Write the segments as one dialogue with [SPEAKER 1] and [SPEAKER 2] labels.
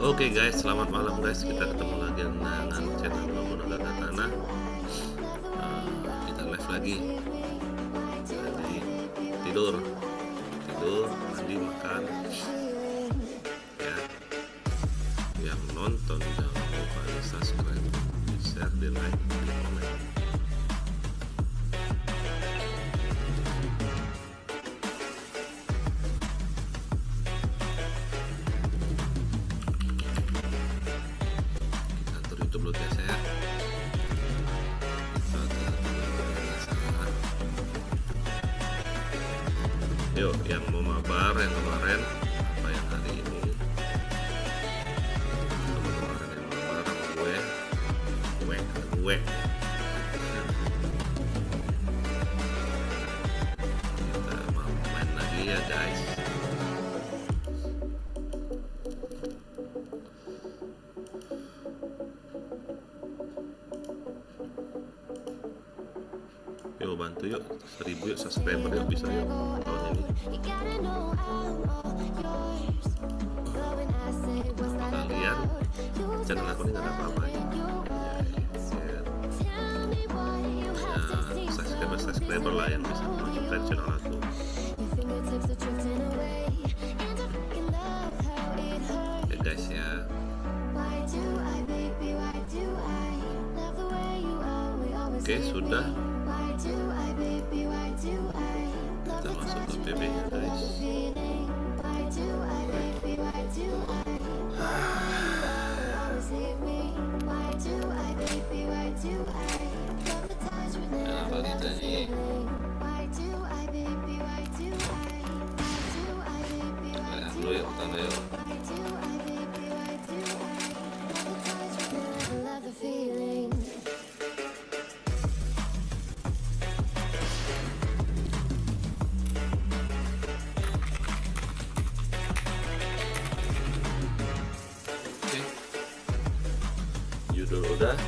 [SPEAKER 1] Oke guys, selamat malam guys. Kita ketemu lagi dengan channel Nomo Tanah. Kita live lagi. Jadi tidur, mandi, makan. Ya, yang nonton jangan lupa di subscribe, di share, di like, di komen. Dulu guys ya, yuk yang mau mabar yang kemarin apa yang hari ini kemarin yang mabar gue kita mau main lagi ya guys. Yuk bantu yuk 1000 yuk subscriber yuk, bisa yuk tahun ini. Kalian channel aku ini nggak ada apa-apanya ya, subscriber lah yang bisa menunjukkan channel aku. Ya guys ya. Oke sudah, kita masuk ke PB nya guys. Kenapa kita nih? Lihat dulu ya pertama yuk. Judul udah,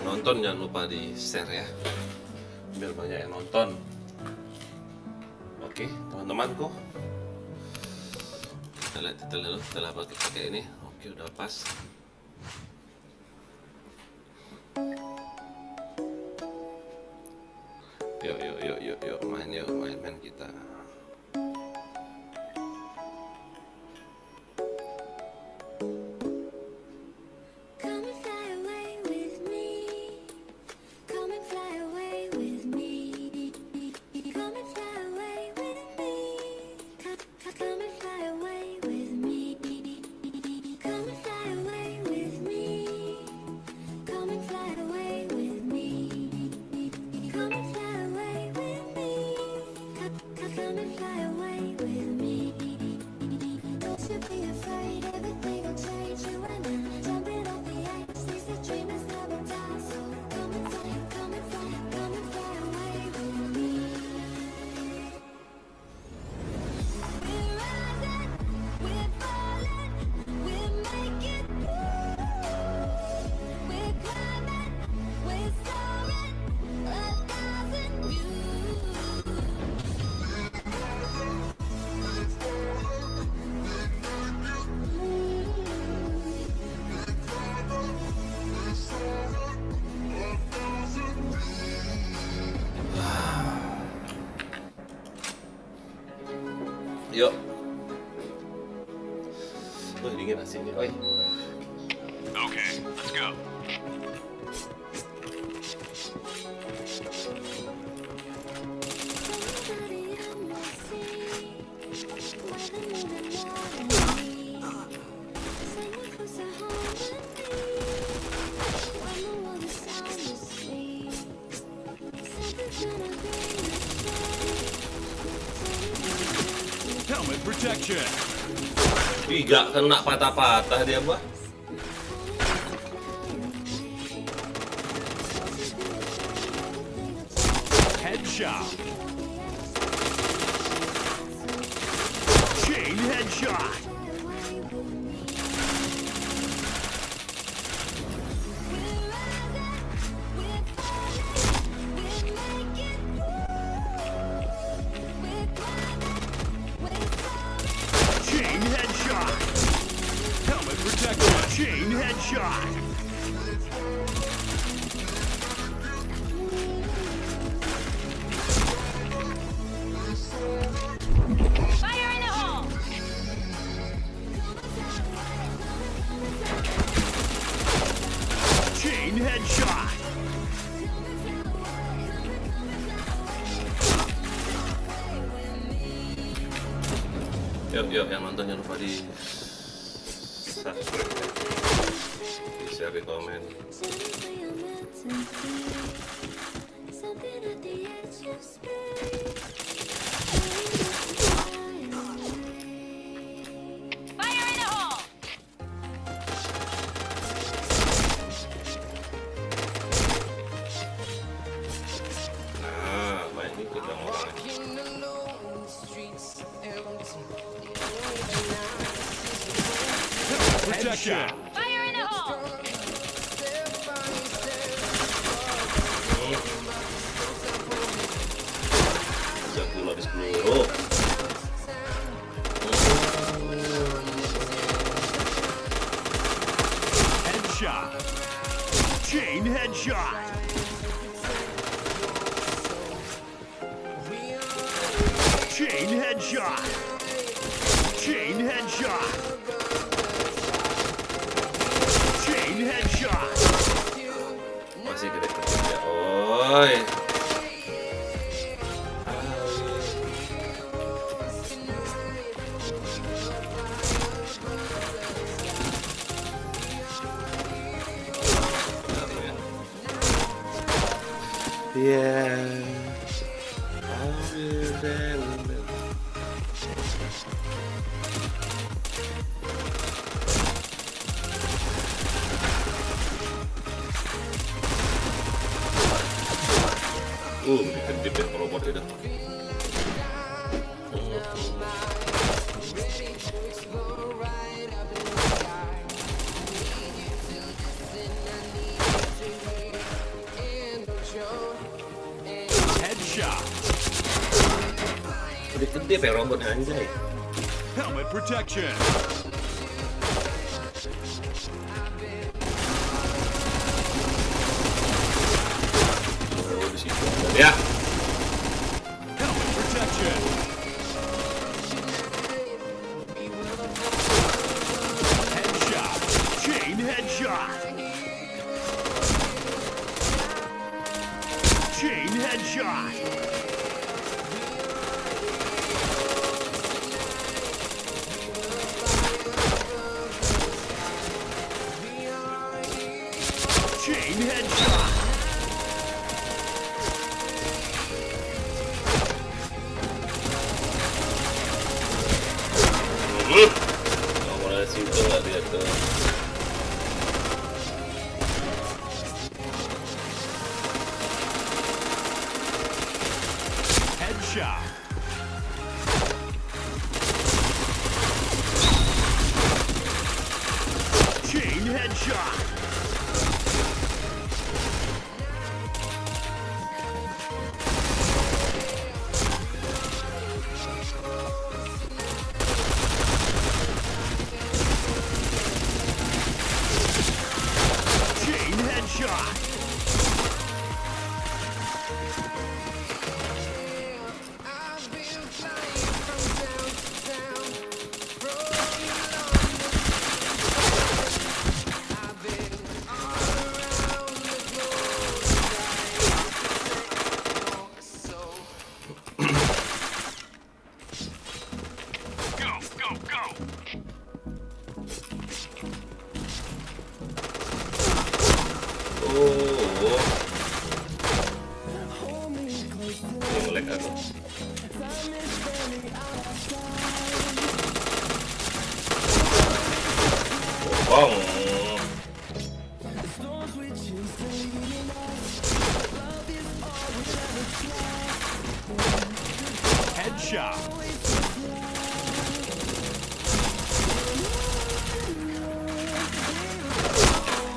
[SPEAKER 1] nonton jangan lupa di share ya, biar banyak yang nonton. Oke teman-temanku, kita lihat detail dulu setelah pakai ini. Oke udah pas. Yuk main kita. Yuk. Dingin asinnya. Oi.
[SPEAKER 2] Okay, let's go.
[SPEAKER 1] Ih, gak kena patah-patah dia, Mbak.
[SPEAKER 3] Headshot. Chain headshot. Chain headshot. Helmet protection. Chain headshot.
[SPEAKER 4] Fire in the hole!
[SPEAKER 3] Chain headshot.
[SPEAKER 1] Yuk yang nonton jangan lupa di subscribe ya. Di share, di komen.
[SPEAKER 4] Fire in the hole!
[SPEAKER 1] Nah, main ini dong orangnya.
[SPEAKER 3] Protection.
[SPEAKER 4] Fire in the hole!
[SPEAKER 1] Bisa dulu habis dulu.
[SPEAKER 3] Headshot. Chain headshot. Chain headshot. Chain headshot. Chain headshot.
[SPEAKER 1] Masih gede ketiga. Oi. Yeah. I will remember. Kedip ya robot itu.
[SPEAKER 3] Headshot.
[SPEAKER 1] Kedip ya robot anjay.
[SPEAKER 3] Helmet protection.
[SPEAKER 1] Oh, di situ. Ya.
[SPEAKER 3] Helmet protection. Headshot. Chain headshot. Chain headshot. Chain headshot.
[SPEAKER 1] Awalnya situ lah dia tuh.
[SPEAKER 3] Headshot. Chain headshot. Chain headshot.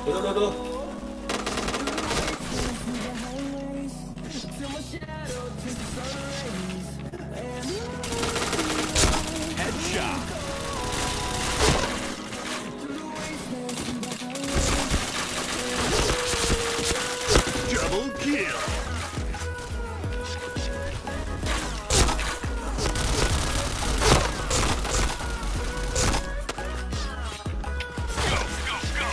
[SPEAKER 1] Duh.
[SPEAKER 3] Headshot. Double kill.
[SPEAKER 2] Go, go, go.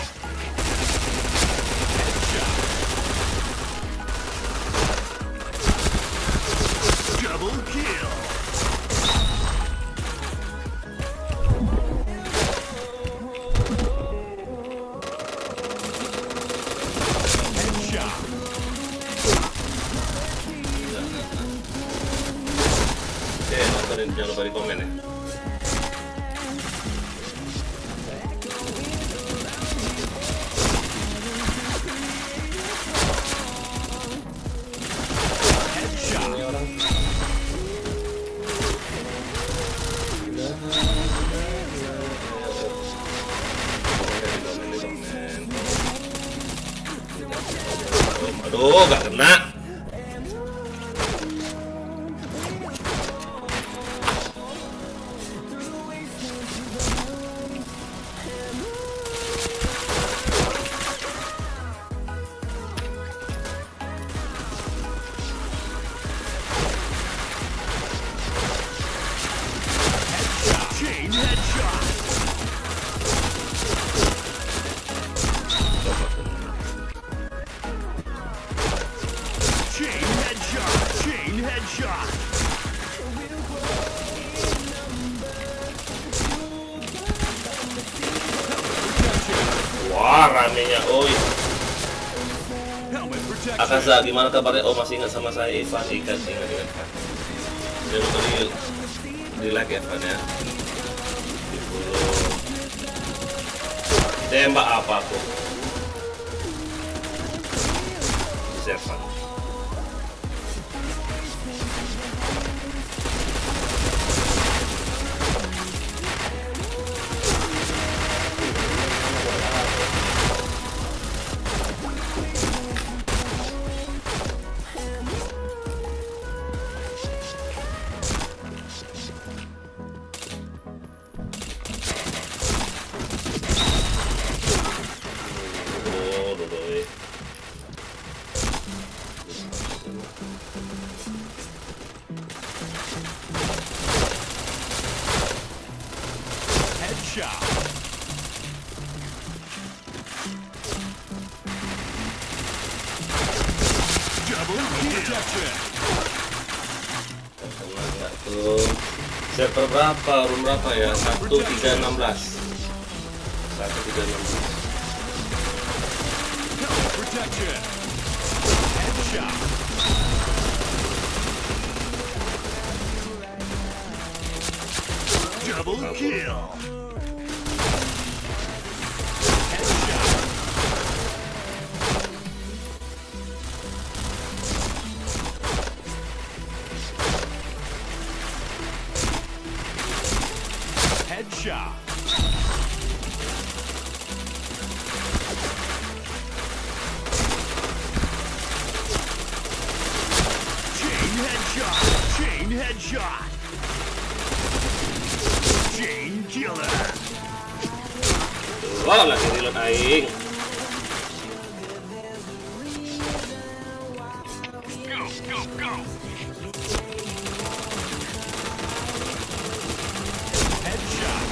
[SPEAKER 3] Headshot. Double kill. Headshot.
[SPEAKER 1] Oke, nontonin, jangan lupa di komen ya.
[SPEAKER 3] Headshot.
[SPEAKER 1] Ini orang. Aduh, gak kena.
[SPEAKER 3] Chain headshot. Chain headshot. Chain headshot.
[SPEAKER 1] Wah, ramenya, oi.
[SPEAKER 3] Helmet protection.
[SPEAKER 1] Akaza, gimana kabarnya? Oh, masih ingat sama saya, Ivan. Ingat. Jangan lupa di like ya, Ivan ya. Di follow. Tembak apa tuh? Sevan. Doi.
[SPEAKER 3] Headshot. Double protection.
[SPEAKER 1] Kena nggak tuh? Server berapa? Room berapa ya? 1316. 1316.
[SPEAKER 3] Helmet protection. Headshot. Double kill. Headshot. Headshot. Chain headshot. Chain headshot. Chain killer.
[SPEAKER 1] Wah, lagi reload aing.
[SPEAKER 2] Go, go, go.
[SPEAKER 3] Headshot.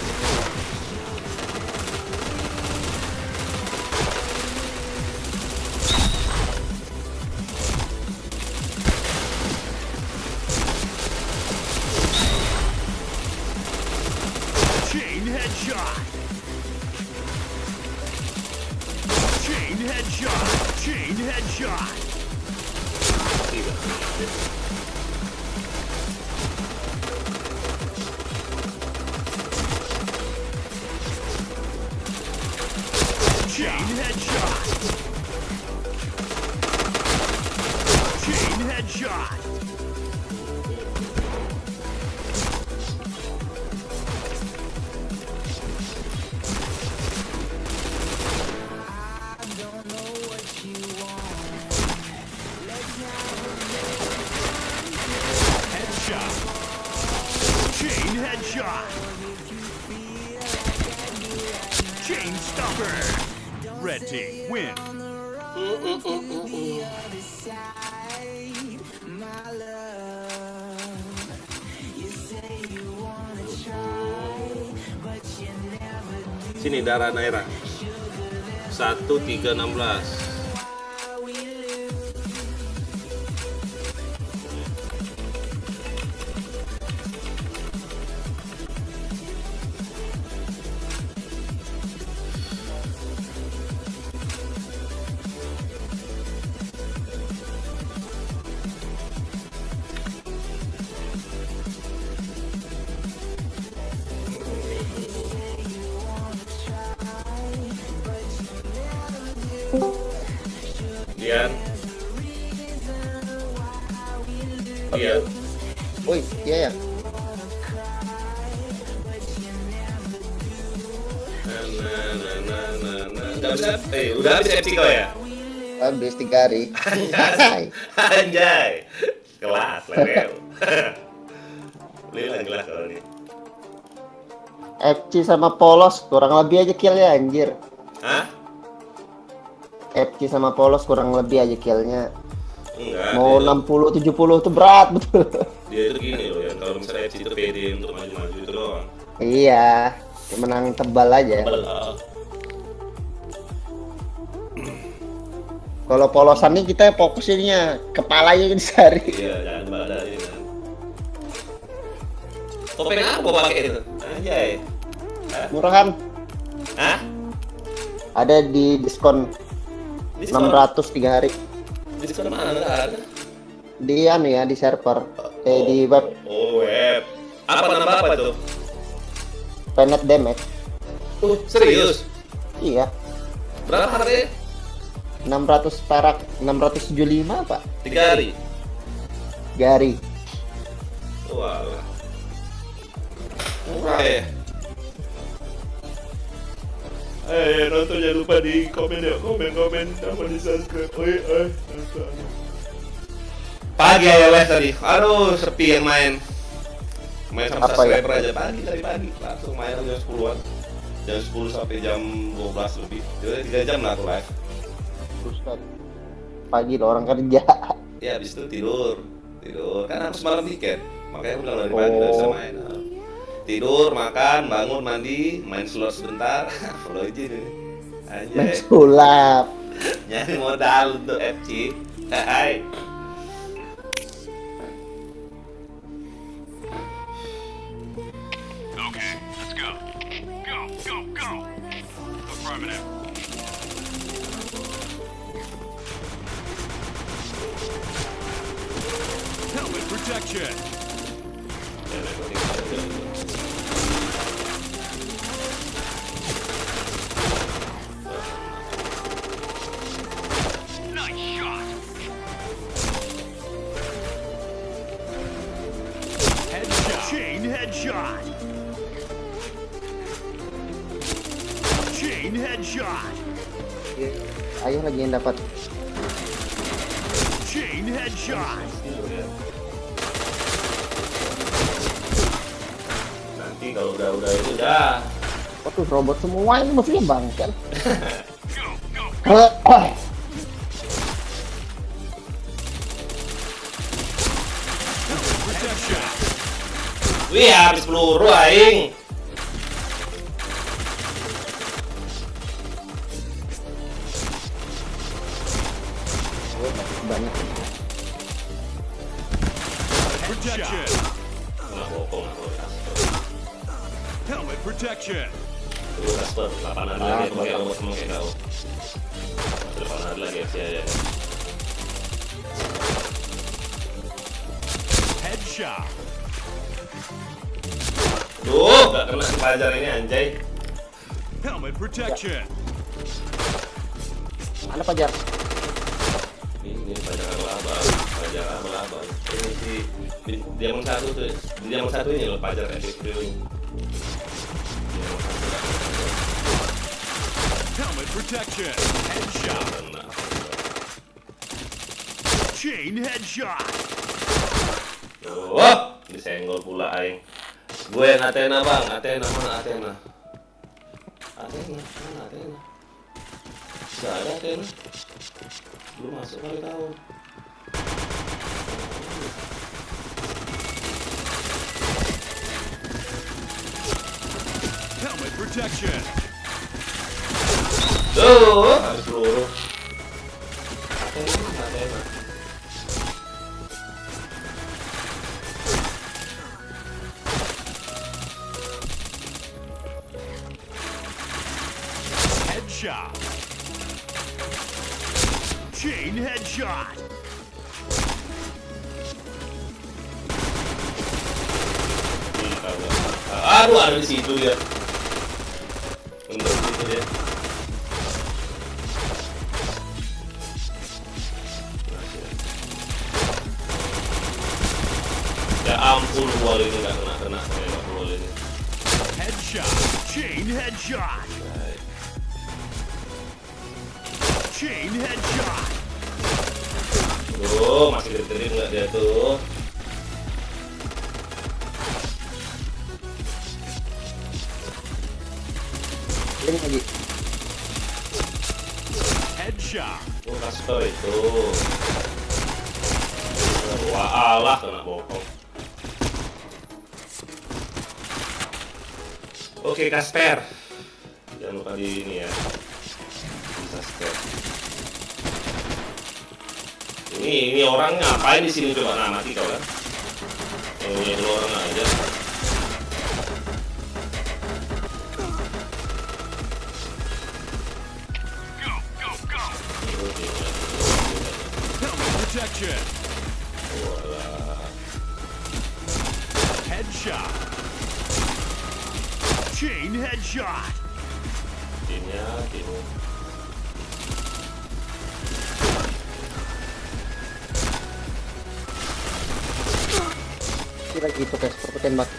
[SPEAKER 3] Chain headshot. Chain headshot. Chain headshot.
[SPEAKER 1] Tidak.
[SPEAKER 3] Chain headshot. Chain headshot. Burn. Red team win.
[SPEAKER 1] Sini darah Naira 1316. Dian. Dian.
[SPEAKER 5] Woi, iya ya.
[SPEAKER 1] Nggak bisa. Udah habis FC kau ya?
[SPEAKER 5] Habis 3 hari.
[SPEAKER 1] Anjay. Anjay. Kelas level. Lila kelas kalau ini.
[SPEAKER 5] FC sama Polos kurang lebih aja killnya anjir.
[SPEAKER 1] Hah?
[SPEAKER 5] FC sama Polos kurang lebih aja killnya.
[SPEAKER 1] Enggak.
[SPEAKER 5] Mau 60-70 tuh berat betul.
[SPEAKER 1] Dia itu gini loh ya, kalau misalnya FC itu pede untuk maju-maju itu doang.
[SPEAKER 5] Iya, menang tebal aja. Kalau Polosan nih kita fokusinnya kepalanya disari.
[SPEAKER 1] Iya, jangan badan ini kan. Topeng apa gua pakai itu? Anjay.
[SPEAKER 5] Murahan.
[SPEAKER 1] Hah?
[SPEAKER 5] Ada di diskon 600 3 hari.
[SPEAKER 1] Diskon mana? Nggak ada.
[SPEAKER 5] Di anu ya, di server. Di web
[SPEAKER 1] Oh, web. Apa nama apa tuh?
[SPEAKER 5] Penet Damage.
[SPEAKER 1] Serius?
[SPEAKER 5] Iya,
[SPEAKER 1] Berapa harganya?
[SPEAKER 5] 600 perak, 675 Pak.
[SPEAKER 1] 3 hari.
[SPEAKER 5] Gari.
[SPEAKER 1] Walah. Murah ya. Nonton jangan lupa di komen ya, komen sama di subscribe. Pagi ya les tadi. Aduh, sepi yang main. Main sama
[SPEAKER 5] Apa ya?
[SPEAKER 1] subscriber aja tadi pagi. Langsung main jam 10-an. Jam 10 sampai jam 12 lebih. Jadi 3 jam lah aku live.
[SPEAKER 5] Terus kan pagi lo orang kerja.
[SPEAKER 1] Ya habis itu tidur kan harus malam weekend, makanya aku bilang dari pagi nggak bisa main. Tidur, makan, bangun, mandi, main slot sebentar. Follow aja nih
[SPEAKER 5] Main
[SPEAKER 1] anjay,
[SPEAKER 5] sulap.
[SPEAKER 1] nyari modal untuk FC. Hai.
[SPEAKER 2] Okay, let's go. Go, go, go. Affirmative.
[SPEAKER 3] Helmet protection.
[SPEAKER 2] Nice shot.
[SPEAKER 3] Headshot. Chain headshot. Chain headshot.
[SPEAKER 5] Ayo lagi yang dapat.
[SPEAKER 3] Chain headshot.
[SPEAKER 1] Nanti kalau udah itu udah.
[SPEAKER 5] Waduh, robot semua ini maksudnya bangker.
[SPEAKER 2] Go, go, go.
[SPEAKER 3] Protection.
[SPEAKER 1] Wih, habis peluru aing.
[SPEAKER 5] Banyak.
[SPEAKER 3] Protection.
[SPEAKER 1] Nggak bokong aku.
[SPEAKER 3] Helmet protection.
[SPEAKER 1] Lu Kasper, 8 hari lagi aku pakai robot semua kayak kau. 8 hari lagi FC aja.
[SPEAKER 3] Headshot.
[SPEAKER 1] Tuh, nggak kena si Fajar ini anjay.
[SPEAKER 3] Helmet protection.
[SPEAKER 5] Mana Fajar?
[SPEAKER 1] Ini Fajar abal-abal. Ini si Diamond 1 tuh. Di Diamond 1 ini loh Fajar epic feeling.
[SPEAKER 3] Helmet protection. Headshot.
[SPEAKER 1] Kena.
[SPEAKER 3] Chain headshot.
[SPEAKER 1] Wah, disenggol pula aing. Gue yang Athena bang, Athena mana Athena? Athena, mana Athena? Gak ada kayaknya. Belum masuk kali tahu.
[SPEAKER 3] Helmet protection.
[SPEAKER 1] Tuh, habis peluru. Enak.
[SPEAKER 3] Headshot. Chain headshot.
[SPEAKER 1] Aduh, ada di situ ya. Bener di situ dia. Ya ampun, wall ini nggak kena kayak wall ini.
[SPEAKER 3] Headshot. Chain headshot.
[SPEAKER 1] Baik.
[SPEAKER 3] Chain headshot.
[SPEAKER 1] Tuh, masih diterima nggak dia tuh?
[SPEAKER 5] Ini lagi.
[SPEAKER 3] Headshot.
[SPEAKER 1] Oh, Kasper itu. Wah, alah kena bokong. Oke, Kasper. Jangan lupa di ini ya. Di subscribe. Ini orang ngapain di sini coba? Nah, mati kau kan? Yang punya dua orang aja.
[SPEAKER 2] Go, go, go.
[SPEAKER 3] Helmet protection.
[SPEAKER 1] Walah.
[SPEAKER 3] Headshot. Chain headshot.
[SPEAKER 1] Timnya, tim.
[SPEAKER 5] Ini lagi itu guys, tembak.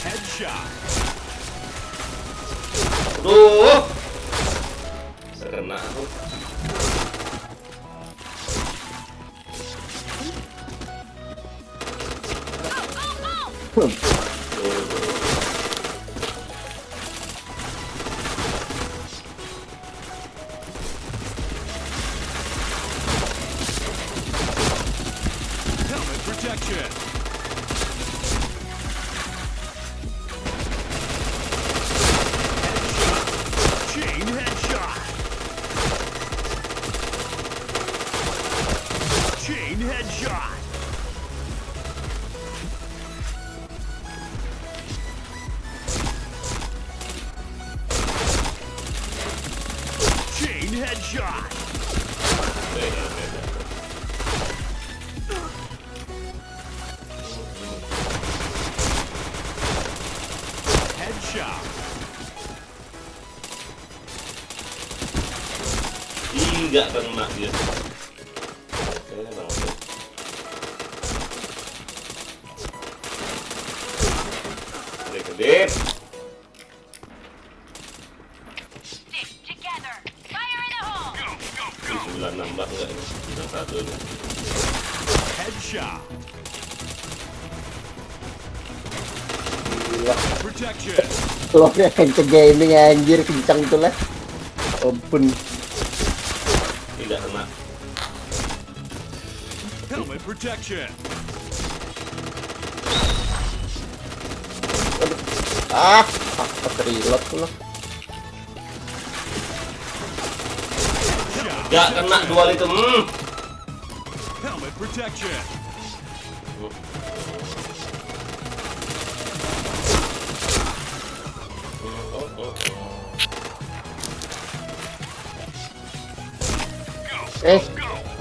[SPEAKER 3] Headshot.
[SPEAKER 1] Aduh. Bisa kena aku.
[SPEAKER 3] Helmet protection. Headshot. Chain headshot. Chain headshot. Chain headshot. Headshot.
[SPEAKER 1] Tidak kena dia. Oke, langsung. Gede.
[SPEAKER 4] Stick together. Fire in the hole.
[SPEAKER 2] Go, go, go.
[SPEAKER 1] 9 nambah enggak ini? 91 ini.
[SPEAKER 3] Headshot.
[SPEAKER 5] Gila.
[SPEAKER 3] Protection.
[SPEAKER 5] Keluarnya kenceng gaming anjir, kencang tuh lah. Ampun.
[SPEAKER 1] Tidak kena.
[SPEAKER 3] Helmet protection.
[SPEAKER 5] Reload pula.
[SPEAKER 3] Shot.
[SPEAKER 1] Gak kena dual itu.
[SPEAKER 3] Helmet protection.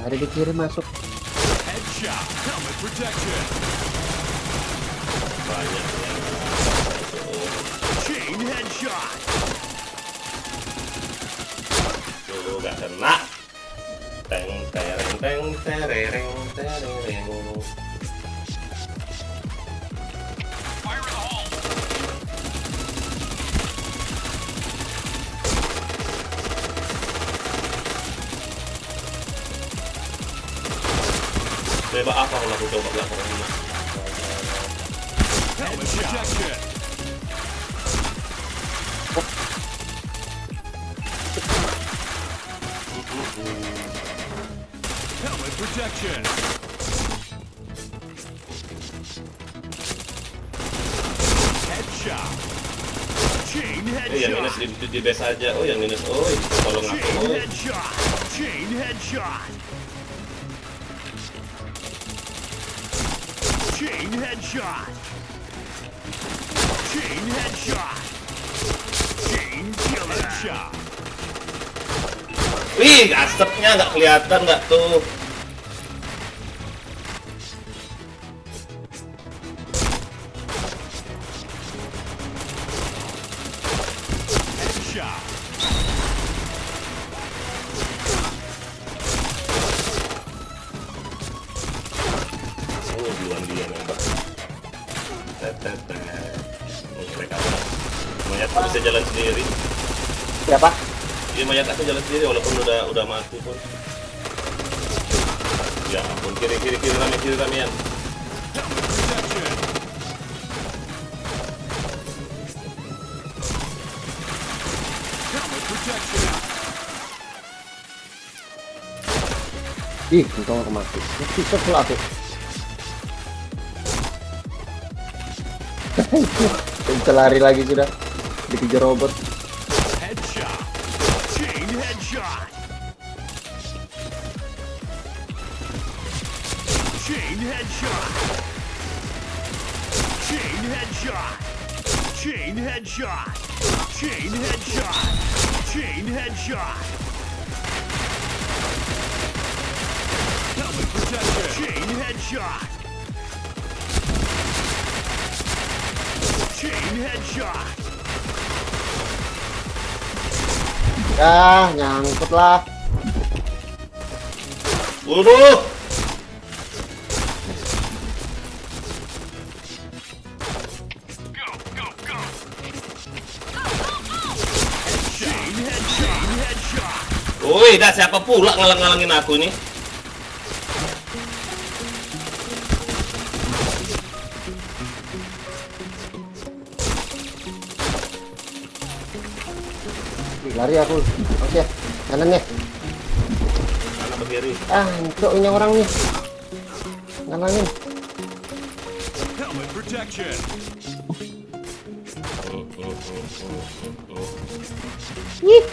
[SPEAKER 5] Ada di kiri masuk.
[SPEAKER 3] Headshot. Helmet protection.
[SPEAKER 1] Banyak ya.
[SPEAKER 3] Chain headshot.
[SPEAKER 1] Tuh gak kena. Teng tereng teng tereng tereng.
[SPEAKER 2] Fire in the hole.
[SPEAKER 6] Tembak apa kalau aku coba belakang orang ini?
[SPEAKER 3] Helmet protection. Helmet protection. Headshot. Chain
[SPEAKER 6] Yang minus
[SPEAKER 3] headshot.
[SPEAKER 6] di base aja. Oh, yang minus. Oh, tolong aku.
[SPEAKER 3] Chain
[SPEAKER 6] Oh.
[SPEAKER 3] headshot. Chain headshot. Chain headshot. Chain headshot. Chain killer. Headshot.
[SPEAKER 6] Wih, asapnya nggak kelihatan nggak tuh?
[SPEAKER 3] Headshot.
[SPEAKER 6] Oh, duluan dia nembak. Oh, mereka mayat aku bisa jalan sendiri.
[SPEAKER 5] Siapa?
[SPEAKER 6] Dia mayat aku jalan sendiri walaupun udah mati pun. Ya ampun, kiri ramean.
[SPEAKER 3] Helmet protection. Helmet protection.
[SPEAKER 5] Ih, untung aku mati. Bisa pula aku. Bisa lari lagi sudah. Dikejar robot.
[SPEAKER 3] Headshot. Chain headshot. Chain headshot. Chain headshot. Chain headshot. Chain headshot. Chain headshot. Helmet protection. Chain headshot. Chain headshot.
[SPEAKER 5] Ah, nyangkut lah.
[SPEAKER 6] Waduh!
[SPEAKER 2] Go, go, go!
[SPEAKER 3] Chain headshot. Chain headshot.
[SPEAKER 6] Woi, dah siapa pula ngalang-ngalangin aku ini?
[SPEAKER 5] Ih, lari aku. Oke, kanannya.
[SPEAKER 6] Mana ke kiri?
[SPEAKER 5] Ah, itu ini orang nih. Ngalangin.
[SPEAKER 3] Helmet protection.
[SPEAKER 5] Ih,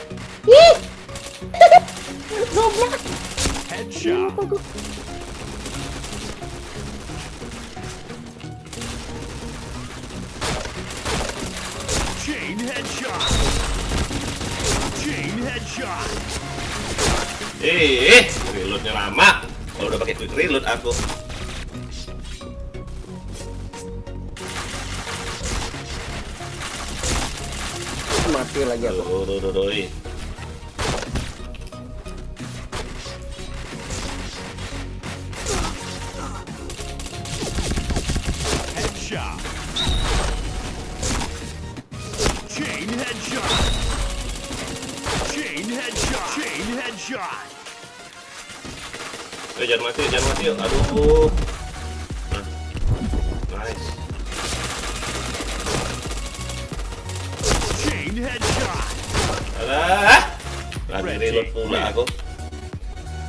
[SPEAKER 5] ih. Goblok.
[SPEAKER 3] Headshot. Chain headshot. Chain headshot.
[SPEAKER 6] Reloadnya lama. Kalau udah pakai quick reload aku.
[SPEAKER 5] Mati lagi aku.
[SPEAKER 6] Tuh.
[SPEAKER 3] Headshot. Chain headshot. Chain headshot. Chain headshot.
[SPEAKER 6] Jangan mati yuk. Aduh. Nah. Nice.
[SPEAKER 3] Chain headshot.
[SPEAKER 6] Alah. Lagi reload pula aku.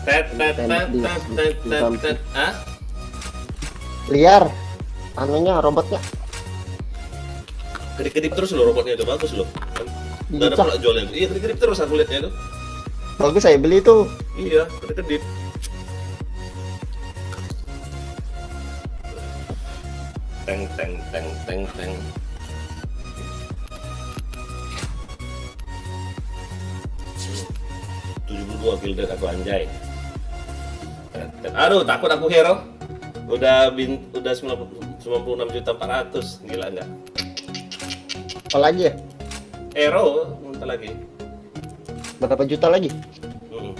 [SPEAKER 6] Tet. Hah?
[SPEAKER 5] Liar. Anunya robotnya.
[SPEAKER 6] Kedip-kedip terus loh robotnya itu, bagus loh. Nggak ada
[SPEAKER 5] Bisa.
[SPEAKER 6] pula jualnya. Iya, kedip-kedip terus aku lihatnya itu.
[SPEAKER 5] Bagus, saya beli tuh.
[SPEAKER 6] Iya, kedip-kedip. Teng. 72 kill death aku anjay. Aduh, takut aku hero. Udah 96 juta 400. Gila enggak?
[SPEAKER 5] Apalagi ya?
[SPEAKER 6] Hero, bentar lagi.
[SPEAKER 5] Berapa juta lagi?
[SPEAKER 6] Mm-mm.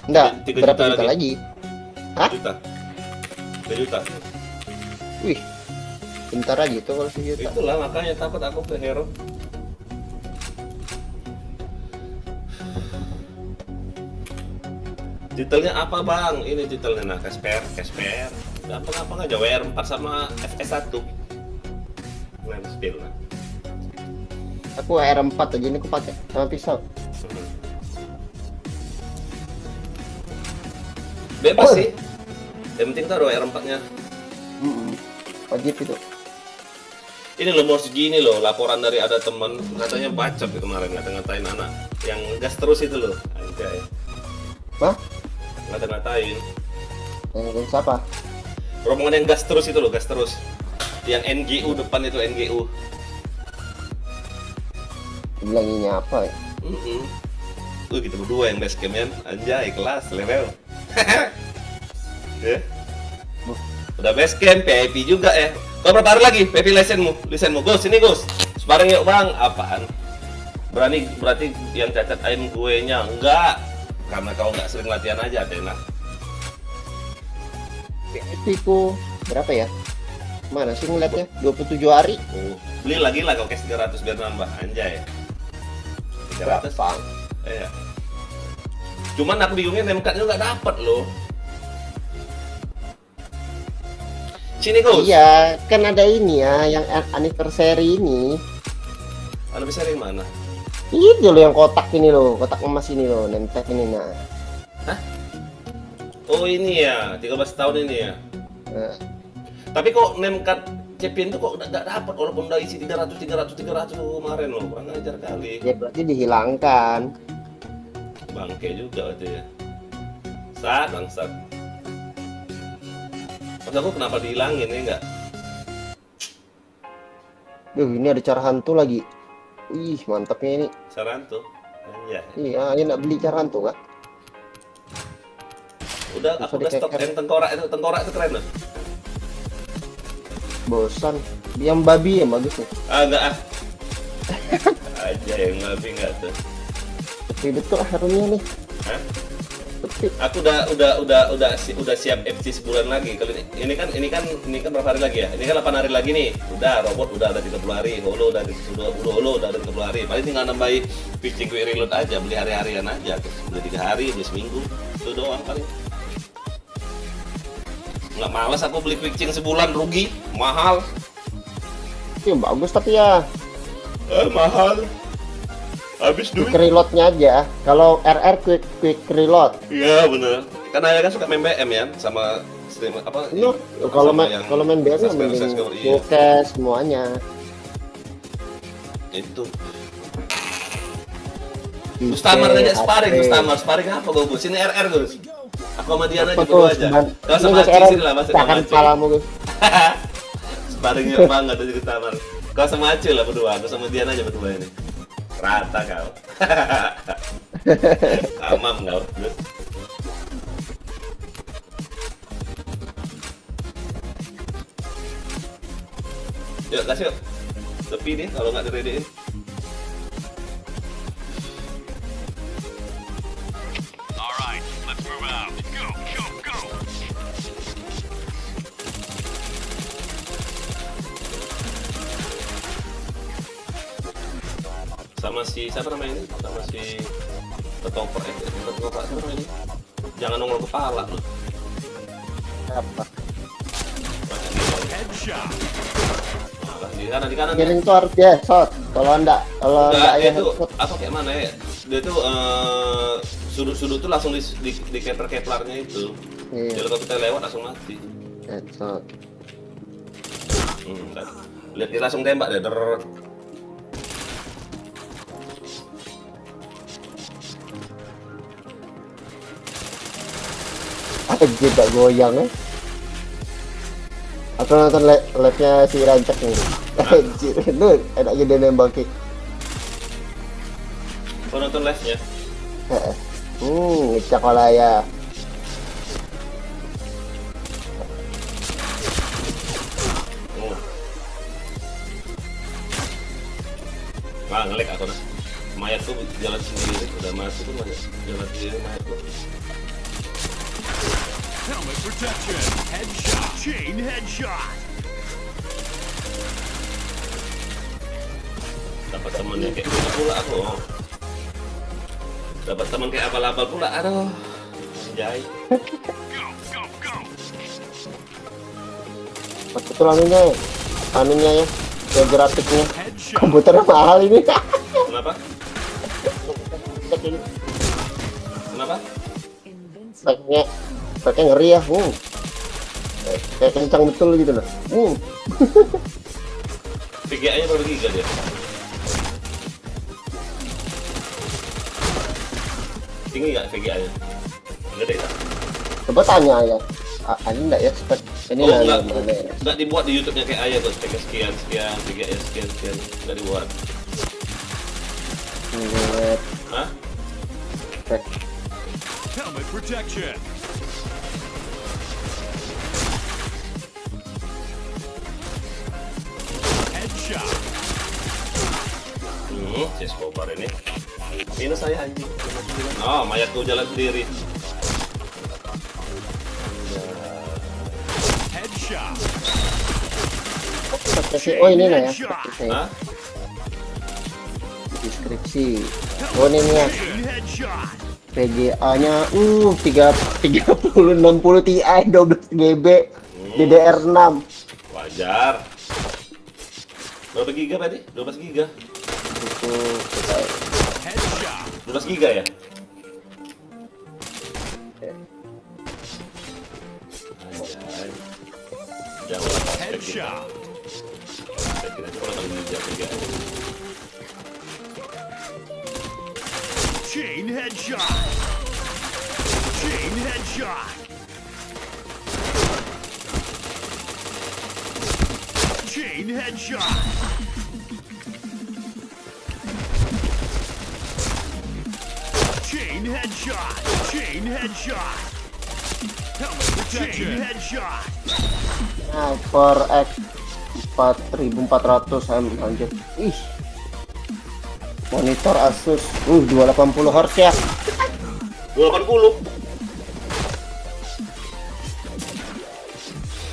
[SPEAKER 5] Enggak,
[SPEAKER 6] 3
[SPEAKER 5] berapa
[SPEAKER 6] juta
[SPEAKER 5] juta lagi? Hah?
[SPEAKER 6] 3 juta. 3 juta.
[SPEAKER 5] Wih, bentar aja tuh kalau sejuta.
[SPEAKER 6] Itulah makanya takut aku ke hero. Titelnya apa bang? Ini titelnya nah Casper. Gampang aja WR4 sama FS1. Nah, spill nah.
[SPEAKER 5] Aku R4 aja ini aku pakai sama pisau.
[SPEAKER 6] Bebas sih. Yang penting taruh R4-nya.
[SPEAKER 5] Wajib itu.
[SPEAKER 6] Ini loh mau segini loh laporan dari ada teman katanya bacot ya kemarin ngata-ngatain anak yang gas terus itu loh. Anjay.
[SPEAKER 5] Hah?
[SPEAKER 6] Ngata-ngatain.
[SPEAKER 5] Yang siapa?
[SPEAKER 6] Rombongan yang gas terus itu loh, gas terus. Yang NGU depan itu NGU.
[SPEAKER 5] Bilang ini apa ya?
[SPEAKER 6] Kita berdua yang base camp ya. Anjay, kelas level. Ya. Udah base camp, PIP juga ya. Kau berapa hari lagi PIP lisenmu? Gus, sini Gus. Sparring yuk bang. Apaan? Berarti yang cacat aim gue nya enggak. Karena kau nggak sering latihan aja, Tena.
[SPEAKER 5] PIP ku berapa ya? Mana sih ngeliatnya? 27 hari.
[SPEAKER 6] Beli lagi lah kau cash 300 biar nambah. Anjay. 300
[SPEAKER 5] Bang.
[SPEAKER 6] Iya. Cuman aku bingungnya name-card-nya nggak dapet loh. Sini Gus.
[SPEAKER 5] Iya, kan ada ini ya, yang anniversary ini.
[SPEAKER 6] Anniversary yang mana?
[SPEAKER 5] Itu loh yang kotak ini loh, kotak emas ini loh, nempel ini nah.
[SPEAKER 6] Hah? Oh ini ya, 13 tahun ini ya.
[SPEAKER 5] Nah,
[SPEAKER 6] Tapi kok name card champion tuh kok nggak dapet walaupun udah isi 300 kemarin loh, kurang ajar kali.
[SPEAKER 5] ya berarti dihilangkan.
[SPEAKER 6] Bangke juga berarti ya. Bangsat. Mas aku kenapa dihilangin ya enggak?
[SPEAKER 5] Duh, ini ada cara hantu lagi. Ih, mantapnya ini.
[SPEAKER 6] Saran tuh. Anjay.
[SPEAKER 5] Iya, ayo nak beli cara hantu nggak?
[SPEAKER 6] Udah aku udah stok yang tengkorak itu keren loh.
[SPEAKER 5] Bosan. Yang babi yang bagus nih.
[SPEAKER 6] Enggak ah. Aja yang babi enggak tuh.
[SPEAKER 5] Tapi betul harumnya nih.
[SPEAKER 6] Hah?
[SPEAKER 5] Tapi
[SPEAKER 6] Aku udah siap FC sebulan lagi. Kalau ini kan berapa hari lagi ya? Ini kan 8 hari lagi nih. Udah robot udah ada 30 hari, holo udah ada 30 hari. Paling tinggal nambahin pitching quick reload aja, beli hari-harian aja. Beli 3 hari, beli seminggu. Itu doang paling. Nggak malas aku beli quick change sebulan rugi, mahal.
[SPEAKER 5] yang bagus tapi ya
[SPEAKER 6] Mahal. Habis duit.
[SPEAKER 5] quick reloadnya aja. Kalau RR quick reload.
[SPEAKER 6] Iya bener. Karena saya kan suka main BM ya sama stream apa?
[SPEAKER 5] Iya, kalau
[SPEAKER 6] sama
[SPEAKER 5] main
[SPEAKER 6] yang
[SPEAKER 5] kalau main BR
[SPEAKER 6] subscriber-
[SPEAKER 5] mending
[SPEAKER 6] subscriber, iya.
[SPEAKER 5] showcase semuanya.
[SPEAKER 6] Itu. Mustamar aja sparring, sparring apa Gus? Sini RR Gus. Aku sama Diana aja berdua aja. Kau sama Aci sini lah masuk sama
[SPEAKER 5] Tahan
[SPEAKER 6] Aci.
[SPEAKER 5] kepalamu Gus.
[SPEAKER 6] Sparring banget aja kita Tamar. Kau sama Aci lah berdua, aku sama Diana aja berdua ini. Rata kau. Amam kau. Gus. Yuk kasih yuk. Tepi nih kalau nggak diredein.
[SPEAKER 2] All right, let's move out. Go, go, go.
[SPEAKER 6] Sama si siapa namanya ini? Sama si ketoprak siapa namanya ini? Jangan nongol kepala lu.
[SPEAKER 5] Apa?
[SPEAKER 2] Headshot.
[SPEAKER 6] Nah, di kanan.
[SPEAKER 5] Giring tuh harus dia shot. Kalau enggak
[SPEAKER 6] Enggak, dia
[SPEAKER 5] ya
[SPEAKER 6] tuh
[SPEAKER 5] headshot.
[SPEAKER 6] apa kayak mana ya? Dia tuh sudut-sudut tuh langsung di kepler-keplarnya itu.
[SPEAKER 5] Iya,
[SPEAKER 6] Jadi kalau kita lewat langsung mati.
[SPEAKER 5] headshot.
[SPEAKER 6] Kan. Lihat dia langsung tembak deh. Der.
[SPEAKER 5] Anjir gak goyang ya. Aku nonton live-nya si Rancak nih. Anjir, lu enak gede nembak kick.
[SPEAKER 6] Kau nonton live-nya?
[SPEAKER 5] Ngecak malah ya.
[SPEAKER 6] Oh. Wah, ngelik aku nah. Mayat tuh jalan sendiri, udah masuk tuh jalan sendiri mayat tuh.
[SPEAKER 3] Helmet protection. Headshot. Chain headshot.
[SPEAKER 6] Dapat temen yang kayak gitu pula aku. Dapat teman kayak abal-abal pula, aduh. Anjay.
[SPEAKER 2] Go, go, go.
[SPEAKER 5] Betul anunya ya, grafiknya.
[SPEAKER 3] Headshot.
[SPEAKER 5] Komputernya mahal ini.
[SPEAKER 6] Kenapa? Kenapa?
[SPEAKER 5] Speknya ngeri ya. Kayak kencang betul gitu loh.
[SPEAKER 6] VGA-nya berapa giga dia? Tinggi nggak VGA-nya? Gede tak?
[SPEAKER 5] Coba tanya ya. Ada enggak ya spek ini
[SPEAKER 6] Oh,
[SPEAKER 5] mana?
[SPEAKER 6] nggak dibuat di YouTube-nya kayak ayah tuh, speknya sekian, VGA sekian, nggak dibuat.
[SPEAKER 5] Lihat
[SPEAKER 6] Hah?
[SPEAKER 5] spek.
[SPEAKER 3] Helmet protection. Headshot.
[SPEAKER 6] Si Escobar ini. Minus saya anjing. Oh, mayatku jalan sendiri.
[SPEAKER 3] Headshot.
[SPEAKER 5] Oh ini nah ya.
[SPEAKER 3] Headshot.
[SPEAKER 6] Hah?
[SPEAKER 5] Deskripsi. Oh ini nih ya.
[SPEAKER 3] Chain headshot.
[SPEAKER 5] VGA-nya 3060 Ti 12 GB DDR6.
[SPEAKER 6] Wajar. Berapa giga tadi? 12 giga.
[SPEAKER 5] Itu
[SPEAKER 3] Headshot.
[SPEAKER 6] 12 giga ya? Anjay. Jauh lah spek kita.
[SPEAKER 3] Headshot.
[SPEAKER 6] Spek kita cuma 8 giga VGA.
[SPEAKER 3] Chain headshot. Chain headshot. Chain headshot. Chain headshot. Chain headshot. Helmet protection. Chain headshot.
[SPEAKER 5] Hyper X 4400 lanjut. Ih. Monitor Asus 280 Hz ya.
[SPEAKER 6] 280.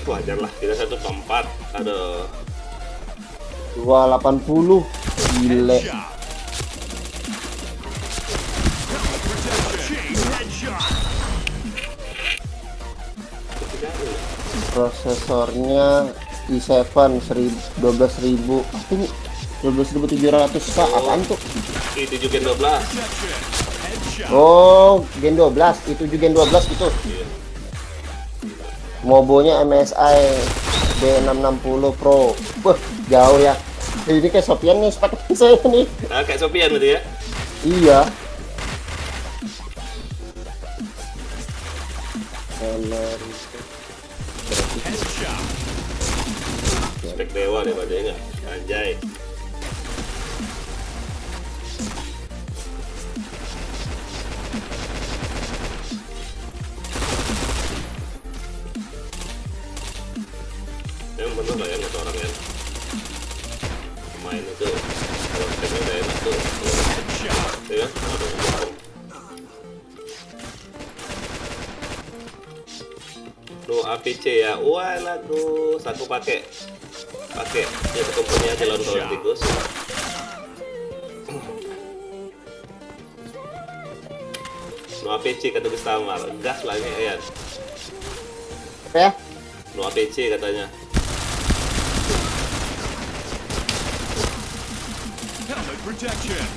[SPEAKER 6] Wajar lah, kita 1/4. Aduh.
[SPEAKER 5] 280 gile.
[SPEAKER 3] Headshot. Helmet protection. Chain headshot.
[SPEAKER 5] Prosesornya i7 12.000. Apa ini? 12.700 K. Apaan tuh?
[SPEAKER 6] I7 Gen 12.
[SPEAKER 3] Protection. Headshot.
[SPEAKER 5] Oh, Gen 12. Itu juga Gen 12 gitu.
[SPEAKER 6] Iya.
[SPEAKER 5] Mobonya MSI B660 Pro. Wah, jauh ya. Ini kayak Sofian nih spek saya nih.
[SPEAKER 6] Nah, kayak Sofian gitu ya.
[SPEAKER 5] Iya.
[SPEAKER 3] Headshot.
[SPEAKER 6] Spek dewa deh pada enggak. Anjay. Yang bener lah ya kata orang ya. Main itu kalau speknya udah enak tuh.
[SPEAKER 3] Headshot.
[SPEAKER 6] Ya kan? Aduh, ngomong. Tuh APC ya. Wah, lagu aku pakai ya company aja lawan kawan tikus. No APC kata Gustamar. Gas lah ini ya.
[SPEAKER 5] Apa ya?
[SPEAKER 6] No APC katanya.
[SPEAKER 3] Helmet protection.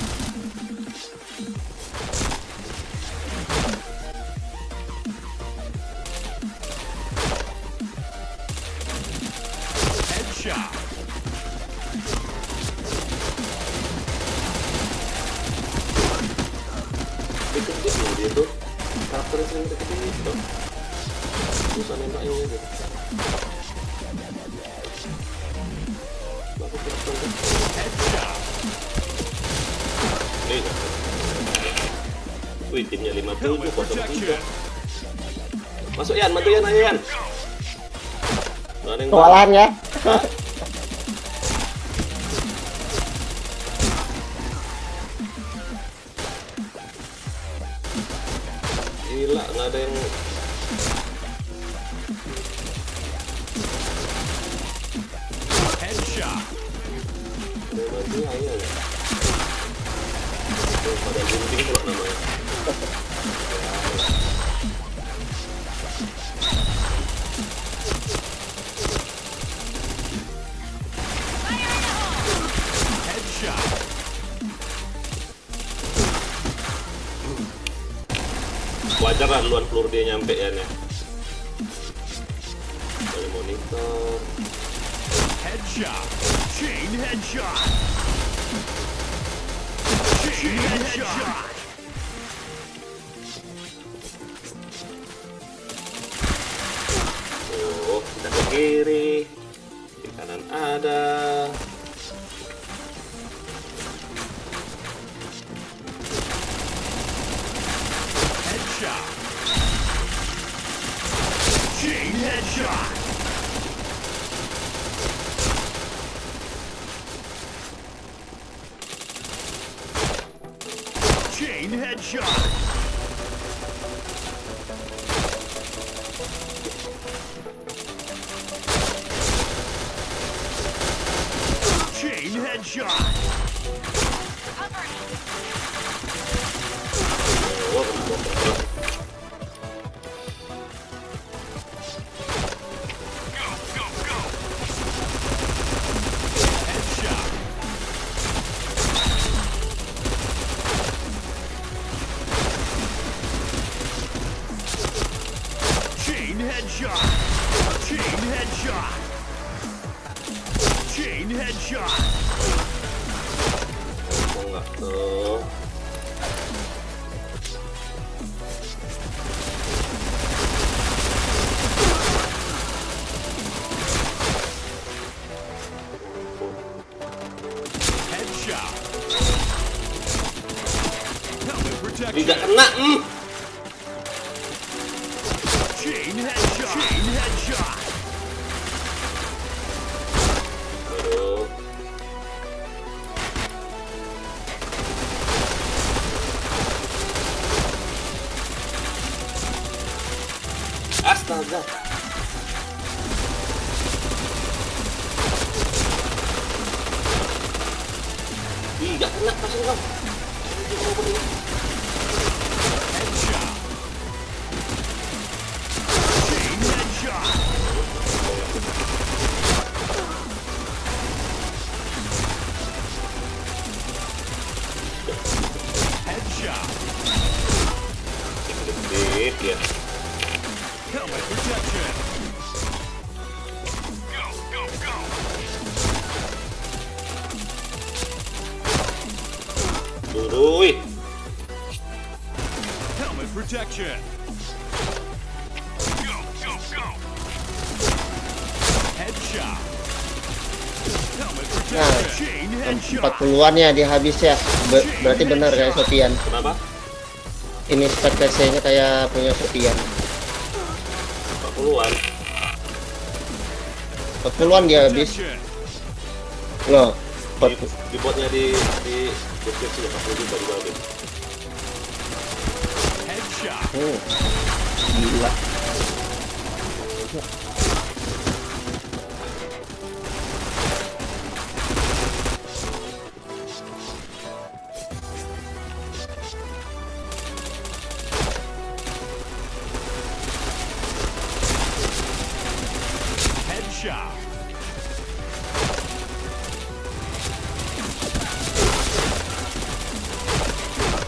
[SPEAKER 3] Headshot.
[SPEAKER 6] Dikit-dikit dia tuh. Karakternya sering dikit-dikit gitu. Susah nembaknya gitu. Bagus karakternya.
[SPEAKER 3] Headshot.
[SPEAKER 6] Ini kan. Wih, timnya 57
[SPEAKER 3] Helmet
[SPEAKER 6] 03.
[SPEAKER 3] protection.
[SPEAKER 6] Masuk Yan, bantu Yan aja Yan. Nggak ada yang
[SPEAKER 5] Kewalahan ya.
[SPEAKER 6] gila, nggak ada yang
[SPEAKER 3] Headshot.
[SPEAKER 6] memang dia ya. Pada gunting pula namanya. wajar lah duluan peluru dia nyampe ya nih. Dari monitor.
[SPEAKER 3] Headshot. Chain headshot. Chain headshot.
[SPEAKER 6] Oh, kita ke kiri. Di kanan ada.
[SPEAKER 3] Headshot. Chain headshot. Chain headshot. Chain headshot.
[SPEAKER 4] Cover me.
[SPEAKER 6] Oh, kenapa?
[SPEAKER 2] Go, go, go.
[SPEAKER 3] Headshot. Chain headshot. Chain headshot. Chain headshot.
[SPEAKER 6] Mau nggak tuh?
[SPEAKER 3] Headshot. Helmet protection.
[SPEAKER 6] Tidak kena.
[SPEAKER 3] Chain headshot. Chain headshot.
[SPEAKER 6] Aduh. Astaga. Ih, gak kena pasang kau.
[SPEAKER 3] Headshot. Chain headshot. Headshot.
[SPEAKER 6] Dikit ya.
[SPEAKER 3] Helmet protection.
[SPEAKER 2] Go, go, go.
[SPEAKER 6] Dudui.
[SPEAKER 3] Helmet protection.
[SPEAKER 2] Go, go, go.
[SPEAKER 3] Headshot. Helmet
[SPEAKER 5] Nah,
[SPEAKER 3] protection. Chain headshot.
[SPEAKER 5] 40-an ya dia habis ya. Berarti benar kayak Sofian.
[SPEAKER 6] Kenapa?
[SPEAKER 5] Ini spek PC-nya kayak punya Sofian.
[SPEAKER 6] 40-an.
[SPEAKER 5] 40-an dia habis.
[SPEAKER 3] Protection.
[SPEAKER 5] Loh,
[SPEAKER 6] Di botnya di deskripsi ya, 40 juta juga habis.
[SPEAKER 3] Headshot.
[SPEAKER 5] Gila.
[SPEAKER 3] Headshot.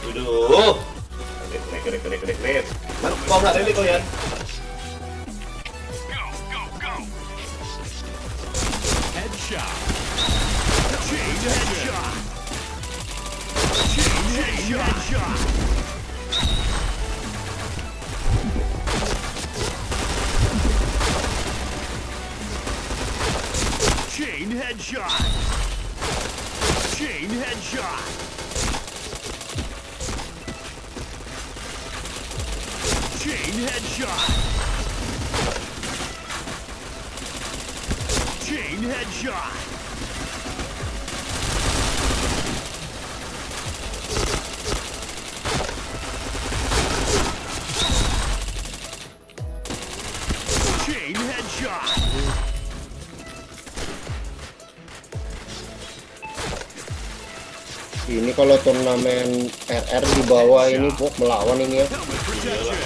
[SPEAKER 6] Aduh. Kredit. Mana kau nggak ready kau ya?
[SPEAKER 2] Go, go, go.
[SPEAKER 3] Headshot. Chain headshot. Chain headshot. Chain headshot. Chain headshot. Chain headshot. Chain headshot. Chain headshot.
[SPEAKER 5] Ini kalau turnamen RR di bawah ini Bok melawan ini ya.
[SPEAKER 3] Helmet protection.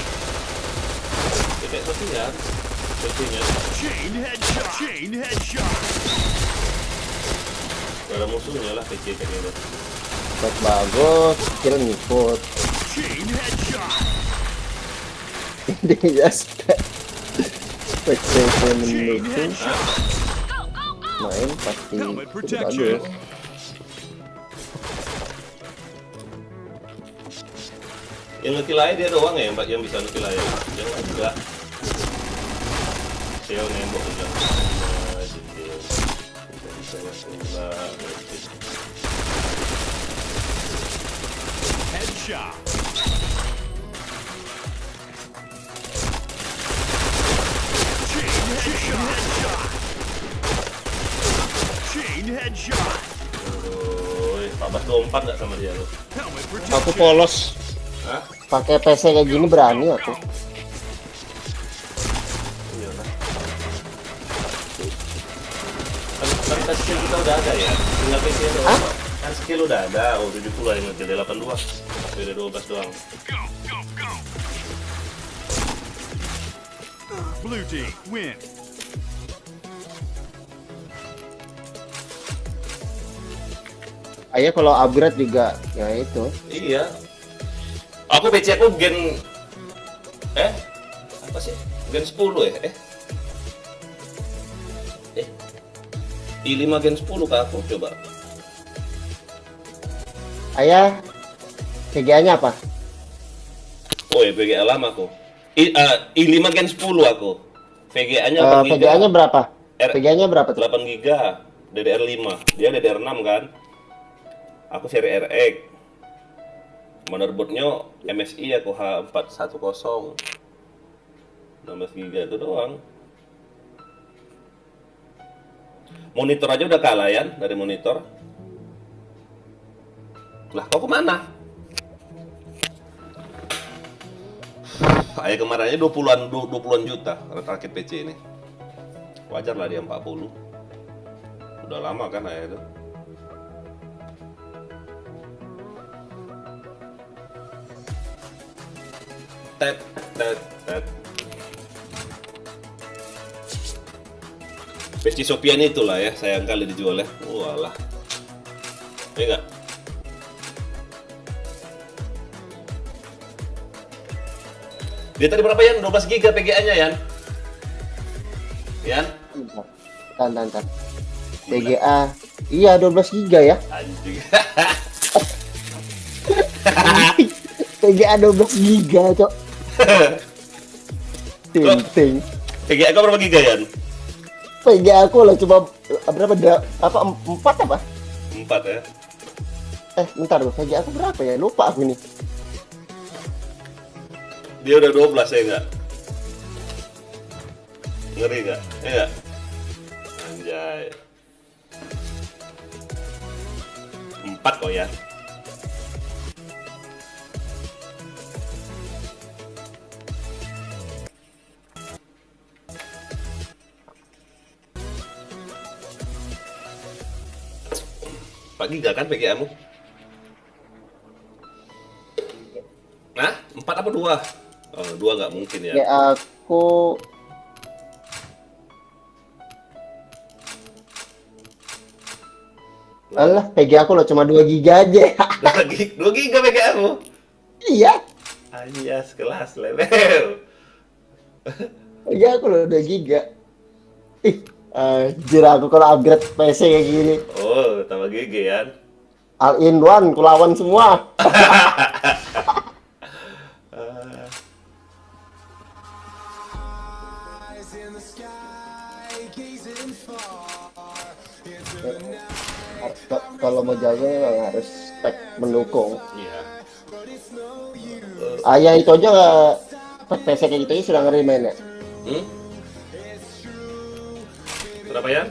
[SPEAKER 6] Kayak Sofian. Sepertinya.
[SPEAKER 3] Chain headshot. Chain headshot.
[SPEAKER 6] Gak ada musuhnya lah PC kayak gitu.
[SPEAKER 5] Spek bagus, skill ngikut.
[SPEAKER 3] Chain headshot.
[SPEAKER 5] Dia spek PC
[SPEAKER 3] Chain
[SPEAKER 5] mendukung
[SPEAKER 3] headshot.
[SPEAKER 5] main pasti
[SPEAKER 3] Helmet
[SPEAKER 5] udah
[SPEAKER 3] protection.
[SPEAKER 5] bagus.
[SPEAKER 6] Yang ngekilai dia doang ya, Mbak, yang bisa ngekilai. Yang lain enggak. Saya nembok udah. Nah, gitu. Bisa nembak.
[SPEAKER 3] Headshot. Chain headshot. Chain headshot.
[SPEAKER 6] Woi, 14-24 nggak sama dia lo?
[SPEAKER 3] Helmet
[SPEAKER 5] Aku
[SPEAKER 3] protection.
[SPEAKER 5] polos
[SPEAKER 6] Hah?
[SPEAKER 5] pakai PC kayak gini berani aku.
[SPEAKER 6] Iyalah. Kan skill kita udah ada ya, tinggal PC doang.
[SPEAKER 5] Hah?
[SPEAKER 6] Kan skill udah ada, oh 70 yang ngekill, 82. Beda 12 doang.
[SPEAKER 2] Go, go, go.
[SPEAKER 3] Blue team win.
[SPEAKER 5] Ayah kalau upgrade juga ya itu.
[SPEAKER 6] Iya. Aku PC aku gen apa sih? Gen 10 ya? I5 gen 10 kah aku coba.
[SPEAKER 5] Ayah PGA-nya apa?
[SPEAKER 6] Oh ya VGA lama aku. I5 gen 10 aku. VGA-nya 8 GB.
[SPEAKER 5] PGA-nya berapa?
[SPEAKER 6] R-
[SPEAKER 5] PGA-nya berapa tuh?
[SPEAKER 6] 8 GB. DDR5. Dia DDR6 kan. Aku seri RX. Motherboardnya MSI aku H410. 16 GB itu doang. Monitor aja udah kalah ya dari monitor. Lah kok kemana? Kayak kemarinnya 20-an juta rakit PC ini. Wajar lah dia 40. Udah lama kan ayah itu. Tet. PC Sopian itulah ya, sayang kali dijual ya. Walah. Iya enggak? Dia tadi berapa Yan? 12 GB PGA-nya Yan? Yan?
[SPEAKER 5] Tan. PGA. Iya 12 GB ya.
[SPEAKER 6] Anjing.
[SPEAKER 5] PGA 12 GB, Cok. Ting.
[SPEAKER 6] PGA kau berapa giga Yan?
[SPEAKER 5] PGA aku lah coba berapa 4 apa?
[SPEAKER 6] 4 ya.
[SPEAKER 5] Bentar loh, PGA aku berapa ya? Lupa aku ini.
[SPEAKER 6] Dia udah 12 ya enggak? Ngeri enggak? Ya enggak? Anjay. 4 kok ya. Pak giga kan PGA-mu? Nah, 4 apa 2? Oh, 2 nggak mungkin ya.
[SPEAKER 5] PGA aku Alah, PGA aku loh cuma 2 GB aja.
[SPEAKER 6] 2 giga PGA-mu?
[SPEAKER 5] Iya,
[SPEAKER 6] Anjas, kelas level.
[SPEAKER 5] PGA aku loh 2 GB. Ih, anjir aku kalau upgrade PC kayak gini.
[SPEAKER 6] Oh, tambah GG ya.
[SPEAKER 5] All in one, kulawan semua. Kalau mau jago memang harus spek mendukung.
[SPEAKER 6] Iya.
[SPEAKER 5] Ayah itu aja nggak spek PC kayak gitu aja sudah ngeri mainnya.
[SPEAKER 6] Berapa ya?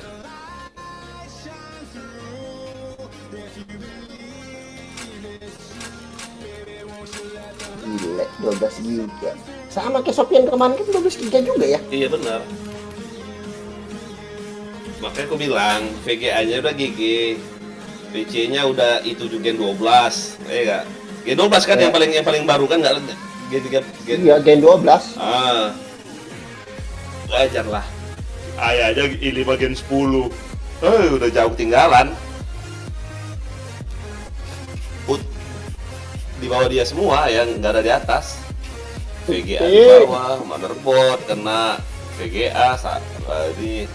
[SPEAKER 5] Gile, 12 GB. Sama kayak Sopian kemarin kan 12 GB juga ya.
[SPEAKER 6] Iya benar. Makanya aku bilang VGA-nya udah GG, PC-nya udah i7 Gen 12, ya enggak? Gen 12 kan
[SPEAKER 5] Ya.
[SPEAKER 6] yang paling baru kan nggak Gen 3
[SPEAKER 5] Iya, Gen 12.
[SPEAKER 6] Wajar lah. Ayah aja i5 Gen 10. Udah jauh ketinggalan. Di bawah dia semua yang nggak ada di atas. VGA di bawah, motherboard kena VGA saat ini.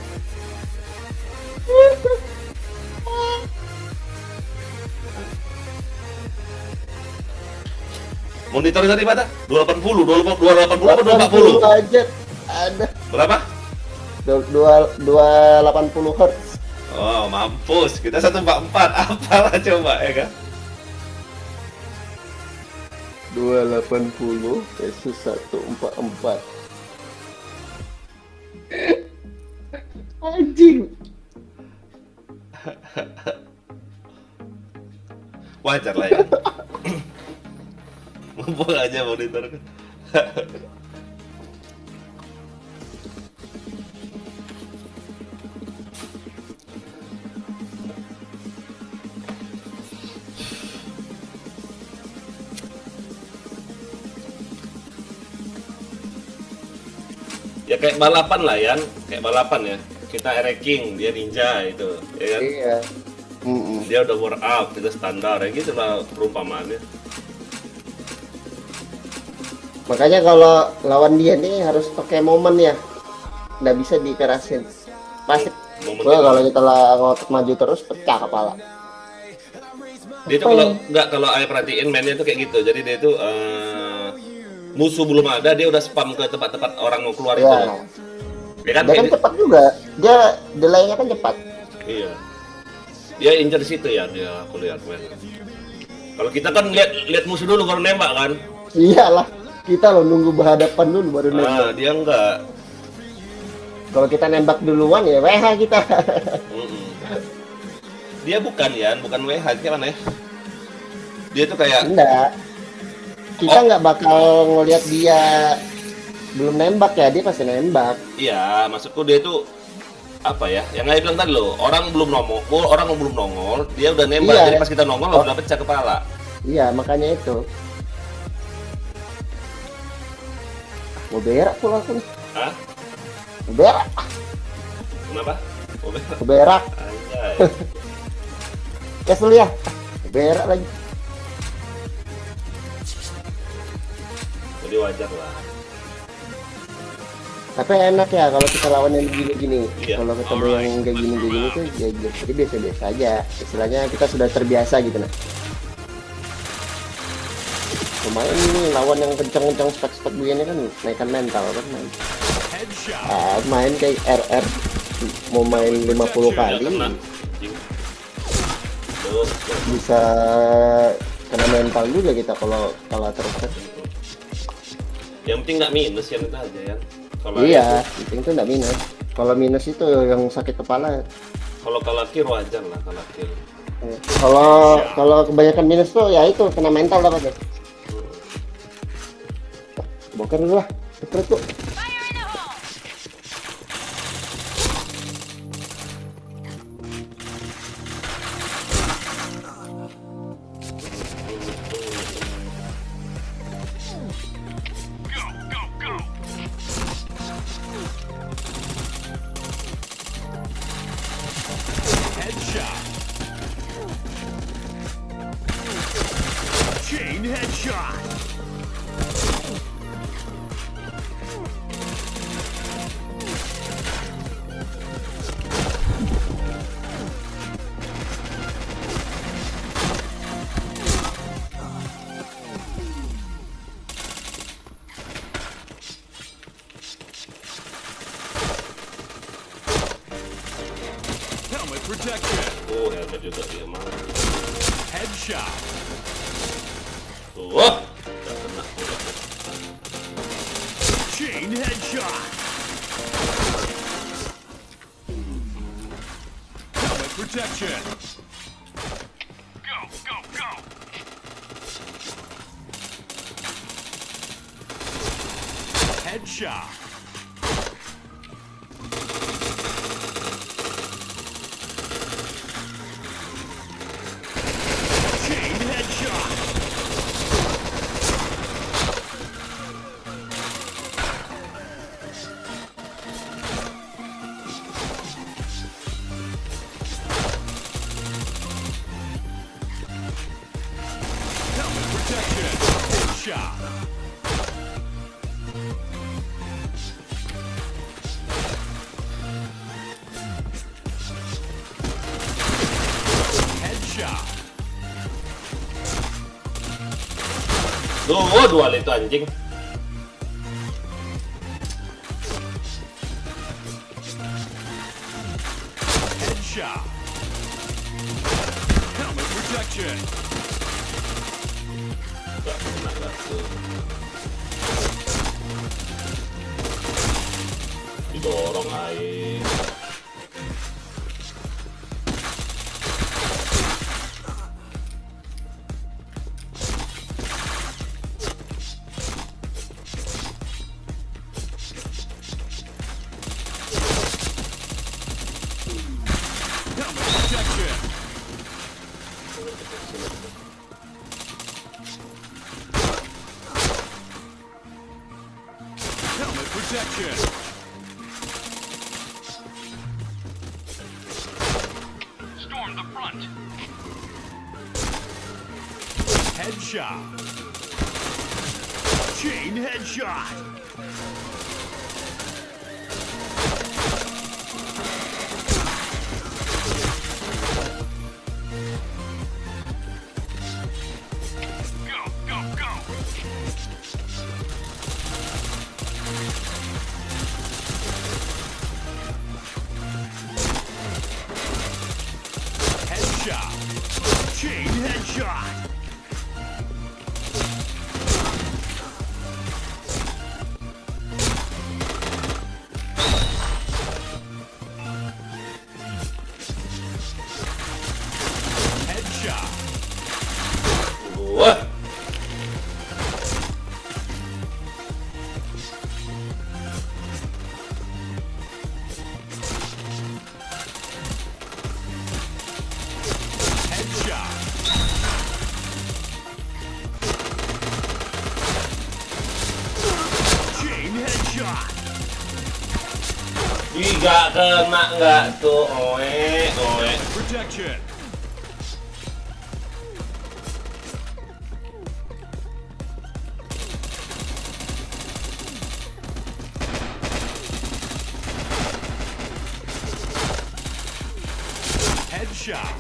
[SPEAKER 6] Monitor tadi berapa? 280 apa 240?
[SPEAKER 5] aja ada
[SPEAKER 6] Berapa?
[SPEAKER 5] 280 Hz.
[SPEAKER 6] Oh, mampus. Kita 144. Apalah coba ya kan?
[SPEAKER 5] 280 versus 144. Anjing.
[SPEAKER 6] Wajar lah ya. Mumpung aja monitor. Ya kayak balapan lah ya, kayak balapan ya. Kita ranking, dia ninja itu, ya kan?
[SPEAKER 5] Iya.
[SPEAKER 6] Dia udah workout, kita standar, ya gitu lah perumpamaannya.
[SPEAKER 5] Makanya kalau lawan dia nih harus pakai momen ya. Nggak bisa dikerasin. Pasti.
[SPEAKER 6] Momen
[SPEAKER 5] Wah, kalau kita ngotot maju terus pecah kepala.
[SPEAKER 6] Dia tuh kalau nggak, kalau ayah perhatiin mainnya tuh kayak gitu. Jadi dia tuh musuh belum ada, dia udah spam ke tempat-tempat orang mau keluar itu.
[SPEAKER 5] Ya.
[SPEAKER 6] Ya kan?
[SPEAKER 5] Dia kan cepat juga. Dia delay-nya kan cepat.
[SPEAKER 6] Iya. Dia incer di situ ya, dia aku lihat main. Kalau kita kan lihat musuh dulu baru nembak kan.
[SPEAKER 5] Iyalah. Kita lo nunggu berhadapan dulu baru nembak.
[SPEAKER 6] Dia enggak.
[SPEAKER 5] Kalau kita nembak duluan ya WH kita.
[SPEAKER 6] Dia bukan WH, kayak mana ya? Dia tuh kayak
[SPEAKER 5] Enggak. Kita nggak bakal ngelihat dia belum nembak ya, dia pasti nembak.
[SPEAKER 6] iya, maksudku dia tuh apa ya? Yang saya bilang tadi loh, orang belum nongol, dia udah nembak.
[SPEAKER 5] Iya.
[SPEAKER 6] Jadi pas kita nongol udah pecah kepala.
[SPEAKER 5] Iya, makanya itu. Mau berak pula aku nih.
[SPEAKER 6] Hah?
[SPEAKER 5] Mau berak.
[SPEAKER 6] Kenapa?
[SPEAKER 5] Mau berak.
[SPEAKER 6] Anjay.
[SPEAKER 5] Kes dulu ya. Mau berak lagi.
[SPEAKER 6] Jadi wajar lah.
[SPEAKER 5] Tapi enak ya kalau kita lawan yang gini-gini.
[SPEAKER 6] Iya.
[SPEAKER 5] Kalau ketemu yang kayak gini-gini tuh ya jadi biasa-biasa aja. Istilahnya kita sudah terbiasa gitu nah. Lumayan nih lawan yang kencang-kencang spek-spek begini kan naikkan mental kan main.
[SPEAKER 3] Headshot.
[SPEAKER 5] Main kayak RR mau main 50 kali
[SPEAKER 6] Kena. Tuh,
[SPEAKER 5] bisa kena mental juga kita kalau kalah terus kan.
[SPEAKER 6] yang penting nggak minus yang itu aja ya. Kalau
[SPEAKER 5] Iya, penting tuh nggak minus. Kalau minus itu yang sakit kepala.
[SPEAKER 6] kalau kalah kill wajar lah kalah kill.
[SPEAKER 5] Kalau kebanyakan minus tuh ya itu kena mental dapatnya. Boker dulu lah, cepet tuh.
[SPEAKER 4] Fire in the hole!
[SPEAKER 2] Go, go, go!
[SPEAKER 3] Headshot. Chain headshot. Helmet protection.
[SPEAKER 6] Oh, helmet juga dia mah.
[SPEAKER 3] Headshot.
[SPEAKER 6] Tuh, nggak kena.
[SPEAKER 3] Chain headshot. Helmet protection.
[SPEAKER 2] Go, go, go!
[SPEAKER 3] Headshot. Chain headshot. Helmet protection. Headshot.
[SPEAKER 6] Dual itu anjing.
[SPEAKER 3] Headshot. Helmet protection.
[SPEAKER 6] Gak kena tuh. Didorong air.
[SPEAKER 3] Helmet protection. Helmet protection.
[SPEAKER 2] Storm the front.
[SPEAKER 3] Headshot. Chain headshot.
[SPEAKER 2] Go, go, go.
[SPEAKER 3] Headshot. Chain headshot. Headshot.
[SPEAKER 6] Wah.
[SPEAKER 3] Headshot. Chain headshot.
[SPEAKER 6] Ih, gak kena nggak tuh. Oe, oe.
[SPEAKER 3] Protection. Headshot.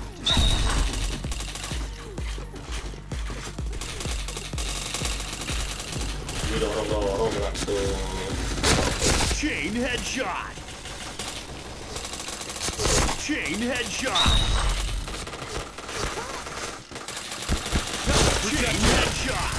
[SPEAKER 6] Didorong-dorong nggak tuh.
[SPEAKER 3] Chain headshot. Chain headshot. Chain headshot.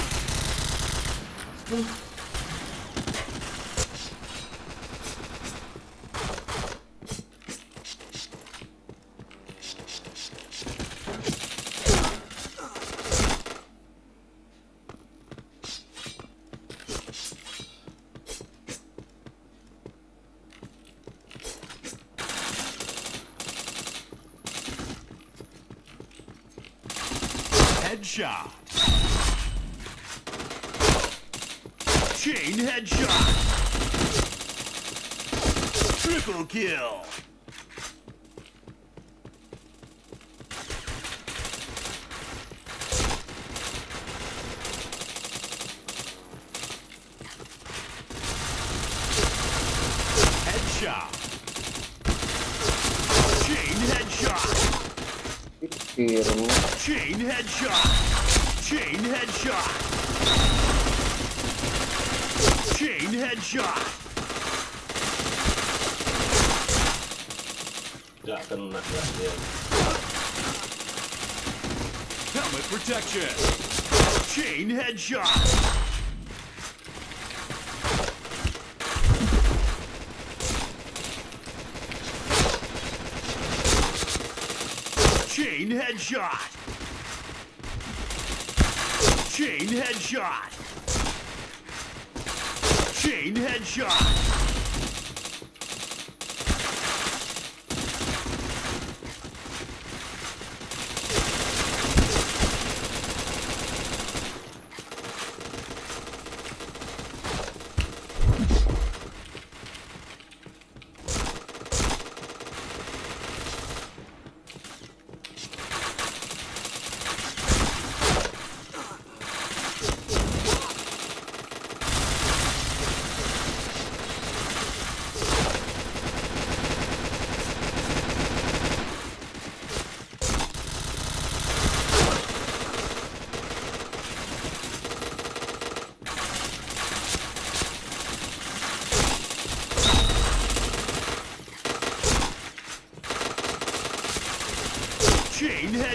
[SPEAKER 3] Headshot. Chain headshot. Triple kill. Headshot. Chain headshot.
[SPEAKER 5] Firm.
[SPEAKER 3] Chain headshot. Chain headshot. Chain headshot.
[SPEAKER 6] Gak kena nggak dia.
[SPEAKER 3] Helmet protection. Chain headshot. Chain headshot. Chain headshot. Chain headshot.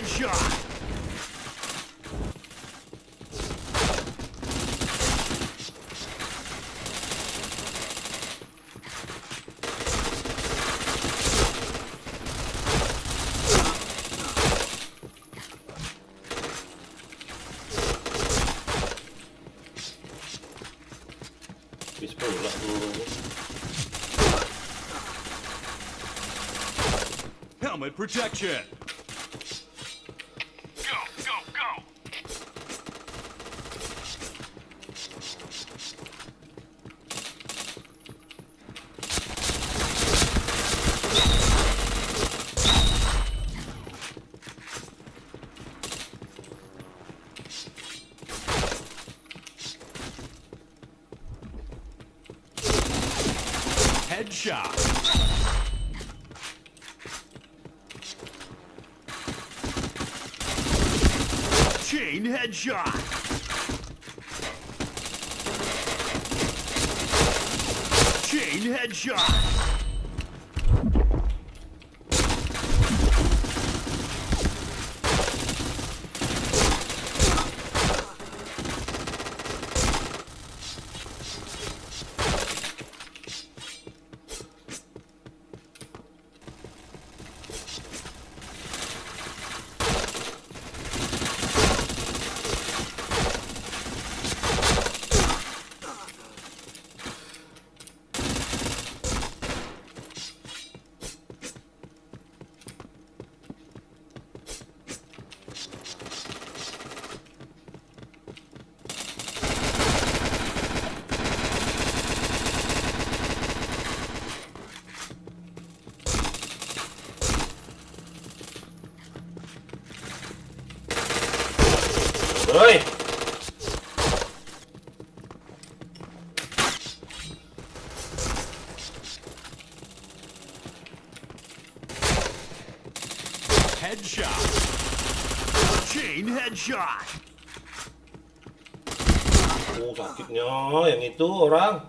[SPEAKER 3] headshot.
[SPEAKER 6] Habis pula peluru.
[SPEAKER 3] Helmet protection.
[SPEAKER 2] Go, go, go!
[SPEAKER 3] Headshot. Chain headshot. Chain headshot.
[SPEAKER 6] Oi.
[SPEAKER 3] Headshot. Chain headshot.
[SPEAKER 6] Oh, sakitnya yang itu orang.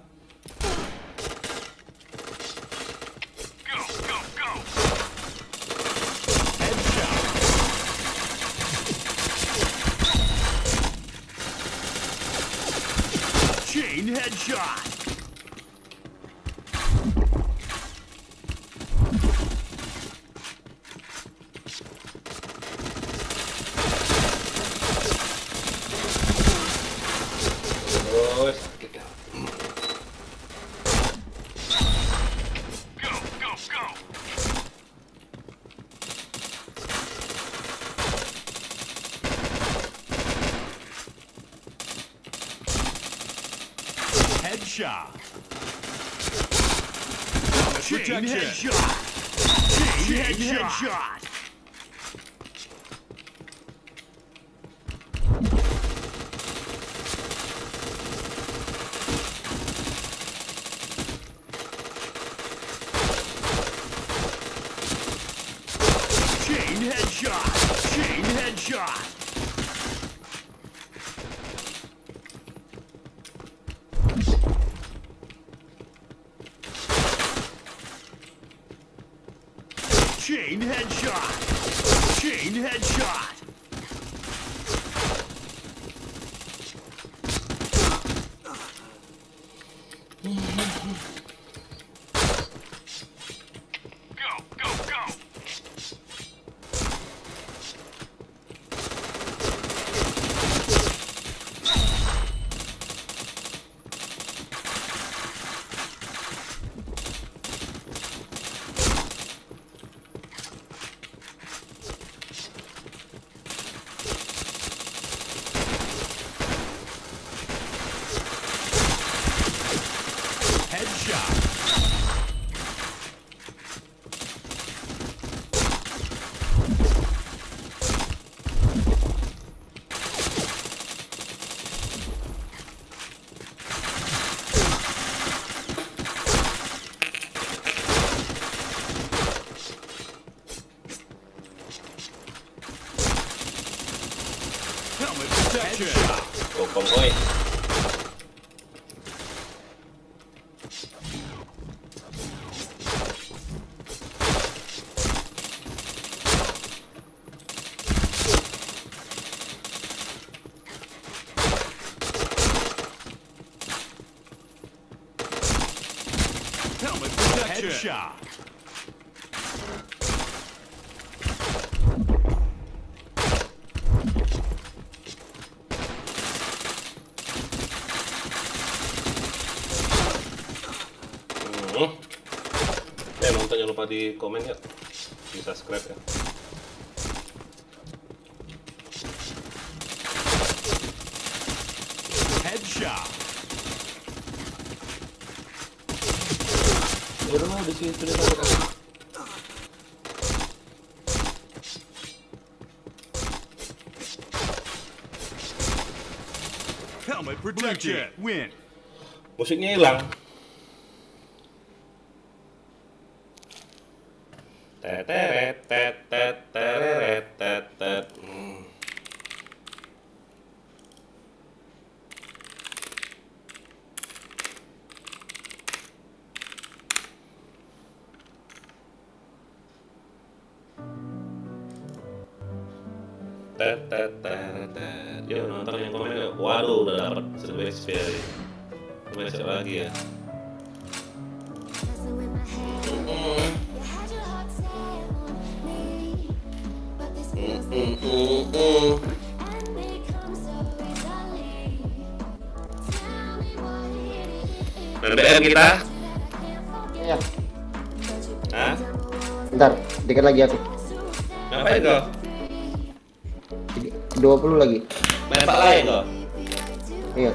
[SPEAKER 2] Go, go, go!
[SPEAKER 3] Headshot. Chain headshot.
[SPEAKER 6] Oh, sakit ya.
[SPEAKER 2] Go, go, go!
[SPEAKER 3] Headshot. Chain headshot. Chain headshot. Chain headshot. Chain headshot. Chain headshot. Chain headshot.
[SPEAKER 2] Go, go, go!
[SPEAKER 3] Headshot. Helmet protection.
[SPEAKER 6] Kopong, oi.
[SPEAKER 3] Helmet protection. Headshot.
[SPEAKER 6] Nonton jangan lupa di komen ya, di subscribe ya.
[SPEAKER 3] Headshot.
[SPEAKER 6] Ya udah di situ deh kasih.
[SPEAKER 3] Helmet protection. Win.
[SPEAKER 6] Musiknya hilang. Teteret, tetet, tereret, tetet. Tetet, tetet. Yo nonton yang komen ya. Waduh, udah dapat service fee. Besok lagi ya. BBM kita?
[SPEAKER 5] Ya,
[SPEAKER 6] Hah?
[SPEAKER 5] bentar, dikit lagi aku.
[SPEAKER 6] Ngapain kau?
[SPEAKER 5] 20 lagi.
[SPEAKER 6] Main pak lain kau?
[SPEAKER 5] Iya.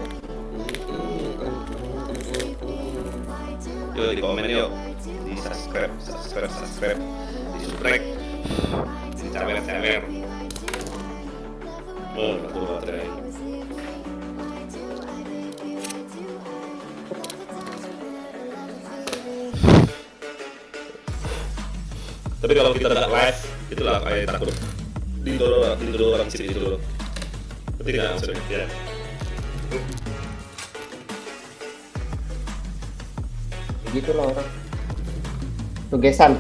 [SPEAKER 1] Yuk di komen yuk, di subscribe, di subrek, di cawer. Aku baterai. Tapi kalau kita tidak live, itulah kayak takut didorong orang sini dulu. Berarti nggak maksudnya, ya.
[SPEAKER 5] Begitu lah orang. Tugesan.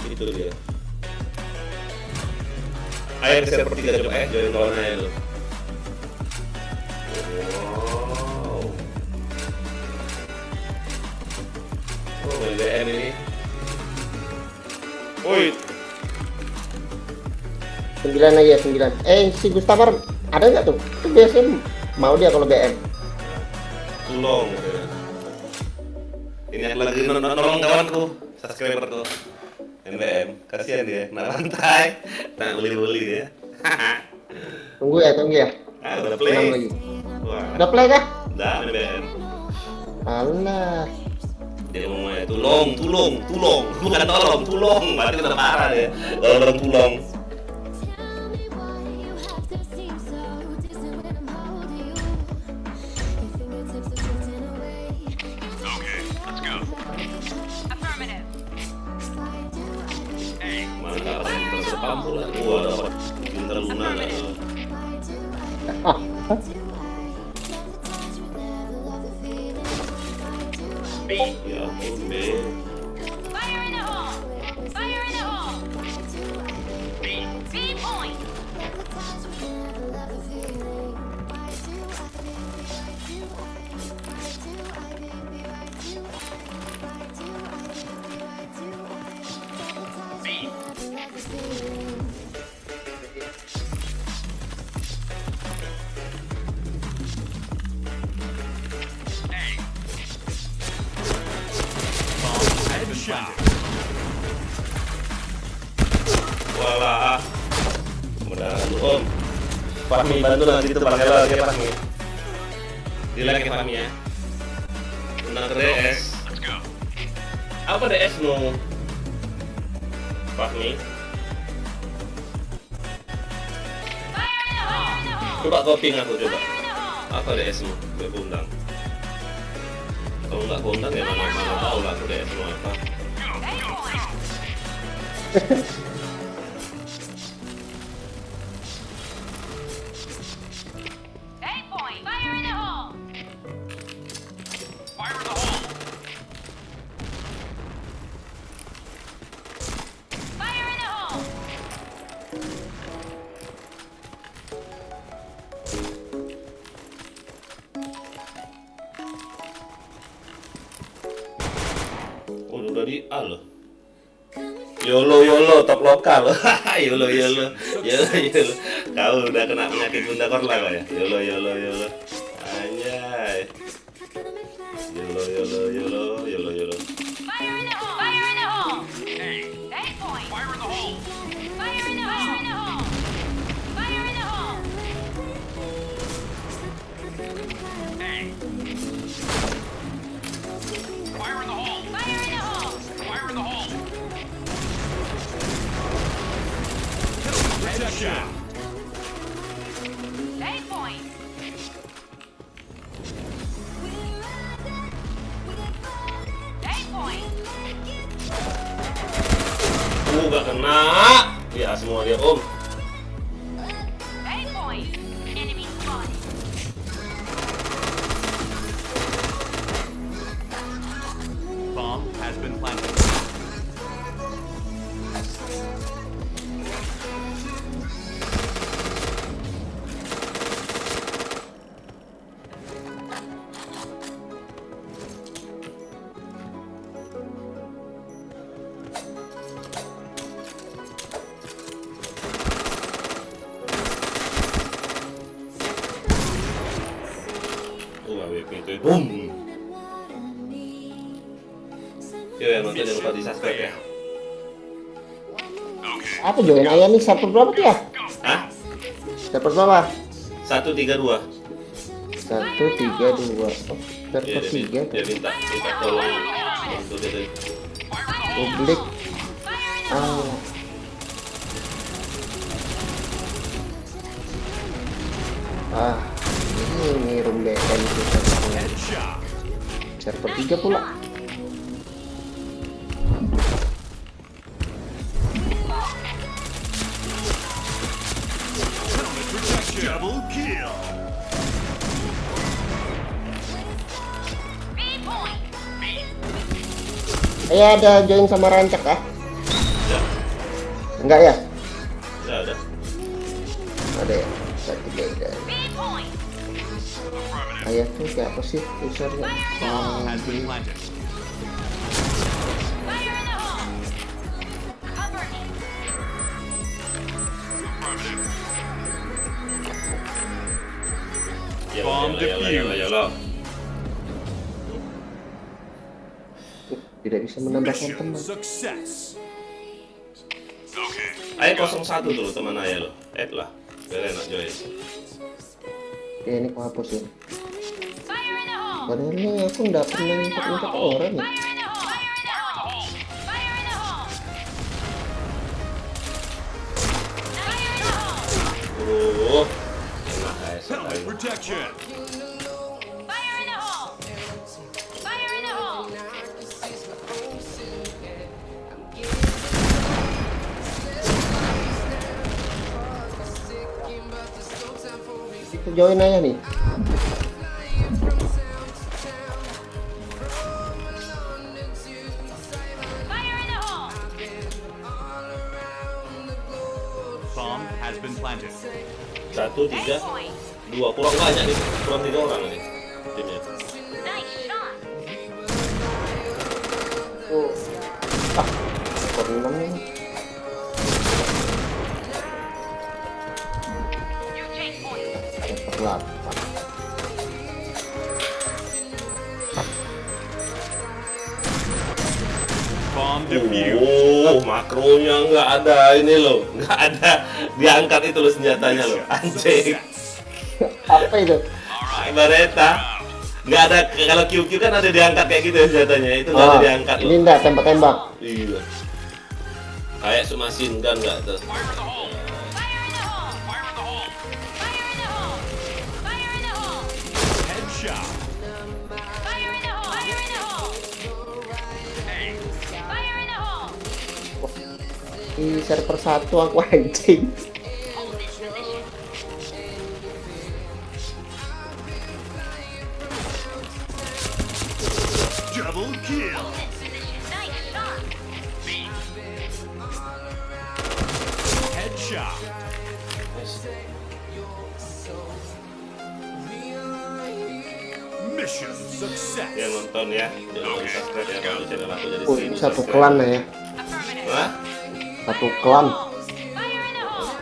[SPEAKER 1] Itu dia. Ayo ke server 3 coba join kawan aja lu. Wow. Oh, BBM ini. Woi,
[SPEAKER 5] 9 aja, 9. Si Gustafar ada nggak tuh? Itu biasanya mau dia kalau BM.
[SPEAKER 1] tulung. Ini aku lagi nolong kawanku, subscriber tuh. MBM, kasihan dia, kena rantai, nah beli ya.
[SPEAKER 5] Tunggu ya.
[SPEAKER 1] Ah, udah
[SPEAKER 5] 6
[SPEAKER 1] play.
[SPEAKER 5] lagi.
[SPEAKER 1] Wah,
[SPEAKER 5] Udah play kah?
[SPEAKER 1] udah MBM.
[SPEAKER 5] Alah.
[SPEAKER 1] Dia ngomongnya tulung, bukan tolong, berarti udah parah deh. Orang tulung.
[SPEAKER 2] Okay, let's go.
[SPEAKER 4] Affirmative.
[SPEAKER 1] Mana dapat terspam pula. Gua dapat pintar Luna dah. Ya ampun, B.
[SPEAKER 4] Fire in the hole! Fire in the hole! B point!
[SPEAKER 3] Headshot.
[SPEAKER 1] Walah. Mudah-mudahan dulu, Om. Fahmi bantu nanti itu pakai lagi Fahmi. Di like Fahmi ya. Menang ke DS.
[SPEAKER 2] Let's go.
[SPEAKER 1] Apa DS nu? Fahmi.
[SPEAKER 4] Fire in the hole!
[SPEAKER 1] Coba copy aku coba.
[SPEAKER 4] Fire in the hole!
[SPEAKER 1] Apa DS nu? Gue undang. Kalau nggak undang ya mana tahu lah aku DS nu apa.
[SPEAKER 4] A point! A point! Fire in the hole!
[SPEAKER 2] Fire in the hole.
[SPEAKER 4] Fire in the hole!
[SPEAKER 6] udah di A loh. Yolo top lokal. Yolo. Kau udah kena penyakit bunda korla kau ya. Yolo. Anjay. Yolo.
[SPEAKER 4] Fire in the hole! Fire in the hole! 8 points!
[SPEAKER 2] Fire in the hole!
[SPEAKER 4] Fire in the hole! Fire in the hole!
[SPEAKER 2] Fire in the hole!
[SPEAKER 4] Fire in the hole!
[SPEAKER 2] Fire in the hole!
[SPEAKER 3] Headshot.
[SPEAKER 4] 8 points!
[SPEAKER 6] Gak kena. Ya semua dia om.
[SPEAKER 4] 8 points! Enemy spotted!
[SPEAKER 3] Bomb has been planted.
[SPEAKER 6] AWP itu. Boom. Yo yang nonton jangan lupa di subscribe ya.
[SPEAKER 5] Apa join ayah nih server berapa tuh ya?
[SPEAKER 6] Hah?
[SPEAKER 5] Server berapa?
[SPEAKER 6] 132.
[SPEAKER 5] 132. Oh,
[SPEAKER 6] Iya,
[SPEAKER 5] server 3
[SPEAKER 6] dia minta tolong untuk dia tadi.
[SPEAKER 5] publik. Ah. Ah, ini room BN itu
[SPEAKER 3] Headshot.
[SPEAKER 5] server 3 pula.
[SPEAKER 3] Helmet protection. Double kill.
[SPEAKER 4] B point!
[SPEAKER 5] Ada join sama rancak ah?
[SPEAKER 6] Ya,
[SPEAKER 5] Enggak ya?
[SPEAKER 6] ya ada.
[SPEAKER 5] Ada ya? 1 beda.
[SPEAKER 4] B point!
[SPEAKER 5] Ayah tuh siapa sih usernya?
[SPEAKER 3] Bomb has been planted.
[SPEAKER 4] Fire in the hole! Cover me!
[SPEAKER 3] Bomb
[SPEAKER 6] Yolo.
[SPEAKER 5] Tidak bisa menambahkan
[SPEAKER 3] Mission
[SPEAKER 5] teman.
[SPEAKER 3] success.
[SPEAKER 2] Okay.
[SPEAKER 6] Ayo 01 dulu teman ayah lo. Add lah. Biar enak join.
[SPEAKER 5] Ya ini aku hapus ya.
[SPEAKER 4] Fire in the hole!
[SPEAKER 5] Padahal ini aku nggak pernah minta orang nih.
[SPEAKER 4] Fire in the hole! Fire in the hole! Fire in the hole! Fire in the hole!
[SPEAKER 6] Enak guys.
[SPEAKER 3] Helmet protection.
[SPEAKER 4] Fire in the hole! Fire in the hole!
[SPEAKER 5] Join aja nih.
[SPEAKER 4] Fire in the hole!
[SPEAKER 3] Bomb has been planted.
[SPEAKER 6] 1,
[SPEAKER 4] 8
[SPEAKER 6] 3,
[SPEAKER 4] points!
[SPEAKER 6] 2 kurang banyak nih. Kurang 3 orang nih timnya.
[SPEAKER 4] Nice shot!
[SPEAKER 5] Oh. Ah, skor 6 nih.
[SPEAKER 4] You take point!
[SPEAKER 5] Server 8.
[SPEAKER 3] Bomb defused.
[SPEAKER 6] Oh, makronya nggak ada ini loh, nggak ada diangkat itu loh senjatanya loh, anjing.
[SPEAKER 5] Apa itu?
[SPEAKER 6] Bareta, nggak ada kalau QQ kan ada diangkat kayak gitu ya senjatanya, itu nggak ada diangkat
[SPEAKER 5] Ini
[SPEAKER 6] loh.
[SPEAKER 5] enggak tembak-tembak.
[SPEAKER 6] Iya. Kayak sumasin gun nggak tuh.
[SPEAKER 2] Fire in the hole!
[SPEAKER 4] Fire in the hole!
[SPEAKER 2] Fire in the hole!
[SPEAKER 4] Fire in the hole! Fire in the hole!
[SPEAKER 3] Headshot.
[SPEAKER 4] Fire in the hole! Fire in the hole! Fire in the hole!
[SPEAKER 5] Di server 1 aku anjing.
[SPEAKER 4] Hold this position!
[SPEAKER 3] Double kill.
[SPEAKER 4] Hold this position! Nice shot!
[SPEAKER 3] Headshot. Mission success.
[SPEAKER 6] Ya yang nonton ya. Jangan lupa subscribe ya kalau channel aku jadi
[SPEAKER 5] Oh,
[SPEAKER 6] 1000
[SPEAKER 5] satu
[SPEAKER 6] subscriber.
[SPEAKER 5] klan ya.
[SPEAKER 4] Affirmative.
[SPEAKER 6] Hah?
[SPEAKER 5] Satu klan.
[SPEAKER 4] Fire in the hole!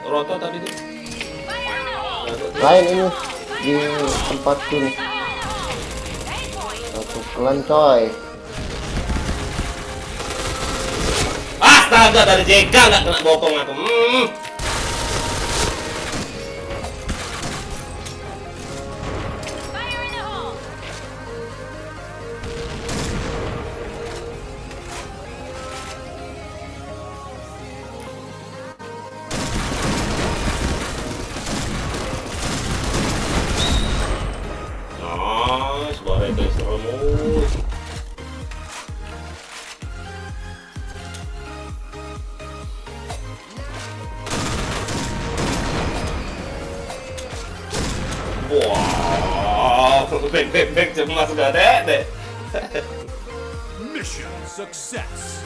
[SPEAKER 6] Roto tadi tuh.
[SPEAKER 4] Fire in the hole!
[SPEAKER 5] Lain ini di tempat ini.
[SPEAKER 4] Fire in the hole! 8 points!
[SPEAKER 5] Satu klan coy.
[SPEAKER 6] Astaga, dari JK nggak kena bokong aku.
[SPEAKER 4] Fire in the hole!
[SPEAKER 6] Nice, boleh guys, seremut. Wow, back cemas gak deh.
[SPEAKER 3] Mission success.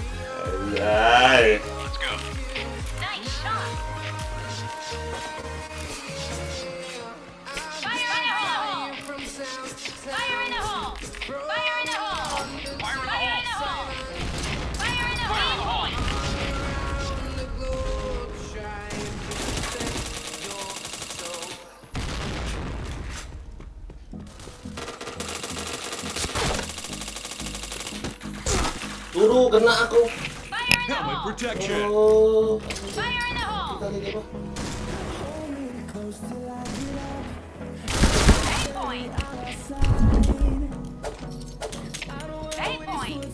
[SPEAKER 6] Anjay.
[SPEAKER 2] Let's go.
[SPEAKER 4] Nice shot! Fire in the hole! Fire in the hole! Fire in the hole!
[SPEAKER 2] Fire in the
[SPEAKER 4] Fire in the
[SPEAKER 2] hole.
[SPEAKER 4] hole! Fire in the hole! 8 points!
[SPEAKER 6] Turu kena aku.
[SPEAKER 4] Fire in the
[SPEAKER 3] Helmet
[SPEAKER 4] hole!
[SPEAKER 3] protection.
[SPEAKER 6] Oh.
[SPEAKER 4] Fire in the hole!
[SPEAKER 6] Tadi dia mah.
[SPEAKER 4] 8 points! 8 points!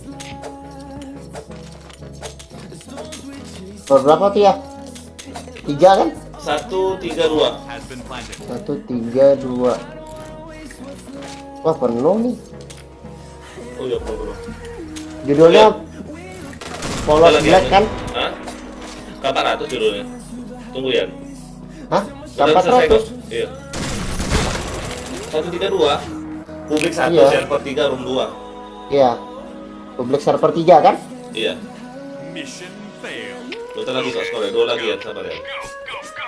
[SPEAKER 5] Berapa tuh ya? 3 kan?
[SPEAKER 6] 132.
[SPEAKER 3] Has been planted.
[SPEAKER 5] 1, 3, 2. Wah penuh nih.
[SPEAKER 6] Oh iya, bro.
[SPEAKER 5] Judulnya Polos
[SPEAKER 6] Ada lagi
[SPEAKER 5] Black
[SPEAKER 6] yang-
[SPEAKER 5] kan?
[SPEAKER 6] Hah? 400 judulnya. Tunggu ya.
[SPEAKER 5] Hah?
[SPEAKER 6] Udah selesai,
[SPEAKER 5] 400?
[SPEAKER 6] Kos. Iya. 132. Publik 1,
[SPEAKER 5] Iya.
[SPEAKER 6] server 3, room 2.
[SPEAKER 5] Iya. Public server 3 kan?
[SPEAKER 6] Iya.
[SPEAKER 3] Mission failed.
[SPEAKER 6] Bentar lagi kok skor ya. 2 lagi ya, sabar ya.
[SPEAKER 2] Go, go, go.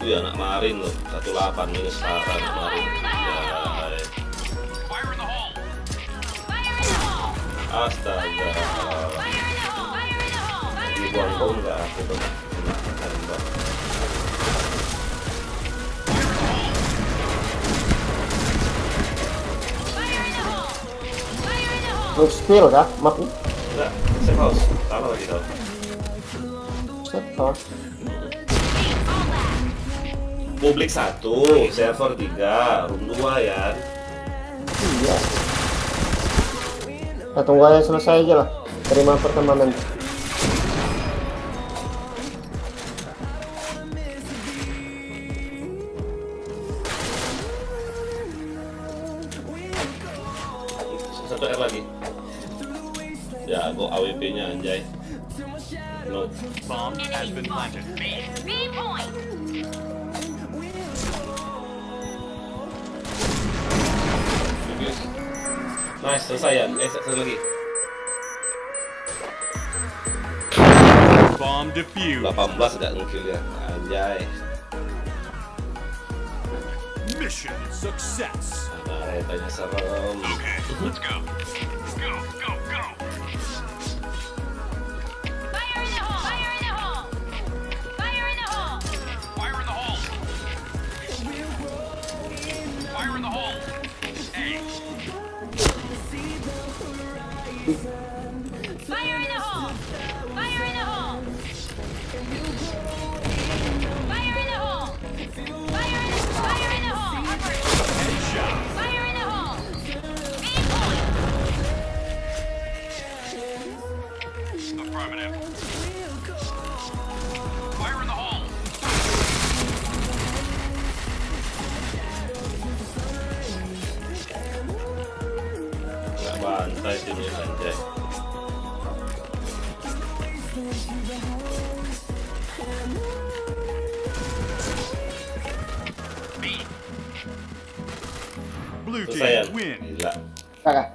[SPEAKER 6] Iya, anak Marin loh. 18 minus parah anak Marin. Anjay.
[SPEAKER 2] Fire in the hole.
[SPEAKER 4] Fire in the hole!
[SPEAKER 6] Astaga.
[SPEAKER 4] Fire in the hole! Fire in the hole! Fire in the
[SPEAKER 6] Di
[SPEAKER 4] hole!
[SPEAKER 6] buang bom nggak aku tuh. Tembak.
[SPEAKER 4] Fire in the hole! Fire in the hole!
[SPEAKER 5] Terus spill kah? Map ini?
[SPEAKER 6] Enggak, safe house. Taruh lagi tau.
[SPEAKER 5] Set house.
[SPEAKER 4] All that!
[SPEAKER 6] Publik 1, server 3, room 2 ya.
[SPEAKER 5] Iya. Kita tunggu aja selesai aja lah. Terima pertemanan.
[SPEAKER 6] Satu R lagi. Ya, go AWP-nya anjay. No.
[SPEAKER 3] Bomb has been planted.
[SPEAKER 4] B point!
[SPEAKER 6] Bagus. Nice, selesai ya. Satu lagi.
[SPEAKER 3] Bomb defused.
[SPEAKER 6] 18 gak nge-kill ya. Anjay.
[SPEAKER 3] Mission success.
[SPEAKER 6] Nah, retanya serem.
[SPEAKER 2] Okay, let's go. Go, go, go.
[SPEAKER 4] Fire in the hole! Fire in the hole! Fire in the hole!
[SPEAKER 2] Fire in the hole. Fire in the hole. A.
[SPEAKER 4] Fire in the hole! Fire in the hole! Fire in the hole! Fire in the hole!
[SPEAKER 3] Headshot.
[SPEAKER 4] Fire in the hole! B point!
[SPEAKER 2] Affirmative. Fire in the hole.
[SPEAKER 6] Gak bantai timnya anjay.
[SPEAKER 2] B.
[SPEAKER 3] Blue
[SPEAKER 6] Selesai ya.
[SPEAKER 3] team win.
[SPEAKER 6] Gila.
[SPEAKER 5] Kakak.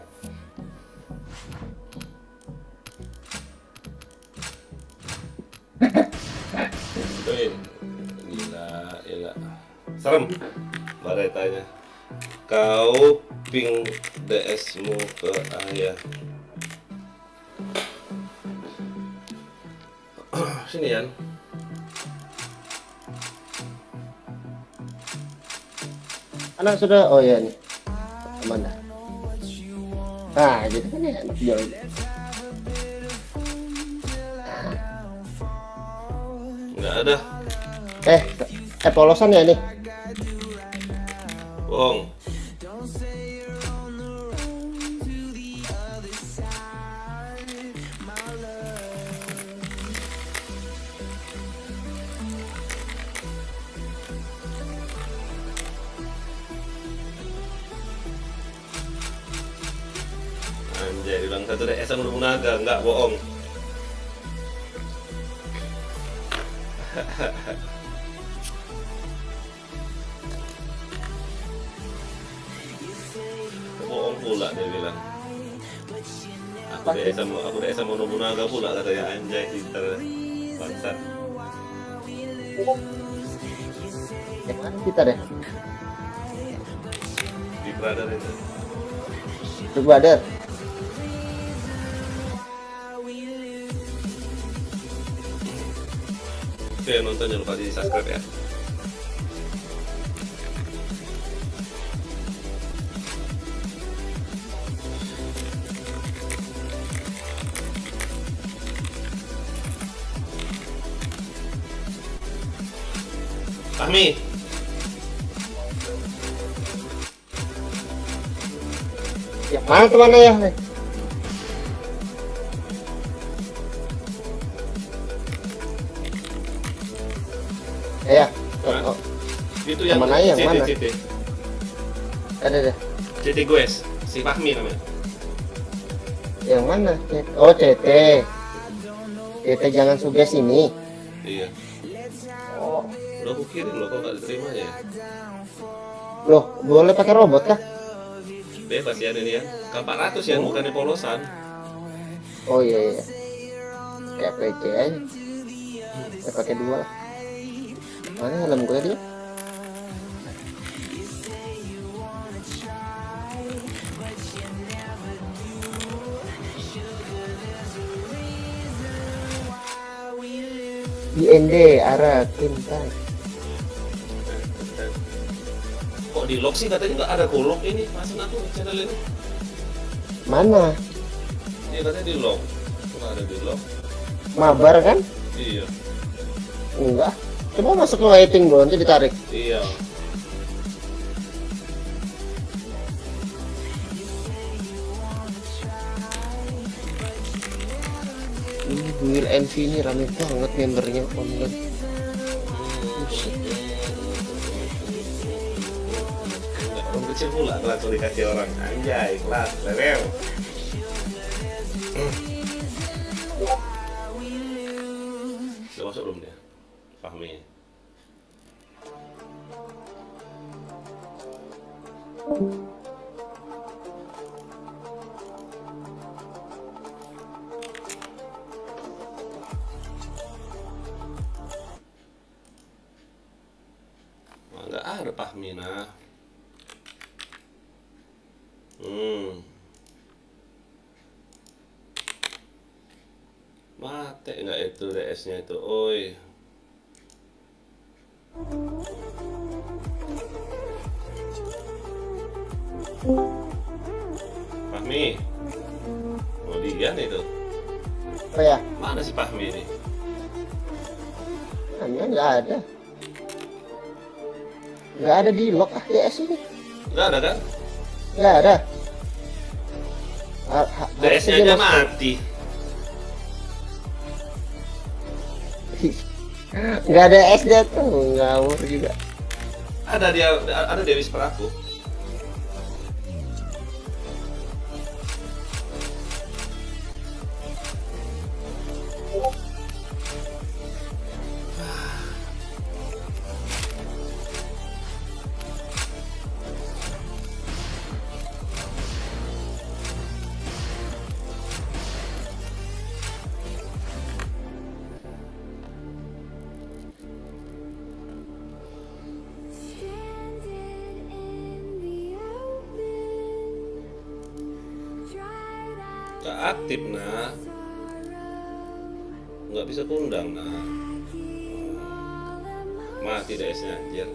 [SPEAKER 6] Win. Gila, gila. Serem. Baretanya. Kau ping DS-mu ke ayah. Sini Yan.
[SPEAKER 5] Anak sudah, oh ya nih. Mana? Nah, gitu kan ya. Jauh.
[SPEAKER 6] Nggak ada.
[SPEAKER 5] Polosan ya nih.
[SPEAKER 6] Bohong. Anjay, bilang satu DS udah naga, nggak bohong. Bohong pula dia bilang. Aku DS mau Nobunaga pula katanya. Anjay, pinter bangsat.
[SPEAKER 5] Yang mana kita deh?
[SPEAKER 6] Di Brother itu.
[SPEAKER 5] Big Brother.
[SPEAKER 6] Oke, nonton jangan lupa di subscribe ya. Fahmi,
[SPEAKER 5] Yang mana teman ayah nih? Ya. Oh,
[SPEAKER 6] itu yang
[SPEAKER 5] Teman ayah yang mana?
[SPEAKER 6] CT
[SPEAKER 5] ada.
[SPEAKER 6] CT Goes, si Fahmi namanya.
[SPEAKER 5] Yang mana? Oh, CT. CT jangan suges ini.
[SPEAKER 6] Iya.
[SPEAKER 5] Oh,
[SPEAKER 6] Udah aku kirim loh, kok nggak diterima ya?
[SPEAKER 5] loh, boleh pakai robot kah?
[SPEAKER 6] Bebas ya ini ya. K400 ya, bukannya polosan.
[SPEAKER 5] Oh iya. Kayak PC aja. Saya pakai 2 lah. Mana helm gue dia? IND arah Kintai.
[SPEAKER 6] Kok di lock sih katanya nggak ada kolok ini, masa aku channel ini?
[SPEAKER 5] Mana?
[SPEAKER 6] Iya katanya di lock. Nggak ada di lock.
[SPEAKER 5] Mabar kan?
[SPEAKER 6] Iya.
[SPEAKER 5] Enggak. Coba masuk ke lighting bro, nanti ditarik.
[SPEAKER 6] Iya.
[SPEAKER 5] Ini Will NV ini rame banget membernya online. Buset.
[SPEAKER 6] Orang kecil pula langsung dikasih orang. Anjay, kelas, level. Udah masuk belum dia? Fahmi. Nggak ada Fahmina. Mate nggak itu DS-nya itu, oi. Fahmi, oh dia nih tuh.
[SPEAKER 5] Oh ya,
[SPEAKER 6] Mana si Fahmi ini?
[SPEAKER 5] hanya nggak ada. Nggak ada di lock DS ini.
[SPEAKER 6] Nggak ada kan?
[SPEAKER 5] Nggak ada.
[SPEAKER 6] DS-nya aja mati.
[SPEAKER 5] Nggak ada SD tuh, ngawur juga.
[SPEAKER 6] Ada Dewi Seperaku. Nggak aktif, nah. Nggak bisa kundang, nah. Mati DS-nya, anjir.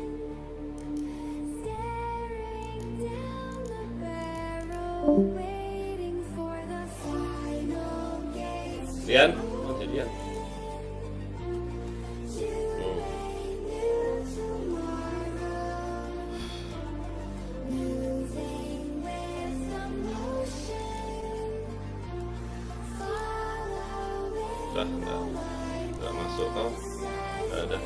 [SPEAKER 6] Lian? Oh, jadian. Udah, nggak masuk kau. Nggak ada.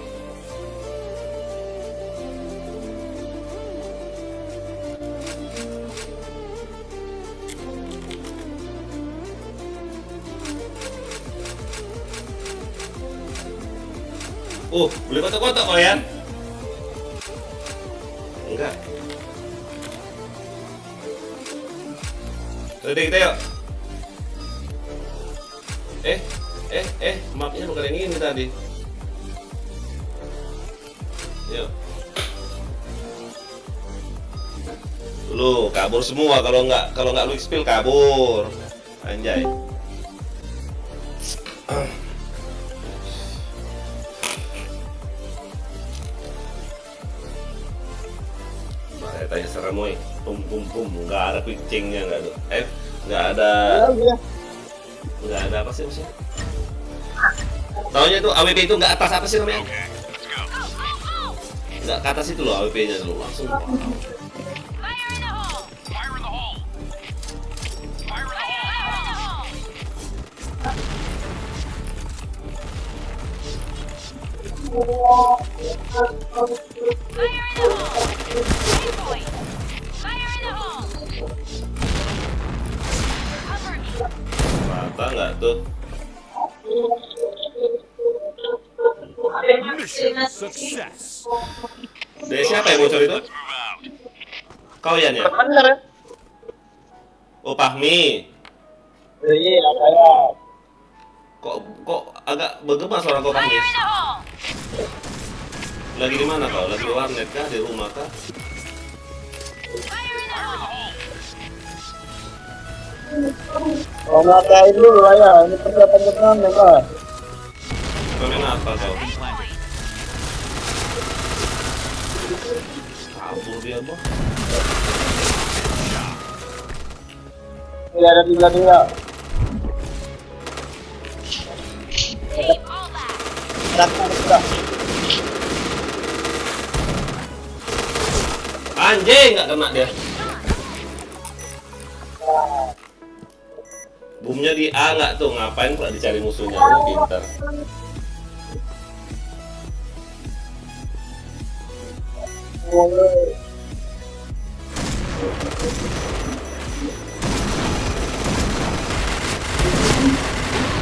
[SPEAKER 6] Beli kotak-kotak kok ya? Enggak. Ready kita yuk. Mapnya bukan yang ini tadi. Yuk. Lu kabur semua kalau nggak lu spill kabur. Anjay. Tanya serem woy, pum nggak ada pitchingnya, nggak ada apa sih maksudnya? Taunya tuh AWP itu nggak atas apa sih namanya? Nggak ke atas itu loh AWP-nya dulu langsung.
[SPEAKER 4] Fire in the hole!
[SPEAKER 2] Fire in the hole! Fire in the hole!
[SPEAKER 4] Fire in the hole! Aim point! Fire in the hole! Cover me!
[SPEAKER 6] Rata nggak tuh?
[SPEAKER 3] Mission success.
[SPEAKER 6] Dari siapa yang bocor itu?
[SPEAKER 2] Move out.
[SPEAKER 6] Kau Yan ya?
[SPEAKER 5] Bener ya?
[SPEAKER 6] Oh Fahmi.
[SPEAKER 5] Iya, saya.
[SPEAKER 6] Kok agak bergema suara kau Fahmi?
[SPEAKER 4] Fire in the hole!
[SPEAKER 6] Lagi di mana kau? Lagi di warnet kah? Di rumah kah?
[SPEAKER 4] Fire in the hole!
[SPEAKER 5] Oh, ngatain dulu lah ya. Ini persiapan ya, Pak.
[SPEAKER 6] Kau main apa kau?
[SPEAKER 3] Planted.
[SPEAKER 6] Kabur dia bos.
[SPEAKER 5] Ini ada 3.
[SPEAKER 4] Take all that!
[SPEAKER 5] Sudah.
[SPEAKER 6] Anjing nggak kena dia. Boomnya di A nggak tuh, ngapain pula dicari musuhnya? Lu pintar.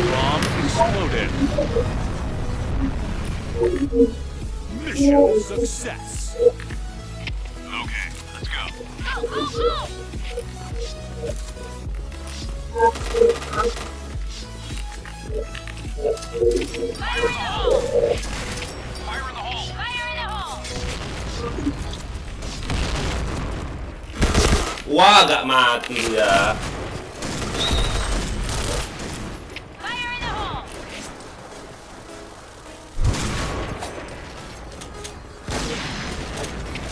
[SPEAKER 3] Bomb exploded. Mission success.
[SPEAKER 2] Okay, let's go.
[SPEAKER 4] Go, go, go! Fire in the hole!
[SPEAKER 2] Fire in the hole!
[SPEAKER 4] Fire in the hole!
[SPEAKER 6] Wah, gak mati ya.
[SPEAKER 4] Fire in the hole!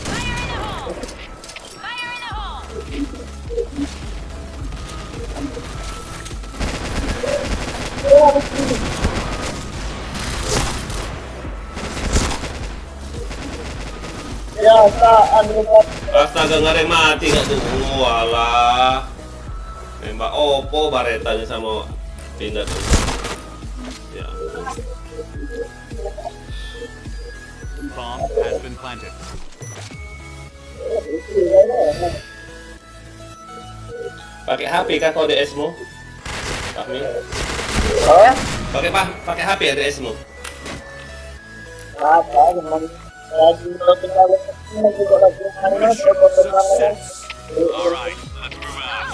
[SPEAKER 4] Fire in the hole! Fire in the hole!
[SPEAKER 5] Ya, saan lupa.
[SPEAKER 6] Astaga, nggak ada yang mati nggak tuh? Walah. Nembak opo baretanya sama pindah tuh. Ya ampun.
[SPEAKER 3] Bomb has been planted.
[SPEAKER 6] Pakai HP kah kau DS-mu? Fahmi?
[SPEAKER 5] Oh,
[SPEAKER 6] Pakai HP ya DS-mu?
[SPEAKER 5] apa cuman lagi tinggal ini juga lagi
[SPEAKER 3] Mission success.
[SPEAKER 2] All right, let's move out.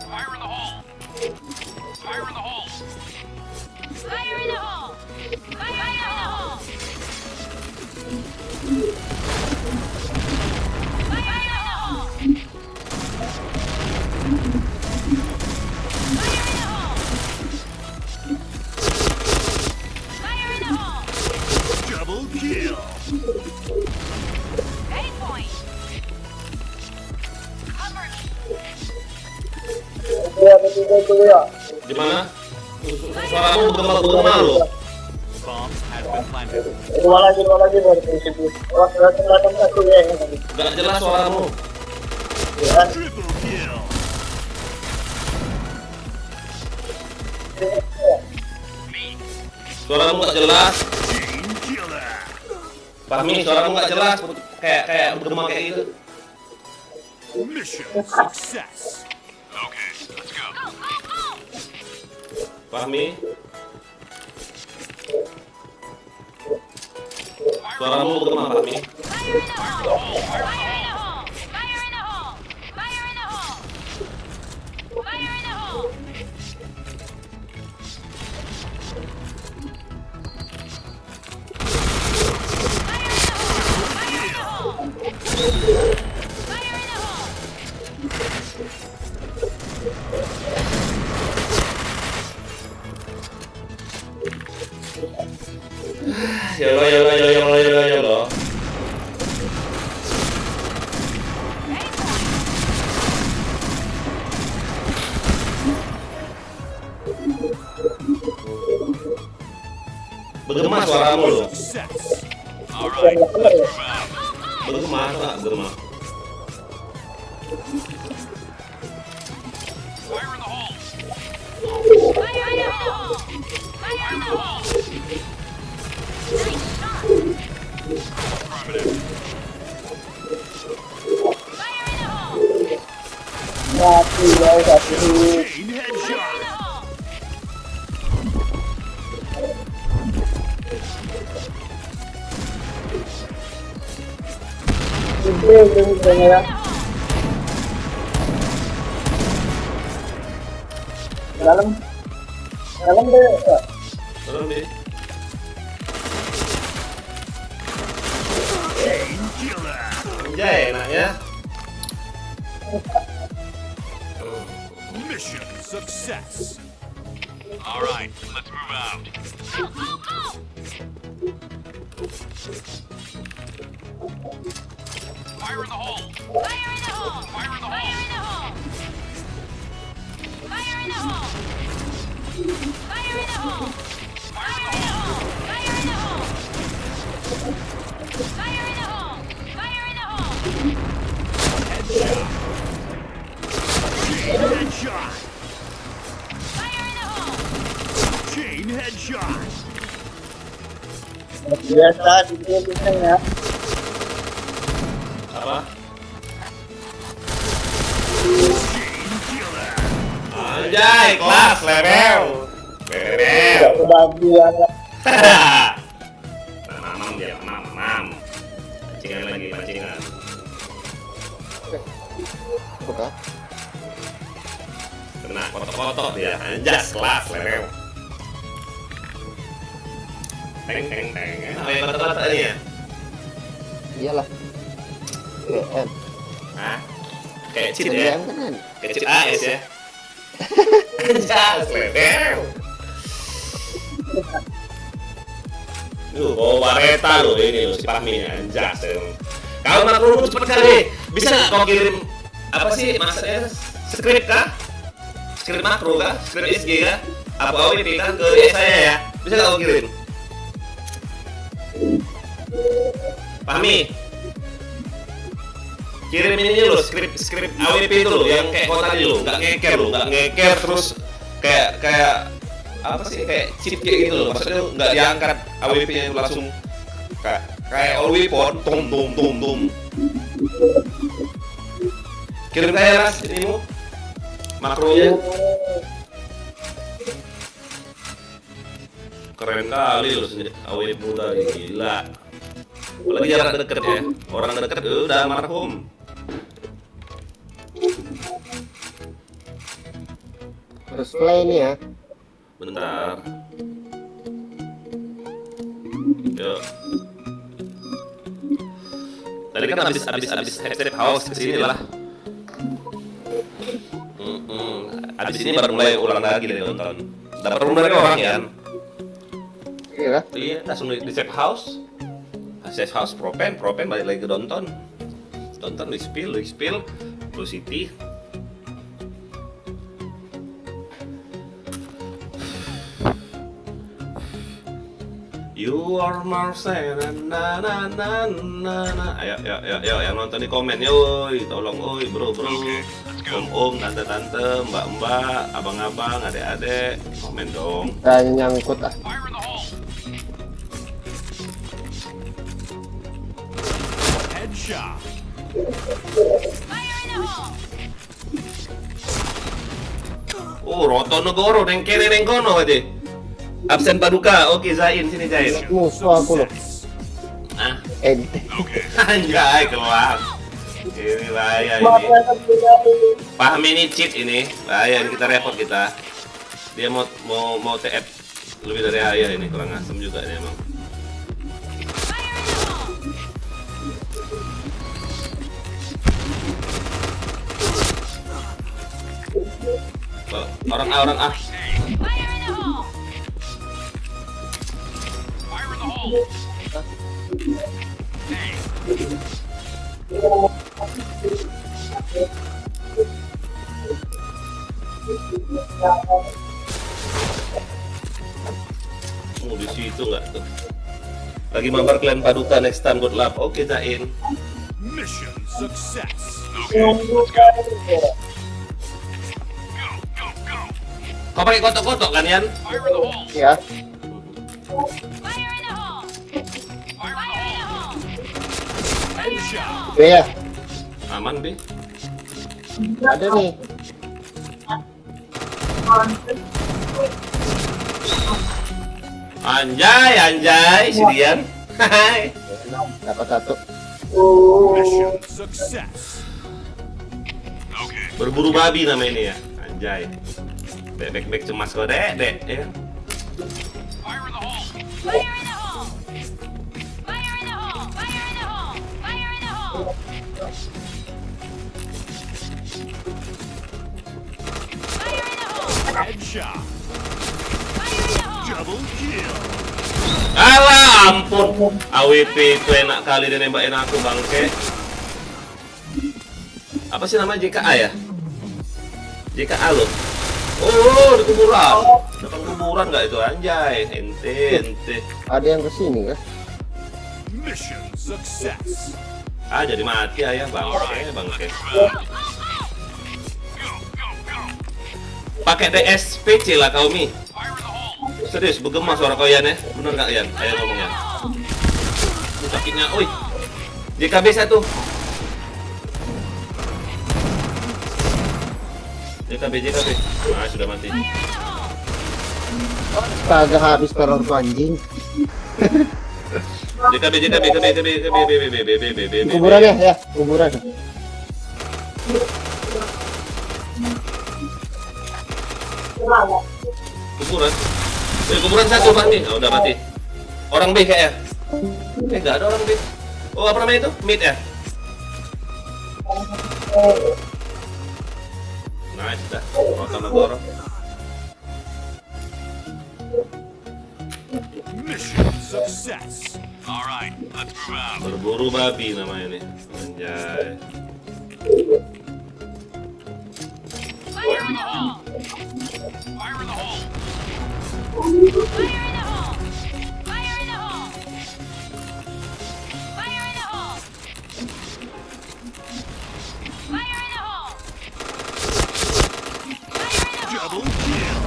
[SPEAKER 2] Fire in the hole! Fire in the hole!
[SPEAKER 4] Fire in the hole! Fire in the hole! Fire in the hole!
[SPEAKER 6] Di mana? Suaramu bergema loh.
[SPEAKER 3] Bomb has been planted.
[SPEAKER 6] Gak jelas suaramu.
[SPEAKER 3] Triple kill.
[SPEAKER 6] Suaramu gak jelas.
[SPEAKER 3] Chain killer.
[SPEAKER 6] Fahmi, suaramu gak jelas. Kayak bergema kayak gitu.
[SPEAKER 3] Mission success.
[SPEAKER 2] Okay, let's go.
[SPEAKER 4] Go, go, go!
[SPEAKER 6] Fahmi. Suaramu bergema, Fahmi.
[SPEAKER 4] Fire in the hole! Fire in the hole! Fire in the hole! Fire in the hole! Fire in the hole! Fire in the hole! Fire in the hole! Fire in the hole!
[SPEAKER 6] Yolo.
[SPEAKER 4] Aim point!
[SPEAKER 6] Bergema suaramu loh.
[SPEAKER 3] Success. All right, let's move out.
[SPEAKER 6] Bergema atau nggak bergema?
[SPEAKER 2] Fire in the hole.
[SPEAKER 4] Fire in the hole! Fire in the hole! Nice shot!
[SPEAKER 2] Affirmative.
[SPEAKER 4] Fire in the hole!
[SPEAKER 3] Chain headshot.
[SPEAKER 4] Fire in the hole! Fire in the hole!
[SPEAKER 6] Turun deh.
[SPEAKER 3] Chain killer.
[SPEAKER 6] Anjay, enaknya.
[SPEAKER 3] Mission success.
[SPEAKER 2] All right, let's move out.
[SPEAKER 4] Go, go, go!
[SPEAKER 2] Fire in the hole.
[SPEAKER 4] Fire in the hole!
[SPEAKER 2] Fire in the
[SPEAKER 4] Fire
[SPEAKER 2] hole.
[SPEAKER 4] in the hole! Fire in the hole! Fire in the hole! Fire in the hole! Fire in the hole! Fire in the hole! Fire in the hole!
[SPEAKER 3] Chain headshot.
[SPEAKER 4] Fire in the hole!
[SPEAKER 3] Chain headshot.
[SPEAKER 6] Apa?
[SPEAKER 3] Chain killer.
[SPEAKER 6] Anjay, kelas level. Mamam dia, mamam. Pancingan lagi, pancingan.
[SPEAKER 5] Buka.
[SPEAKER 6] Kena kotok-kotok dia. Anjas, kelas level. Teng. Apa yang kotok-kotok ini ya?
[SPEAKER 5] Iyalah. GM.
[SPEAKER 6] Hah? Kayak cheat ya?
[SPEAKER 5] GM kan?
[SPEAKER 6] Kayak cheat AS ya? Anjas, level. Bawa wareta lo ini lo, si Fahmi anjas. Kalau makro lu cepet kali, bisa nggak kau kirim apa sih maksudnya skrip kah? Skrip makro kah? Skrip SG kah? Apa OWP kah ke saya ya? Bisa nggak kau kirim? Fahmi, kirim ini lo, skrip AWP itu lo, yang kayak kau tadi lo, nggak ngeker terus kayak apa sih kayak cheat kayak gitu loh, maksudnya nggak diangkat AWP-nya itu langsung kayak all weapon tum. Kirim saya Mas ini makronya. Keren kali loh AWP muda gila. Apalagi jarak deket ya, orang deket udah marhum.
[SPEAKER 5] Terus play ini ya.
[SPEAKER 6] Bentar. Yuk. Tadi kan habis headset house kesini lah. Habis ini baru mulai ulang lagi dari nonton. Dapat room dari orang ya.
[SPEAKER 5] Iya.
[SPEAKER 6] Iya, langsung di safe house. Safe house propen balik lagi ke Downtown. Downtown lu spill, Blue City. You are Marcel, na na na na na. Ayo, yang nonton di komen, yoi, tolong, oi, bro, om, tante, mbak, abang, adek, komen dong.
[SPEAKER 5] Kayaknya nyangkut ah.
[SPEAKER 2] Fire in the hole!
[SPEAKER 3] Headshot.
[SPEAKER 4] Fire in the hole!
[SPEAKER 6] Oh, Roto Negoro, neng kene neng kono aja. Absen Paduka, oke Zain, sini Zain.
[SPEAKER 5] Musuh aku loh.
[SPEAKER 6] Ah,
[SPEAKER 5] Ente.
[SPEAKER 6] anjay, keluar. Ini bahaya ini. Paham ini cheat ini, bahaya ini, kita repot kita. Dia mau TF lebih dari ayah ini, kurang asem juga ini emang.
[SPEAKER 4] Fire in the hole!
[SPEAKER 6] Orang A.
[SPEAKER 4] Fire in the hole!
[SPEAKER 2] Fire in the hole!
[SPEAKER 6] Oh, di situ nggak tuh. Lagi mabar kalian Paduka, next time good luck. Oke, Zain.
[SPEAKER 3] Mission success.
[SPEAKER 2] Okay, let's go. Go!
[SPEAKER 6] Kau pakai kotok-kotok kan, Yan?
[SPEAKER 2] Fire in the hole!
[SPEAKER 5] Ya.
[SPEAKER 4] Fire in the hole!
[SPEAKER 2] Fire
[SPEAKER 4] Fire in the hole!
[SPEAKER 3] Headshot.
[SPEAKER 5] B ya.
[SPEAKER 6] Aman, Be.
[SPEAKER 5] Ada nih.
[SPEAKER 6] Anjay, si Dian. Hai.
[SPEAKER 5] Dapat satu.
[SPEAKER 3] Mission success.
[SPEAKER 2] Okay.
[SPEAKER 6] Berburu babi nama ini ya. Anjay. Bek cemas kok, Dek, ya.
[SPEAKER 2] Fire in the hole!
[SPEAKER 4] Fire in the hole! Fire in the hole! Fire in the hole! Fire in the hole! Fire in the hole!
[SPEAKER 3] Headshot.
[SPEAKER 4] Fire in the hole!
[SPEAKER 3] Double kill.
[SPEAKER 6] Alah, ampun. AWP itu enak kali dia nembakin aku, bangke. Apa sih namanya, JKA ya? JKA loh. Oh, di kuburan. Depan kuburan nggak itu, anjay. Ente.
[SPEAKER 5] Ada yang kesini ya.
[SPEAKER 3] Mission success.
[SPEAKER 6] Ah, jadi mati ayah, bangke.
[SPEAKER 2] Go!
[SPEAKER 6] Pakai DSPC lah kau, Mi.
[SPEAKER 2] Fire in the hole!
[SPEAKER 6] Serius, bergema suara kau, Yan, ya? Bener nggak, Yan? Ayo ngomongnya. Sakitnya, oi. JKB 1. JKB. Nah, sudah mati.
[SPEAKER 5] Kagak habis teror tuh anjing.
[SPEAKER 6] JKB.
[SPEAKER 5] Kuburan ya, kuburan.
[SPEAKER 6] Kuburan. Kuburan 1 mati. Oh, udah mati. Orang B kayaknya. Nggak ada orang B. Oh, apa namanya itu? Mid ya? Nice dah. Roto Negoro.
[SPEAKER 3] Mission success.
[SPEAKER 2] All right, let's move out.
[SPEAKER 6] Berburu babi namanya nih. Anjay.
[SPEAKER 4] Fire in the hole!
[SPEAKER 2] Fire in the hole!
[SPEAKER 4] Fire in the hole! Fire in the hole! Fire in the hole! Fire in the hole! Fire in the hole!
[SPEAKER 3] Double kill.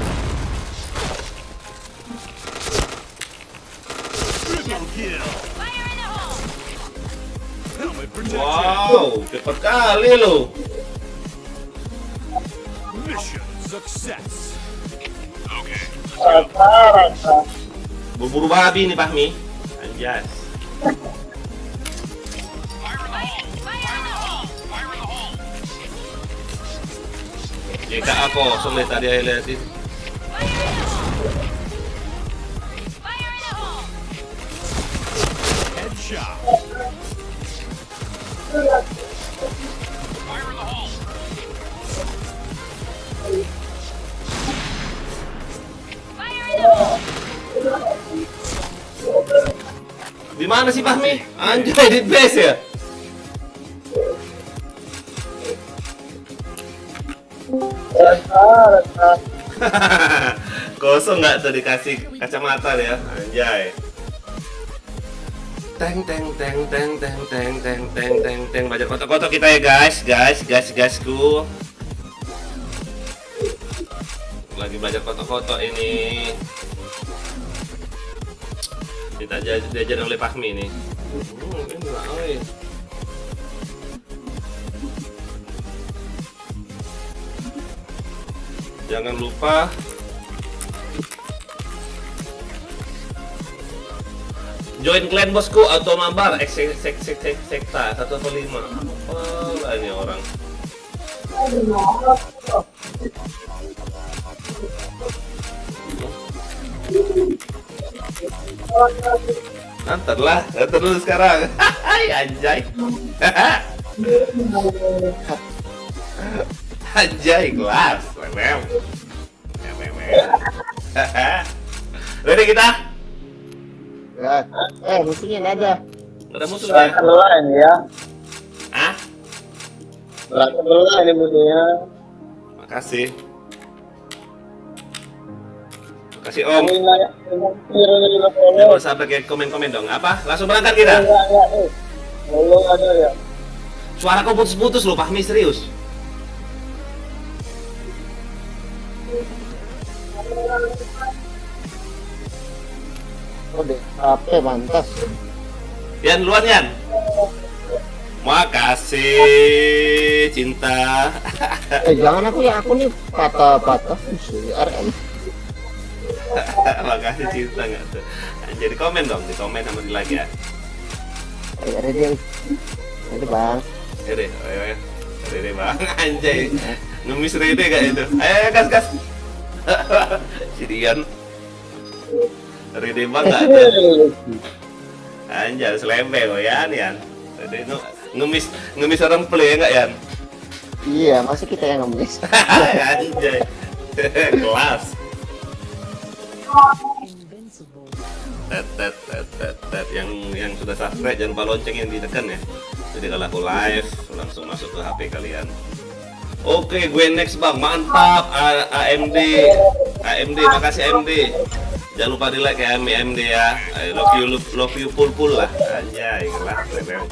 [SPEAKER 3] Triple kill.
[SPEAKER 4] Fire in the hole!
[SPEAKER 3] Helmet protection.
[SPEAKER 6] Wow, cepat kali lo.
[SPEAKER 3] Mission success.
[SPEAKER 2] Okay.
[SPEAKER 6] Berburu babi nih, Fahmi. Anjas.
[SPEAKER 2] Fire in the hole! Fire in the hole! Fire in the hole!
[SPEAKER 6] JKA kosong deh tadi saya liatin.
[SPEAKER 4] Fire in the hole!
[SPEAKER 3] Headshot.
[SPEAKER 2] Fire in the hole!
[SPEAKER 4] Fire in the hole!
[SPEAKER 6] Di mana sih Fahmi? Anjay, di base ya? Kosong nggak tuh dikasih kacamata ya? Anjay. Teng teng teng teng teng teng teng teng teng teng. Belajar kotak-kotak kita ya guysku. Lagi belajar kotak-kotak ini. Kita diajarin oleh Fahmi ini. Enak, oi. Jangan lupa join clan bosku atau mabar sekta 1 atau 5. Apa ini orang? Ntar dulu sekarang. Anjay. Anjay kelas. Ready kita?
[SPEAKER 5] Musuhnya nggak ada.
[SPEAKER 6] Nggak ada musuhnya.
[SPEAKER 7] Keluar ya.
[SPEAKER 6] Ah?
[SPEAKER 7] Keluar ini musuhnya.
[SPEAKER 6] Makasih. Makasih Om. Jangan sampai kayak komen-komen dong. Apa? Langsung berangkat kita?
[SPEAKER 7] Belum ada ya.
[SPEAKER 6] Suara kau putus-putus loh, Fahmi, serius.
[SPEAKER 5] Oh deh, HP mantas.
[SPEAKER 6] Yan, duluan Yan. Makasih cinta.
[SPEAKER 5] Jangan aku nih patah-patah. RM.
[SPEAKER 6] Makasih cinta nggak tuh. Jadi komen dong, di komen sama di like ya.
[SPEAKER 5] Ready bang.
[SPEAKER 6] Rede bang, anjay. Ngemis Rede gak itu? Ayo gas. Sirian. Rede bang gak ada. Anjay, selembeh kok Yan. Rede itu ngemis orang play nggak Yan?
[SPEAKER 5] Iya, masih kita yang ngemis.
[SPEAKER 6] Anjay. Kelas. Tet yang sudah subscribe jangan lupa lonceng yang ditekan ya. Jadi kalau aku live langsung masuk ke HP kalian. Oke, gue next bang, mantap. AMD, makasih AMD. Jangan lupa di like ya AMD ya. I love you full lah. Anjay, kelas keren.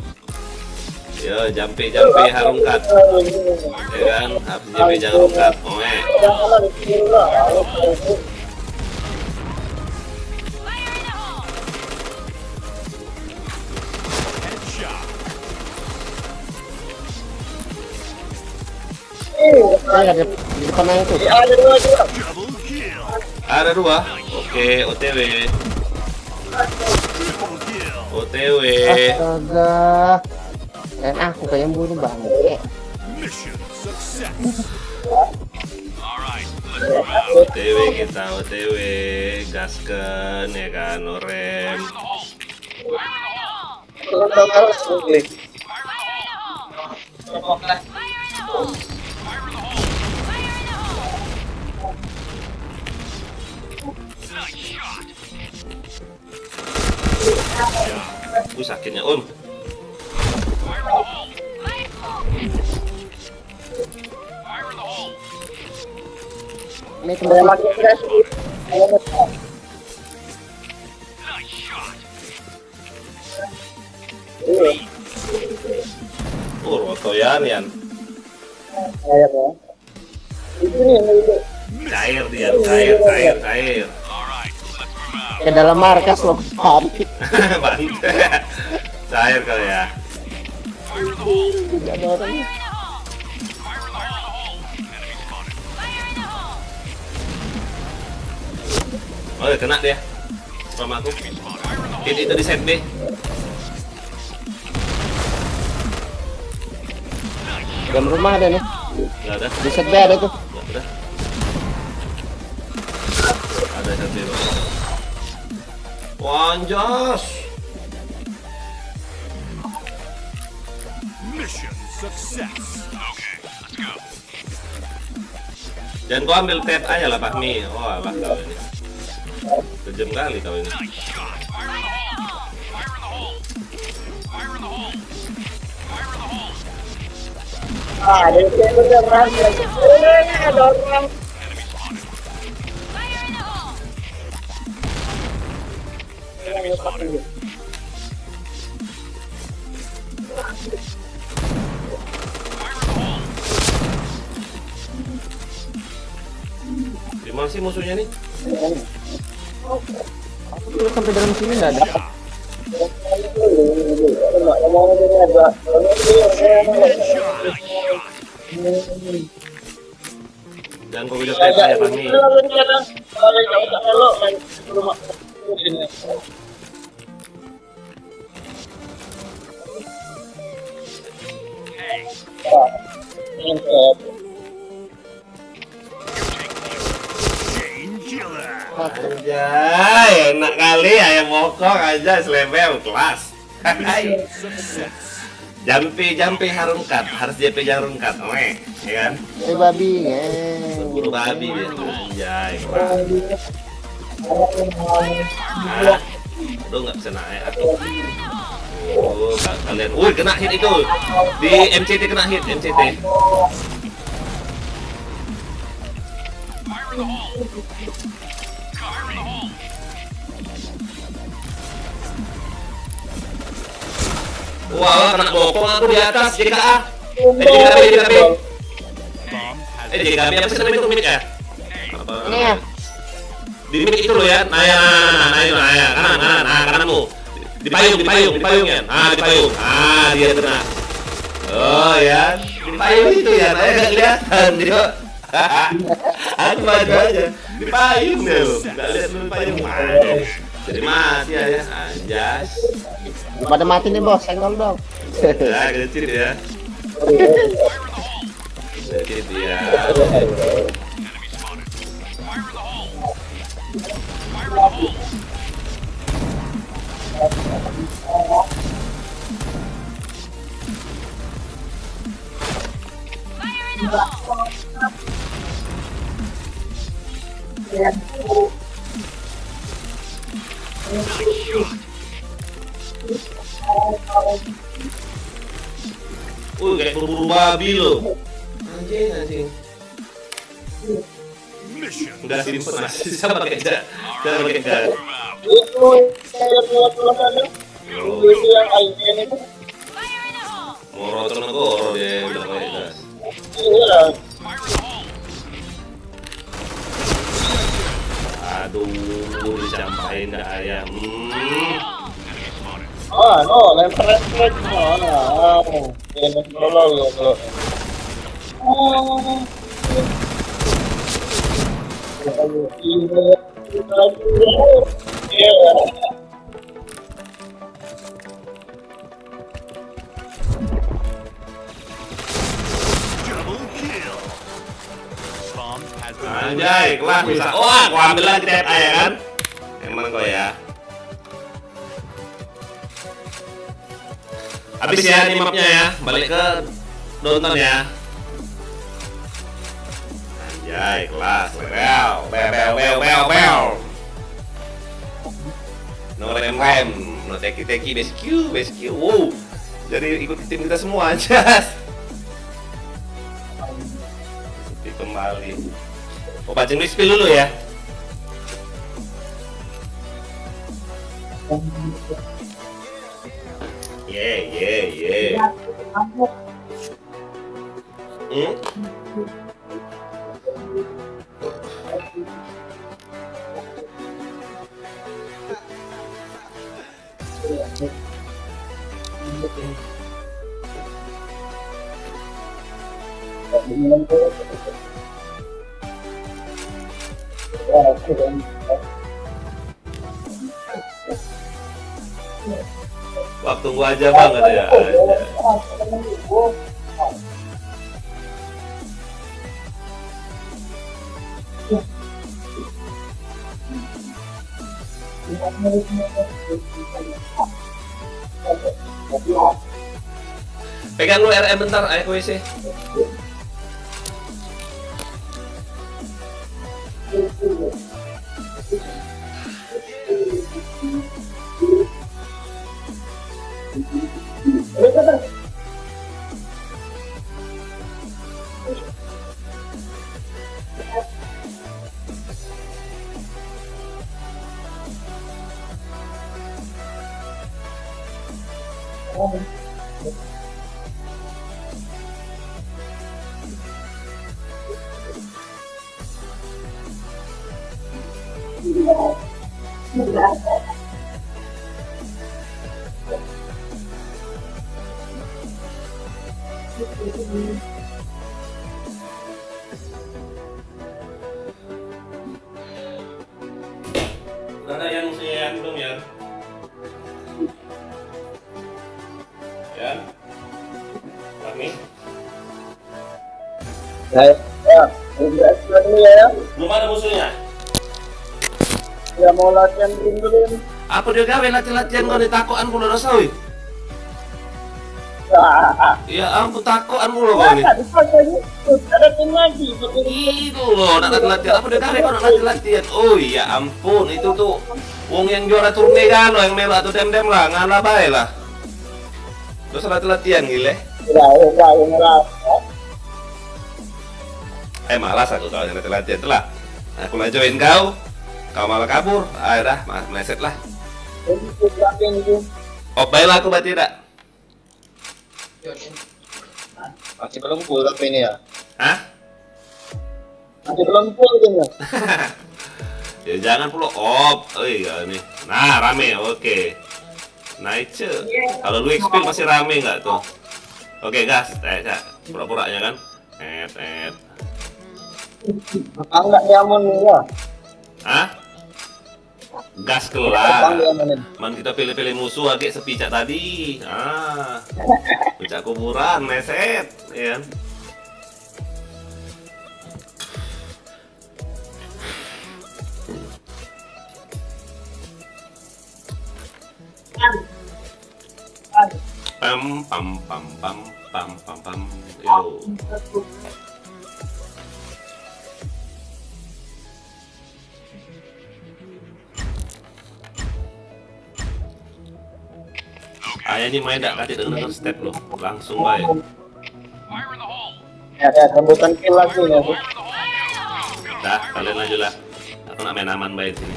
[SPEAKER 6] Yo, jampe harungkat. Ya kan, habis jampe jangan harungkat.
[SPEAKER 5] Saya ada di depan itu.
[SPEAKER 3] Double kill.
[SPEAKER 6] Ada 2. Oke, OTW.
[SPEAKER 3] Triple kill.
[SPEAKER 6] OTW.
[SPEAKER 5] Astaga. Dan aku kayak bunuh banget.
[SPEAKER 3] Mission success.
[SPEAKER 2] Alright, let's move out.
[SPEAKER 6] OTW kita, OTW. Gaskan ya kan, Orem. Sakitnya Om.
[SPEAKER 5] Ini kembali lagi.
[SPEAKER 6] Rotoyan Yan. Cair dia, cair.
[SPEAKER 5] Ke dalam markas loh.
[SPEAKER 6] Bantu. Cair kali ya.
[SPEAKER 5] Tidak ada orang.
[SPEAKER 6] Oh, kena dia. Sama aku. Hit itu di set B.
[SPEAKER 5] Dalam rumah ada nih.
[SPEAKER 6] Enggak ada.
[SPEAKER 5] Di set B ada tuh.
[SPEAKER 6] Enggak ada. Ada set B. Wanjas.
[SPEAKER 3] Mission success.
[SPEAKER 2] Okay, let's go.
[SPEAKER 6] Jangan kau ambil tab aja lah Fahmi. Oh alah kau ini. Kejam kali kau ini.
[SPEAKER 2] Nice shot. Fire in the hole. Fire in the hole. Fire in the hole. Fire in the hole.
[SPEAKER 7] Ada yang berani. Ada orang.
[SPEAKER 2] Enemy spotted.
[SPEAKER 4] Fire in the hole!
[SPEAKER 2] Enemy spotted.
[SPEAKER 6] Mana sih musuhnya nih?
[SPEAKER 5] Aku dulu sampai dalam sini nggak ada.
[SPEAKER 6] Jangan kau bilang ya kami.
[SPEAKER 3] Chain killer.
[SPEAKER 6] Anjay, enak kali ayam mokok aja selebel kelas.
[SPEAKER 3] Success.
[SPEAKER 6] Jampi harungkat, harus JP harungkat, oke, ya kan?
[SPEAKER 5] Babi ya.
[SPEAKER 6] Buru babi gitu, anjay. Nah, aduh nggak bisa naik aku. Oh, kalian, kena hit itu di MCT kena hit MCT.
[SPEAKER 2] Fire in the hole. Fire in the hole.
[SPEAKER 6] Wah, kena bokong aku di atas JKA. JKB. JKB apa sih namanya itu mic ya?
[SPEAKER 5] Ini ya.
[SPEAKER 6] Di mic itu loh ya. Nah, kananmu. Di payung ya. Di payung. Dia kena. Oh ya, di payung itu ya. Saya nggak kelihatan dia. Aku maju aja. Di payung deh lo. Nggak lihat di payung. Jadi mati ya, anjas.
[SPEAKER 5] Pada mati nih bos, senggol dong.
[SPEAKER 6] Ya, kecil ya. Kecil ya.
[SPEAKER 2] Enemy spotted. Fire in the hole. Fire in the hole.
[SPEAKER 4] Fire in the hole!
[SPEAKER 6] Kayak buru-buru babi lo. Anjing.
[SPEAKER 3] Mission
[SPEAKER 6] Udah simpen masih sama pakai jas. Cara pakai jas.
[SPEAKER 7] Itu saya buat tulisannya. Itu yang alien itu.
[SPEAKER 4] Fire in the hole!
[SPEAKER 6] Moroton negoro dia udah pakai jas.
[SPEAKER 7] Iya.
[SPEAKER 2] Fire in the hole.
[SPEAKER 6] Aduh, dicampain ke ayam.
[SPEAKER 2] Enemy spotted.
[SPEAKER 7] Ah, no, lempar mana? Ini tolong lo.
[SPEAKER 3] double kill. Bomb has been
[SPEAKER 6] Anjay, kelas bisa. Wah, aku ambil lagi TTA ya kan? Emang kau ya. Habis ya ini mapnya ya, balik ke nonton ya. Anjay, kelas. Bel. No rem. No teki, base Q. Wow. Jadi ikut tim kita semua aja. Seperti kembali. Oh, pancing spill dulu ya. Yeah. Wah, tunggu aja banget ya. Pegang lu RM bentar, ayo WC. Udah ada yang musuhnya yang belum ya? Ya? Kami?
[SPEAKER 7] Dulu ya.
[SPEAKER 6] Belum ada musuhnya?
[SPEAKER 7] Ya mau latihan dulu.
[SPEAKER 6] Apa dia gawe latihan-latihan kau ditakokan pula dosa wih? Ya ampun takokan pula kau nih.
[SPEAKER 7] Ada tim lagi.
[SPEAKER 6] Itu loh, nak latihan. Apa dia gawe kau nak latihan? Oh iya ampun, itu tuh wong yang juara turne kan lo yang melak tuh dem-dem lah, ngalah bae lah. Terus latihan gile.
[SPEAKER 7] Enggak.
[SPEAKER 6] Malas aku kalau yang latihan telah. Aku mau join kau malah kabur. Ah dah, meleset lah. Oh baiklah aku berarti tidak.
[SPEAKER 5] Masih belum full tapi ini ya.
[SPEAKER 6] Hah?
[SPEAKER 7] Masih belum full kan?
[SPEAKER 6] Ya jangan pula op. Oh iya nih. Nah rame, oke. Nice. Kalau lu expel masih rame nggak tuh? Oke gas, cak. Pura-puranya kan.
[SPEAKER 7] Enggak diamon ya.
[SPEAKER 6] Hah? Gas
[SPEAKER 7] Bang
[SPEAKER 6] kelar.
[SPEAKER 7] diamonin.
[SPEAKER 6] Man kita pilih-pilih musuh agak sepi cak tadi. Pecah kuburan, meset, ya. Pam pam pam pam pam pam pam. Yo. Ayah ini main tak kasih dengan step loh, langsung baik.
[SPEAKER 2] Fire in the hole.
[SPEAKER 7] Ya, sambutan kill lagi ya.
[SPEAKER 2] Fire in the hole.
[SPEAKER 6] Dah, kalian lanjut lah. Aku nak main aman baik sini.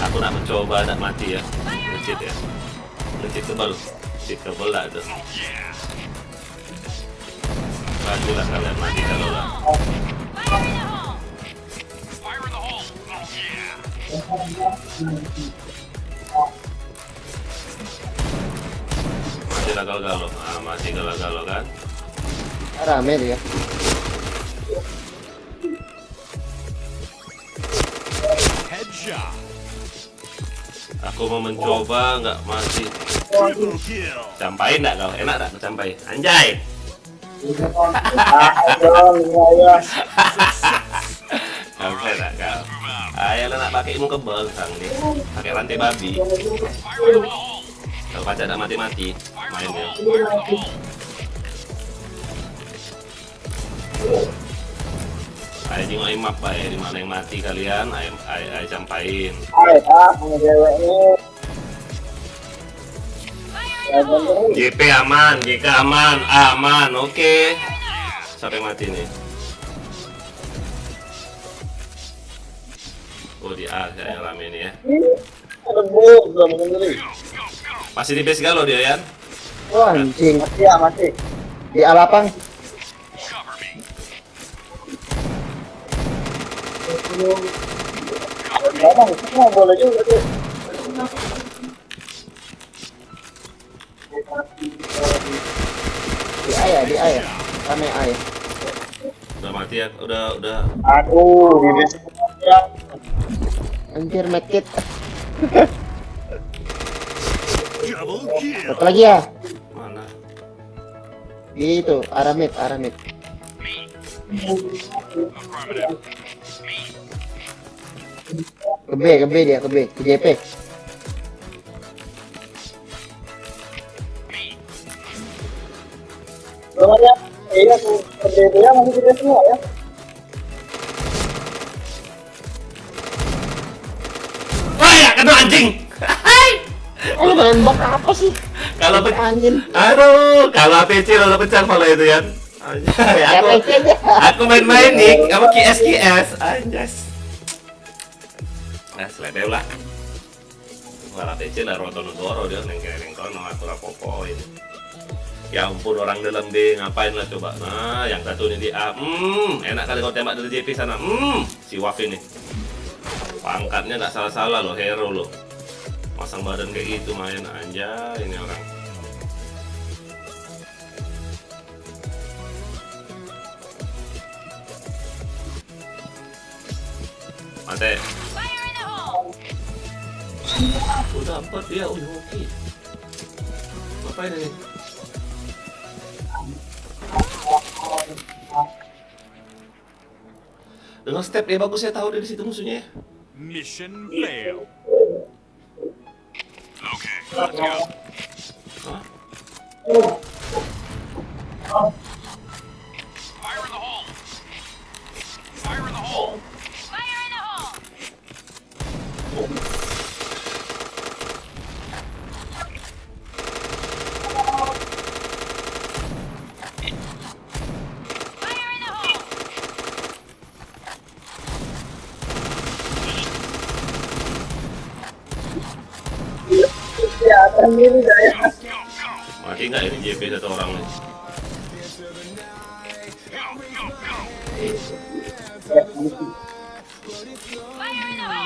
[SPEAKER 6] Aku nak mencoba nak mati ya. Legit ya. Legit kebal. Legit kebal lah itu. Maju lah kalian mati kalau lah.
[SPEAKER 2] Fire in the hole.
[SPEAKER 6] Mati lah galau-galau. Mati galau-galau kan.
[SPEAKER 5] Rame dia.
[SPEAKER 3] Headshot.
[SPEAKER 6] Aku mau mencoba nggak mati.
[SPEAKER 3] Triple kill.
[SPEAKER 6] Campain nggak kau? Enak tak campai? Anjay.
[SPEAKER 7] Ya.
[SPEAKER 6] Sampai tak kau? Ayah nak pakai ilmu kebal sang nih. Pakai rantai babi. Kalau baca tak mati-mati mainnya. Ayah jengok map ya, di mana yang mati kalian, ayah campain.
[SPEAKER 7] Punya cewek ini.
[SPEAKER 6] JP aman, JK aman, oke. Sampai mati nih. Oh di A saya rame nih ya.
[SPEAKER 7] Ada bom belum sendiri.
[SPEAKER 6] Masih di base galau dia ya?
[SPEAKER 5] Wah anjing.
[SPEAKER 7] Ya masih.
[SPEAKER 5] Di A8.
[SPEAKER 7] Memang semua boleh juga tuh.
[SPEAKER 5] Di A ya, di A ya. Rame A ya.
[SPEAKER 6] Udah mati ya, udah.
[SPEAKER 7] Aduh, di base ya.
[SPEAKER 5] Anjir medkit.
[SPEAKER 3] Double kill.
[SPEAKER 5] Satu lagi ya.
[SPEAKER 6] Mana?
[SPEAKER 5] Di itu, Aramid. Ke B dia, ke JP.
[SPEAKER 7] Semuanya, iya tuh, dia masih di base semua ya.
[SPEAKER 6] Wah ya, kena anjing.
[SPEAKER 5] Lu nembak apa sih?
[SPEAKER 6] Kalau
[SPEAKER 5] Anjing.
[SPEAKER 6] aduh, kalau APC lo pecah kalau itu ya. Anjay,
[SPEAKER 5] APC aja.
[SPEAKER 6] aku main-main nih, kamu KS, anjas. Nah, selesai lah. Wala APC lah roto-nodoro dia neng kono aku rapopo ini. Ya ampun orang dalam B ngapain lah coba. Nah, yang satu ini di A. Enak kali kau tembak dari JP sana. Si Waf ini. Pangkatnya nggak salah-salah loh, hero loh. Masang badan kayak gitu main anjay ini orang. Mate.
[SPEAKER 4] Fire in the hole!
[SPEAKER 6] Udah 4 dia, oke. Ngapain ini? Dengan step dia bagus, saya tahu dari situ musuhnya.
[SPEAKER 3] Mission failed.
[SPEAKER 2] Okay, let's go.
[SPEAKER 6] Hah?
[SPEAKER 2] Fire in the hole. Fire in the hole.
[SPEAKER 4] Fire in the hole! Fire in the hole!
[SPEAKER 7] Ya, sendiri saya.
[SPEAKER 6] Mati nggak ini JP satu orang nih?
[SPEAKER 4] Fire in the hole!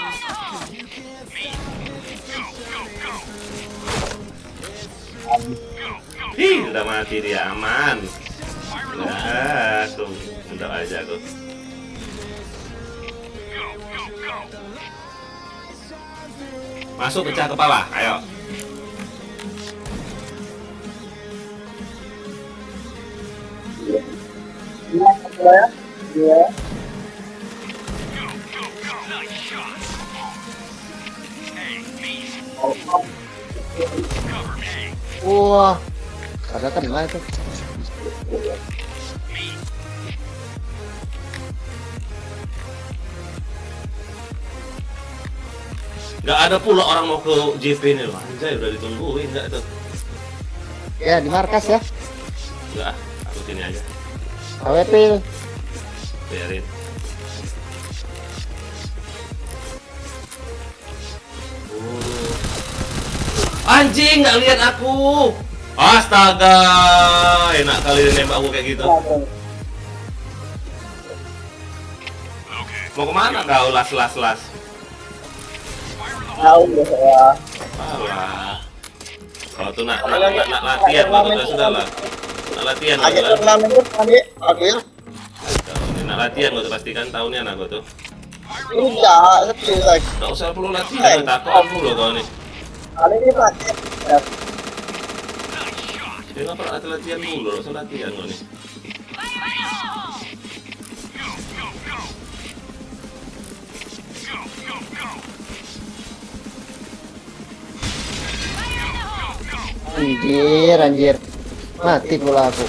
[SPEAKER 6] Ih, udah mati dia, aman. Nah, tuh, udah aja tuh. Masuk pecah kepala, ayo.
[SPEAKER 7] Ya.
[SPEAKER 5] Wah, kagak kena itu.
[SPEAKER 6] Nggak ada pula orang mau ke JP nih loh. Anjay, udah ditungguin nggak tuh?
[SPEAKER 5] Ya di markas ya.
[SPEAKER 6] Nggak, aku sini aja.
[SPEAKER 5] AWP.
[SPEAKER 6] Biarin. Anjing, nggak lihat aku. Astaga, enak kali dia nembak aku kayak gitu. Mau kemana kau las?
[SPEAKER 7] Tahu ya.
[SPEAKER 6] Alah. Kalau tuh nak latihan, kalau sudah lah. Nak latihan,
[SPEAKER 7] Agak
[SPEAKER 6] lah.
[SPEAKER 7] turnamen itu tadi, oke.
[SPEAKER 6] Nak latihan, kau tuh pastikan tahunnya nak kau tuh.
[SPEAKER 7] Tidak, seperti lagi.
[SPEAKER 6] Nggak usah perlu latihan, takut dulu kau nih.
[SPEAKER 7] Kali ini pakai. Ya.
[SPEAKER 6] Dia nggak pernah latihan dulu, nggak usah latihan kau nih.
[SPEAKER 4] Fire in the hole! Fire in the hole!
[SPEAKER 5] Anjir. Mati pula aku.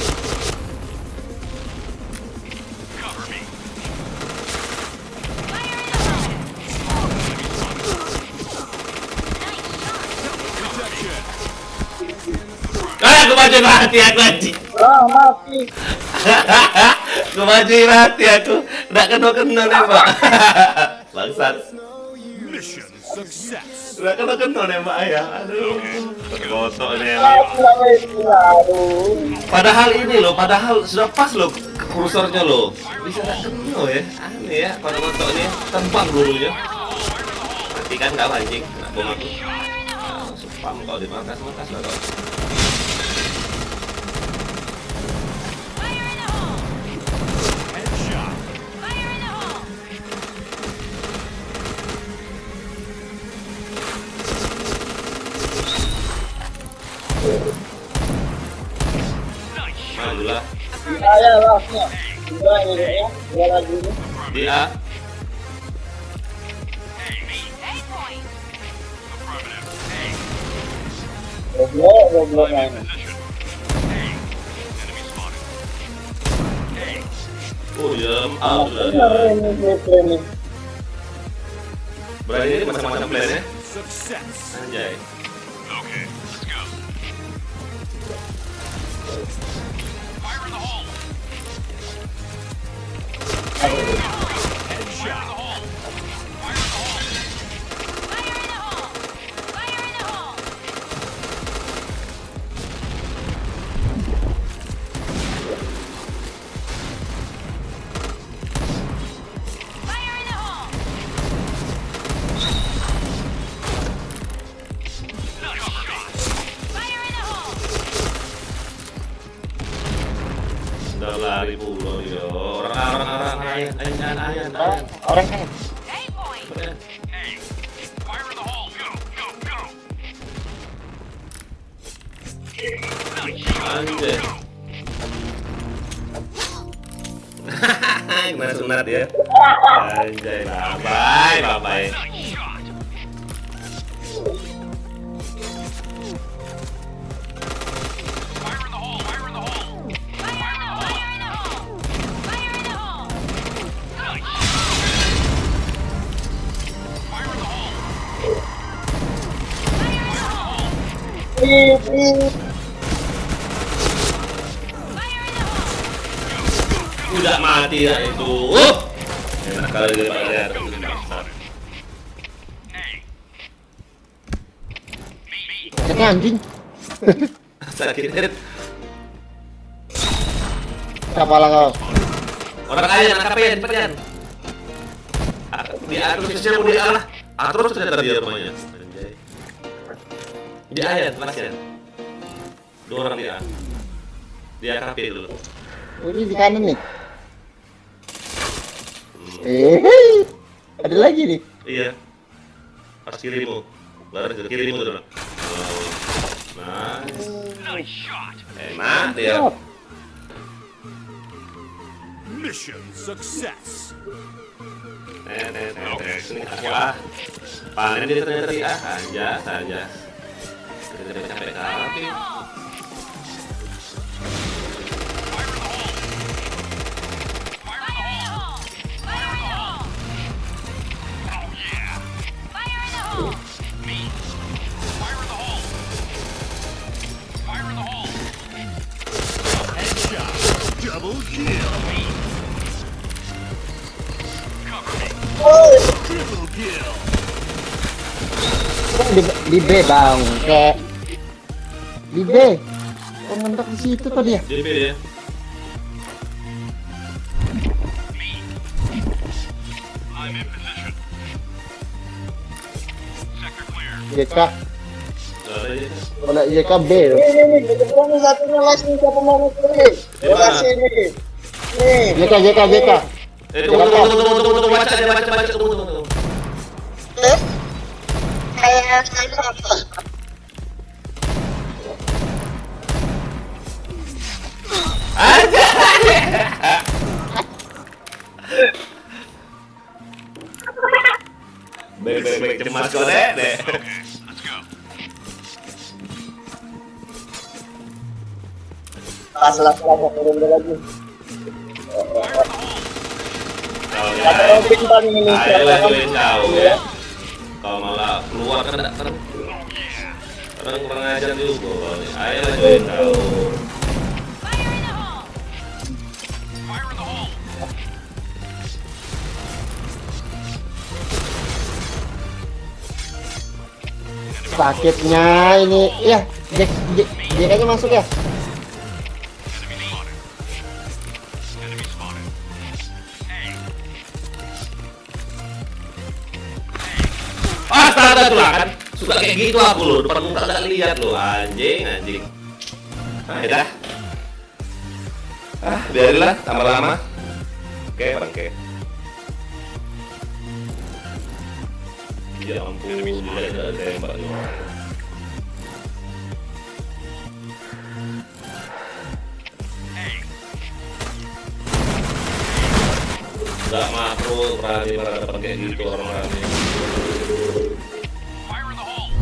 [SPEAKER 6] Aku mati aku anjing.
[SPEAKER 7] Ah, mati.
[SPEAKER 6] Aku mati aku. Nggak kena nembak. Bangsat.
[SPEAKER 3] Mission success.
[SPEAKER 6] Nggak kena nembak ayah. Aduh. Tergotok nih. Padahal ini loh, padahal sudah pas loh kursornya loh. Bisa nggak kena ya? Aneh ya, pada gotok nih tembang dulunya. Mati kan nggak anjing, nggak bom aku. Nah, spam kalau di markas lah kau.
[SPEAKER 4] Fire in the hole!
[SPEAKER 3] Headshot.
[SPEAKER 4] Fire in the hole!
[SPEAKER 6] Alhamdulillah.
[SPEAKER 7] Saya lah. Dua ini ya. Dua lagi ini.
[SPEAKER 6] Di A.
[SPEAKER 4] A point!
[SPEAKER 7] Goblok ini.
[SPEAKER 6] Oh ya,
[SPEAKER 7] Ini.
[SPEAKER 6] berarti ini macam-macam plan ya.
[SPEAKER 3] Success.
[SPEAKER 6] Anjay.
[SPEAKER 2] Okay, let's go. Fire in the hole.
[SPEAKER 3] Headshot.
[SPEAKER 4] Fire in the hole! Fire in the hole! Fire in the hole!
[SPEAKER 1] Ayan.
[SPEAKER 5] Orang kan.
[SPEAKER 4] A point.
[SPEAKER 2] Hey, fire in the hole. Go, go, go. Nice shot.
[SPEAKER 6] Anjay. Kena sunat ya. Anjay, bye bye.
[SPEAKER 2] Nice shot. Fire in the hole. Fire in the hole.
[SPEAKER 4] Fire in the hole. Fire in the hole. Fire in the hole.
[SPEAKER 2] Nice shot. Fire in the hole.
[SPEAKER 4] Fire in the hole.
[SPEAKER 7] Ih,
[SPEAKER 4] Fire in the hole.
[SPEAKER 6] Udah mati ya itu. Enak kali dia lihat.
[SPEAKER 2] Hey. Me.
[SPEAKER 5] Ini anjing.
[SPEAKER 6] Sakit hit.
[SPEAKER 5] Siapa lah kau?
[SPEAKER 6] Orang kaya nangkapin, cepet Yan. Dia atur sosial dia lah. Atur ternyata dia rumahnya. Anjay. Di ayat, kelas Yan. 2 orang dia. Dia KP dulu.
[SPEAKER 5] Oh, ini di kanan nih. Ada lagi nih.
[SPEAKER 6] Iya. Pas kirimu. Baru ke kirimu dulu. Nah,
[SPEAKER 2] Nice shot.
[SPEAKER 6] enak dia.
[SPEAKER 3] Mission success.
[SPEAKER 6] Sini aku ah. Panen dia ternyata dia aja saja. Kita capek kali.
[SPEAKER 2] Fire in the hole.
[SPEAKER 4] Fire in the hole.
[SPEAKER 2] Oh yeah.
[SPEAKER 4] Fire in the hole.
[SPEAKER 2] Me. Fire in the hole. Fire in the hole.
[SPEAKER 3] Headshot. Double kill.
[SPEAKER 2] Cover me.
[SPEAKER 3] Triple kill.
[SPEAKER 5] Di B bang, kayak di B. Oh, mentok di situ tuh dia.
[SPEAKER 6] DP dia.
[SPEAKER 2] I'm in position. Sector clear.
[SPEAKER 5] JK,
[SPEAKER 6] Ada aja.
[SPEAKER 5] kalau JK B loh.
[SPEAKER 7] nih, betul satunya langsung siapa mau nih? Lokasi nih. Nih.
[SPEAKER 5] JK.
[SPEAKER 6] Tunggu, baca dia, baca, tunggu.
[SPEAKER 7] Kayak apa?
[SPEAKER 6] Aja. Baik, cemas kau deh.
[SPEAKER 2] Let's go.
[SPEAKER 7] Pas mau turun lagi.
[SPEAKER 6] Kau
[SPEAKER 7] Kata
[SPEAKER 6] ya.
[SPEAKER 7] Robin bang ini.
[SPEAKER 6] Ayolah join kau ya. Kau malah keluar kan tak terang. Orang kurang ajar juga kau nih. Ayolah join kau.
[SPEAKER 4] Fire in the hole.
[SPEAKER 2] Fire in the hole.
[SPEAKER 5] Sakitnya ini, ya. JK-nya masuk ya.
[SPEAKER 2] Enemy spotted. Hey.
[SPEAKER 6] Astaga tuh lah kan. Suka kayak gitu aku loh. Depan muka gak lihat loh. Anjing. Nah, dah. Biarinlah tambah lama. Oke, bangke. Ya ampun, dia ada tembak nih. Gak makro berani pada pakai gitu orang-orang ini.
[SPEAKER 2] Fire in the hole.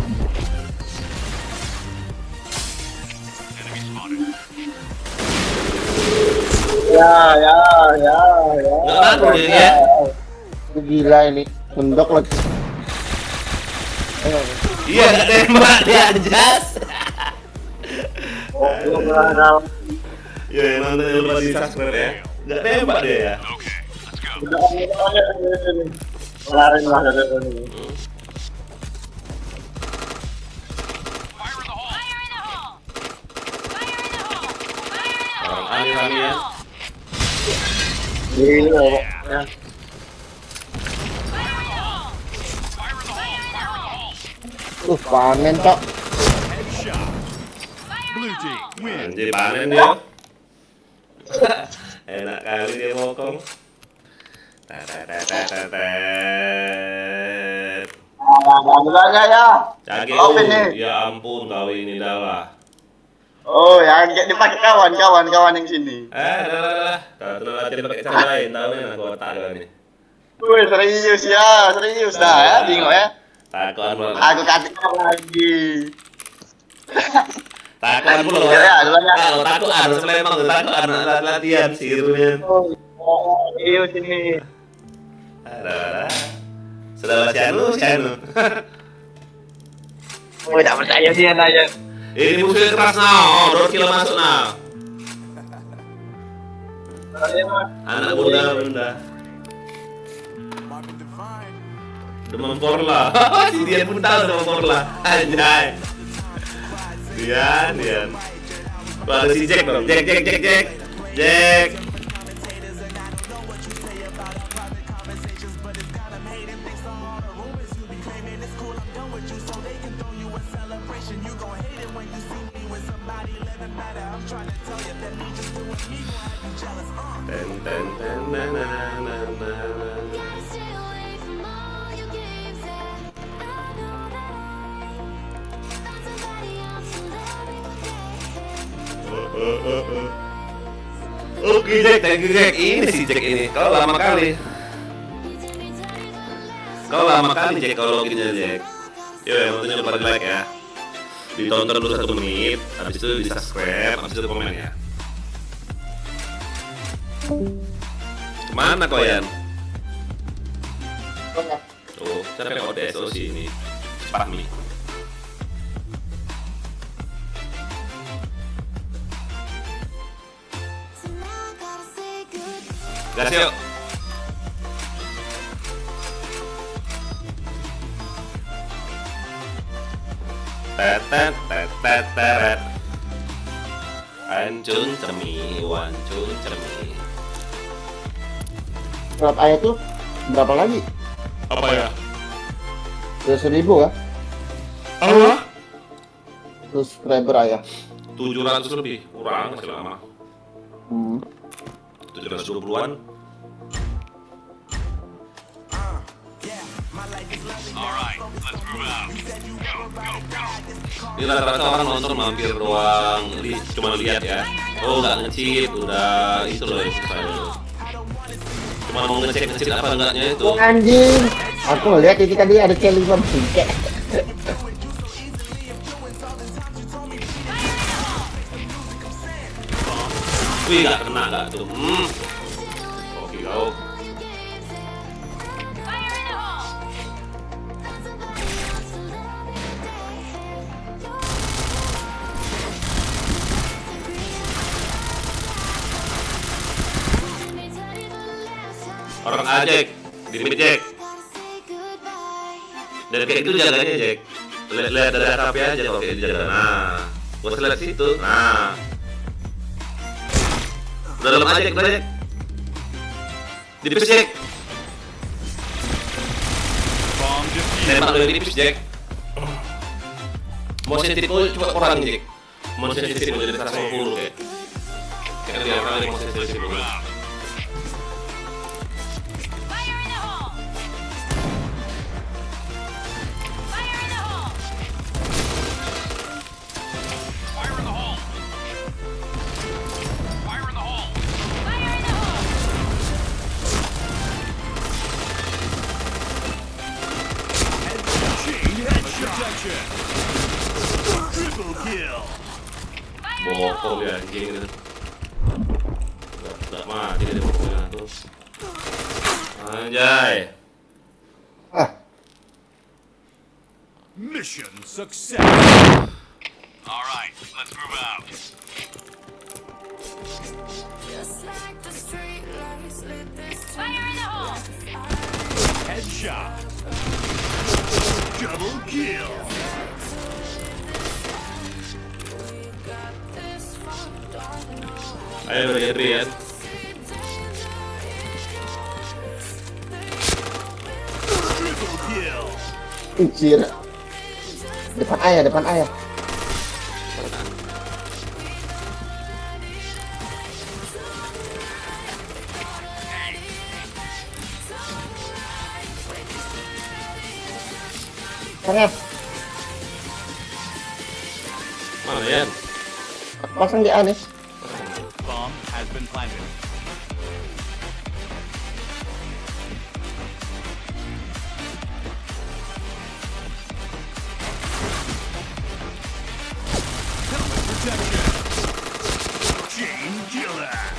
[SPEAKER 2] Enemy spotted.
[SPEAKER 7] Ya.
[SPEAKER 6] Gak makro dia ya.
[SPEAKER 5] Itu gila ini, mendok lagi.
[SPEAKER 6] Iya gak tembak dia anjas.
[SPEAKER 7] Belum pernah.
[SPEAKER 6] Ya nonton yang lupa di subscribe ya. Gak tembak dia ya.
[SPEAKER 2] Okay, let's go.
[SPEAKER 7] Udah kamu kelarin lah dari sini.
[SPEAKER 2] Fire in the hole.
[SPEAKER 4] Fire in the hole. Fire in the hole. Fire in the
[SPEAKER 6] Orang
[SPEAKER 4] hole.
[SPEAKER 6] aneh kami ya.
[SPEAKER 7] Ini loh. Ya.
[SPEAKER 4] Fire in the hole.
[SPEAKER 2] Fire in the hole. Fire in the hole.
[SPEAKER 5] Panen tok.
[SPEAKER 3] Headshot. Blue team win.
[SPEAKER 6] Anjir panen dia. Enak kali dia mokong.
[SPEAKER 1] Tetetetetet.
[SPEAKER 7] Bilangnya ya.
[SPEAKER 1] Cage,
[SPEAKER 7] Oh, ini.
[SPEAKER 1] ya ampun kau ini dah lah.
[SPEAKER 7] Oh, yang dipakai kawan yang sini.
[SPEAKER 1] Dah. Kau terlalu latihan pakai cara lain, tahu nih aku otak kau ini.
[SPEAKER 7] Wih, serius dah ya, bingung ya.
[SPEAKER 1] Takuan pula.
[SPEAKER 7] Aku katakan lagi.
[SPEAKER 1] Takuan pula.
[SPEAKER 7] Ya, duluan ya.
[SPEAKER 1] Kalau takut harus memang takuan latihan sirunya.
[SPEAKER 7] Oh, serius ini.
[SPEAKER 1] Ada. Sudah Sianu.
[SPEAKER 7] Oh, tidak percaya sih aja.
[SPEAKER 1] Ini musuhnya keras nah, door kill masuk nah. Anak muda. Demam Porla. Si Dian pun tahu demam Porla. Anjay. Dian. Tuh ada si Jack dong. Jack. Oke Jack, thank you Jack. Ini si Jack ini. Kau lama kali Jack kalau loginnya Jack. Yo, yang tentunya lupa di like ya. Ditonton dulu 1 menit, habis itu di subscribe, habis itu komen ya. Kemana kau Yan? Tuh, siapa yang ODS sini? Fahmi. Gas yuk. Tetet. Wancun cermi.
[SPEAKER 5] Berapa ayat tuh? Berapa lagi?
[SPEAKER 1] Apa ya?
[SPEAKER 5] 100.000 kan?
[SPEAKER 1] Apa?
[SPEAKER 5] Subscriber ayah.
[SPEAKER 1] 700 lebih, kurang masih lama. 720-an.
[SPEAKER 3] Alright, let's move out.
[SPEAKER 1] Ini rata-rata orang nonton mampir doang, cuma lihat ya. Oh nggak nge-cheat, udah itu loh yang susah loh. Cuma mau ngecek apa enggaknya itu.
[SPEAKER 5] Oh, anjing. Aku ngeliat ini tadi ada Kelly bingkek.
[SPEAKER 1] Wih nggak kena nggak tuh. Oke kau.
[SPEAKER 4] Fire in the hole!
[SPEAKER 1] Orang A Jack, di mid Jack. Dan kayak gitu jaganya Jack. Lihat dari atas api aja kalau kayak dijaga. Nah, gua select situ. Nah. Udah dalam aja Jack. Di pis Jack.
[SPEAKER 3] Bomb defused.
[SPEAKER 1] Tembak dari tipis Jack. Motion sensitif coba kurang Jack. Motion sensitif jadi 150 kayak. Kayak dia orang yang motion sensitif dulu.
[SPEAKER 4] Fire in the hole! Fire in the hole!
[SPEAKER 2] Fire in the hole. Fire in the hole.
[SPEAKER 4] Fire in the hole!
[SPEAKER 3] Chain headshot. Triple kill.
[SPEAKER 1] Bokong ya anjing itu. Enggak mati dia bokongnya tuh. Anjay.
[SPEAKER 3] Mission success. Alright, let's move out.
[SPEAKER 4] Fire in the hole!
[SPEAKER 3] Headshot. Double kill.
[SPEAKER 1] Ayo beri Adrian.
[SPEAKER 3] Triple kill.
[SPEAKER 5] Anjir. Depan ayah. Tengah.
[SPEAKER 6] Mana ya?
[SPEAKER 5] Pasang di A nih.
[SPEAKER 3] Bomb has been planted. Helmet protection. Chain killer.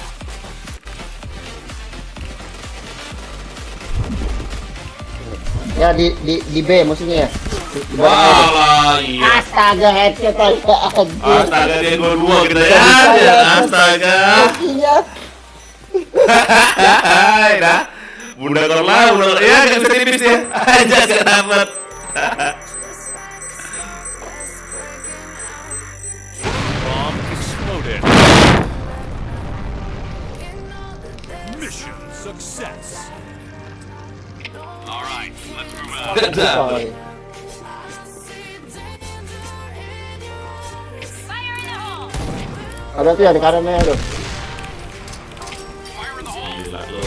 [SPEAKER 5] Ya di B musuhnya ya. Di bawah A.
[SPEAKER 6] Wah, iya.
[SPEAKER 5] Astaga, headshot aja anjing.
[SPEAKER 6] Astaga, dia dua kita ya. Astaga.
[SPEAKER 5] Iya.
[SPEAKER 6] Hai, dah. Bunda kor lah, bunda. Ya, gak bisa tipis ya. Aja gak dapet.
[SPEAKER 3] Bomb exploded. Mission success. All right, let's move out.
[SPEAKER 6] Gak dapet.
[SPEAKER 5] Sorry.
[SPEAKER 4] Fire in the hole!
[SPEAKER 5] Ada tuh ya di kanannya tuh.
[SPEAKER 2] Fire in the hole!
[SPEAKER 6] Gila lu.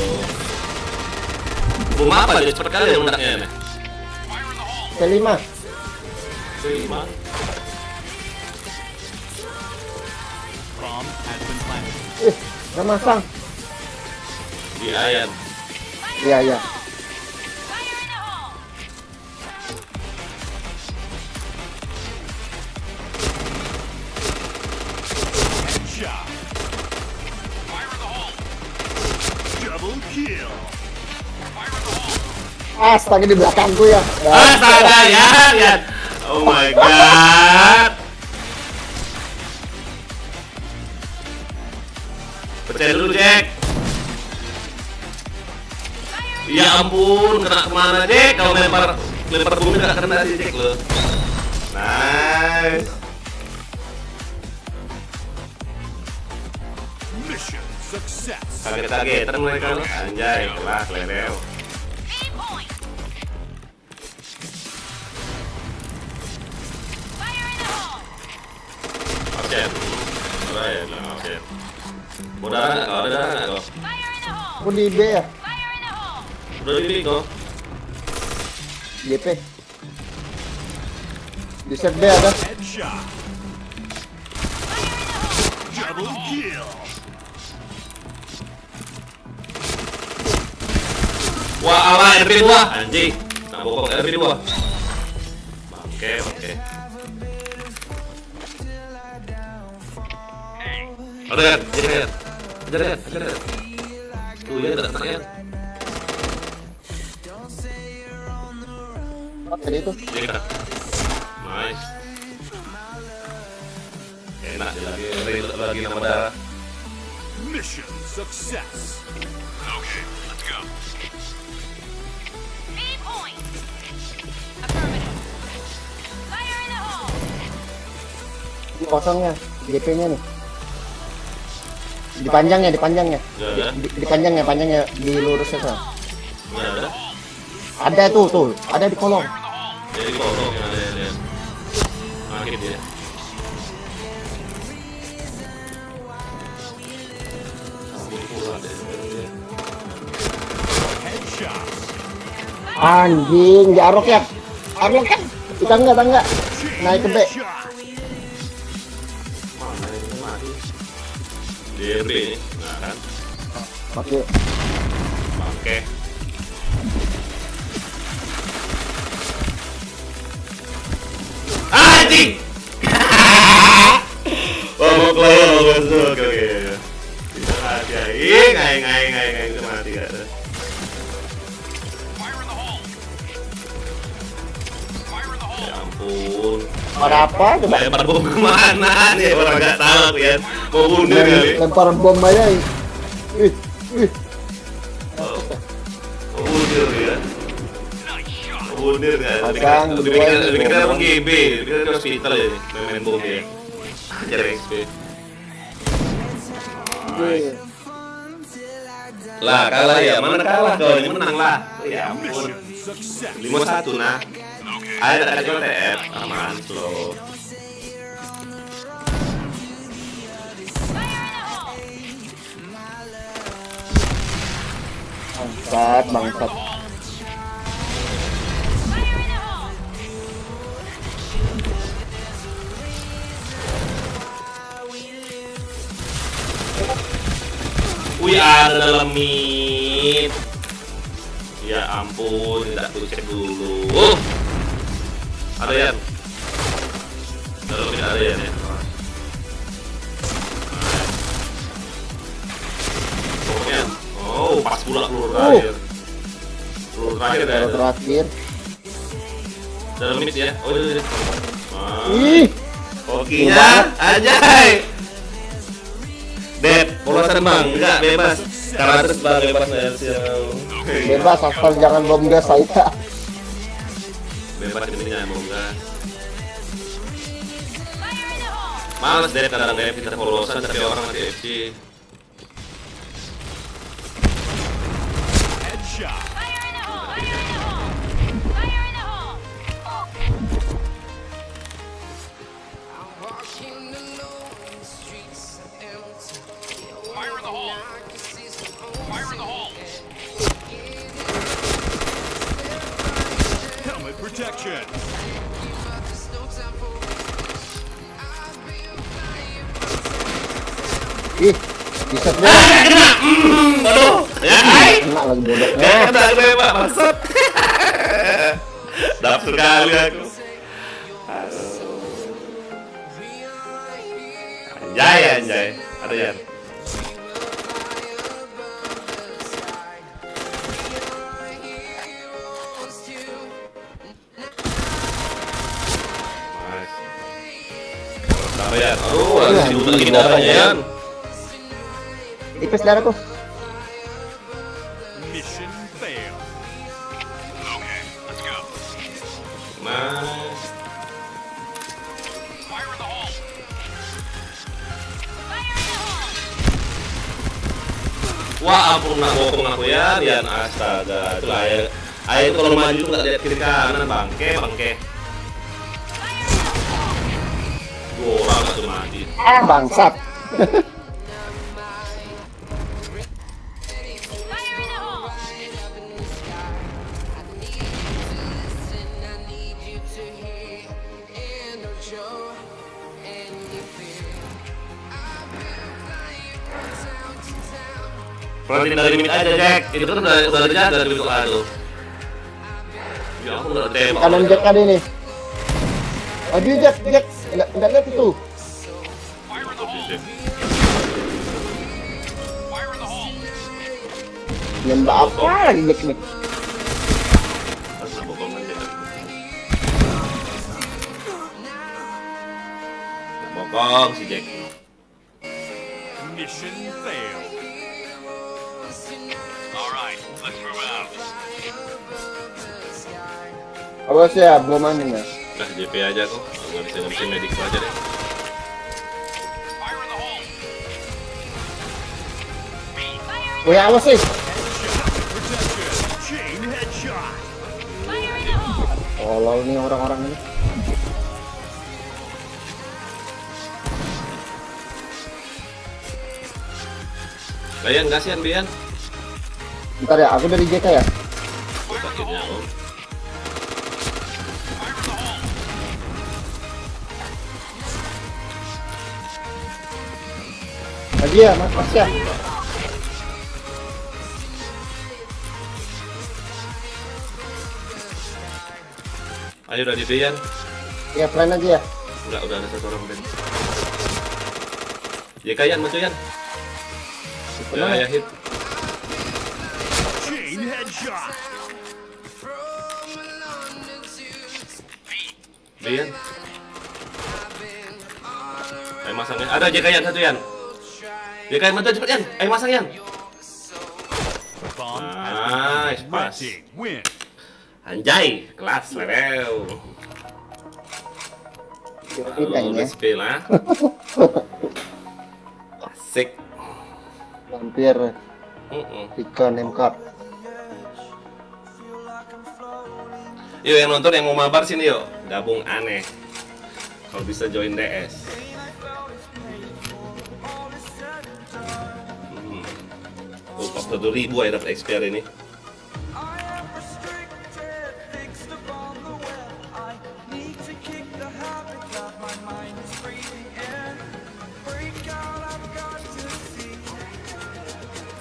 [SPEAKER 6] Rumah apa dia cepet kali ya mundaknya nih.
[SPEAKER 2] Fire in the hole!
[SPEAKER 5] C5.
[SPEAKER 6] Terima.
[SPEAKER 3] Bomb has been planted.
[SPEAKER 5] Nggak masang.
[SPEAKER 6] Di ayam.
[SPEAKER 5] Iya, iya.
[SPEAKER 4] Fire in the hole!
[SPEAKER 3] Headshot.
[SPEAKER 2] Fire in the hole!
[SPEAKER 3] Double kill.
[SPEAKER 2] Fire in the hole!
[SPEAKER 5] Astaga, di belakangku ya.
[SPEAKER 6] Astaga, ya. Oh my god. Percaya dulu, Jack. Ya ampun, kena kemana, Jack? Kalau lempar bumi gak kena sih, Jack lo. Nice.
[SPEAKER 3] Mission success.
[SPEAKER 6] Kaget-kagetan mereka lo. Anjay, kelas lelew.
[SPEAKER 4] A point! Fire in the hole!
[SPEAKER 6] Absen. Udah ya, bilang absen. Mau darah nggak? Kalau ada darah nggak kok?
[SPEAKER 4] Fire in the hole!
[SPEAKER 5] Aku di B ya.
[SPEAKER 4] Fire in the hole!
[SPEAKER 6] Udah di kok.
[SPEAKER 5] JP. Di set B ada.
[SPEAKER 3] Headshot. Double kill.
[SPEAKER 6] Wah, ala RP2 anjing. Nah, bokong RP2. Bangke. Ada kan? Ajar. Tuh ya, tak ya.
[SPEAKER 5] Tadi itu.
[SPEAKER 6] Iya. Nice. Enak dia lagi nama darah.
[SPEAKER 3] Mission success.
[SPEAKER 2] Okay, let's go.
[SPEAKER 4] A point! Affirmative. Fire in the hole!
[SPEAKER 5] Ini kosongnya. JP-nya nih. Di panjangnya.
[SPEAKER 6] Enggak
[SPEAKER 5] Di panjangnya, di lurusnya sana.
[SPEAKER 6] ada.
[SPEAKER 5] Ada tuh, ada di kolong.
[SPEAKER 6] Jadi kolong yang ada dia. Makin dia.
[SPEAKER 3] Headshot.
[SPEAKER 5] Anjing, di Arok ya. Arok kan? Di tangga. Naik ke B.
[SPEAKER 3] Shot.
[SPEAKER 6] Mana ini mati? DRB ini, nah kan?
[SPEAKER 5] Oke.
[SPEAKER 6] Bangke. Anjing! Babak lawan masuk, oke. Bisa mati ya. Ngai, bisa mati gak tuh?
[SPEAKER 2] Fire in the hole! Fire in the hole!
[SPEAKER 6] Ya ampun.
[SPEAKER 5] Ada apa? Coba
[SPEAKER 6] Lempar bom kemana nih? Orang gak tahu ya. Mau bunuh kali.
[SPEAKER 5] lempar bom aja. Ih.
[SPEAKER 6] Mau bunuh ya. Bunuh kan?
[SPEAKER 5] Pasang,
[SPEAKER 6] Dipikir apa GB? Dipikir ke hospital ya? Main bom ya. Ajar XP. Lah kalah ya, mana kalah kau? Ini menang lah. Ya ampun.
[SPEAKER 3] Mission success.
[SPEAKER 6] 5-1 nah. Ada TF aman slow.
[SPEAKER 4] Fire in the hole!
[SPEAKER 5] Bangsat.
[SPEAKER 4] Fire in the hole!
[SPEAKER 6] Wih, ada dalam mid. Ya ampun, tidak aku cek dulu. Ada Yan. Dalam mid ada Yan ya. Pokoknya, pas pula peluru terakhir. Peluru terakhir ya.
[SPEAKER 5] Peluru terakhir.
[SPEAKER 6] Dalam mid ya. Oh, iya.
[SPEAKER 5] Ih,
[SPEAKER 6] Hokinya, anjay. Dep, polosan bang, enggak bebas. Karena terus bang bebas
[SPEAKER 5] bebas asal jangan bom gas saya.
[SPEAKER 6] Bebas ininya mau enggak.
[SPEAKER 4] Fire in the hole!
[SPEAKER 6] Males Dep, kadang Dep kita polosan tapi orang mati FC.
[SPEAKER 3] Headshot.
[SPEAKER 4] Fire in the hole! Fire in the hole! Fire in the hole!
[SPEAKER 2] Fire in the hole. Fire in the hole.
[SPEAKER 3] Helmet protection.
[SPEAKER 5] Ih, bisa deh.
[SPEAKER 6] Bodoh. Ya,
[SPEAKER 5] Kena lagi bodohnya.
[SPEAKER 6] enggak ada gue Pak, maksud. Dap sekali aku. Anjay, anjay. Ada Yan. Apa Yan? Aduh, ada si Uda lagi darahnya Yan.
[SPEAKER 5] Tipis darahku.
[SPEAKER 3] Mission failed.
[SPEAKER 2] Okay, let's go.
[SPEAKER 6] Nice.
[SPEAKER 2] Fire in the hole.
[SPEAKER 4] Fire in the hole!
[SPEAKER 6] Wah, ampun nak bokong aku Yan, Yan astaga. Itulah air. Air kalau maju nggak lihat kiri kanan, bangke. Dua orang satu mati.
[SPEAKER 5] Bangsat.
[SPEAKER 4] Fire in the hole!
[SPEAKER 6] Protein dari mid aja Jack. Itu kan udah jaga dari pintu A tuh. Ya aku nggak tembak.
[SPEAKER 5] Kanan Jack kali ini. Aduh Jack. Enggak lihat itu.
[SPEAKER 2] Fire in the hole. Fire in the hole.
[SPEAKER 5] Nembak apa lagi Jack nih?
[SPEAKER 6] Harus nak bokong aja. Nak bokong si Jack.
[SPEAKER 3] Mission failed.
[SPEAKER 2] All right, let's move out.
[SPEAKER 5] Awas ya, belum maning ya.
[SPEAKER 6] Nah JP aja kok. Ngabisin medik aja deh.
[SPEAKER 2] Fire in the hole.
[SPEAKER 5] Woi, awas sih.
[SPEAKER 3] Protection. Chain headshot.
[SPEAKER 4] Fire in the hole!
[SPEAKER 5] Tolol nih orang-orang ini.
[SPEAKER 6] Bayan kasihan Bian.
[SPEAKER 5] Bentar ya, aku dari JK ya.
[SPEAKER 6] Akhirnya om.
[SPEAKER 5] Lagi ya, Mas ya.
[SPEAKER 6] Ayo udah di Bian.
[SPEAKER 5] Ya, plan aja ya.
[SPEAKER 6] Udah ada satu orang Ben. Ya kayan maju Yan. Ya hit.
[SPEAKER 3] Chain headshot.
[SPEAKER 6] Bian. Ayo masang Yan. Ada JK Yan satu Yan. JK Yan maju cepet Yan. Ayo masang Yan.
[SPEAKER 3] Bomb
[SPEAKER 6] Nice, pas.
[SPEAKER 3] red team win.
[SPEAKER 6] Anjay, kelas level.
[SPEAKER 5] Kita ini ya.
[SPEAKER 6] Let's play lah. Asik.
[SPEAKER 5] Hampir
[SPEAKER 6] Mm-mm.
[SPEAKER 5] tiga name card.
[SPEAKER 6] Yuk yang nonton yang mau mabar sini yuk. Gabung aneh. Kalau bisa join DS. Oh, 41.000 ya dapat XP hari ini.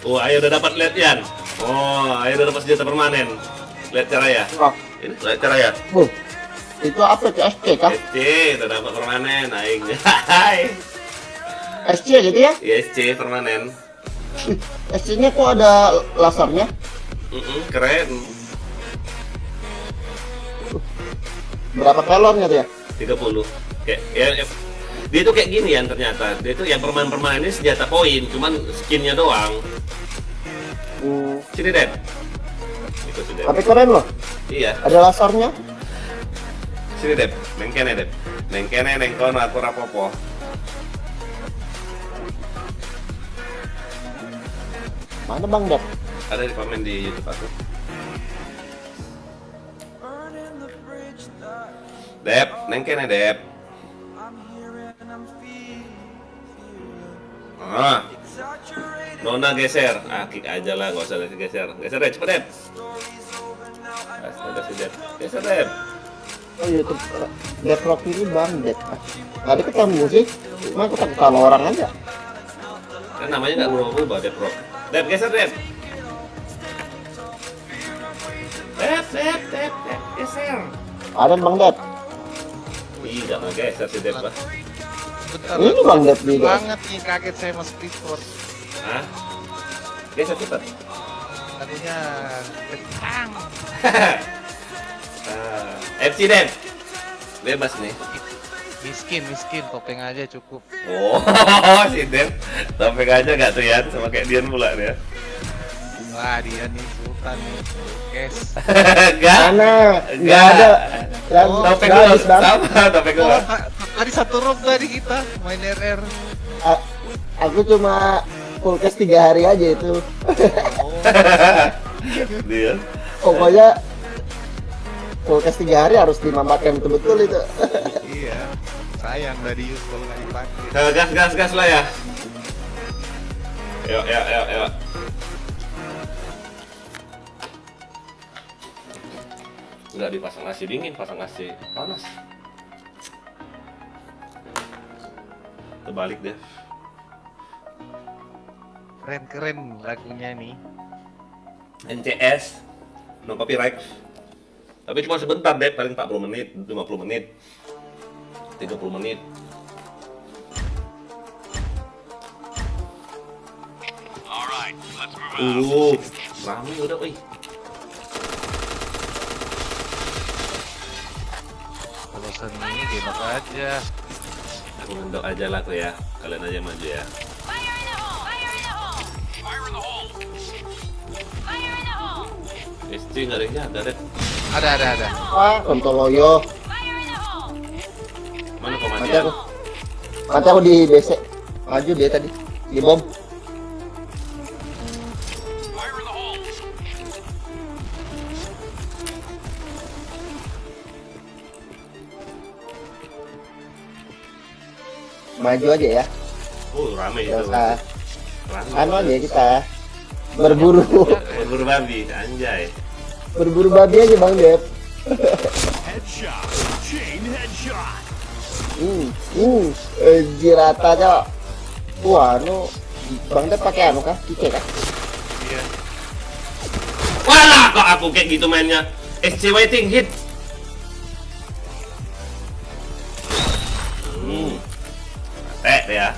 [SPEAKER 6] Oh, ayo udah dapat LED Yan. Oh, ayo udah dapat senjata permanen. Lihat cara ya.
[SPEAKER 5] Oh,
[SPEAKER 6] Ini lihat cara ya.
[SPEAKER 5] itu apa tuh SC kah?
[SPEAKER 6] SC udah dapat permanen aing. Hai.
[SPEAKER 5] SC gitu ya?
[SPEAKER 6] SC permanen.
[SPEAKER 5] SC-nya kok ada lasernya?
[SPEAKER 6] Keren.
[SPEAKER 5] Berapa kalornya tuh ya?
[SPEAKER 6] 30. Kayak ya, dia tuh kayak gini ya ternyata. Dia tuh yang permanen ini senjata poin, cuman skinnya doang. Sini Dep. Ikut sini Dep.
[SPEAKER 5] Tapi keren loh,
[SPEAKER 6] Iya.
[SPEAKER 5] ada lasernya.
[SPEAKER 6] Sini Dep. Neng kene Dep. Neng kene neng kono aku rapopo.
[SPEAKER 5] Mana Bang Dep?
[SPEAKER 6] Ada di komen di YouTube aku. Dep, neng kene Dep. Ah. Nona geser. Ah, kick aja lah, gak usah geser. Geser Dep, cepet Dep. Udah sih Dep. Geser Dep.
[SPEAKER 5] Oh YouTube Dep Rock ini Bang Dep. Tadi ketemu sih, cuma ketemu sama orang aja.
[SPEAKER 6] Kan namanya nggak berubah Dep Rock. Dep, geser Dep. Dep, geser.
[SPEAKER 5] Ada Bang Dep.
[SPEAKER 6] Ih, nggak mau geser si Dep lah.
[SPEAKER 8] Bentar,
[SPEAKER 5] Ini Bang Dep juga.
[SPEAKER 8] banget nih, kaget saya mas Clifford.
[SPEAKER 6] Hah? Geser cepet.
[SPEAKER 8] Lagunya kentang.
[SPEAKER 6] FC Dep. Bebas nih.
[SPEAKER 8] Miskin, topeng aja cukup.
[SPEAKER 6] Oh, si Dep. Topeng aja nggak tuh ya, sama kayak Dian pula dia.
[SPEAKER 8] Wah dia nih sultan nih. Kes.
[SPEAKER 6] Enggak.
[SPEAKER 5] Mana? Nggak ada. Dan
[SPEAKER 6] Topeng
[SPEAKER 5] nggak
[SPEAKER 6] gua
[SPEAKER 5] habis Bang.
[SPEAKER 6] sama topeng
[SPEAKER 8] Oh,
[SPEAKER 6] gua.
[SPEAKER 8] tadi satu room tadi kita main RR.
[SPEAKER 5] Aku cuma full cast 3 hari aja itu.
[SPEAKER 6] Dia.
[SPEAKER 5] Pokoknya full cast 3 hari harus dimanfaatkan betul-betul itu.
[SPEAKER 8] Iya. Sayang dari Yus kalau nggak dipakai.
[SPEAKER 6] Nah, gas lah ya. Yuk. Enggak dipasang AC dingin, pasang AC panas. Terbalik deh.
[SPEAKER 8] Keren lagunya nih.
[SPEAKER 6] NCS, no copyright. Tapi cuma sebentar deh, paling 40 menit, 50 menit, 30 menit.
[SPEAKER 2] Alright, let's move out.
[SPEAKER 6] Rame udah, wih.
[SPEAKER 8] Kalau seni genok aja.
[SPEAKER 6] Aku ngendok aja lah tuh ya, kalian aja maju ya.
[SPEAKER 4] Fire in the hole! Fire in the hole!
[SPEAKER 2] Fire in the hole.
[SPEAKER 4] Fire in the hole!
[SPEAKER 6] SC nggak ada yang jaga deh.
[SPEAKER 8] Ada.
[SPEAKER 5] Wah, kontoloyo.
[SPEAKER 4] Fire in the hole!
[SPEAKER 6] Mana
[SPEAKER 5] Mati
[SPEAKER 6] komandan?
[SPEAKER 5] aku. Mati aku di BC. Maju dia tadi. Di bom.
[SPEAKER 2] Fire in the hole.
[SPEAKER 5] Maju aja ya.
[SPEAKER 6] Rame
[SPEAKER 5] Nggak
[SPEAKER 6] itu.
[SPEAKER 5] usah.
[SPEAKER 6] Rame.
[SPEAKER 5] Anu aja kita. Berburu.
[SPEAKER 6] Berburu babi, anjay.
[SPEAKER 5] Berburu babi aja Bang Dep.
[SPEAKER 3] Headshot. Chain headshot.
[SPEAKER 5] Jiratanya. Wah, anu Bang Dep pakai anu kah? Kike kah?
[SPEAKER 8] Iya.
[SPEAKER 6] Walah, kok aku kayak gitu mainnya. SC waiting hit. Ya.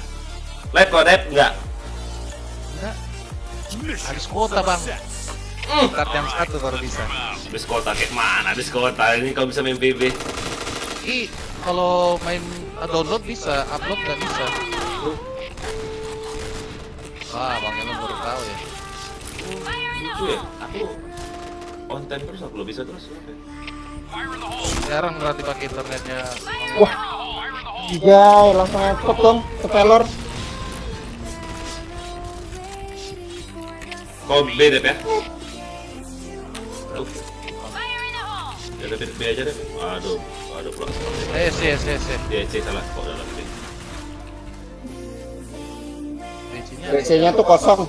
[SPEAKER 6] Live kok Dep enggak?
[SPEAKER 8] Enggak. Habis kuota bang. Start jam 1 baru bisa.
[SPEAKER 6] Habis kota kayak mana? Habis kota ini kalau bisa main PB.
[SPEAKER 8] Kalau main download bisa, upload nggak bisa. Wah, Bang Elon baru tahu ya.
[SPEAKER 6] Lucu ya? Aku konten terus aku lo bisa terus.
[SPEAKER 2] Fire in the hole.
[SPEAKER 8] Jarang berarti pakai internetnya.
[SPEAKER 5] Wah, iya langsung ngepot dong ke Valor.
[SPEAKER 6] Kok B Dep ya? Aduh,
[SPEAKER 4] Fire in the hole!
[SPEAKER 6] ya udah B aja deh. Aduh pulang seperti
[SPEAKER 8] Yes.
[SPEAKER 6] dia C salah kok dalam B.
[SPEAKER 5] WC-nya tuh kosong.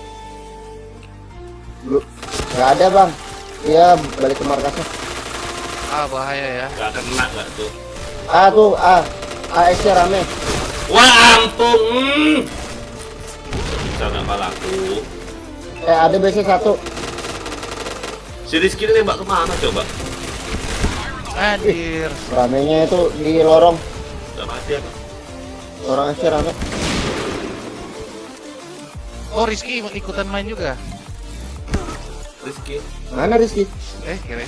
[SPEAKER 5] Nggak ada Bang. Dia balik ke markasnya.
[SPEAKER 8] Ah, bahaya ya.
[SPEAKER 6] Gak kena gak tuh?
[SPEAKER 5] Tuh AS-nya rame.
[SPEAKER 6] Wah ampun. Bisa nggak pala aku?
[SPEAKER 5] Ada BC 1.
[SPEAKER 6] Si Rizky ini nembak kemana coba?
[SPEAKER 8] Anjir.
[SPEAKER 5] Ramenya itu di lorong.
[SPEAKER 6] Udah mati apa?
[SPEAKER 5] Lorong SC rame.
[SPEAKER 8] Oh, Rizky ikutan main juga.
[SPEAKER 6] Rizky.
[SPEAKER 5] Mana Rizky?
[SPEAKER 8] Kira.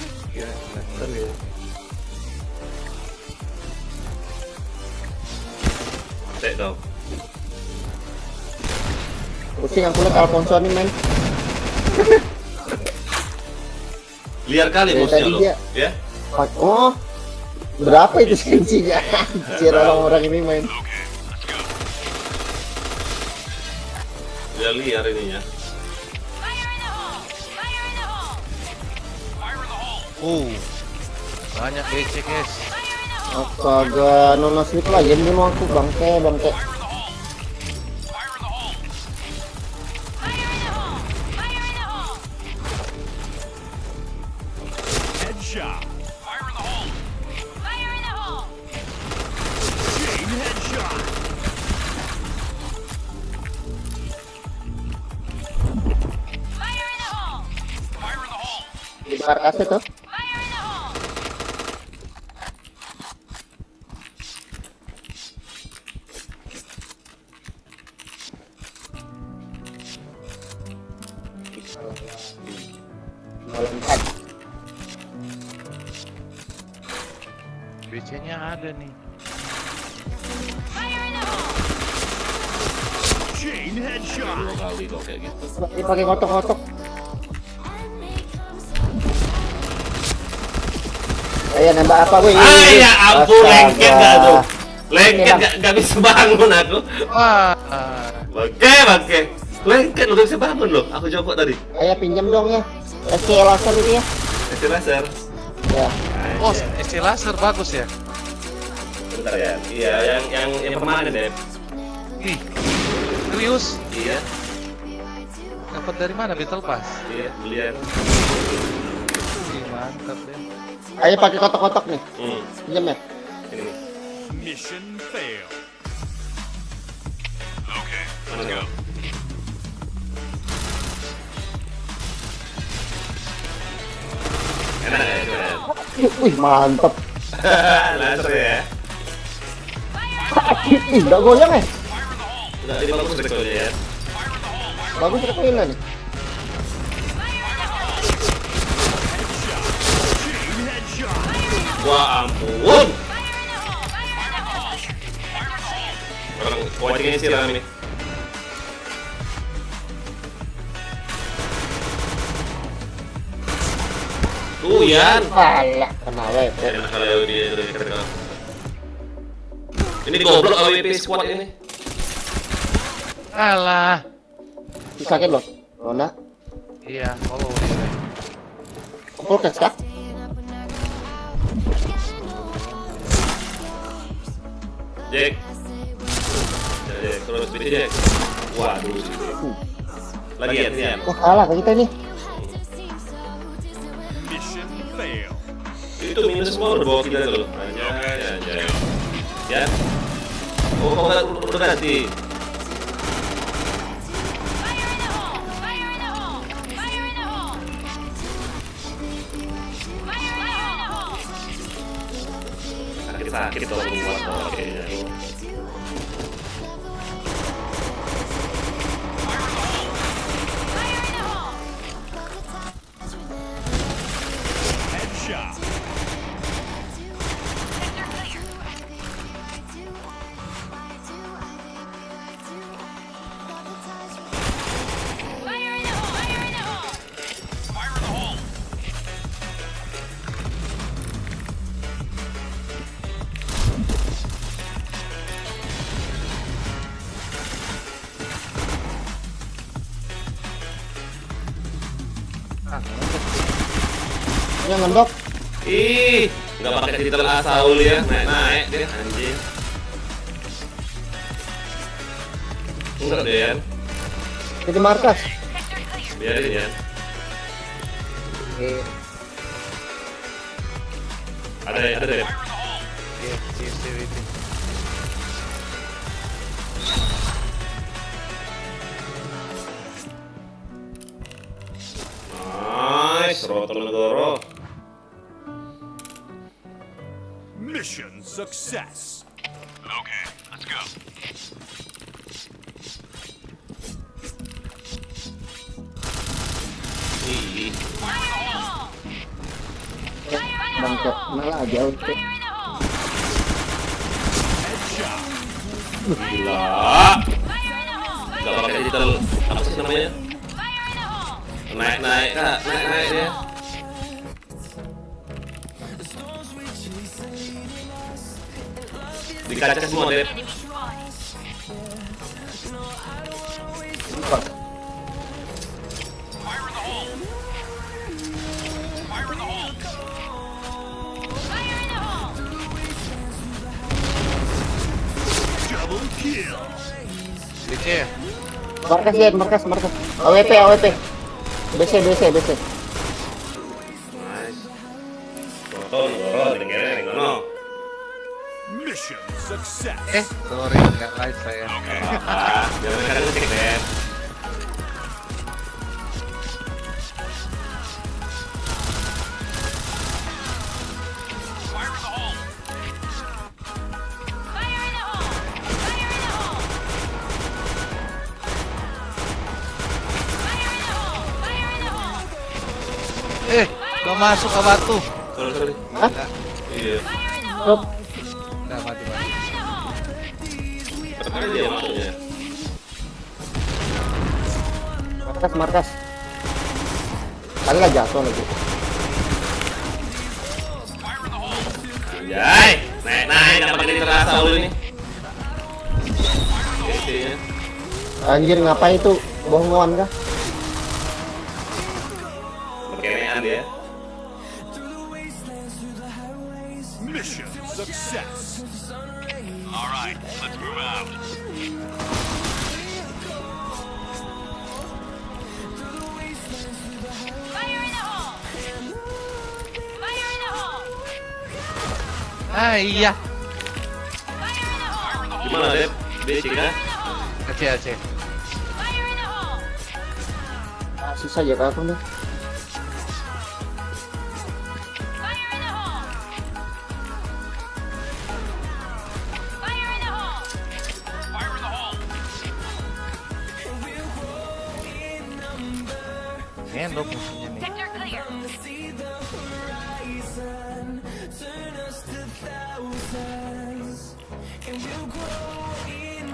[SPEAKER 6] Cek dong.
[SPEAKER 5] Pusing aku liat Alfonso nih main.
[SPEAKER 6] Liar kali
[SPEAKER 5] Dari
[SPEAKER 6] bosnya
[SPEAKER 5] tadi
[SPEAKER 6] lo.
[SPEAKER 5] dia-
[SPEAKER 6] Ya?
[SPEAKER 5] Oh, berapa itu sensinya? Anjir orang-orang ini main.
[SPEAKER 6] Dia liar ininya.
[SPEAKER 4] Fire in the hole! Fire in the hole!
[SPEAKER 2] Fire in the hole.
[SPEAKER 8] Banyak BC guys.
[SPEAKER 4] Fire in the hole!
[SPEAKER 5] Astaga, nona slip lagi ini mau aku bangke.
[SPEAKER 2] Fire in the hole. Fire in the hole.
[SPEAKER 4] Fire in the hole! Fire in the hole!
[SPEAKER 3] Headshot.
[SPEAKER 2] Fire in the hole.
[SPEAKER 4] Fire in the hole!
[SPEAKER 3] Chain headshot.
[SPEAKER 4] Fire in the hole!
[SPEAKER 2] Fire in the hole.
[SPEAKER 5] Di markasnya tuh.
[SPEAKER 4] Fire in the hole!
[SPEAKER 5] Melompat.
[SPEAKER 8] BC-nya ada nih.
[SPEAKER 4] Fire in the hole!
[SPEAKER 3] Chain headshot.
[SPEAKER 6] 2 kali kok kayak gitu.
[SPEAKER 5] Dipakai kotok-kotok. Ayo nembak apa gue?
[SPEAKER 6] Ah ya ampun,
[SPEAKER 5] Astaga.
[SPEAKER 6] lengket gak tuh? Lengket gak bisa bangun aku.
[SPEAKER 8] Wah.
[SPEAKER 6] Bangke. Lengket lo gak bisa bangun lo. Aku coba tadi.
[SPEAKER 5] Ayo pinjam dong ya. SC laser itu ya.
[SPEAKER 6] Kasih laser.
[SPEAKER 5] Ya.
[SPEAKER 8] Oh, SC laser bagus ya.
[SPEAKER 6] Bentar ya. Iya, yang permanen deh.
[SPEAKER 8] Ih. Serius?
[SPEAKER 6] Iya,
[SPEAKER 8] Dapat dari mana Battle Pass?
[SPEAKER 6] iya, belian.
[SPEAKER 8] Ih, mantap deh.
[SPEAKER 5] Ayo pakai kotok-kotok nih. Pinjam ya.
[SPEAKER 6] Ini.
[SPEAKER 3] Mission fail.
[SPEAKER 2] Okay, let's go.
[SPEAKER 6] Enak ya, keren.
[SPEAKER 5] Wih mantep.
[SPEAKER 6] Laser ya.
[SPEAKER 5] Ih nggak goyang ya.
[SPEAKER 6] Udah, ini bagus rekornya ya.
[SPEAKER 5] Bagus recoilnya nih.
[SPEAKER 3] Chain headshot.
[SPEAKER 6] Wah ampun.
[SPEAKER 4] Fire in the hole! Fire in the hole!
[SPEAKER 6] Orang watchingnya siram ini. Tuh Yan.
[SPEAKER 5] Alah, kena WP.
[SPEAKER 6] Enak kalau dia dari kereta. Ini goblok AWP squad ini.
[SPEAKER 8] Alah.
[SPEAKER 5] Sakit loh. Nona,
[SPEAKER 8] Iya, follow dia.
[SPEAKER 5] full cash kah?
[SPEAKER 6] Jack. Jack, terus pilih Jack. Waduh. Lagi ya.
[SPEAKER 5] Wah kalah kita ini.
[SPEAKER 3] Mission fail.
[SPEAKER 6] Itu minus semua udah bawa kita tuh. Anjay. Ya. Oh, udah ganti.
[SPEAKER 4] Fire in the hole! Fire in the hole! Fire in the hole! Fire in the hole!
[SPEAKER 6] Sakit tuh buat kayaknya.
[SPEAKER 4] Fire in the hole!
[SPEAKER 3] Headshot.
[SPEAKER 4] Fire in the hole! Fire in the hole!
[SPEAKER 2] Fire in the hole.
[SPEAKER 8] Ah,
[SPEAKER 5] Yang ngendok.
[SPEAKER 6] Ih, nggak pakai titel Asaul ya, naik dia anjing. Enggak deh Yan,
[SPEAKER 5] Jadi markas.
[SPEAKER 6] biarin ya. Ada deh.
[SPEAKER 8] iya, itu.
[SPEAKER 1] Nice, Rotonegoro.
[SPEAKER 3] Mission success. Okay, let's go.
[SPEAKER 1] Ih,
[SPEAKER 4] Fire in the hole!
[SPEAKER 5] Bangkok, malah aja oke.
[SPEAKER 4] Fire in the hole!
[SPEAKER 1] gila.
[SPEAKER 4] Fire in the hole!
[SPEAKER 6] Nggak pakai digital apa sih namanya?
[SPEAKER 4] Fire in the hole!
[SPEAKER 6] Naik kak, naik dia. Di kaca semua deh.
[SPEAKER 4] Enemy spotted.
[SPEAKER 2] Fire in the hole. Fire in the hole.
[SPEAKER 4] Fire in the hole!
[SPEAKER 3] Double kill.
[SPEAKER 8] DC.
[SPEAKER 5] Markas lihat, markas. AWP. BC.
[SPEAKER 6] Nice. Rotonegoro, deng ngono.
[SPEAKER 3] Mission success.
[SPEAKER 8] Sorry, nggak live saya.
[SPEAKER 6] Ah, biar mereka ngecek deh.
[SPEAKER 2] Fire in the hole.
[SPEAKER 4] Fire in the hole! Fire in the hole! Fire in the hole! Fire in the hole!
[SPEAKER 8] Gak masuk ke batu.
[SPEAKER 6] Sorry.
[SPEAKER 5] Hah?
[SPEAKER 6] Iya.
[SPEAKER 4] Fire in the hole!
[SPEAKER 5] Stop.
[SPEAKER 8] Nggak mati.
[SPEAKER 4] Fire in the hole!
[SPEAKER 6] Apa dia maksudnya?
[SPEAKER 5] Markas. Kali lah jatuh lagi.
[SPEAKER 2] Fire in the hole.
[SPEAKER 6] Anjay, naik, nggak pakai terasa lu ini. DC-nya.
[SPEAKER 5] Anjir, ngapain itu? Bohongan kah?
[SPEAKER 6] Berkenean dia.
[SPEAKER 3] Mission success.
[SPEAKER 2] All right, let's move out.
[SPEAKER 4] Fire in the hole! Fire in the hole!
[SPEAKER 8] Ah iya.
[SPEAKER 4] Fire in the hole!
[SPEAKER 6] Gimana deh? DC kah?
[SPEAKER 8] Aceh.
[SPEAKER 4] Fire in the hole!
[SPEAKER 5] Susah ya aku nih.
[SPEAKER 4] Fire in the hole! Fire in the hole!
[SPEAKER 2] Fire in the hole.
[SPEAKER 8] Ngendok musuhnya nih.
[SPEAKER 4] Sector clear!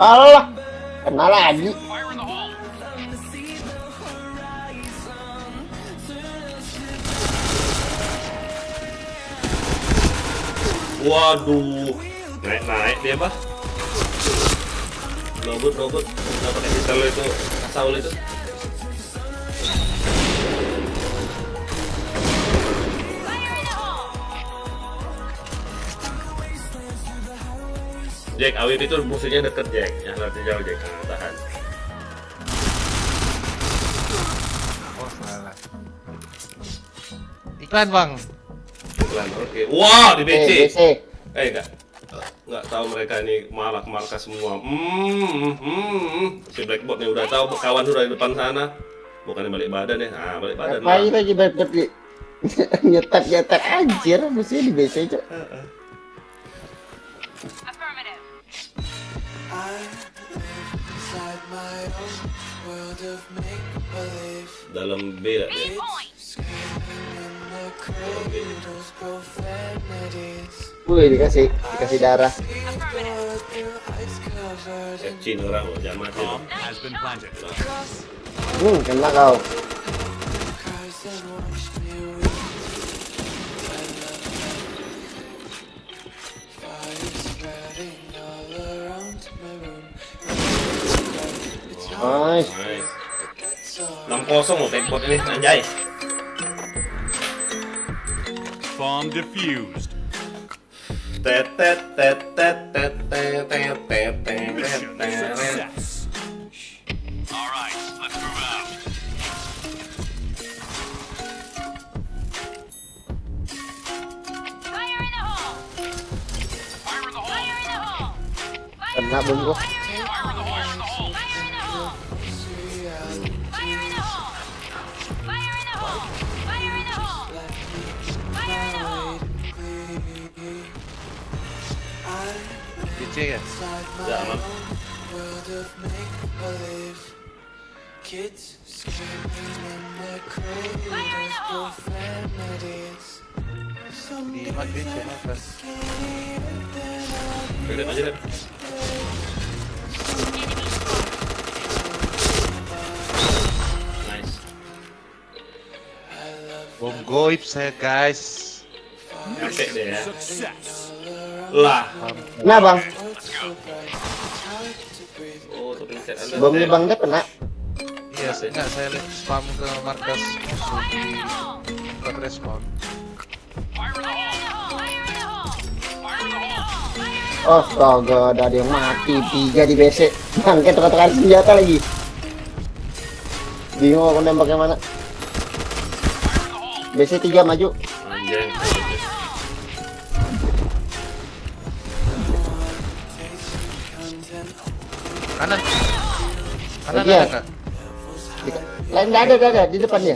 [SPEAKER 5] Allah, kena lagi.
[SPEAKER 2] Fire in the hole.
[SPEAKER 6] Waduh, naik dia apa? Robot, nggak pakai digital itu, Saul itu.
[SPEAKER 4] Fire in the hole!
[SPEAKER 6] Jack, AWP itu musuhnya deket Jack, yang nanti jauh Jack, nah, tahan.
[SPEAKER 8] Oh salah. Iklan bang.
[SPEAKER 6] Iklan, oke. Wah, di BC.
[SPEAKER 5] BC.
[SPEAKER 6] Nggak tahu mereka ini malah markas semua. Si Blackbot nih udah tahu kawan udah di depan sana. Bukannya balik badan ya, balik badan.
[SPEAKER 5] Ngapain lagi balik nyetak anjir, mesti di BC cok.
[SPEAKER 4] Affirmative.
[SPEAKER 6] Dalam B lah
[SPEAKER 4] B
[SPEAKER 6] dia.
[SPEAKER 4] point!
[SPEAKER 5] Wih, dikasih darah.
[SPEAKER 4] Affirmative.
[SPEAKER 6] FC orang loh, jangan mati.
[SPEAKER 3] Bomb has been planted.
[SPEAKER 5] Kena kau. Nice.
[SPEAKER 6] Nice. 6-0 loh Blackbot ini, anjay.
[SPEAKER 3] Bomb defused. Mission success.
[SPEAKER 2] All right, let's move out.
[SPEAKER 4] Fire in the hole!
[SPEAKER 2] Fire in the hole.
[SPEAKER 4] Fire in the hole!
[SPEAKER 5] Kena bungkus.
[SPEAKER 4] Fire in the hole! Fire in the hole! Fire in the hole! Fire in the hole! Fire in the hole! Fire in the
[SPEAKER 8] DC ya.
[SPEAKER 6] Ya aman.
[SPEAKER 4] Fire in the hole!
[SPEAKER 8] Di DC Markas.
[SPEAKER 6] Lihat aja deh. Nice.
[SPEAKER 8] Bom goib saya guys.
[SPEAKER 6] Capek deh ya.
[SPEAKER 3] Success.
[SPEAKER 6] Lah.
[SPEAKER 5] Nah bang,
[SPEAKER 6] Oh, tuh pencet Anda.
[SPEAKER 5] bomnya bang Dep kena.
[SPEAKER 8] Iya, enggak saya lihat spam ke markas musuh di tempat respon.
[SPEAKER 3] Fire in the hole.
[SPEAKER 4] Fire in the hole!
[SPEAKER 3] Fire in the hole.
[SPEAKER 5] Astaga, ada yang mati 3 di BC. Bangke tukar-tukar senjata lagi. Bingung aku nembaknya mana. BC 3 maju.
[SPEAKER 6] Anjing.
[SPEAKER 8] Kanan. Kanan
[SPEAKER 5] Iya.
[SPEAKER 8] ada nggak?
[SPEAKER 5] Lain nggak ada di depannya.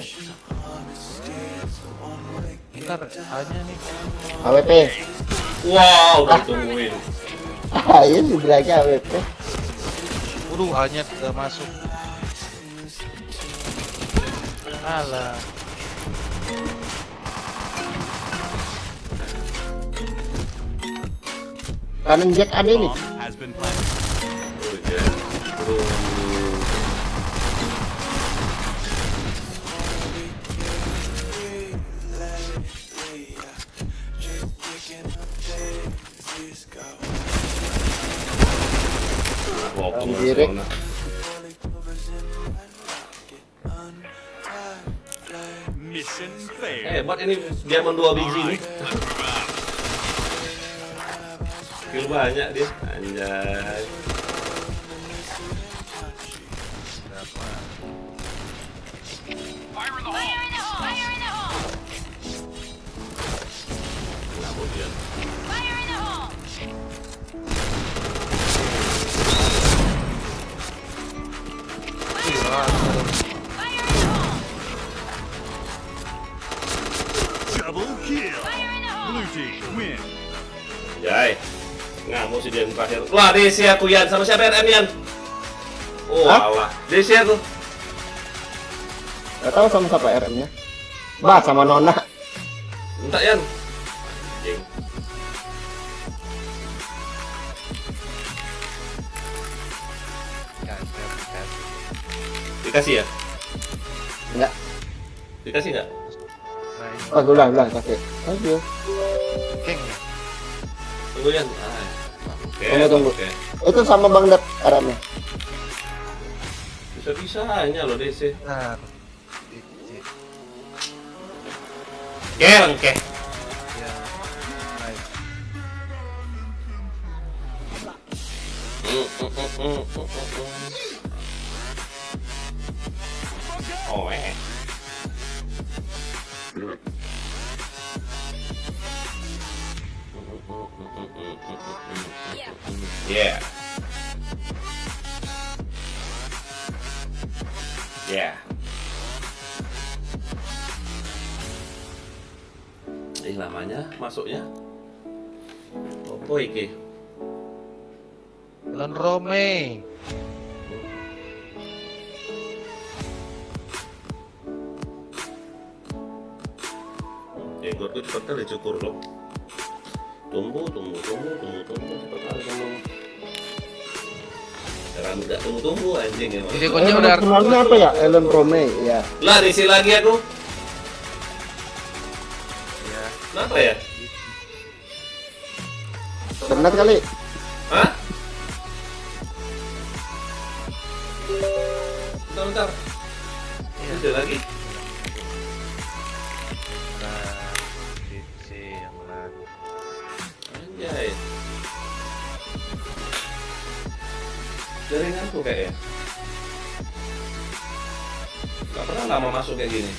[SPEAKER 8] Bentar, hanya nih.
[SPEAKER 5] AWP.
[SPEAKER 6] Wow, udah tungguin.
[SPEAKER 5] Iya sih bilangnya AWP.
[SPEAKER 8] Waduh, hanya udah masuk. Alah.
[SPEAKER 5] Kanan Jack ada ini.
[SPEAKER 3] Bomb has been planted.
[SPEAKER 6] Udah.
[SPEAKER 5] Direk.
[SPEAKER 3] Mission failed.
[SPEAKER 6] Hebat ini diamond 2 biji nih. Skill banyak dia. Anjay.
[SPEAKER 3] Fire in the hole.
[SPEAKER 4] Fire in the hole! Fire in the hole!
[SPEAKER 6] Kemudian.
[SPEAKER 4] Fire in the hole!
[SPEAKER 8] Wah,
[SPEAKER 4] Fire in the hole!
[SPEAKER 3] Double kill.
[SPEAKER 4] Fire in the hole!
[SPEAKER 3] Blue team win.
[SPEAKER 6] Anjay. Ngamuk sih dia yang terakhir. Wah, DC aku Yan. Sama siapa RM Yan? Oh,
[SPEAKER 5] Hah?
[SPEAKER 6] alah. DC aku.
[SPEAKER 5] Gak tahu sama siapa RM-nya. Bah, sama Nona.
[SPEAKER 6] Minta Yan. Anjing.
[SPEAKER 8] kan.
[SPEAKER 6] Dikasih ya?
[SPEAKER 5] Enggak.
[SPEAKER 6] Dikasih nggak?
[SPEAKER 8] Nice.
[SPEAKER 5] Oh, ulang kasih. Thank you.
[SPEAKER 8] Keng.
[SPEAKER 6] Tunggu Yan. Oke.
[SPEAKER 5] Tunggu.
[SPEAKER 6] Oke.
[SPEAKER 5] Itu sama Bang Dep RM-nya.
[SPEAKER 6] Bisa-bisanya loh DC.
[SPEAKER 8] Nah.
[SPEAKER 6] Kelengkeh.
[SPEAKER 8] Ya. Nice.
[SPEAKER 6] Oh, Yeah. Yeah. Lamanya masuknya. Apa iki?
[SPEAKER 8] Elon Rome.
[SPEAKER 6] Jenggotku cepet kali cukur loh. Tumbuh cepet kali kamu. Rambut gak tumbuh anjing emang.
[SPEAKER 8] Jadi kunci udah
[SPEAKER 5] Kenalnya apa ya? Elon Rome, ya.
[SPEAKER 6] Lah diisi lagi aku.
[SPEAKER 8] ya.
[SPEAKER 6] Kenapa ya?
[SPEAKER 5] Benar kali.
[SPEAKER 6] Hah? Bentar. Ada lagi.
[SPEAKER 8] Nah, DC yang lain.
[SPEAKER 6] Anjay. Jaringanku kayaknya. Gak pernah lama masuk kayak gini.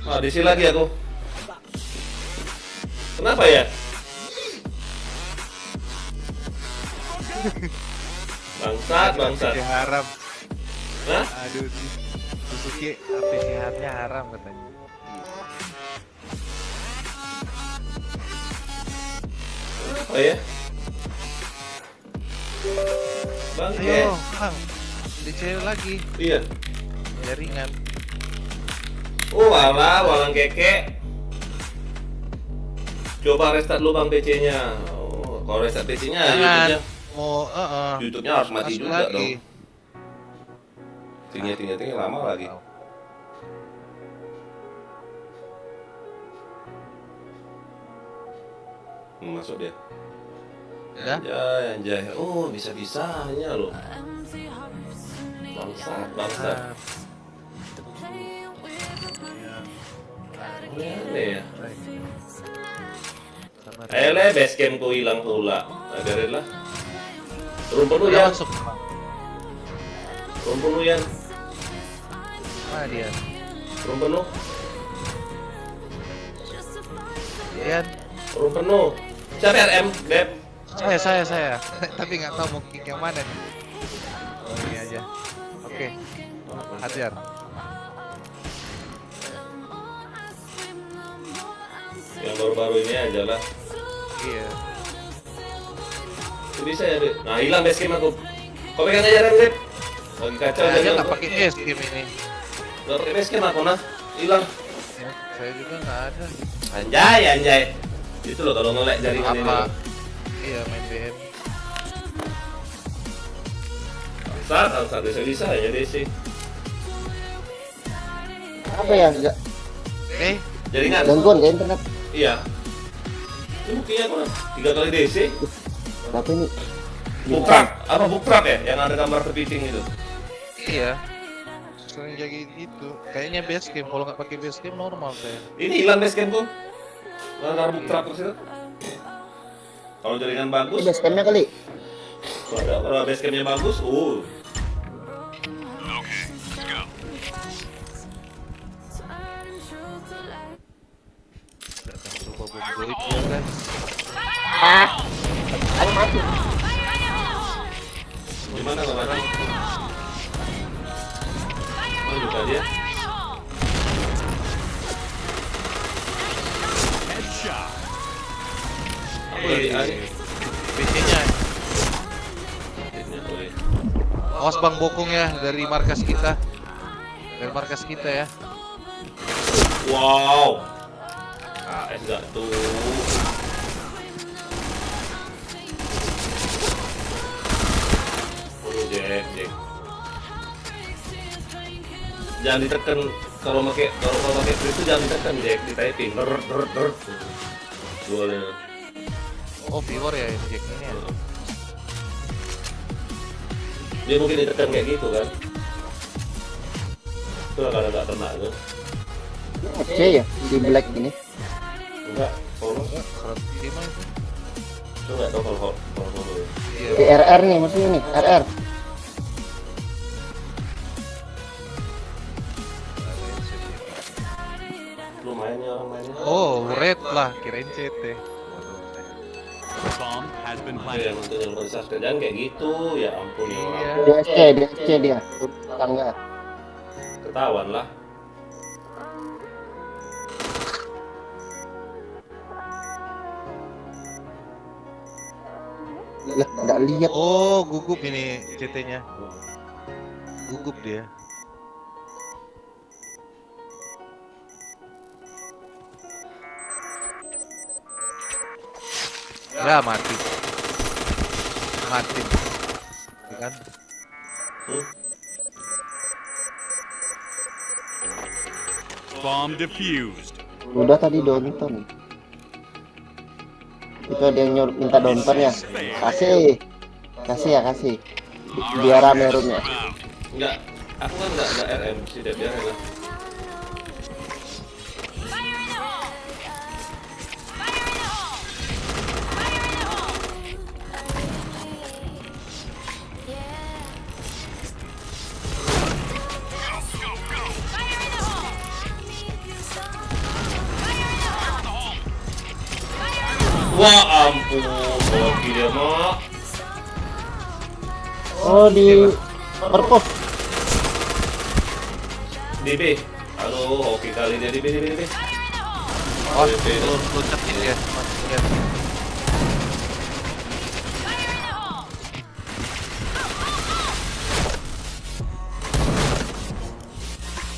[SPEAKER 6] Wah, diisi lagi aku. Kenapa ya? Bangsat.
[SPEAKER 8] Yang haram.
[SPEAKER 6] Hah?
[SPEAKER 8] Aduh, DC Suci api sehatnya haram katanya.
[SPEAKER 6] Oh ya? Bang,
[SPEAKER 8] Ayo, Bang. DC lagi.
[SPEAKER 6] Iya.
[SPEAKER 8] Jaringan.
[SPEAKER 6] Oh, alah, walang keke. Coba restart lu Bang PC-nya. Oh, kalau restart PC-nya
[SPEAKER 8] Jangan.
[SPEAKER 6] YouTube-nya
[SPEAKER 8] Mau,
[SPEAKER 6] YouTube-nya harus mati
[SPEAKER 8] masuk
[SPEAKER 6] juga
[SPEAKER 8] lagi.
[SPEAKER 6] dong. Tinggal lama lagi. Masuk dia.
[SPEAKER 8] Udah?
[SPEAKER 6] Anjay. Oh, bisa-bisanya loh. Bangsat.
[SPEAKER 8] Ah,
[SPEAKER 6] Aneh ya.
[SPEAKER 8] sabar.
[SPEAKER 6] Ayolah, basecampku hilang pula. Agarin lah. Turun penuh
[SPEAKER 8] Udah
[SPEAKER 6] ya.
[SPEAKER 8] masuk. Bang.
[SPEAKER 6] Turun penuh ya.
[SPEAKER 8] Mana dia?
[SPEAKER 6] Turun penuh.
[SPEAKER 8] Dian.
[SPEAKER 6] Turun penuh. Siapa RM? Dep.
[SPEAKER 8] Saya. Tapi nggak tahu mau kick yang mana nih. Oh, ini aja. Oke. Hajar.
[SPEAKER 6] Yang baru-baru ini aja lah.
[SPEAKER 8] Iya.
[SPEAKER 6] Bisa ya, Dep. Nah, hilang basecamp aku. Kau pegang aja RM, Dep. Lagi kacau
[SPEAKER 8] Saya aja
[SPEAKER 6] jalan.
[SPEAKER 8] nggak pakai es game ini.
[SPEAKER 6] Nggak pakai basecamp aku nah. Hilang.
[SPEAKER 8] Ya, saya juga nggak ada.
[SPEAKER 6] Anjay. Itu loh kalau nge-lag jaringan ini.
[SPEAKER 8] Apa? Iya, main BM.
[SPEAKER 6] Saat bisa ya DC.
[SPEAKER 5] Apa ya? Nggak
[SPEAKER 6] Jaringan.
[SPEAKER 5] gangguan ke internet.
[SPEAKER 6] Iya. Ini buktinya apa? 3 kali DC.
[SPEAKER 5] Tapi ini
[SPEAKER 6] Buktrap. Apa buktrap ya? Yang ada gambar kepiting itu.
[SPEAKER 8] Iya. Sering kayak gitu. Kayaknya base game. Kalau nggak pakai base game normal saya.
[SPEAKER 6] Ini hilang basecampku. Gara-gara buktrap terus itu. Kalau jaringan bagus,
[SPEAKER 5] base campnya kali.
[SPEAKER 6] kalau basecampnya bagus,
[SPEAKER 2] Okay, let's go.
[SPEAKER 8] Datang coba bom goib ya kan.
[SPEAKER 5] Ayo mati.
[SPEAKER 6] gimana kemarin? Oh, juga dia.
[SPEAKER 2] Headshot.
[SPEAKER 6] Aku lagi
[SPEAKER 8] PC-nya. Awas Bang Bokong ya dari markas kita. Dari markas kita ya.
[SPEAKER 6] Wow. AS gak tuh. Oh, Jack. Jangan ditekan kalau pakai free itu jangan ditekan Jack, di typing. Der. Golnya.
[SPEAKER 8] Oh, viewer ya Jack ini ya.
[SPEAKER 6] Dia mungkin ditekan kayak gitu kan. Itu lah kalau nggak kena tuh.
[SPEAKER 5] C ya di black ini.
[SPEAKER 6] Enggak, kalau
[SPEAKER 8] Kalau lima itu.
[SPEAKER 6] itu nggak tahu kalau
[SPEAKER 8] Iya.
[SPEAKER 5] Di RR nih maksudnya nih, RR.
[SPEAKER 6] lumayan ya orang mainnya.
[SPEAKER 8] Oh, red lah, kirain CT.
[SPEAKER 3] Bomb has been
[SPEAKER 6] Ada
[SPEAKER 3] planted.
[SPEAKER 6] yang nonton yang pada subscribe jangan kayak gitu, ya ampun ya
[SPEAKER 8] Iya.
[SPEAKER 6] orang.
[SPEAKER 5] DSC dia. Tangga.
[SPEAKER 6] Ketahuan lah.
[SPEAKER 5] Lah, enggak lihat.
[SPEAKER 8] Oh, gugup ini CT-nya. Gugup dia. Ya mati. Mati. Kan?
[SPEAKER 3] Bomb defused.
[SPEAKER 5] Udah tadi Donton. Itu dia yang minta Donton ya. Kasih. Biar rame roomnya.
[SPEAKER 6] Enggak, aku kan enggak RM sih, biar lah. Wah ampun, hoki dia mah.
[SPEAKER 5] Oh di perpus.
[SPEAKER 6] Di B. Aduh, oke kali dia di B.
[SPEAKER 8] Oh,
[SPEAKER 6] AWP itu.
[SPEAKER 8] lu cekin ya. Ya.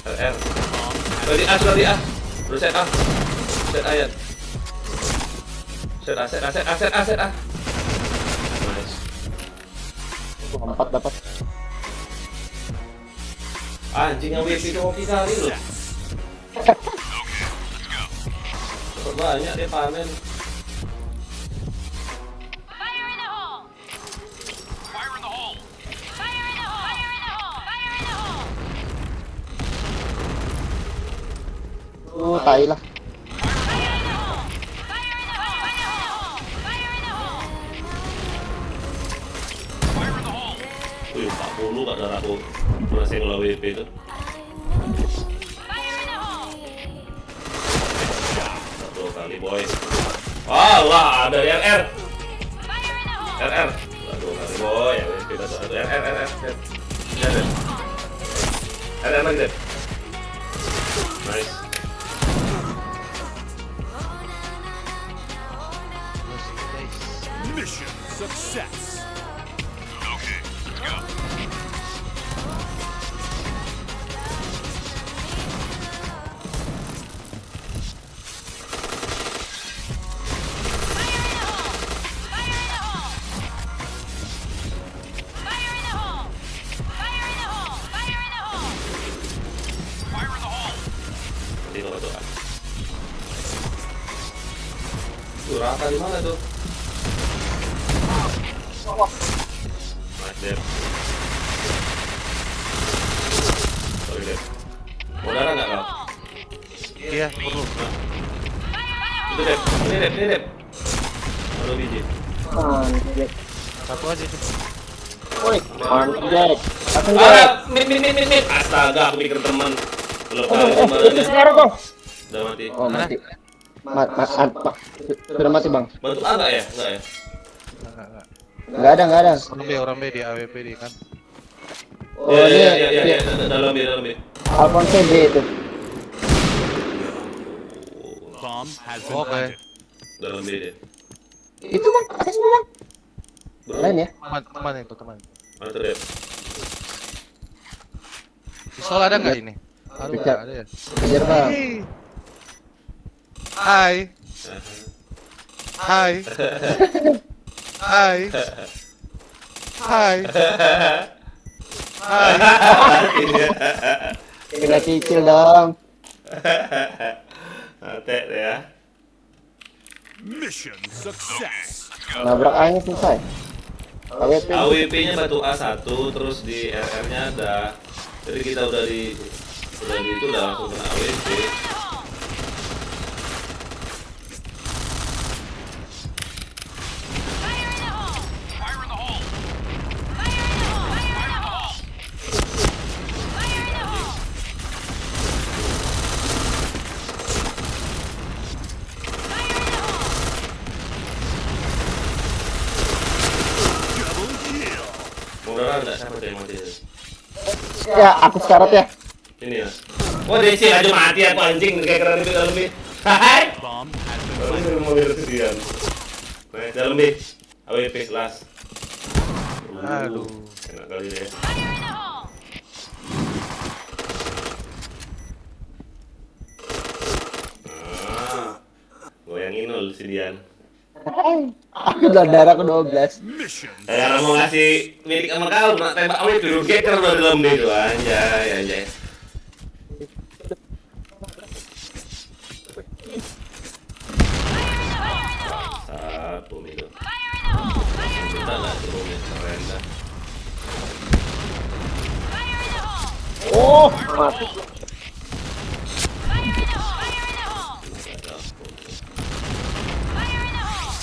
[SPEAKER 6] RR. Sudah di A. Udah set A. Set A ya. Set A. Nice.
[SPEAKER 5] 4 dapat.
[SPEAKER 6] Anjing yang WP itu hoki kali loh. Dapat banyak dia panen.
[SPEAKER 4] Fire in the hole!
[SPEAKER 2] Fire in the hole.
[SPEAKER 4] Fire in the hole! Fire in the hole! Fire in the hole!
[SPEAKER 5] Tai lah.
[SPEAKER 4] Fire in the hole! Fire in the hole! Fire in the hole!
[SPEAKER 2] Fire in the hole.
[SPEAKER 6] Wih, 40 gak darah aku. Masih ngelah WP itu.
[SPEAKER 4] Fire in the hole!
[SPEAKER 6] Satu kali boy. Alah, ada RR.
[SPEAKER 4] Fire in the hole!
[SPEAKER 6] RR. Satu kali boy. Ya WP satu RR. RR lagi deh. Nice.
[SPEAKER 3] Mission success.
[SPEAKER 2] Okay, let's go.
[SPEAKER 4] Fire in the hole! Fire in the hole! Fire in the hole! Fire in the hole! Fire in the hole!
[SPEAKER 2] Fire in the hole.
[SPEAKER 6] Nanti kalau tuh. Tuh, Raka di mana tuh? Nice, Dep. Sorry, Dep. Mau darah nggak kau?
[SPEAKER 8] Iya, perlu.
[SPEAKER 6] Itu Dep. Ini Dep. Halo biji.
[SPEAKER 5] Anjir.
[SPEAKER 8] Satu aja tuh.
[SPEAKER 5] Woi, anjir. Langsung Jack.
[SPEAKER 6] Mid. Astaga, aku mikir teman. Belum kali temannya.
[SPEAKER 5] Sekarang kok.
[SPEAKER 6] Udah mati.
[SPEAKER 5] Oh, mati. Sudah mati, Bang.
[SPEAKER 6] Bantu A nggak ya? Nggak ya?
[SPEAKER 8] Enggak.
[SPEAKER 5] Enggak ada.
[SPEAKER 8] Orang B di AWP di kan.
[SPEAKER 5] Oh,
[SPEAKER 6] Iya. Dalam B.
[SPEAKER 5] Alphonse B itu.
[SPEAKER 3] Bomb has been
[SPEAKER 8] Oke.
[SPEAKER 3] planted.
[SPEAKER 6] Dalam B dia.
[SPEAKER 5] Itu, Bang. Ada semua, Bang. Lain ya.
[SPEAKER 8] Teman itu, teman.
[SPEAKER 6] Mana tuh Dep?
[SPEAKER 8] Pistol ada nggak ini? Aduh,
[SPEAKER 5] Kejar.
[SPEAKER 8] nggak ada ya.
[SPEAKER 5] Kejar, Bang.
[SPEAKER 8] Hai. Hai. Hai. Hai. Hai.
[SPEAKER 5] Kena cicil dong.
[SPEAKER 6] Mate deh ya.
[SPEAKER 3] Mission success.
[SPEAKER 5] Nabrak A-nya selesai. AWP.
[SPEAKER 6] AWP-nya batu A1, terus di RR-nya ada. Jadi kita udah di itu udah langsung kena AWP.
[SPEAKER 4] Fire in the hole!
[SPEAKER 2] Fire in the hole.
[SPEAKER 4] Fire in the hole! Fire in
[SPEAKER 2] Fire
[SPEAKER 4] the
[SPEAKER 2] in the
[SPEAKER 4] hole!
[SPEAKER 2] hole.
[SPEAKER 4] Fire in the hole! Fire in the hole!
[SPEAKER 3] Double kill.
[SPEAKER 6] Mau darah nggak? Siapa tuh yang mati?
[SPEAKER 5] Ya, aku sekarat ya.
[SPEAKER 6] Ini ya. Wah DC aja mati aku anjing kayak keren itu dalam B. Hai.
[SPEAKER 3] Bomb has been
[SPEAKER 6] Baru
[SPEAKER 3] planted.
[SPEAKER 6] ini mau berhentian. Nah, dalam B. AWP kelas.
[SPEAKER 8] Aduh.
[SPEAKER 6] Enak kali deh.
[SPEAKER 4] Fire in the hole!
[SPEAKER 6] Goyangin nol si Dian.
[SPEAKER 5] Aku udah darah ke 12.
[SPEAKER 3] Mission
[SPEAKER 6] Kayak mau ngasih milik sama kau, nak tembak awet dulu geker udah dalam dia tuh, anjay. Satu itu.
[SPEAKER 4] Fire in the hole! Fire in the
[SPEAKER 6] Kita
[SPEAKER 4] hole!
[SPEAKER 6] nggak turunnya keren dah.
[SPEAKER 4] Fire in the hole!
[SPEAKER 5] Oh, mati.
[SPEAKER 4] Fire in the hole! Fire in the hole! Fire in the hole!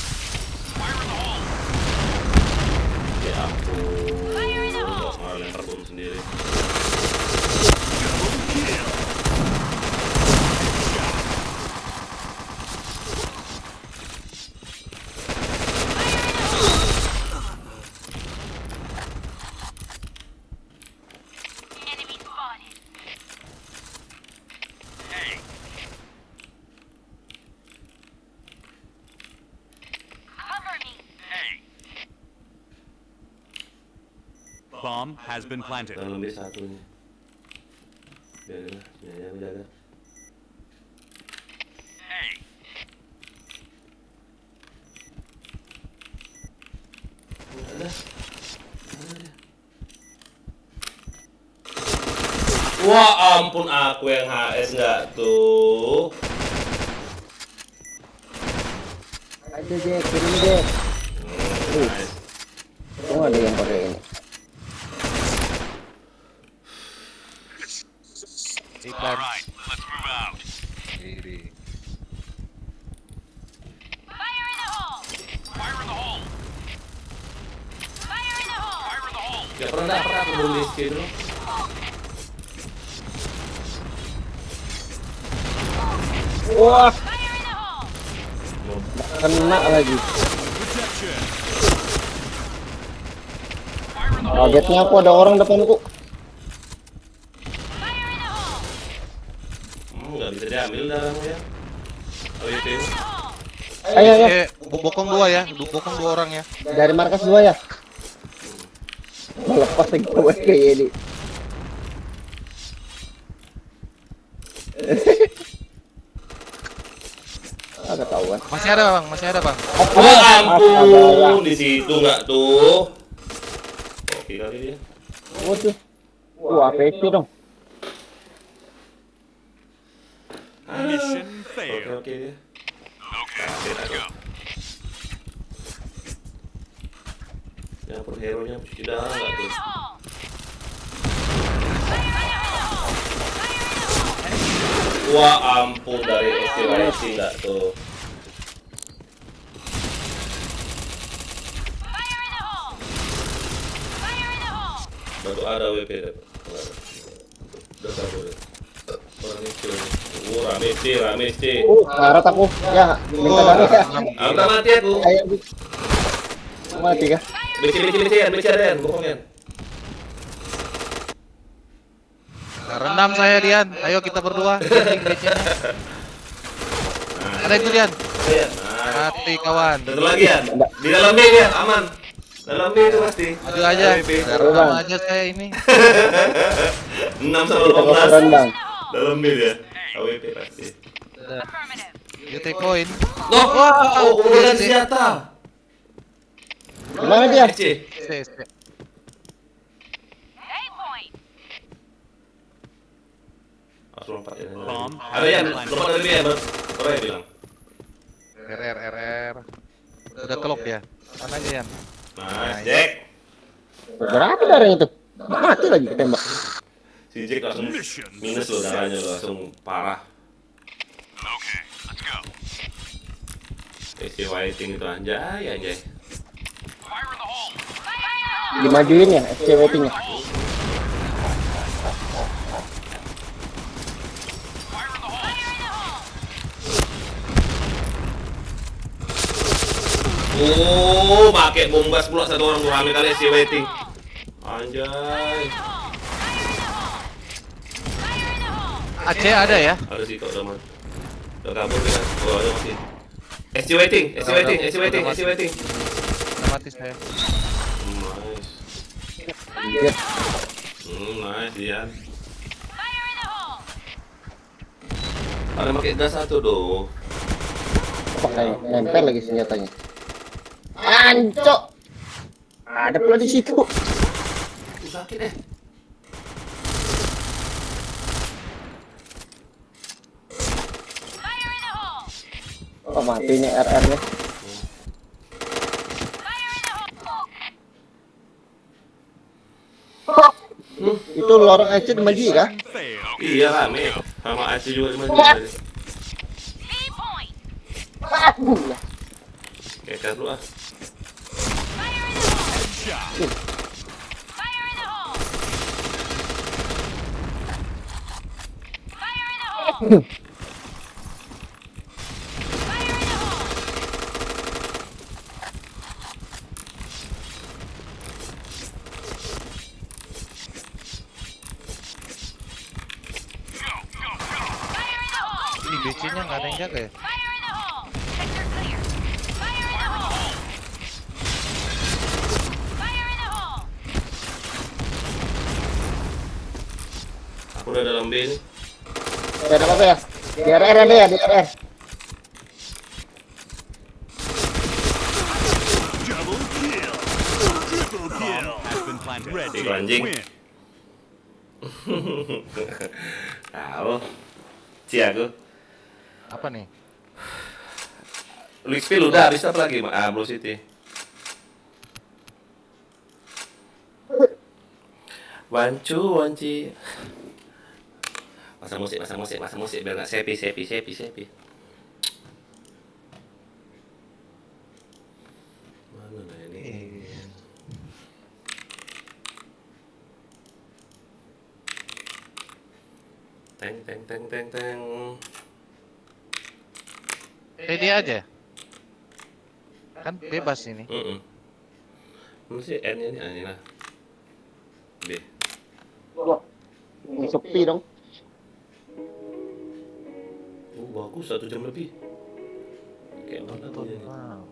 [SPEAKER 6] Ya ampun.
[SPEAKER 4] Fire in the hole!
[SPEAKER 6] Malah lempar bom sendiri.
[SPEAKER 3] double kill.
[SPEAKER 4] Enemy spotted.
[SPEAKER 3] Bomb has been planted.
[SPEAKER 6] Dalam B satu nih. Biarin lah, biarin aku jaga.
[SPEAKER 2] Hey,
[SPEAKER 6] Ada. Wah ampun, aku yang HS nggak tuh.
[SPEAKER 5] Ayo Jack, kirim Jack.
[SPEAKER 6] Nice.
[SPEAKER 5] Oh ada yang pakai ini.
[SPEAKER 3] All right, let's move out.
[SPEAKER 8] Kiri.
[SPEAKER 4] Fire in the hole!
[SPEAKER 2] fire in the hole.
[SPEAKER 4] Fire in the hole!
[SPEAKER 2] Fire in the hole.
[SPEAKER 6] Gak pernah aku belum di skill dulu.
[SPEAKER 5] Wah,
[SPEAKER 4] Fire in the hole!
[SPEAKER 5] kena lagi.
[SPEAKER 3] Protection.
[SPEAKER 2] Fire in the hole.
[SPEAKER 5] Kagetnya aku ada orang depanku.
[SPEAKER 4] Fire in the hole!
[SPEAKER 6] Nggak bisa diambil darahmu ya. Oh iya tuh.
[SPEAKER 5] Ayo ya,
[SPEAKER 8] Bokong dua ya, bokong dua orang ya.
[SPEAKER 5] dari markas 2 ya. Melepas lagi gue kayak ini. Ah, ketahuan.
[SPEAKER 8] Masih ada bang, masih ada bang.
[SPEAKER 6] Wah ampun, di situ nggak tuh. Oke kali dia.
[SPEAKER 5] Waduh. Wah, APC dong.
[SPEAKER 3] Mission
[SPEAKER 6] Oke
[SPEAKER 3] failed.
[SPEAKER 6] oke dia.
[SPEAKER 2] Okay, let's go.
[SPEAKER 6] Yang per hero nya cuci darah nggak tuh. Wah ampun, dari estimasi nggak tuh.
[SPEAKER 4] Fire in the hole! Fire in the hole!
[SPEAKER 6] Baru ada WP dapat. Udah satu deh. Orang itu. Rame sih.
[SPEAKER 5] Karat aku. Ya, minta darah ya.
[SPEAKER 6] Aku mati aku.
[SPEAKER 5] Ayo. Mati kah?
[SPEAKER 6] BC Dian, bohongin.
[SPEAKER 8] Rendam saya Dian. Ayo kita berdua. Jadiin DC-nya. Ada itu Dian.
[SPEAKER 6] Iya.
[SPEAKER 8] Mati kawan.
[SPEAKER 6] Satu lagi ya. Di dalam B ya, aman. Dalam B itu pasti.
[SPEAKER 8] Maju aja.
[SPEAKER 6] WP.
[SPEAKER 8] Rendam aja saya ini.
[SPEAKER 6] 6 sama
[SPEAKER 5] Kita mau
[SPEAKER 6] 18.
[SPEAKER 5] rendang.
[SPEAKER 6] Dalam B ya. AWP pasti.
[SPEAKER 4] Affirmative.
[SPEAKER 8] You take point.
[SPEAKER 6] Oh, udah senjata.
[SPEAKER 5] Gimana dia?
[SPEAKER 6] SC.
[SPEAKER 4] A point.
[SPEAKER 6] Harus lompat ya.
[SPEAKER 3] Bomb
[SPEAKER 6] Ada yang lompat dari dia, Bang. Orang yang bilang.
[SPEAKER 8] RR. Udah kelok ya. Mana aja Yan?
[SPEAKER 6] Nice, Jack.
[SPEAKER 5] Berapa darahnya tuh? Mati lagi ketembak.
[SPEAKER 6] Si Jack langsung minus loh darahnya loh, langsung parah.
[SPEAKER 2] Okay, let's go.
[SPEAKER 6] SC waiting itu anjay.
[SPEAKER 2] Fire in the hole.
[SPEAKER 4] Fire in the hole!
[SPEAKER 5] Dimajuin ya, SC waiting-nya.
[SPEAKER 2] Fire in the hole.
[SPEAKER 4] Fire in the hole!
[SPEAKER 6] Oh, pakai bombas pula satu orang tuh rame kali SC waiting. Anjay.
[SPEAKER 4] Fire in the hole! Fire in the hole!
[SPEAKER 8] Aceh ada ya?
[SPEAKER 6] Ada sih kok udah udah kabur ya. Oh, ada masih. SC waiting.
[SPEAKER 8] Udah mati saya.
[SPEAKER 6] Nice.
[SPEAKER 5] Anjir.
[SPEAKER 6] Nice dia.
[SPEAKER 4] Fire in the hole!
[SPEAKER 6] Ada pakai gas satu doh.
[SPEAKER 5] Pakai nempel lagi senjatanya. Ancok. Ada pula di situ.
[SPEAKER 6] Sakit eh.
[SPEAKER 4] Fire in the hole!
[SPEAKER 5] Oh, mati nih RR-nya.
[SPEAKER 4] Fire in the hole!
[SPEAKER 5] Itu lorong SC dimajuin kah?
[SPEAKER 3] Failed.
[SPEAKER 6] Iya rame. Sama AC juga cuma
[SPEAKER 4] B point!
[SPEAKER 5] Aduh.
[SPEAKER 6] keker lu ah.
[SPEAKER 4] Fire in the hole!
[SPEAKER 3] Shot.
[SPEAKER 4] Fire in the hole! Fire in the hole! Fire in the hole! Fire in the hole!
[SPEAKER 8] Ini BC-nya nggak ada yang jaga ya?
[SPEAKER 4] Fire in the hole! Sector clear! Fire in the hole! Fire in the hole!
[SPEAKER 6] Aku udah dalam B nih.
[SPEAKER 5] Ya ada apa ya? Di RR ada ya, di RR.
[SPEAKER 3] Double kill. Triple kill. Has been planted. Red
[SPEAKER 6] Itu
[SPEAKER 3] team
[SPEAKER 6] anjing.
[SPEAKER 3] win.
[SPEAKER 6] Tahu. Si aku.
[SPEAKER 8] Apa nih?
[SPEAKER 6] Lu XP lu udah habis apa lagi? Blue City. Wanci. Pasang musik biar nggak sepi. Mana lah ini? Teng.
[SPEAKER 8] Dia aja. Kan bebas ini.
[SPEAKER 6] Masih N ini lah. B.
[SPEAKER 5] Wah, ini sepi dong.
[SPEAKER 6] Bagus 1 jam lebih. Kayak mana tuh ini?
[SPEAKER 8] Wow.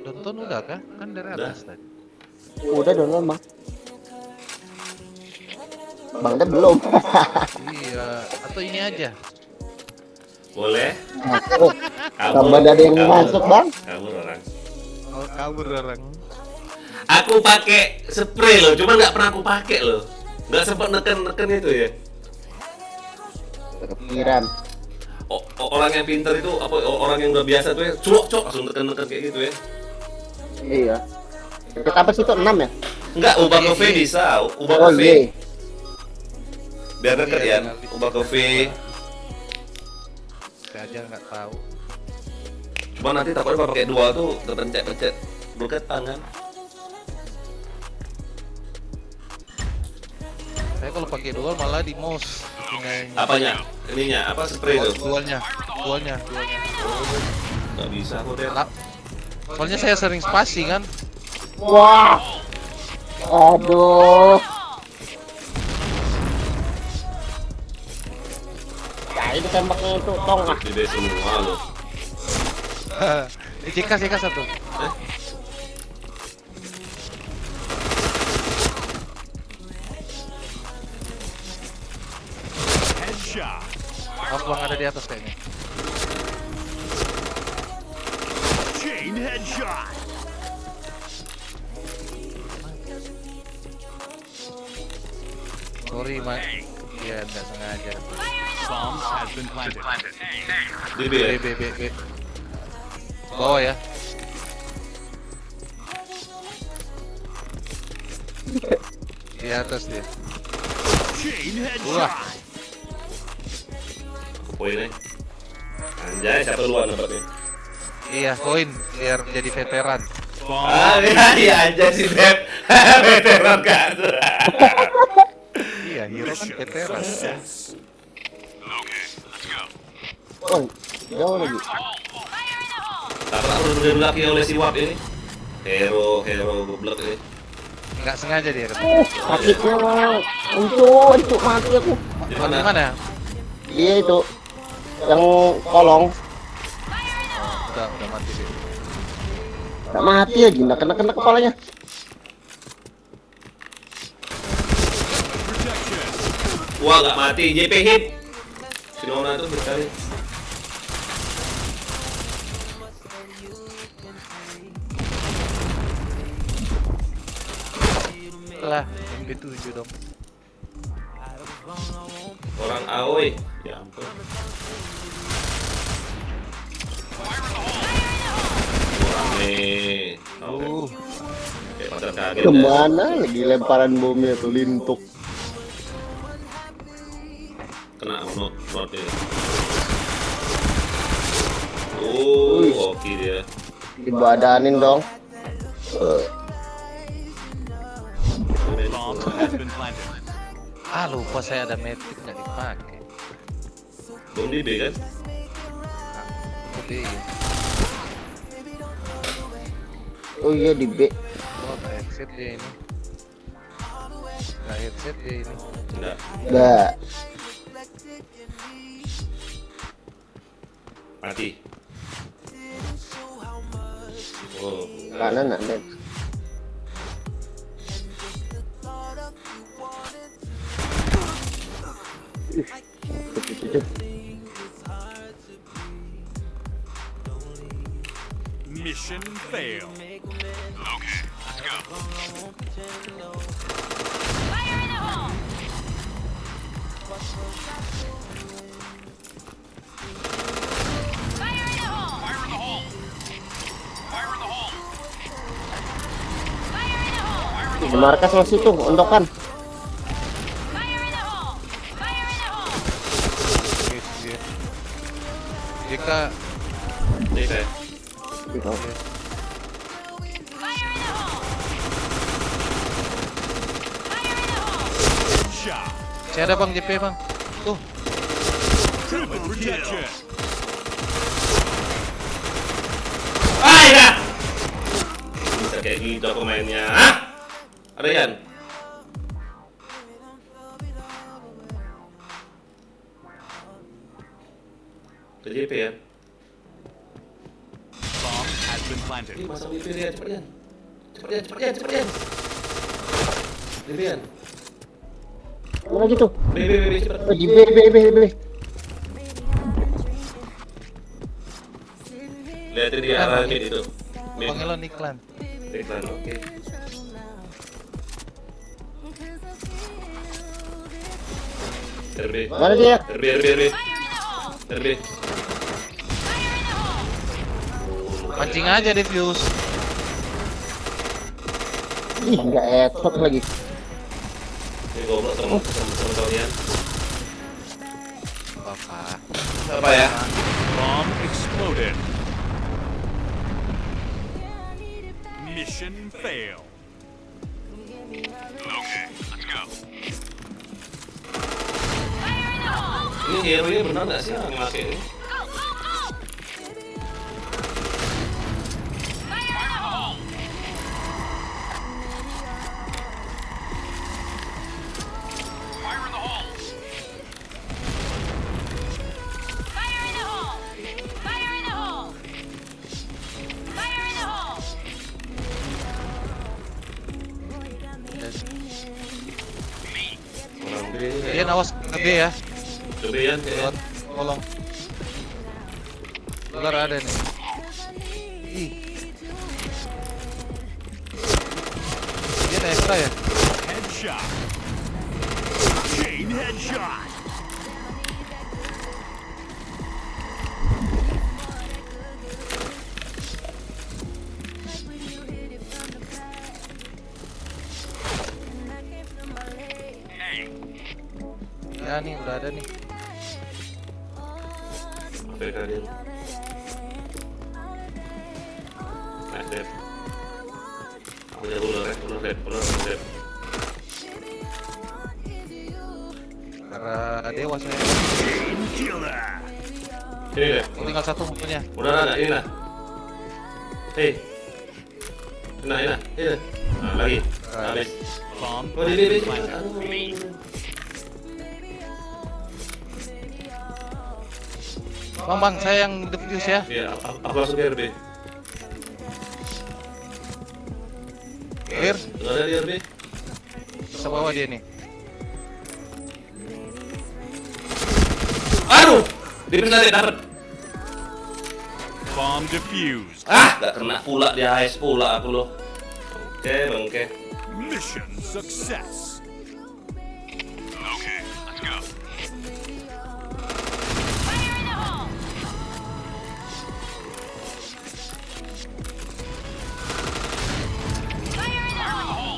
[SPEAKER 8] Nonton udah kah? Kan dari atas tadi.
[SPEAKER 5] Udah download bang. Bang Dan belum.
[SPEAKER 8] Iya, atau ini aja.
[SPEAKER 6] Boleh?
[SPEAKER 5] Oh, tambah ada yang masuk bang.
[SPEAKER 6] Kabur orang.
[SPEAKER 8] Oh, kabur orang.
[SPEAKER 6] Aku pakai spray loh, cuma nggak pernah aku pakai loh. Nggak sempat neken itu ya.
[SPEAKER 5] Kepikiran.
[SPEAKER 6] Orang yang pintar itu apa? Orang yang udah biasa tuh ya, cok langsung neken kayak gitu ya.
[SPEAKER 5] Iya. Kita apa sih itu 6 ya?
[SPEAKER 6] Enggak, ubah ke V bisa, ubah ke
[SPEAKER 5] Oh
[SPEAKER 6] V.
[SPEAKER 5] iya.
[SPEAKER 6] Biar deket
[SPEAKER 8] Iya,
[SPEAKER 6] ya,
[SPEAKER 8] tinggal
[SPEAKER 6] ubah ke V.
[SPEAKER 8] Saya aja nggak tahu.
[SPEAKER 6] Cuma nanti takutnya kalau pakai dual tuh terpencet buket tangan.
[SPEAKER 8] Saya kalau pakai dual malah di mouse.
[SPEAKER 6] Apanya? Ininya, apa spray itu?
[SPEAKER 8] Dualnya.
[SPEAKER 6] Nggak bisa aku deh.
[SPEAKER 8] Lah, soalnya saya sering spasi kan.
[SPEAKER 5] Wah. Aduh. Nah ini tembaknya itu tong ah.
[SPEAKER 6] Di B semua loh.
[SPEAKER 8] JK satu.
[SPEAKER 3] Headshot.
[SPEAKER 8] Awas bang, ada di atas kayaknya.
[SPEAKER 3] Chain headshot.
[SPEAKER 8] Sorry mak. Iya, nggak sengaja.
[SPEAKER 3] Bomb has been planted.
[SPEAKER 6] Di B ya?
[SPEAKER 8] B. Bawah ya. Di atas dia.
[SPEAKER 3] Chain
[SPEAKER 8] Wah.
[SPEAKER 3] headshot.
[SPEAKER 6] Aku poinnya. Anjay, siapa duluan dapatnya?
[SPEAKER 8] Iya, koin biar jadi veteran.
[SPEAKER 3] Bomb.
[SPEAKER 6] Iya anjay si Beb. Veteran kan.
[SPEAKER 8] Iya, hero kan veteran.
[SPEAKER 5] Oh, jauh lagi.
[SPEAKER 6] Karena udah dilaki oleh si Wap ini. Hero goblok ini.
[SPEAKER 8] Nggak sengaja dia kan.
[SPEAKER 5] Sakitnya bang. Uncuk mati aku.
[SPEAKER 6] Di
[SPEAKER 8] Di
[SPEAKER 6] mana?
[SPEAKER 8] mana?
[SPEAKER 5] Dia itu yang kolong.
[SPEAKER 8] Udah mati dia.
[SPEAKER 5] Gak mati aja, nggak kena kepalanya.
[SPEAKER 6] Wah nggak mati, JP hit. Si Nona tuh berkali.
[SPEAKER 8] Lah, MP7 dong.
[SPEAKER 6] Orang AOE. Ya ampun. Orang nih. Kayak pasar kaget ya.
[SPEAKER 5] Kemana lagi lemparan bomnya tuh lintuk.
[SPEAKER 6] Kena not ya.
[SPEAKER 5] Wih.
[SPEAKER 6] Oke dia.
[SPEAKER 5] Dibadanin dong.
[SPEAKER 3] Bomb has been planted.
[SPEAKER 8] Ah, lupa saya ada metik nggak dipakai.
[SPEAKER 6] Bom di B kan?
[SPEAKER 8] Oke.
[SPEAKER 5] Oh iya di B.
[SPEAKER 8] Oh, nggak headset dia ini. Nggak headset dia ini.
[SPEAKER 6] Enggak.
[SPEAKER 5] Nggak.
[SPEAKER 6] Mati. Oh.
[SPEAKER 5] Kanan ada.
[SPEAKER 3] Mission failed.
[SPEAKER 4] Fire in the hole! Fire in the hole!
[SPEAKER 2] Fire in the hole. Fire in the hole.
[SPEAKER 4] Fire in the hole!
[SPEAKER 7] Di markas masih tuh, ondokan.
[SPEAKER 4] Fire in the hole! Fire in the hole!
[SPEAKER 8] Oke, Jika
[SPEAKER 6] Ini saya.
[SPEAKER 4] Fire in the hole! Fire in the hole!
[SPEAKER 3] Shot.
[SPEAKER 8] saya ada bang JP bang. Tuh,
[SPEAKER 3] Triple protection.
[SPEAKER 6] Ya! Bisa kayak gitu aku mainnya. Hah? Ada Yan? TJP ya?
[SPEAKER 3] Bomb has been planted.
[SPEAKER 6] Ih, masang DP Yan, cepet Yan. Cepet Yan, cepet Yan, cepet Yan. DP Yan.
[SPEAKER 7] Mana gitu?
[SPEAKER 6] B, cepet.
[SPEAKER 7] Oh, di B.
[SPEAKER 6] Lihatin di arah mid itu. Mid.
[SPEAKER 8] Bang Elon iklan.
[SPEAKER 6] Iklan, oke. RB.
[SPEAKER 7] Mana dia?
[SPEAKER 6] RB.
[SPEAKER 4] Fire in the hole!
[SPEAKER 6] RB.
[SPEAKER 4] Fire in the hole!
[SPEAKER 8] Mancing aja defuse.
[SPEAKER 7] Ih, nggak headshot lagi.
[SPEAKER 6] Ini goblok sama kalian.
[SPEAKER 8] Bapak.
[SPEAKER 6] Apa ya?
[SPEAKER 3] Bomb exploded. Mission failed.
[SPEAKER 4] Fire in the hole!
[SPEAKER 6] Ini hero ini benar nggak sih yang ngasih ini?
[SPEAKER 4] Go, go, go! Fire in the hole!
[SPEAKER 2] Fire in the hole.
[SPEAKER 4] Fire in the hole! Fire in the hole! Fire in the hole!
[SPEAKER 6] Orang B ini
[SPEAKER 8] Dia awas ke B ya.
[SPEAKER 6] Coba Yan, kayaknya.
[SPEAKER 8] Tolong. Ular ada nih. Ih. Dia naik extra ya?
[SPEAKER 3] Headshot. Chain headshot.
[SPEAKER 8] Ya nih udah ada nih.
[SPEAKER 6] APK dia. Nah, Dep. Aku udah ular Dep.
[SPEAKER 8] Karena dewa saya.
[SPEAKER 3] Chain killer.
[SPEAKER 6] Ini Dep.
[SPEAKER 8] Tinggal satu musuhnya.
[SPEAKER 6] Udah ada, ini nah. Hei. Nah. Nah, lagi. Habis.
[SPEAKER 3] Bomb
[SPEAKER 6] Oh,
[SPEAKER 3] has
[SPEAKER 6] di
[SPEAKER 3] been
[SPEAKER 6] cepet.
[SPEAKER 3] planted.
[SPEAKER 8] Bang, saya yang defuse ya.
[SPEAKER 6] Iya, aku langsung ke RB.
[SPEAKER 8] Clear.
[SPEAKER 6] Udah ada di RB.
[SPEAKER 8] Bisa bawa dia nih.
[SPEAKER 6] Aduh! Dipindah deh, dapet.
[SPEAKER 3] Bomb defused.
[SPEAKER 6] Gak kena pula di AS pula aku loh. Oke, bangke.
[SPEAKER 3] Mission success.
[SPEAKER 4] Fire in the hole! Fire in the hole!
[SPEAKER 2] Fire in the hole.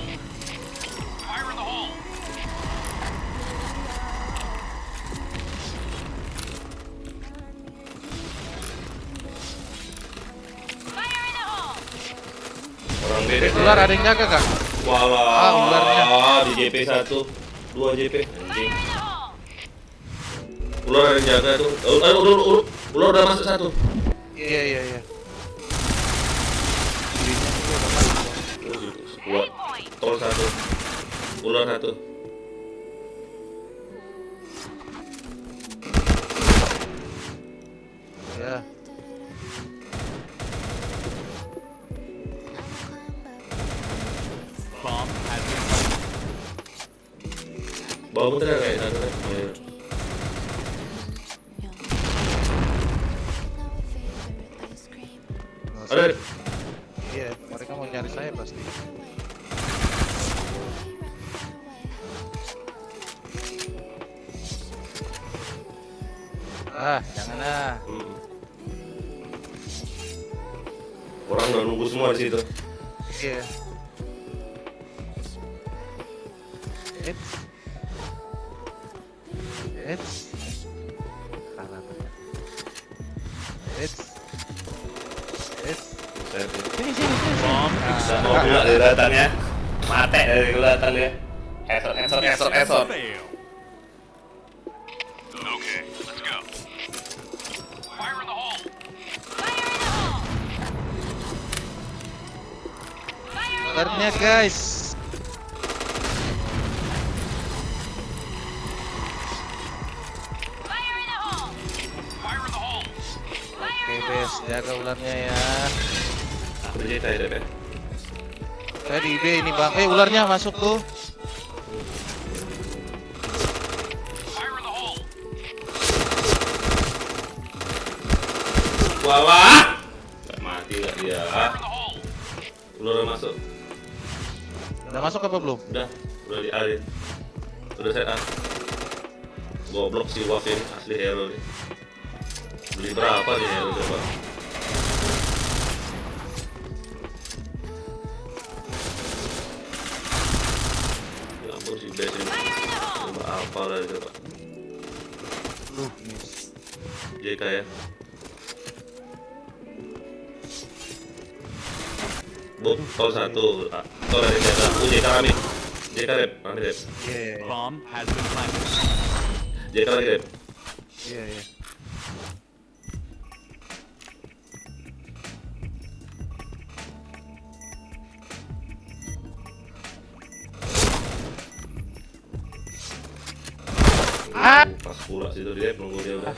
[SPEAKER 4] Fire in the hole!
[SPEAKER 6] Orang beda.
[SPEAKER 8] Ular ada yang jaga kak?
[SPEAKER 6] Walah,
[SPEAKER 8] ularnya.
[SPEAKER 6] di JP 1 2 JP anjing.
[SPEAKER 4] Fire in the hole!
[SPEAKER 6] Ular ada yang jaga tuh. Ular udah masuk 1.
[SPEAKER 8] Iya.
[SPEAKER 6] Kuat. Tol 1. Ular 1.
[SPEAKER 8] Ya.
[SPEAKER 3] Bomb has been planted.
[SPEAKER 6] Bawa muter kayak 1 kan.
[SPEAKER 8] saya pasti. Jangan ah.
[SPEAKER 6] Orang udah nunggu semua di situ.
[SPEAKER 8] Iya. It's kalah bener. It's sini.
[SPEAKER 3] Bomb
[SPEAKER 6] Bisa mau gula dari datangnya. Mate dari kelihatannya. Headshot.
[SPEAKER 3] fail.
[SPEAKER 2] Okay, let's go. Fire in the hole.
[SPEAKER 4] Fire in the hole! Fire in the hole!
[SPEAKER 8] Ularnya guys.
[SPEAKER 4] Fire in the hole!
[SPEAKER 2] Fire in the hole.
[SPEAKER 4] Fire
[SPEAKER 8] Oke
[SPEAKER 4] in the
[SPEAKER 8] bes,
[SPEAKER 4] hole!
[SPEAKER 8] jaga ularnya ya.
[SPEAKER 6] Aku cerita ya, Dep.
[SPEAKER 8] Saya di B ini bang. Ularnya masuk tuh.
[SPEAKER 2] Fire in the hole.
[SPEAKER 6] Wah. Gak mati gak dia.
[SPEAKER 2] Fire in the hole.
[SPEAKER 6] Udah masuk.
[SPEAKER 8] Udah masuk apa belum?
[SPEAKER 6] Udah di alih. Udah set up. Goblok si Waf ini asli hero nih. Beli berapa nih hero coba? Ya ampun si Bes ini. Coba apa lah coba.
[SPEAKER 8] Miss.
[SPEAKER 6] JK ya. Bob, tol 1. Tol dari JK. JK rame. JK rep. Rame rep.
[SPEAKER 8] Iya.
[SPEAKER 3] Bomb has been planted.
[SPEAKER 6] JK lagi rep.
[SPEAKER 8] Iya.
[SPEAKER 6] Pas pula situ dia nunggu dia udah.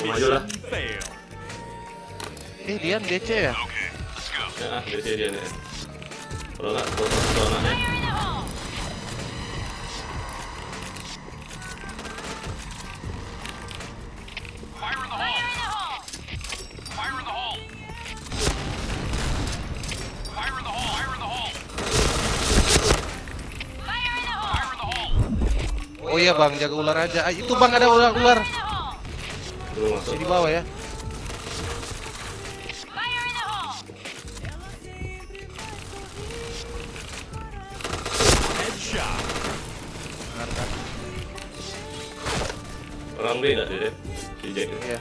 [SPEAKER 6] Maju lah.
[SPEAKER 3] Fail.
[SPEAKER 8] Dian DC ya?
[SPEAKER 2] Okay, let's go.
[SPEAKER 6] Ya, DC dia nih. Kalau nggak, kalau nggak.
[SPEAKER 2] Fire in the hole. Fire in the hole. Fire in the hole. Fire in the hole.
[SPEAKER 4] Fire in the hole!
[SPEAKER 2] Fire in the hole.
[SPEAKER 8] Oh iya bang, jaga ular aja. Itu bang ada ular.
[SPEAKER 4] Fire in the hole!
[SPEAKER 6] Belum masuk.
[SPEAKER 8] Di bawah ya.
[SPEAKER 4] Fire in the hole!
[SPEAKER 3] Headshot.
[SPEAKER 8] Dengarkan.
[SPEAKER 6] Orang B nggak dia? Si Jack.
[SPEAKER 8] Iya.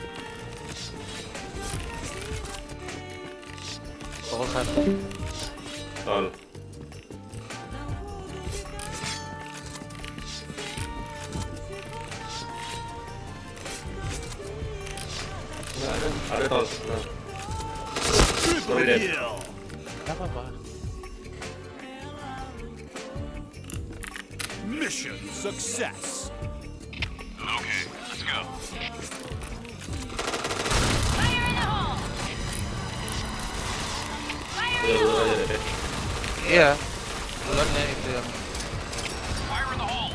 [SPEAKER 8] Pokok 1.
[SPEAKER 6] Tol. Nggak ada. Ada tol. Nah. Sorry, Dad.
[SPEAKER 3] Kill.
[SPEAKER 8] Gak apa-apa.
[SPEAKER 3] Mission success.
[SPEAKER 2] Okay, let's go.
[SPEAKER 4] Fire in the hole! Fire in
[SPEAKER 6] Udah
[SPEAKER 4] the
[SPEAKER 6] dulu
[SPEAKER 4] hole!
[SPEAKER 6] aja deh.
[SPEAKER 8] Iya. Ularnya itu yang
[SPEAKER 2] Fire in the hole.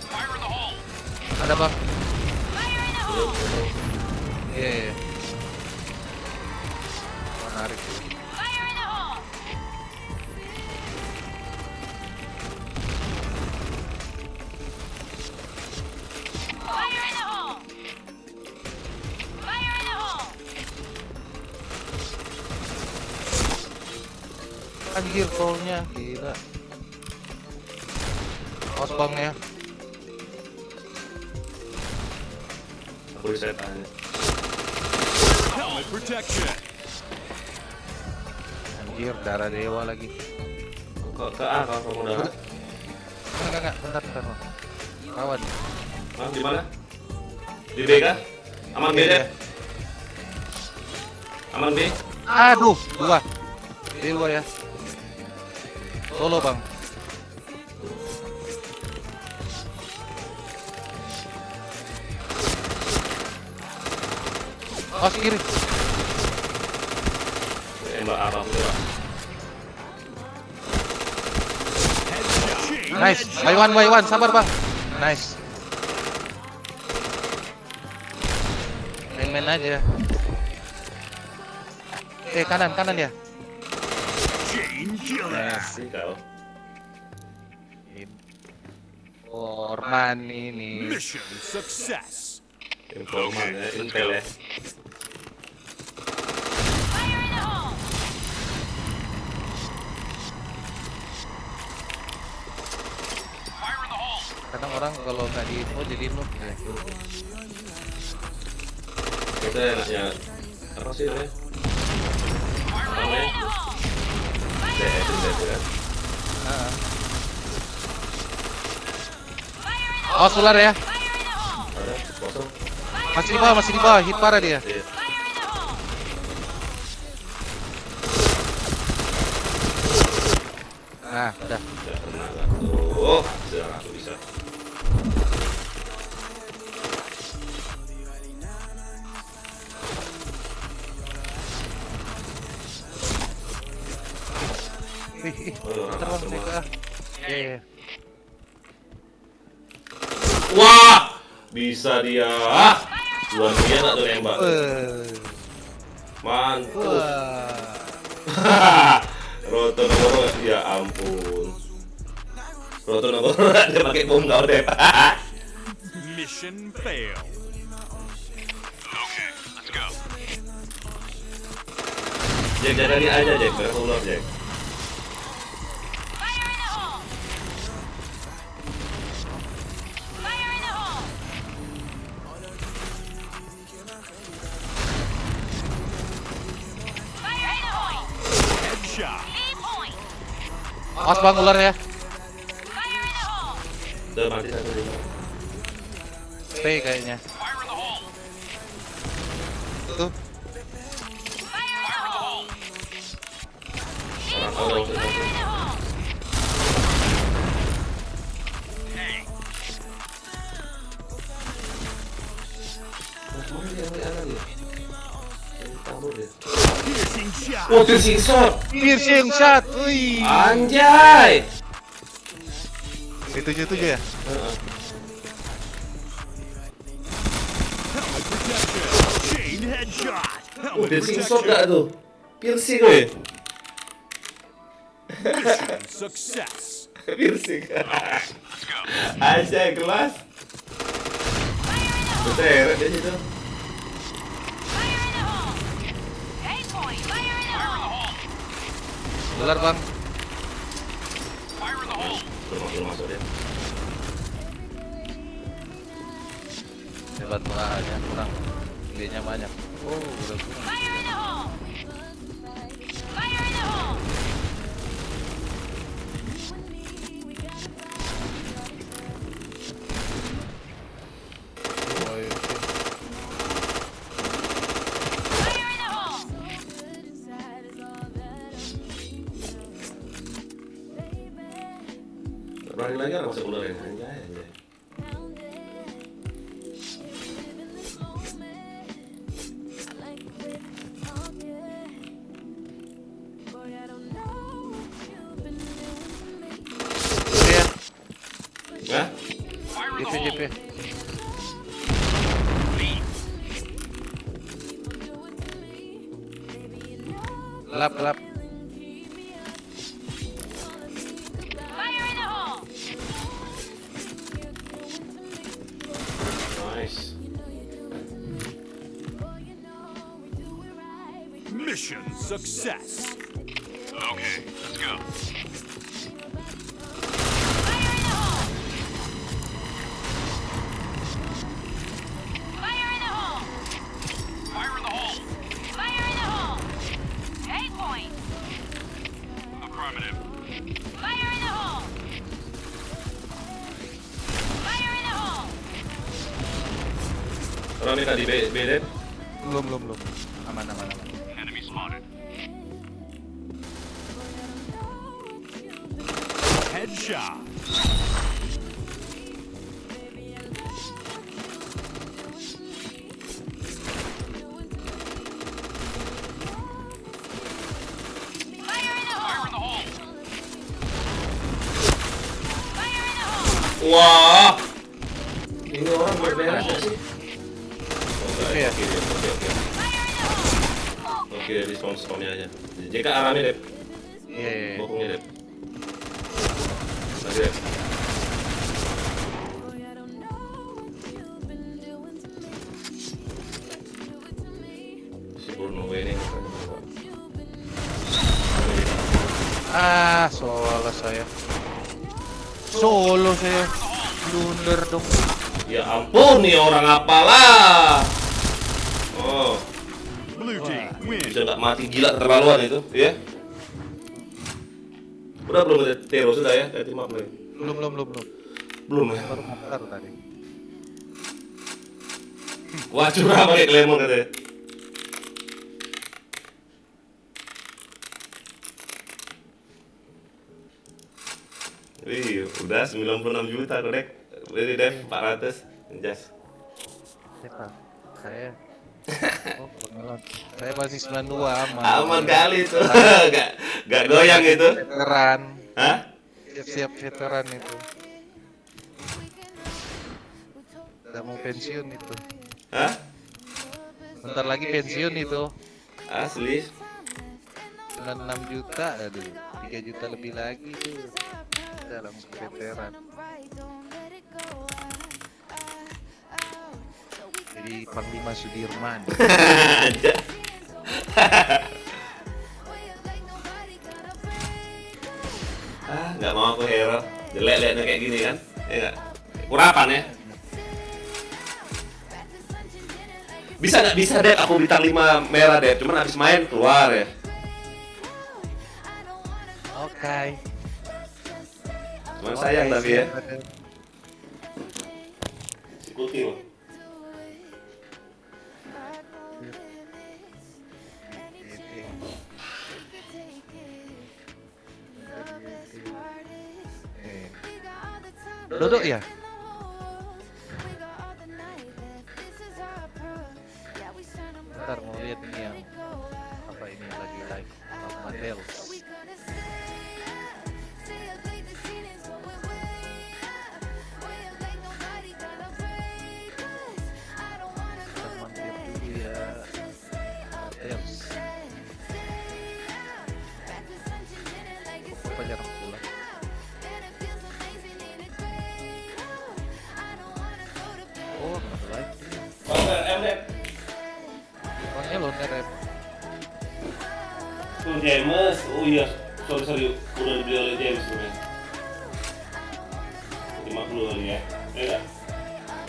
[SPEAKER 2] Fire in the hole.
[SPEAKER 8] ada bang.
[SPEAKER 4] Fire in the hole!
[SPEAKER 8] Iya. Menarik.
[SPEAKER 4] Fire in the hole! Fire in the hole! Fire in the hole!
[SPEAKER 8] Anjir tolnya gila. Awas bangnya.
[SPEAKER 6] Aku reset aja.
[SPEAKER 3] Helmet protection.
[SPEAKER 8] Anjir darah dewa lagi.
[SPEAKER 6] Ke A kalau kamu udah.
[SPEAKER 8] Enggak, bentar Bang. Kawan.
[SPEAKER 6] Hah, di mana? Di B kah? Aman B deh. Aman B.
[SPEAKER 8] Aduh, dua. Dewa ya. Solo bang. Awas kiri.
[SPEAKER 6] Tembak apa udah.
[SPEAKER 8] Nice. By one. Sabar, Bang. Nice. Main aja. Kanan ya.
[SPEAKER 3] Chain killer.
[SPEAKER 6] Asik kau.
[SPEAKER 8] Forman ini.
[SPEAKER 3] Mission success.
[SPEAKER 6] Informan ya, intel ya.
[SPEAKER 4] Fire in the hole!
[SPEAKER 2] Fire in the hole!
[SPEAKER 8] Kadang orang kalau nggak di info jadi noob ya.
[SPEAKER 6] Kita enaknya apa sih namanya?
[SPEAKER 4] Fire in the hole!
[SPEAKER 6] DS itu kan.
[SPEAKER 8] Heeh.
[SPEAKER 4] Fire in the
[SPEAKER 8] Awas ular ya.
[SPEAKER 4] Fire in the hole!
[SPEAKER 6] Ada kosong.
[SPEAKER 8] Masih di bawah, hit parah dia.
[SPEAKER 6] Iya.
[SPEAKER 4] Fire in the hole!
[SPEAKER 8] Nah, udah.
[SPEAKER 6] Tidak pernah kan. Oh, sudah aku bisa. Oh, orang
[SPEAKER 8] Terbang
[SPEAKER 6] semua.
[SPEAKER 8] mereka. Iya.
[SPEAKER 6] Wah, bisa dia. Luar biasa tuh nembak. Mantul.
[SPEAKER 8] Wah.
[SPEAKER 6] Roto Nagoro, ya ampun. Roto Nagoro dia pakai bom kau deh.
[SPEAKER 3] Mission failed.
[SPEAKER 2] Okay, let's go.
[SPEAKER 6] Jack jaga dia aja Jack, berapa ular Jack?
[SPEAKER 4] Fire in the hole! Fire in the hole! Fire in the hole!
[SPEAKER 3] Headshot.
[SPEAKER 4] E point!
[SPEAKER 8] Awas Bang ular ya.
[SPEAKER 4] Fire in the hole!
[SPEAKER 6] Udah mati satu dia.
[SPEAKER 8] P kayaknya.
[SPEAKER 2] Fire in the hole!
[SPEAKER 8] Tuh.
[SPEAKER 4] Fire in the hole!
[SPEAKER 6] Orang kau dong.
[SPEAKER 4] Fire in the hole!
[SPEAKER 2] Hey,
[SPEAKER 6] Mana dia yang ada dia? Kabur dia.
[SPEAKER 3] Piercing shot.
[SPEAKER 6] Oh, piercing shot.
[SPEAKER 8] Piercing shot. Wih.
[SPEAKER 6] Anjay.
[SPEAKER 8] Itu ya.
[SPEAKER 6] Heeh.
[SPEAKER 3] Helmet protection. Chain headshot.
[SPEAKER 6] Oh,
[SPEAKER 3] Helmet
[SPEAKER 6] piercing shot
[SPEAKER 3] protection.
[SPEAKER 6] gak tuh? Piercing weh.
[SPEAKER 3] Mission success.
[SPEAKER 6] Piercing.
[SPEAKER 2] let's go.
[SPEAKER 6] Anjay, kelas. Beteret dia situ.
[SPEAKER 4] Fire in the hole! A point! Fire in the hole!
[SPEAKER 8] Ular Bang.
[SPEAKER 2] Fire in the hole!
[SPEAKER 6] Belum masuk dia.
[SPEAKER 8] Hebat banget ya, kurang. Dia banyak. Oh, udah kurang.
[SPEAKER 4] Fire in the hole! Fire in the hole!
[SPEAKER 8] Oh, iya.
[SPEAKER 4] Fire in the hole!
[SPEAKER 6] Berani lagi orang masuk ular ya. Anjay, anjay.
[SPEAKER 8] Iya,
[SPEAKER 6] Hah?
[SPEAKER 2] Fire in the
[SPEAKER 8] JP.
[SPEAKER 2] hole!
[SPEAKER 8] Gelap.
[SPEAKER 4] Fire in the hole!
[SPEAKER 6] Nice.
[SPEAKER 3] Mission success.
[SPEAKER 2] Okay, let's go.
[SPEAKER 4] Fire in the hole! Fire in the hole!
[SPEAKER 2] Fire in the hole!
[SPEAKER 4] Fire in the hole! A point!
[SPEAKER 2] Affirmative.
[SPEAKER 4] Fire in the hole! Fire in the hole!
[SPEAKER 6] Orang minta di B deh.
[SPEAKER 8] Belum. Aman.
[SPEAKER 2] Enemy spotted.
[SPEAKER 3] Headshot.
[SPEAKER 4] Fire in the hole!
[SPEAKER 2] Fire in the hole!
[SPEAKER 4] Fire
[SPEAKER 6] Wah. Ini orang beres nggak sih?
[SPEAKER 8] Oke ya.
[SPEAKER 6] Oke. Oke, di spawn-spawnnya aja. JK arahnya Dep.
[SPEAKER 8] Iya.
[SPEAKER 6] Bokongnya Dep. Lagi Dep. Si Bruno ini.
[SPEAKER 8] Solo saya. Solo saya. Blunder dong.
[SPEAKER 6] Ya ampun, nih orang apalah. Oh,
[SPEAKER 3] Blue team win.
[SPEAKER 6] bisa nggak mati gila keterlaluan itu, ya? Udah belum ada Tero sudah ya? Ganti map nih.
[SPEAKER 8] Belum.
[SPEAKER 6] Belum ya?
[SPEAKER 8] Baru tadi.
[SPEAKER 6] Wah curah pakai Claymore katanya. Wih, udah 96 juta Dek. Dari Dev 400. Jas.
[SPEAKER 8] Siapa? Saya. Oh, pengelan. Saya masih 92 aman.
[SPEAKER 6] Aman kali itu. Gak goyang itu.
[SPEAKER 8] Veteran.
[SPEAKER 6] Hah?
[SPEAKER 8] Siap-siap veteran itu. Udah mau pensiun itu.
[SPEAKER 6] Hah?
[SPEAKER 8] Bentar lagi pensiun itu.
[SPEAKER 6] Asli.
[SPEAKER 8] 96 juta, aduh. 3 juta lebih lagi tuh. Udah langsung veteran. Jadi Panglima Sudirman.
[SPEAKER 6] Aja. Nggak mau aku hero. Jelek liatnya kayak gini kan? Ya nggak? Kurapan ya? Bisa nggak bisa Dep? Aku bintang 5 merah Dep. Cuman habis main keluar ya.
[SPEAKER 8] Oke.
[SPEAKER 6] Cuman sayang tapi ya. Si Kutil.
[SPEAKER 8] Dodok ya? Bentar mau lihat ini yang apa ini lagi live Mandels. Kita mampir dulu ya. Mandels. Apa jarang pulang? Oh, nggak live. Orangnya lontar ya.
[SPEAKER 6] Tuh James, oh iya, sorry, udah dibeli oleh James sebenarnya. 50 kali ya, enggak?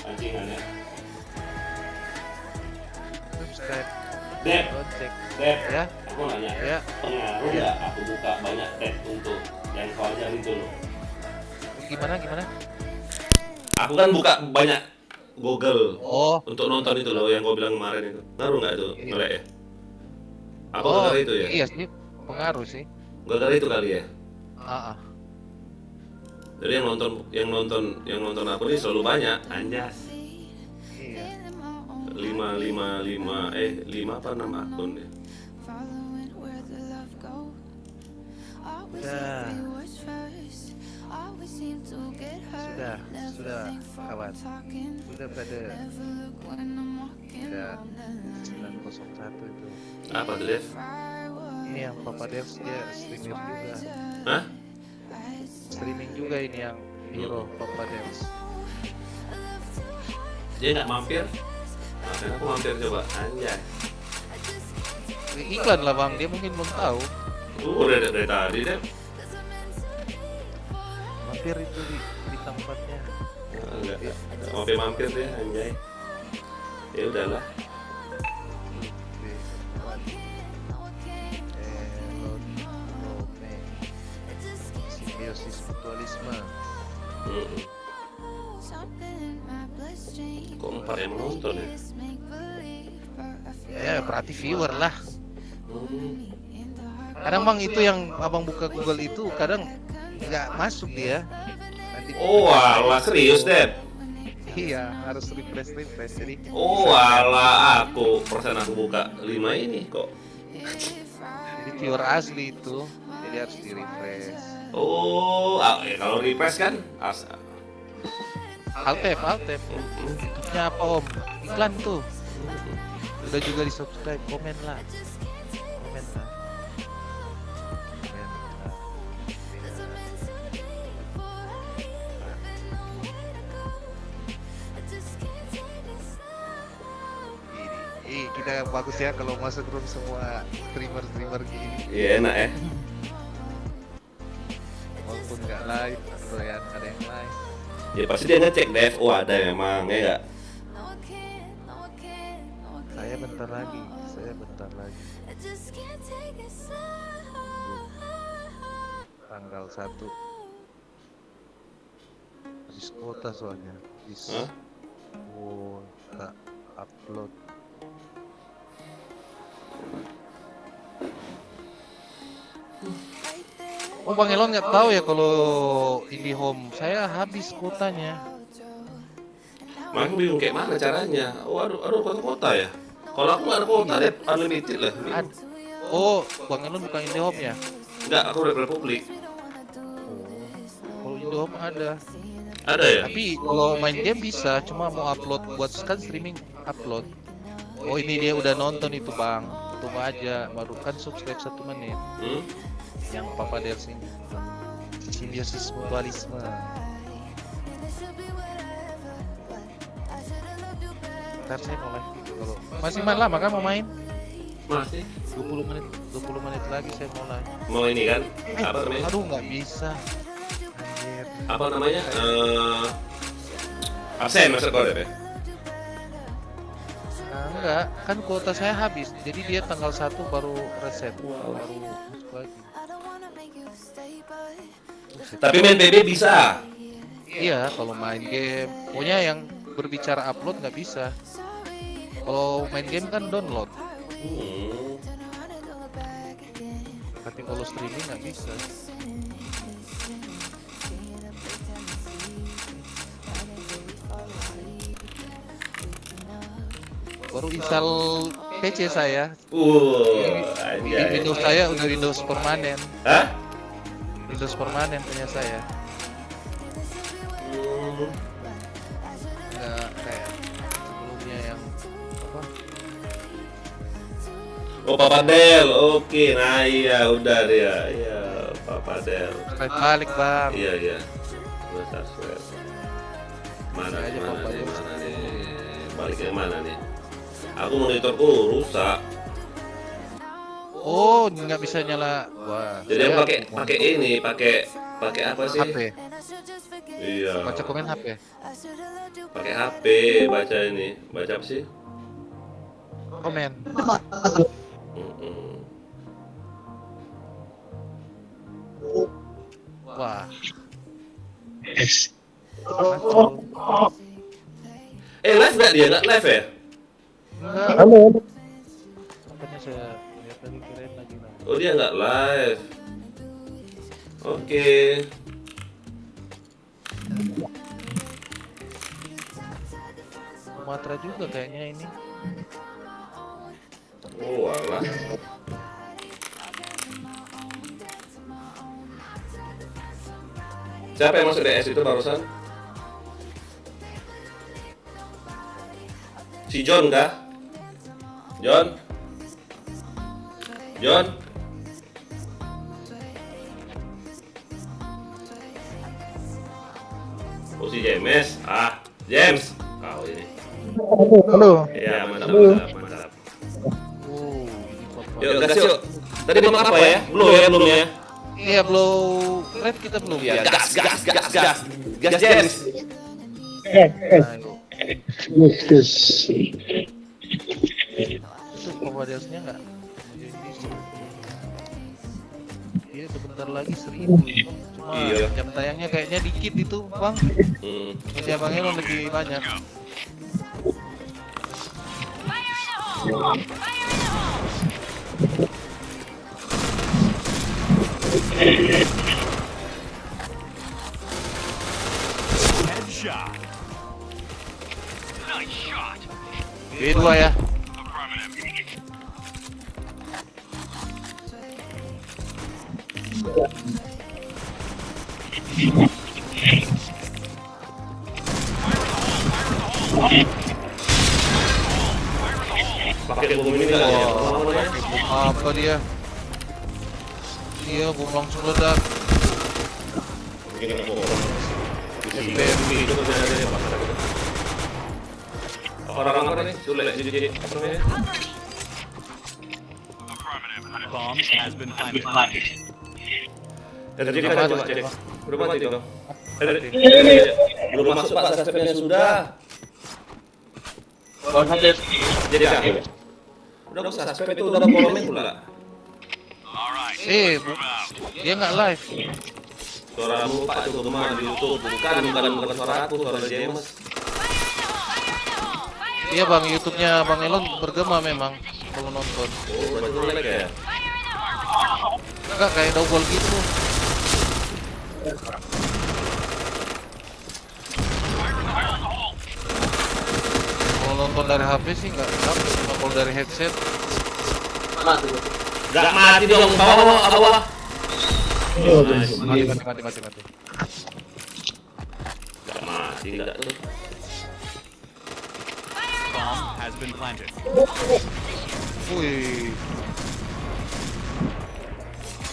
[SPEAKER 6] Ancingannya.
[SPEAKER 8] Subscribe.
[SPEAKER 6] Dep,
[SPEAKER 8] Cek.
[SPEAKER 6] Dep,
[SPEAKER 8] Ya.
[SPEAKER 6] aku nanya,
[SPEAKER 8] Ya.
[SPEAKER 6] pengaruh nggak aku buka banyak tab untuk yang kau ajarin itu loh?
[SPEAKER 8] Gimana?
[SPEAKER 6] Aku kan buka banyak Google
[SPEAKER 8] Oh.
[SPEAKER 6] untuk nonton itu loh yang kau bilang kemarin itu. Ngaruh nggak itu
[SPEAKER 8] Iya.
[SPEAKER 6] ngelek ya? Aku
[SPEAKER 8] Oh,
[SPEAKER 6] gara itu ya?
[SPEAKER 8] iya sih, pengaruh sih.
[SPEAKER 6] Gara itu kali ya?
[SPEAKER 8] Ah.
[SPEAKER 6] Jadi yang nonton aku ini selalu banyak, anjas.
[SPEAKER 8] Iya.
[SPEAKER 6] 5 apa 6 akun ya.
[SPEAKER 8] Sudah kawan. Sudah pada 901 itu.
[SPEAKER 6] Apa tuh Dev?
[SPEAKER 8] Ini yang Papa Dev dia streamer juga.
[SPEAKER 6] Hah?
[SPEAKER 8] Streaming juga ini yang hero Papa Dev.
[SPEAKER 6] Dia nggak mampir? Makanya aku mampir coba, anjay.
[SPEAKER 8] Iklan lah bang, dia mungkin belum tahu.
[SPEAKER 6] Udah dari tadi Dev.
[SPEAKER 8] Mampir itu di tempatnya.
[SPEAKER 6] Enggak mampir dia, anjay. Ya udahlah.
[SPEAKER 8] Simbiosis mutualisme.
[SPEAKER 6] Kok 4 yang menonton ya?
[SPEAKER 8] Ya berarti viewer lah. Kadang bang itu yang abang buka Google itu kadang nggak masuk dia. Nanti
[SPEAKER 6] Oh alah, serius Dev?
[SPEAKER 8] iya harus refresh jadi.
[SPEAKER 6] Oh alah, persen aku buka 5 ini kok.
[SPEAKER 8] Jadi viewer asli itu, jadi harus di refresh.
[SPEAKER 6] Oh, ya kalau refresh kan
[SPEAKER 8] Altep. YouTube-nya apa Om? Iklan tuh. Udah juga di subscribe, komen lah. Komen lah. Kita bagus ya kalau masuk room semua streamer gini.
[SPEAKER 6] Iya enak ya.
[SPEAKER 8] Walaupun nggak live atau yang ada yang live.
[SPEAKER 6] Ya pasti dia ngecek Dev. Oh ada memang ya nggak?
[SPEAKER 8] Saya bentar lagi. Tanggal 1 habis kuota soalnya.
[SPEAKER 6] Hah?
[SPEAKER 8] Oh, tak upload. Oh Bang Elon nggak tahu ya kalau IndiHome saya habis kuotanya.
[SPEAKER 6] Makanya bingung kayak mana caranya. Oh aduh kota ya. Kalau aku nggak ada kuota deh, unlimited lah.
[SPEAKER 8] Oh Bang Elon bukan IndiHome ya?
[SPEAKER 6] Enggak, aku Red Republic.
[SPEAKER 8] Kalau IndiHome ada.
[SPEAKER 6] Ada ya?
[SPEAKER 8] Tapi kalau main game bisa, cuma mau upload buat kan streaming upload. Oh ini dia udah nonton itu Bang. Tunggu aja, baru kan subscribe 1 menit. Yang Papa Del sini. Simbiosis mutualisme. Ntar saya mau live kalau masih lama kan mau main?
[SPEAKER 6] Masih
[SPEAKER 8] 20 menit lagi saya mau live.
[SPEAKER 6] mau ini kan? Apa namanya?
[SPEAKER 8] Aduh nggak bisa. Anjir.
[SPEAKER 6] Apa namanya? Absen masuk kode ya?
[SPEAKER 8] Nah, enggak, kan kuota saya habis. Jadi dia tanggal 1 baru reset, baru masuk lagi.
[SPEAKER 6] Tapi main PB bisa.
[SPEAKER 8] Iya, kalau main game, pokoknya yang berbicara upload nggak bisa. Kalau main game kan download. Tapi kalau streaming nggak bisa. Baru install PC saya.
[SPEAKER 6] Anjay.
[SPEAKER 8] Windows saya udah Windows permanen.
[SPEAKER 6] Hah?
[SPEAKER 8] Windows permanen punya saya. Nggak kayak sebelumnya yang apa?
[SPEAKER 6] Oh Papa Del, oke, nah iya udah dia, iya Papa Del.
[SPEAKER 8] Balik Bang.
[SPEAKER 6] Iya. Gue subscribe. Mana
[SPEAKER 8] Saya aja Papa
[SPEAKER 6] nih,
[SPEAKER 8] Del.
[SPEAKER 6] mana nih? Baliknya mana nih? Aku monitorku rusak.
[SPEAKER 8] Oh, nggak bisa nyala. Wah.
[SPEAKER 6] Jadi aku
[SPEAKER 8] saya
[SPEAKER 6] pakai ini, pakai apa sih?
[SPEAKER 8] HP.
[SPEAKER 6] Iya.
[SPEAKER 8] Baca komen HP.
[SPEAKER 6] Pakai HP baca ini, baca apa sih?
[SPEAKER 8] Komen. Wah.
[SPEAKER 6] Live nggak dia? Nggak live ya?
[SPEAKER 8] Enggak.
[SPEAKER 5] Halo.
[SPEAKER 8] Makanya saya lihat lagi kirain lagi.
[SPEAKER 6] Oh dia nggak live. Oke.
[SPEAKER 8] Sumatera juga kayaknya ini.
[SPEAKER 6] Oh alah. Siapa yang masuk DS itu barusan? Si John kah? John? Oh si James? James! Kau ini.
[SPEAKER 5] Halo.
[SPEAKER 6] Ya mantap.
[SPEAKER 8] Oh, ini foto.
[SPEAKER 6] Yuk gas yuk. Tadi belum apa ya? Belum ya?
[SPEAKER 8] Iya, belum. Red kita belum.
[SPEAKER 6] Ya gas James.
[SPEAKER 8] Ayo.
[SPEAKER 5] Yes.
[SPEAKER 8] Itu pemodelsnya nggak? Iya, sebentar lagi 1000. Cuma
[SPEAKER 6] Iya.
[SPEAKER 8] jam tayangnya kayaknya dikit itu, Bang. Ini Bang Elon lebih banyak.
[SPEAKER 4] Fire in the hole! Fire in the hole!
[SPEAKER 3] Headshot.
[SPEAKER 2] Nice shot.
[SPEAKER 8] B2 ya.
[SPEAKER 2] Affirmative.
[SPEAKER 8] Oh dia. Iya, bom langsung ledak.
[SPEAKER 6] BMB itu ada orang apa nih? Sulit jadi apa namanya?
[SPEAKER 3] Bomb has been planted.
[SPEAKER 6] Jadi kita coba cek. Belum mati dong. Belum masuk Pak, suspeknya sudah. Jadi kan? Udah suspek itu udah komen pula.
[SPEAKER 8] Dia nggak live.
[SPEAKER 6] Suaramu Pak itu kemana di YouTube? Bukan suara aku, suara James.
[SPEAKER 8] Iya bang, YouTube-nya Bang Elon bergema memang kalau nonton.
[SPEAKER 6] Oh, berarti jelek ya?
[SPEAKER 8] Enggak kayak double gitu. Kalau nonton dari HP sih nggak dapet, cuma kalau dari headset.
[SPEAKER 6] Gak mati dong, bawah.
[SPEAKER 8] Mati.
[SPEAKER 6] Gak mati, gak tuh.
[SPEAKER 3] Bomb has been planted.
[SPEAKER 8] Wih.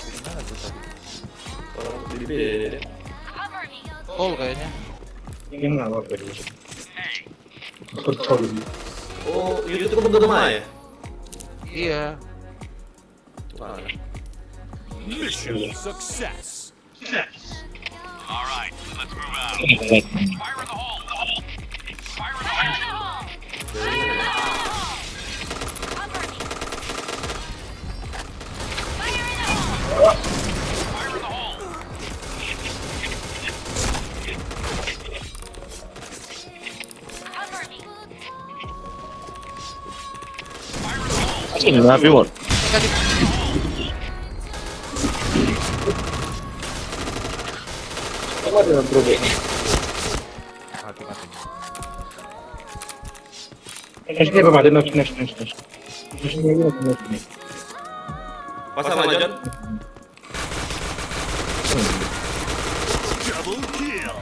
[SPEAKER 8] Gimana tuh tadi?
[SPEAKER 6] Di B.
[SPEAKER 8] Call kayaknya.
[SPEAKER 6] Oh, YouTube bergema ya?
[SPEAKER 8] Iya.
[SPEAKER 6] Wah.
[SPEAKER 3] Mission success.
[SPEAKER 2] All right, let's move out. Fire in the hole. Fire in the hole. Fire in the hole.
[SPEAKER 6] Pasang aja.
[SPEAKER 3] Double kill.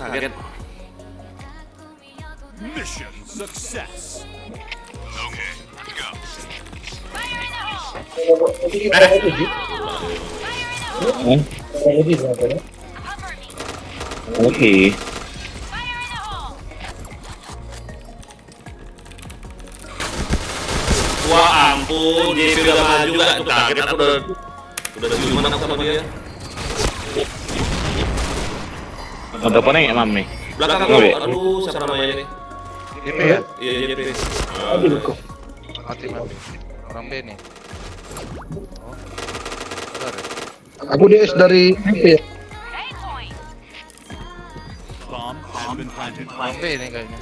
[SPEAKER 6] Kaget.
[SPEAKER 3] Mission success.
[SPEAKER 2] Okay, let's go.
[SPEAKER 7] Oke.
[SPEAKER 6] Wah ampun, JP udah maju gak? Tuh kaget aku udah gimana aku sama dia.
[SPEAKER 7] Ada apa nih Imam nih?
[SPEAKER 6] Belakang aku, aduh siapa namanya nih?
[SPEAKER 8] JP ya?
[SPEAKER 6] Iya JP.
[SPEAKER 8] Mati. Orang B nih. Oh. Bentar ya.
[SPEAKER 5] Aku DS dari MP ya.
[SPEAKER 3] Bomb has been planted.
[SPEAKER 8] Orang B nih kayaknya.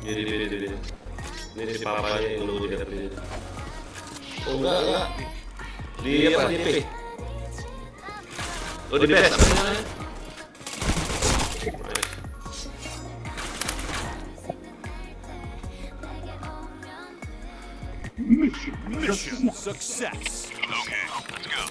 [SPEAKER 6] Jadi. Ini si papanya yang lu lihat tadi. Oh enggak. Di apa di P? Oh di best apa namanya?
[SPEAKER 3] Mission success.
[SPEAKER 2] Okay, let's go.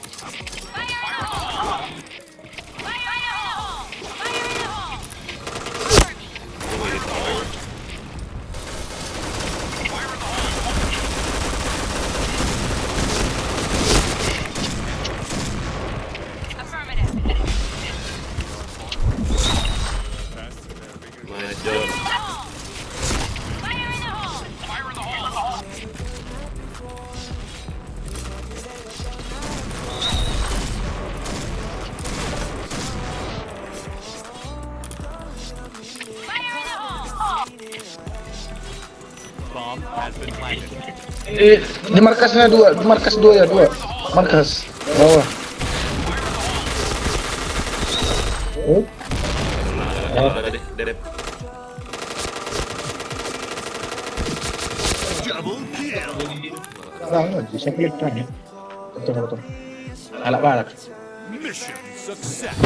[SPEAKER 6] Nice job.
[SPEAKER 3] Bomb has been planted.
[SPEAKER 5] Di markasnya dua, di markas dua ya, dua. Markas bawah. Oh,
[SPEAKER 6] Ada deh, Dep.
[SPEAKER 3] Double kill.
[SPEAKER 5] nah, bisa kelihatan ya. Betul. Alak-alak.
[SPEAKER 3] Mission success.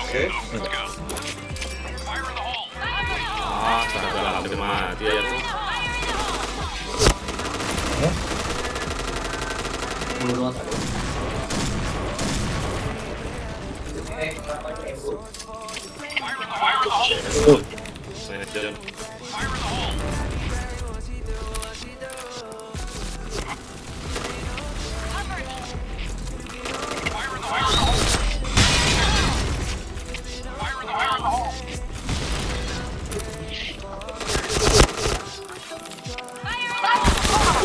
[SPEAKER 6] Oke. Ah, salah hampir mati ya tuh. Nice, John.
[SPEAKER 2] Fire in the hole.
[SPEAKER 4] Cover me.
[SPEAKER 2] Fire in the hole. Fire in the hole.
[SPEAKER 4] Fire in the hole.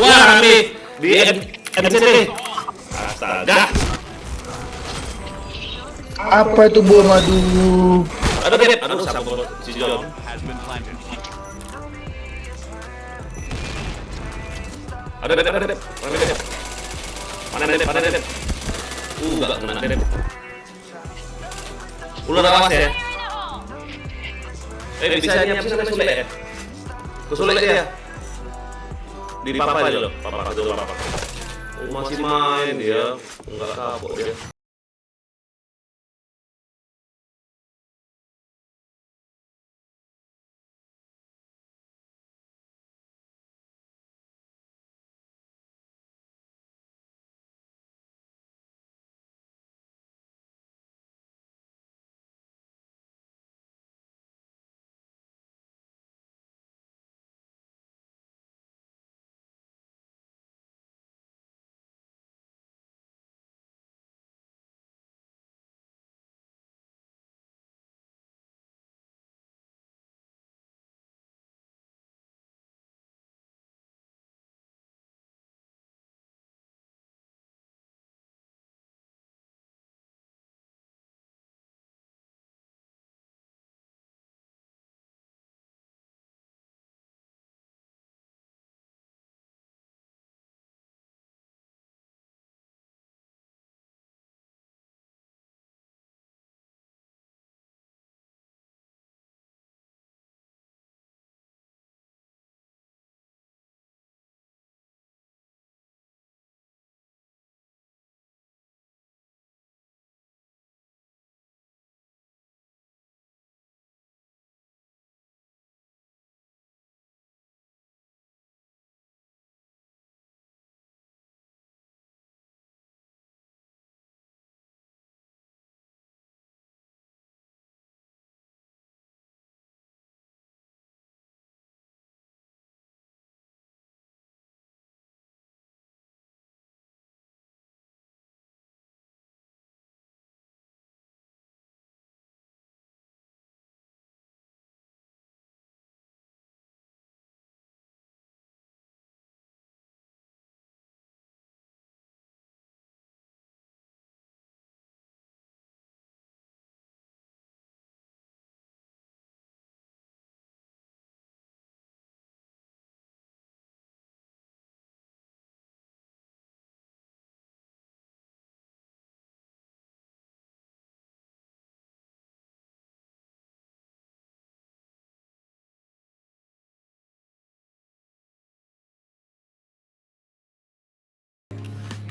[SPEAKER 6] Wah, Rami di MCT. Astaga.
[SPEAKER 5] Apa itu bom? Aduh.
[SPEAKER 6] Aduh, Dep. Aduh, sabun si John.
[SPEAKER 3] Has been planted.
[SPEAKER 6] Aduh, Dep. Rami, Dep. Mana Dep? Enggak kena Dep. Ular awas ya.
[SPEAKER 4] Fire in the hole.
[SPEAKER 6] Bisa nyiap sampai Sule ya? Ke Sule dia. Di papa aja loh, papa. Oh, masih main dia, enggak kapok dia.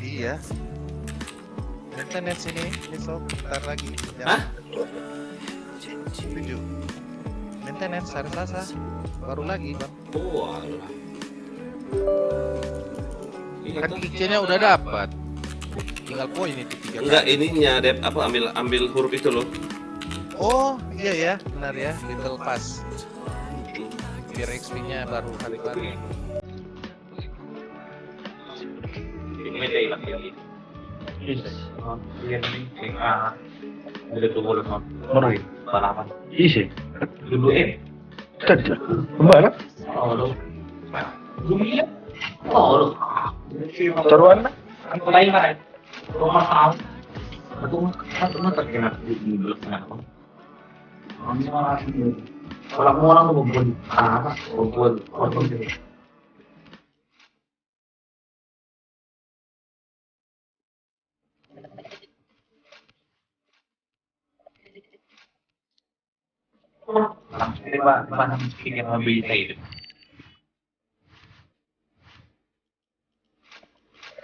[SPEAKER 8] Iya. Maintenance ini besok bentar lagi.
[SPEAKER 6] Hah?
[SPEAKER 8] 7. Maintenance hari Selasa. Baru lagi, Bang.
[SPEAKER 6] Oh, alah.
[SPEAKER 8] Kan kitchennya udah dapat. Tinggal poin itu 3
[SPEAKER 6] Enggak
[SPEAKER 8] kali.
[SPEAKER 6] ininya, Dep, apa ambil huruf itu loh.
[SPEAKER 8] Oh, iya ya, benar ya, Little Pass. Biar XP-nya baru hari baru.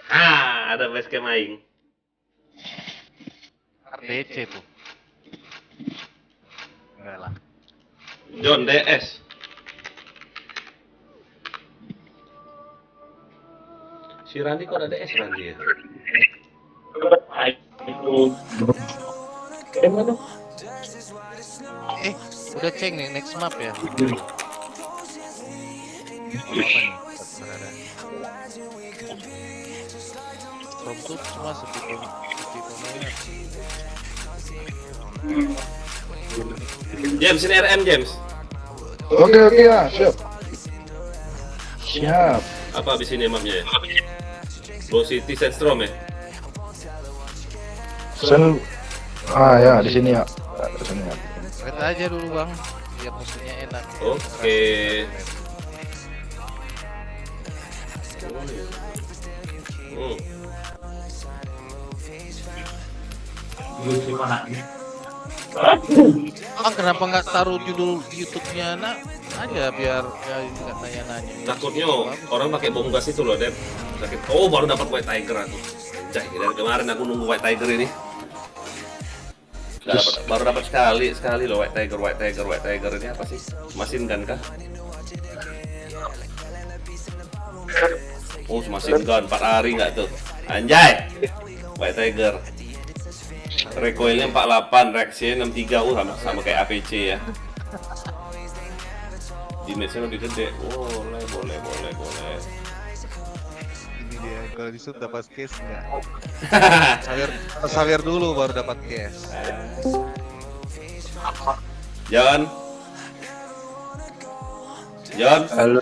[SPEAKER 6] Ah, ada base camp aing.
[SPEAKER 8] RDC tuh. Enggak lah.
[SPEAKER 6] John DS. Si Randi kok ada DS Randi ya?
[SPEAKER 8] Udah cek nih next map ya. Apa nih? Terserah. From tuh cuma sepi pemain.
[SPEAKER 6] James, ini RM James.
[SPEAKER 5] Oke ya, siap. Siap.
[SPEAKER 6] Apa abis ini mapnya ya? Low City Sandstrom ya?
[SPEAKER 5] Ya di sini ya. Di sini ya.
[SPEAKER 8] Red aja dulu bang, biar musuhnya enak.
[SPEAKER 6] Oke.
[SPEAKER 8] Kenapa nggak taruh judul YouTube-nya nak aja biar ya nggak nanya-nanya.
[SPEAKER 6] Takutnya orang pakai bom gas itu loh, Dep. Sakit. Oh, baru dapat White Tiger aku. Anjay, dari kemarin aku nunggu White Tiger ini. Baru dapat sekali loh White Tiger ini apa sih? Masin gun kah? Oh, masin gun 4 hari nggak tuh? Anjay, White Tiger. Recoilnya 48, reaksinya 63, sama kayak APC ya. Damage-nya lebih gede. Boleh.
[SPEAKER 8] Ini dia, kalau disuruh dapat case nggak? Sawer dulu baru dapat case.
[SPEAKER 6] John.
[SPEAKER 5] Halo.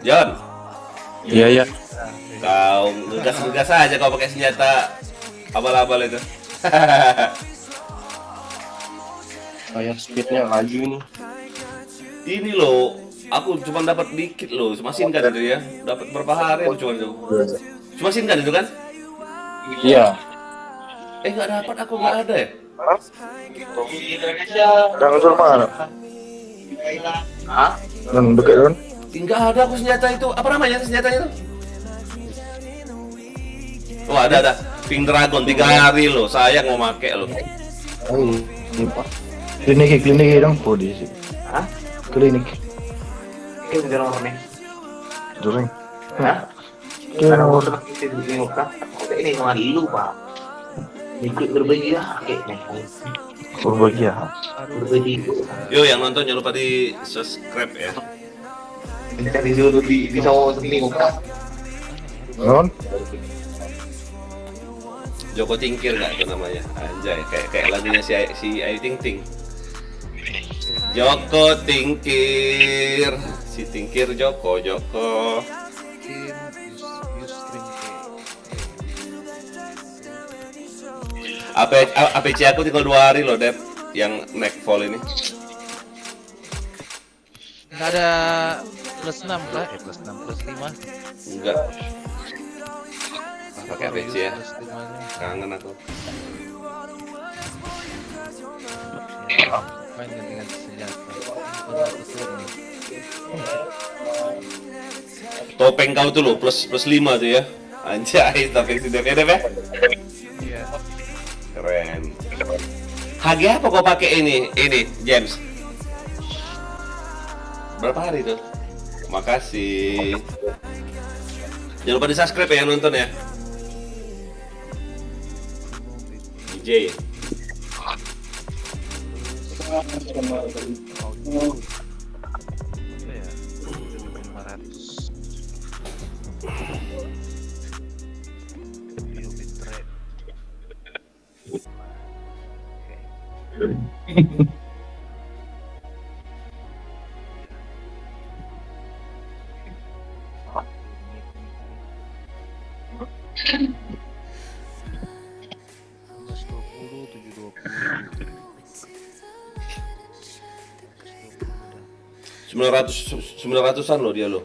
[SPEAKER 6] John.
[SPEAKER 5] Iya.
[SPEAKER 6] Kau ngegas aja kau pakai senjata abal-abal itu.
[SPEAKER 5] Kayak speednya laju ini.
[SPEAKER 6] Ini loh, aku cuma dapat dikit loh, masin kan itu ya. Dapat berapa hari aku cuma itu. Cuma masin kan itu kan?
[SPEAKER 5] Iya.
[SPEAKER 6] Nggak dapat, aku nggak ada ya.
[SPEAKER 5] Udah ngesul mana? Hah? Dan dekat kan?
[SPEAKER 6] Nggak ada aku senjata itu. Apa namanya senjatanya itu? Oh ada. Pink Dragon 3 hari loh, sayang mau make loh.
[SPEAKER 5] Oh ini pak. Klinik dong, di sini. Hah? Klinik.
[SPEAKER 7] Ini udah nomor nih.
[SPEAKER 5] Jering.
[SPEAKER 7] Hah? Karena mau seperti ini muka. Ini sama lu pak. Ikut berbagi ya, kayaknya.
[SPEAKER 5] Berbagi ya.
[SPEAKER 7] Berbagi.
[SPEAKER 6] Yo yang nonton jangan lupa di subscribe ya.
[SPEAKER 7] Cari dulu di sama seperti muka.
[SPEAKER 5] Non?
[SPEAKER 6] Joko Tingkir nggak itu namanya? Anjay, kayak lagunya si Ayu Ting Ting. Joko Tingkir, si Tingkir Joko. APC aku tinggal 2 hari loh, Dep. Yang Nightfall ini.
[SPEAKER 8] Nggak ada plus 6 lah, plus 6 plus 5.
[SPEAKER 6] Enggak. Pakai APC ya.
[SPEAKER 8] Plus 5-nya.
[SPEAKER 6] Kangen aku.
[SPEAKER 8] Main dengan senjata.
[SPEAKER 6] Topeng kau tuh loh, plus 5 tuh ya. Anjay, topeng si Dep ya, Dep ya?
[SPEAKER 8] Iya.
[SPEAKER 6] Keren. HG apa kau pakai ini James? Berapa hari tuh? Makasih. Jangan lupa di subscribe ya yang nonton ya. DJ. $900-an loh dia loh.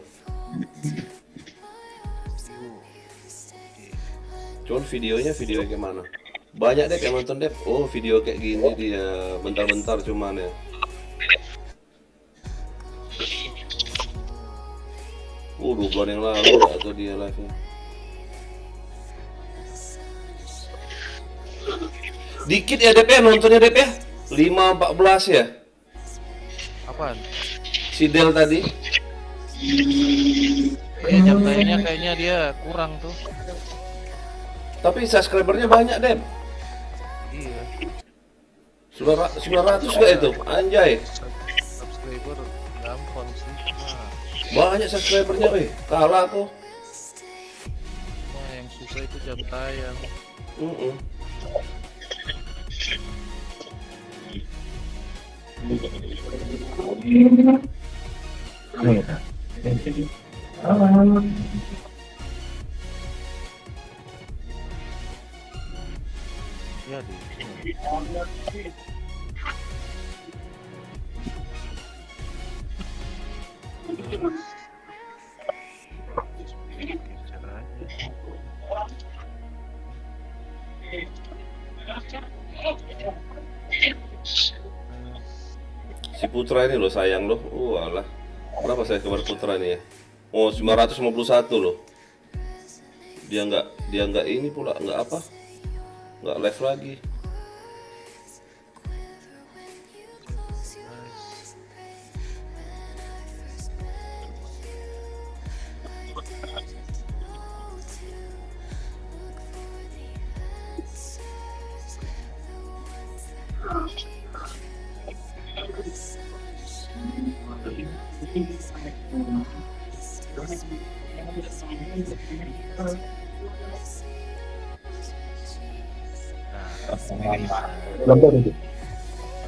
[SPEAKER 6] Cuman videonya video kayak mana? Banyak deh yang nonton deh. Oh video kayak gini dia bentar-bentar cuman ya. Oh 2 bulan yang lalu atau dia live-nya. Dikit ya Dep ya nontonnya Dep ya? 5-14 ya?
[SPEAKER 8] Apaan?
[SPEAKER 6] Si Del tadi?
[SPEAKER 8] Kayaknya dia kurang tuh.
[SPEAKER 6] Tapi subscribernya banyak Dep.
[SPEAKER 8] Iya.
[SPEAKER 6] 900 gak itu? Anjay.
[SPEAKER 8] Subscriber gampang sih.
[SPEAKER 6] Banyak subscribernya, kalah aku.
[SPEAKER 8] Cuma yang susah itu jam tayang. Ya deh.
[SPEAKER 6] Si Putra ini loh sayang loh. Alah. Berapa saya kebar Putra ini ya? Oh, 951 loh. Dia nggak ini pula, nggak apa? Nggak live lagi.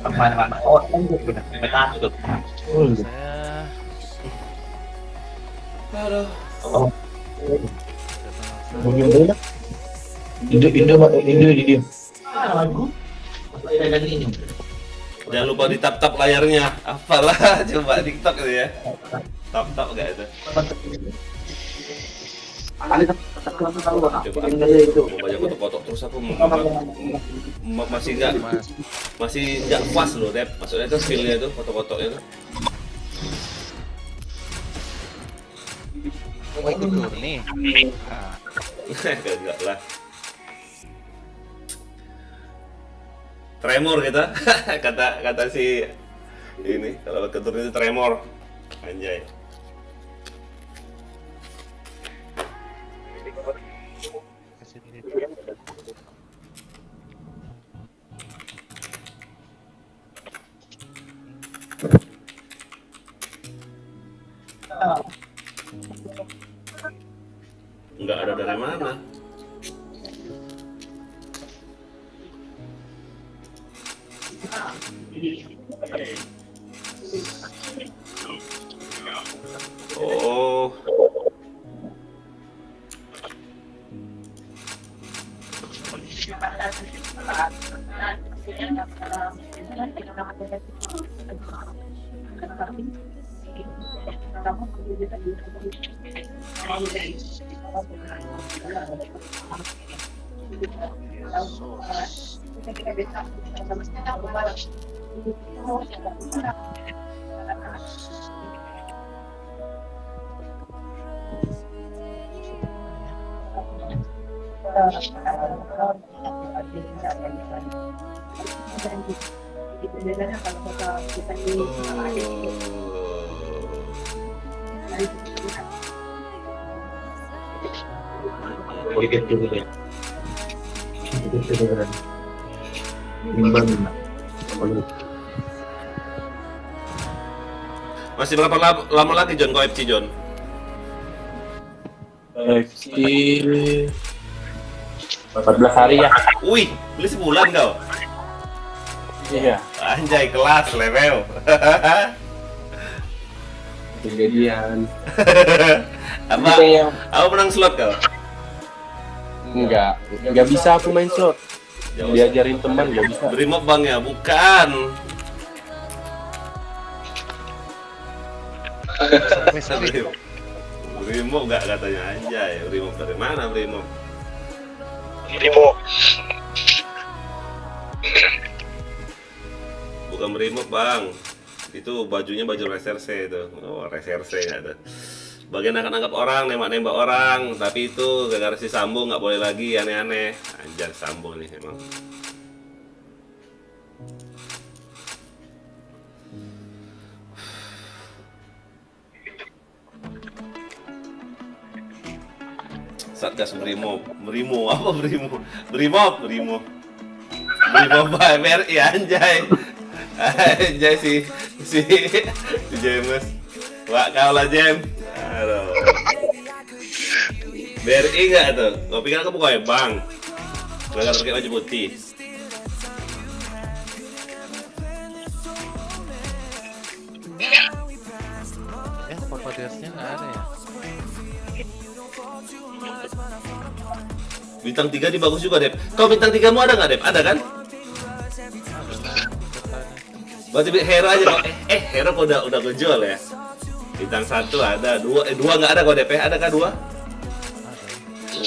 [SPEAKER 7] Mana-mana. Oh, benar. Benar tuh.
[SPEAKER 8] Saya
[SPEAKER 6] Aduh.
[SPEAKER 7] Indo di dia.
[SPEAKER 6] Jangan lupa di tap layarnya. Apalah coba TikTok itu ya. Tap gak itu? Coba mau banyak foto-foto terus aku masih nggak pas loh, Dep. Maksudnya itu feel-nya itu foto-fotonya itu.
[SPEAKER 8] mau ikut tur nih.
[SPEAKER 6] Enggak lah. Tremor kita. kata si ini kalau ke tur itu tremor. Anjay.
[SPEAKER 8] Kasih ini.
[SPEAKER 6] Nggak ada dari mana. Oh. Masih berapa lama lagi John kau FC John?
[SPEAKER 7] FC 14 hari ya.
[SPEAKER 6] Wih, beli sebulan kau?
[SPEAKER 7] Iya.
[SPEAKER 6] Anjay, kelas level.
[SPEAKER 5] Kejadian.
[SPEAKER 6] Apa menang slot kau?
[SPEAKER 5] Enggak bisa aku main slot. Diajarin teman enggak bisa.
[SPEAKER 6] Beri mob bang ya? Bukan. Beri mob enggak katanya anjay. Beri mob dari mana beri mob? Bukan beri mob bang. Itu bajunya baju reserse itu. Oh reserse ya tuh. Bagian angkat-angkat orang, nembak-nembak orang, tapi itu gara-gara si Sambo nggak boleh lagi aneh-aneh. Anjar Sambo nih emang. Satgas Brimo apa Brimo? Brimo. Beli pompa BRI anjay. Anjay si James. Wah, kau lah Jem. Aduh. BRI enggak tuh? Kau pikir aku pegawai bank? Enggak pakai baju putih.
[SPEAKER 8] Papa Dersnya nggak ada ya?
[SPEAKER 6] Bintang 3 ini bagus juga, Dep. Kau bintang 3 mu ada nggak, Dep? Ada kan? Berarti hero aja kok. Hero kok udah gue jual ya. Bintang 1 ada, 2 nggak ada kok, Dep. Ada kah 2?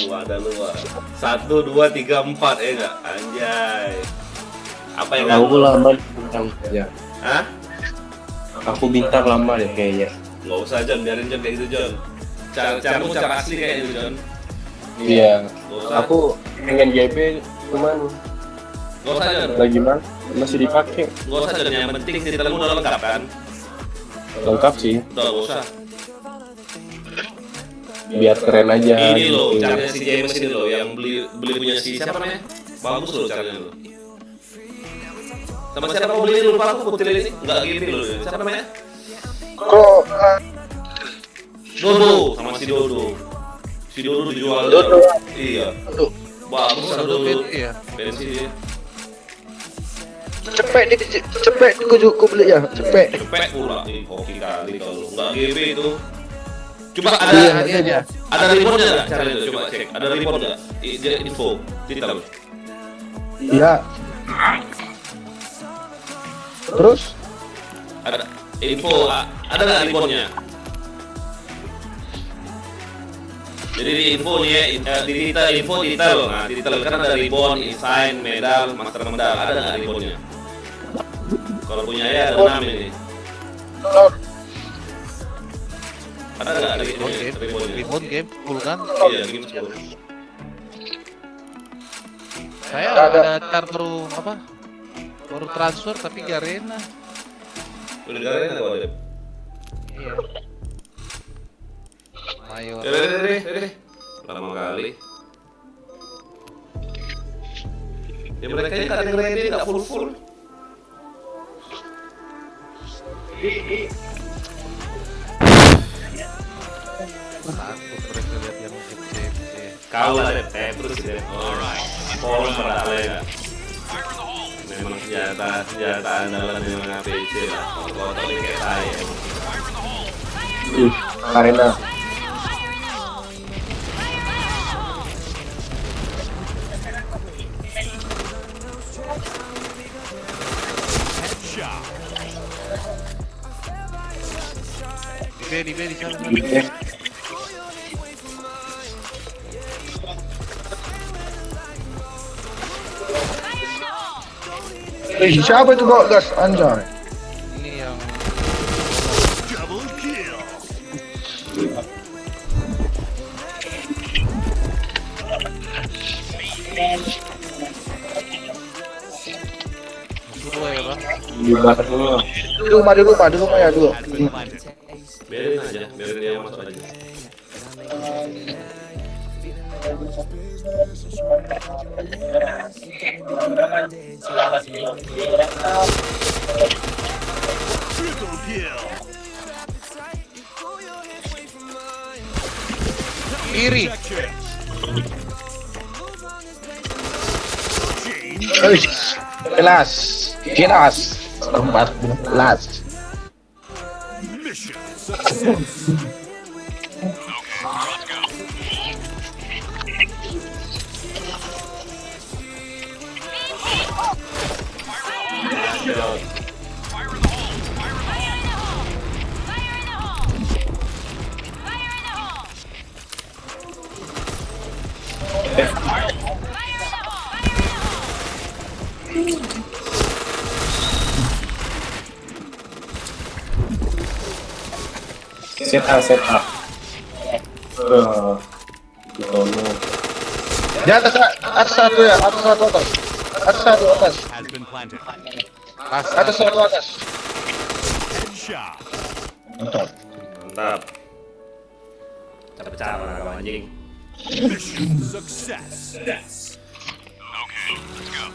[SPEAKER 6] Ada lu. 1, 2, 3, 4 enggak? Anjay. Apa yang
[SPEAKER 9] Aku lama bintang aja.
[SPEAKER 6] Hah?
[SPEAKER 9] Aku bintang lama deh kayaknya.
[SPEAKER 6] Nggak usah John, biarin John kayak gitu John. Caramu cara asli kayak gitu John.
[SPEAKER 9] Iya.
[SPEAKER 6] Nggak usah.
[SPEAKER 9] Aku pengen GB cuman
[SPEAKER 6] Nggak usah John.
[SPEAKER 9] lagi mana masih dipakai.
[SPEAKER 6] Nggak usah John. Yang penting titelmu udah lengkap kan?
[SPEAKER 9] Lengkap sih.
[SPEAKER 6] Udah nggak usah.
[SPEAKER 9] Biar keren aja.
[SPEAKER 6] Ini loh,
[SPEAKER 9] gitu.
[SPEAKER 6] caranya si James ini loh, yang beli punya si siapa namanya? Bagus loh caranya loh. Sama siapa mau beli ini lupa aku kutil ini nggak gini loh. Siapa namanya?
[SPEAKER 5] Kok
[SPEAKER 6] Dodo sama si Dodo. Si Dodo dijual.
[SPEAKER 5] Dodo.
[SPEAKER 6] Iya. Bagus kan
[SPEAKER 8] Dodo
[SPEAKER 6] Dodo.
[SPEAKER 8] iya.
[SPEAKER 6] Pensi.
[SPEAKER 5] cepet ku beli ya, cepet.
[SPEAKER 6] Cepet pula. Ih, hoki kali kalau nggak GB itu. Coba
[SPEAKER 5] Iya,
[SPEAKER 8] Iya.
[SPEAKER 6] ada reportnya nggak? Caranya tuh, coba cek. Ada report nggak? Info, detail.
[SPEAKER 5] Iya. Terus
[SPEAKER 6] Ada info, ada nggak reportnya? Jadi di info nih ya, di detail. Nah, di detail kan ada ribbon, insign, medal, master medal. Ada nggak ribbonnya? Kalau punya ya ada 6 ini. Ada nggak ribbonnya?
[SPEAKER 8] Remote game full kan?
[SPEAKER 6] Iya, game 10.
[SPEAKER 8] Saya ada baru apa? Baru transfer tapi Garena.
[SPEAKER 6] Udah garing nggak ada?
[SPEAKER 8] Iya. Mayor.
[SPEAKER 6] Deh. Lama kali. Ya mereka ini nggak ada yang ready, nggak full.
[SPEAKER 8] Takut mereka lihat yang FC.
[SPEAKER 6] Kau lah deh, terus deh. Alright. Pol merata ya. Memang senjata andalan memang APC lah. Kalau tahu ini kayak saya.
[SPEAKER 9] Arena.
[SPEAKER 3] Headshot.
[SPEAKER 8] Di B di sana.
[SPEAKER 5] siapa itu bawa gas anjay?
[SPEAKER 8] Ini yang
[SPEAKER 3] Double kill.
[SPEAKER 8] dua ya bang.
[SPEAKER 9] Di belakang.
[SPEAKER 5] Di rumah ya dulu.
[SPEAKER 3] Has been planted.
[SPEAKER 6] Biarin aja, biarin dia masuk aja.
[SPEAKER 3] Triple kill.
[SPEAKER 8] Kiri.
[SPEAKER 3] Section.
[SPEAKER 5] Kelas. 14.
[SPEAKER 3] Mission success.
[SPEAKER 9] Set up.
[SPEAKER 5] Di atas satu ya, atas satu atas.
[SPEAKER 3] Has been planted.
[SPEAKER 5] Atas satu atas.
[SPEAKER 3] Headshot.
[SPEAKER 6] Mantap. Pecah-pecah kau anjing.
[SPEAKER 3] Mission success.
[SPEAKER 2] Okay, let's go.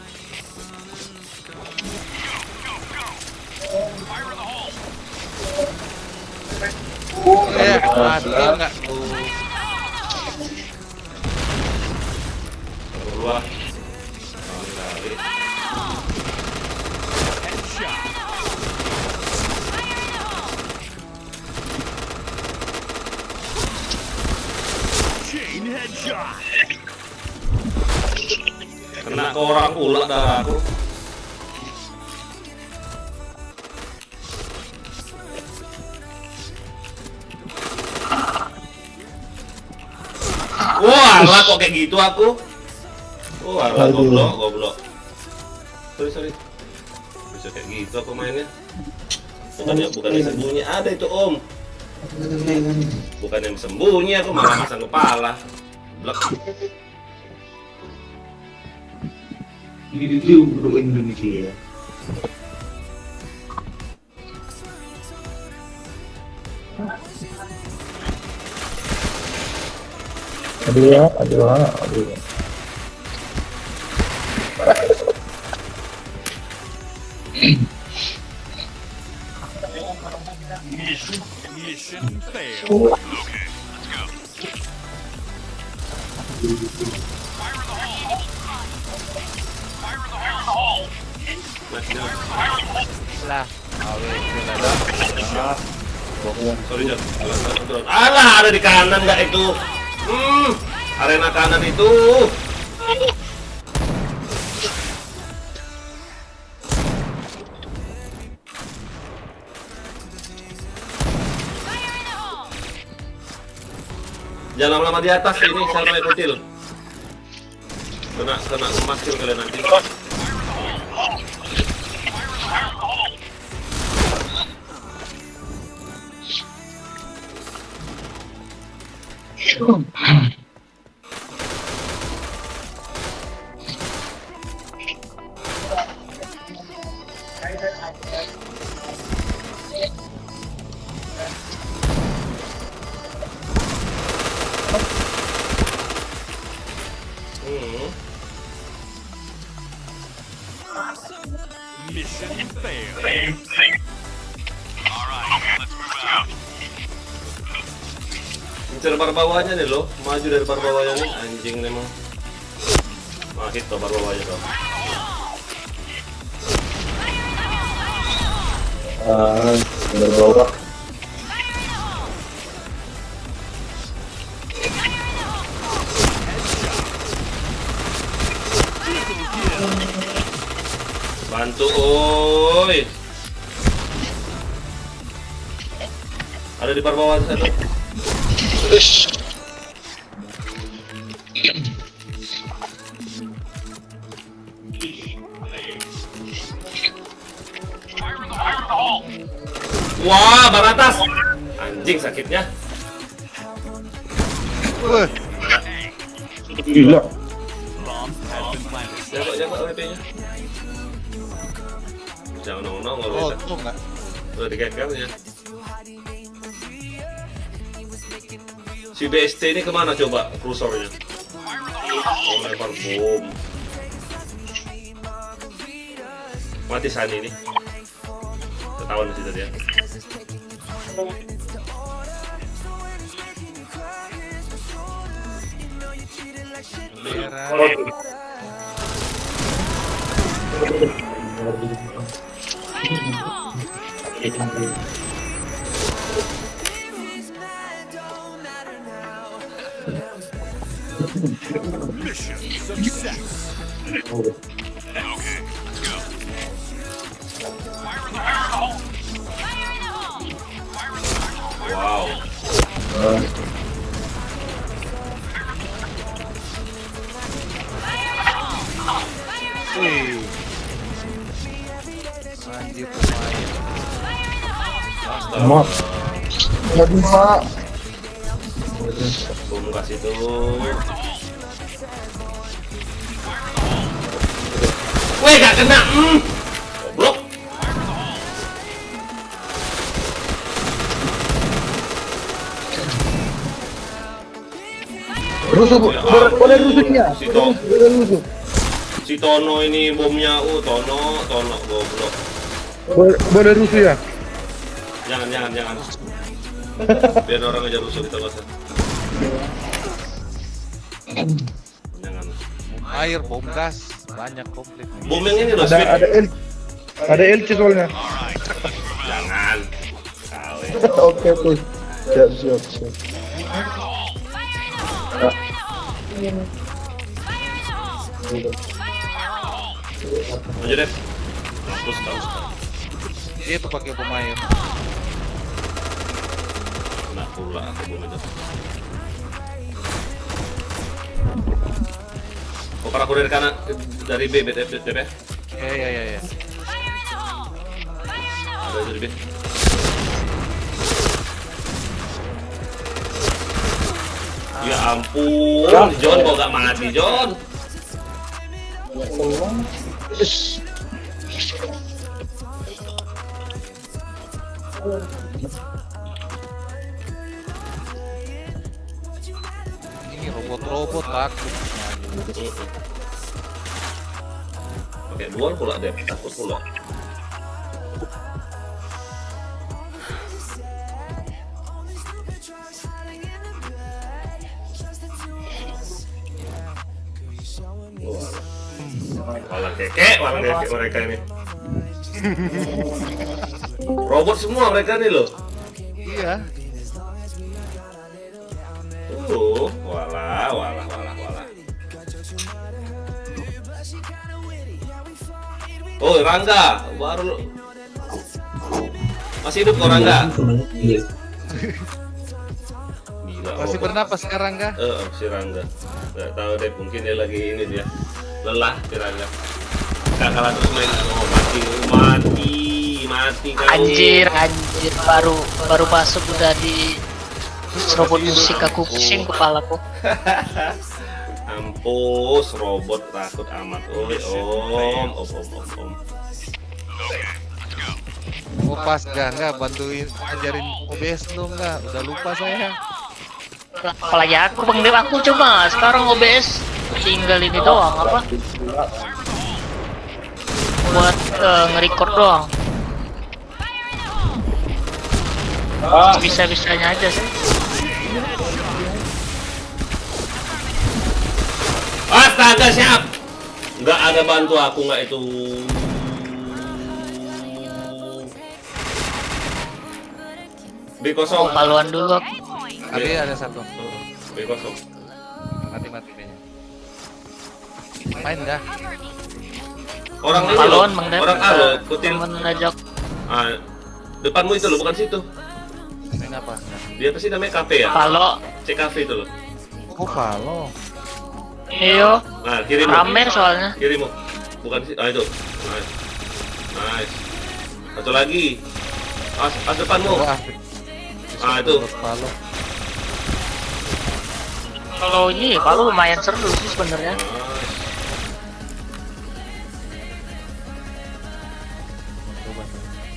[SPEAKER 8] mati enggak tuh.
[SPEAKER 6] Keluar.
[SPEAKER 3] Chain headshot.
[SPEAKER 6] Kena ke orang pula darah aku. Wah, lah kok kayak gitu aku. Wah, lah goblok. Sorry. Bisa kayak gitu aku mainnya. Bukannya sembunyi ada itu Om. Bukannya sembunyi aku malah masang kepala. Blek.
[SPEAKER 7] Itu bro Indonesia.
[SPEAKER 9] Aduh.
[SPEAKER 3] Mission failed.
[SPEAKER 8] Lah, awe udah
[SPEAKER 6] Sorry John. Alah, ada di kanan nggak itu? Arena kanan itu. Jangan lama-lama di atas ini, saya main kutil. Kena emas kill kalian nanti.
[SPEAKER 3] Mission failed.
[SPEAKER 2] All right, let's move out.
[SPEAKER 6] Incer bar bawahnya nih lo, maju dari bar bawahnya nih, anjing nih emang. Hit tuh bar bawahnya tuh.
[SPEAKER 9] Berbawah.
[SPEAKER 6] Bantu, oi. Ada di bar bawah satu. Wah, bar atas. Anjing sakitnya.
[SPEAKER 9] Gila.
[SPEAKER 3] Bomb has been planted.
[SPEAKER 6] Jaga WP-nya. Jangan nongol kalau
[SPEAKER 8] Oh,
[SPEAKER 6] bisa.
[SPEAKER 8] tuh enggak.
[SPEAKER 6] Udah diket-ketnya. Si BST ini kemana coba kursornya? Oh, lempar bom. Mati Sani ini. Ketahuan di situ dia.
[SPEAKER 8] Merah.
[SPEAKER 3] Mission success.
[SPEAKER 6] Wow.
[SPEAKER 8] Wih. Anjir pemain.
[SPEAKER 9] Mak. Aduh, Mak.
[SPEAKER 6] Bom kasih tuh. Weh, gak kena. Goblok.
[SPEAKER 5] Rusuh, boleh rusuknya.
[SPEAKER 6] Si Tono ini bomnya, Tono goblok.
[SPEAKER 5] Boleh rusuh ya.
[SPEAKER 6] Jangan. Biar orang aja rusuh kita masa. Jangan.
[SPEAKER 8] Air, bom gas, banyak komplit.
[SPEAKER 6] Bom yang ini loh,
[SPEAKER 9] Ada
[SPEAKER 6] speed.
[SPEAKER 9] ada LC soalnya.
[SPEAKER 6] Jangan.
[SPEAKER 9] Oke tuh. Siap siap siap.
[SPEAKER 6] Aja deh. Terus tahu.
[SPEAKER 8] Dia tuh pakai bom air.
[SPEAKER 6] Nah pula aku bom itu. Oper aku dari kanan, dari B, BTP.
[SPEAKER 8] Ya.
[SPEAKER 6] Ada dari B. Ya ampun, John kok gak mati, John?
[SPEAKER 8] Ini robot-robot takut.
[SPEAKER 6] Pakai dual pula deh, takut pula. Walang keke mereka ini. Robot semua mereka nih loh.
[SPEAKER 8] Iya.
[SPEAKER 6] Walah. Oh, Rangga, baru masih hidup kok Rangga? Gila,
[SPEAKER 8] Masih bernapas sekarang kah?
[SPEAKER 6] si Rangga. Nggak tahu deh, mungkin dia lagi ini dia lelah si Rangga. Nggak kalah terus main, mati kau.
[SPEAKER 10] Anjir, baru masuk udah di robot musik, aku pusing kepalaku.
[SPEAKER 6] Ampus, robot takut amat. Om.
[SPEAKER 8] Oh pas nggak bantuin ajarin OBS dong nggak? Udah lupa saya.
[SPEAKER 10] Apalagi aku Bang Dev, aku coba sekarang OBS tinggal ini doang apa? Buat nge-record doang. Bisa-bisanya aja sih.
[SPEAKER 6] Astaga, siap. Nggak ada bantu aku nggak itu. B kosong.
[SPEAKER 10] Paluan dulu aku.
[SPEAKER 8] Ada satu.
[SPEAKER 6] B kosong.
[SPEAKER 8] Mati kayaknya. Main dah.
[SPEAKER 6] Orang ini
[SPEAKER 10] Paluan
[SPEAKER 6] loh.
[SPEAKER 10] Bang Dev.
[SPEAKER 6] Orang A loh, ikutin.
[SPEAKER 10] Temen ngajak.
[SPEAKER 6] Depanmu itu loh, bukan situ.
[SPEAKER 8] Main apa?
[SPEAKER 6] Dia pasti namanya cafe ya?
[SPEAKER 10] Palo.
[SPEAKER 6] CKV itu loh.
[SPEAKER 8] Oh Palo.
[SPEAKER 10] Iyo.
[SPEAKER 6] Nah, kirimu.
[SPEAKER 10] Rame soalnya.
[SPEAKER 6] Kirimu. Bukan sih. Itu. Nice. Satu lagi. As depanmu.
[SPEAKER 8] Wah.
[SPEAKER 6] Itu.
[SPEAKER 8] Palo.
[SPEAKER 10] Kalau ini Palo lumayan seru sih sebenarnya.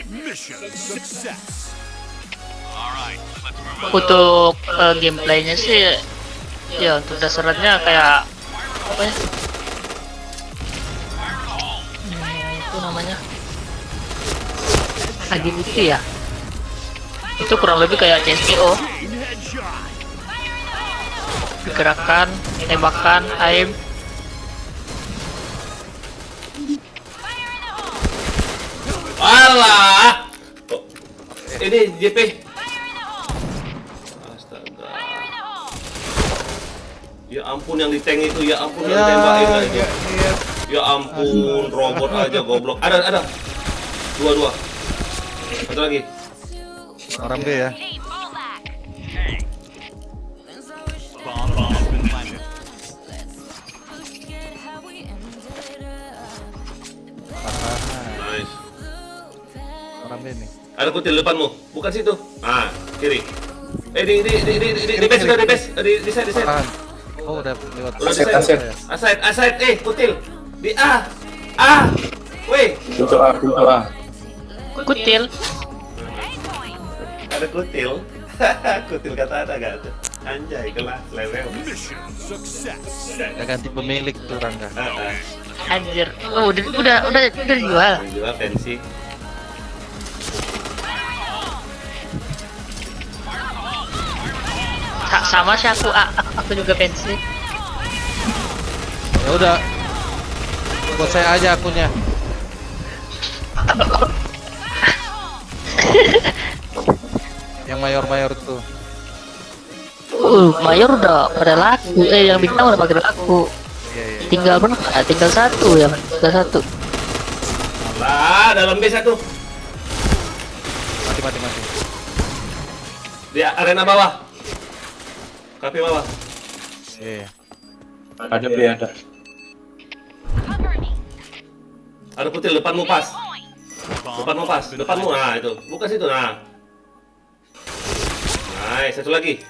[SPEAKER 3] Mission success.
[SPEAKER 2] All right, let's move out.
[SPEAKER 10] Untuk gameplaynya sih, ya untuk dasarnya kayak apa ya? Itu namanya agility ya. Itu kurang lebih kayak CS:GO. Gerakan, tembakan, aim.
[SPEAKER 6] Alah. Oh, ini JP. Astaga. Ya ampun yang di tank itu, ya ampun yang tembakin itu. Ya ampun, robot aja goblok. Ada. Dua. Satu lagi.
[SPEAKER 8] Orang B ya.
[SPEAKER 3] Bomb has been planted.
[SPEAKER 6] Nice.
[SPEAKER 8] Orang B nih.
[SPEAKER 6] Ada kutil depanmu, bukan situ. Kiri. Di base sudah di base. Di side.
[SPEAKER 8] Apaan? Oh udah lewat.
[SPEAKER 6] Udah di side. Aside, kutil. Di A. Weh.
[SPEAKER 9] Pintu A.
[SPEAKER 10] Kutil.
[SPEAKER 6] Ada kutil. Kutil kata ada gak tuh? Anjay, kelas level.
[SPEAKER 3] Mission success.
[SPEAKER 8] Udah ganti pemilik tuh Rangga.
[SPEAKER 10] Anjir. Oh, udah dijual.
[SPEAKER 6] Juga pensi.
[SPEAKER 10] Sama sih aku juga pensi.
[SPEAKER 8] Ya udah. Buat saya aja akunnya. Yang mayor-mayor tuh.
[SPEAKER 10] Mayor udah pada laku, yang bintang udah pada laku.
[SPEAKER 8] Iya.
[SPEAKER 10] Tinggal berapa? Tinggal satu ya, tinggal satu.
[SPEAKER 6] Lah, dalam B1.
[SPEAKER 8] Mati.
[SPEAKER 6] Di arena bawah. Kafe bawah.
[SPEAKER 8] Iya.
[SPEAKER 9] Ada B ada.
[SPEAKER 4] Cover me.
[SPEAKER 6] Ada putih depanmu pas. Depanmu pas. Depanmu. Nah, itu. Bukan situ. Nah. Nice, satu lagi.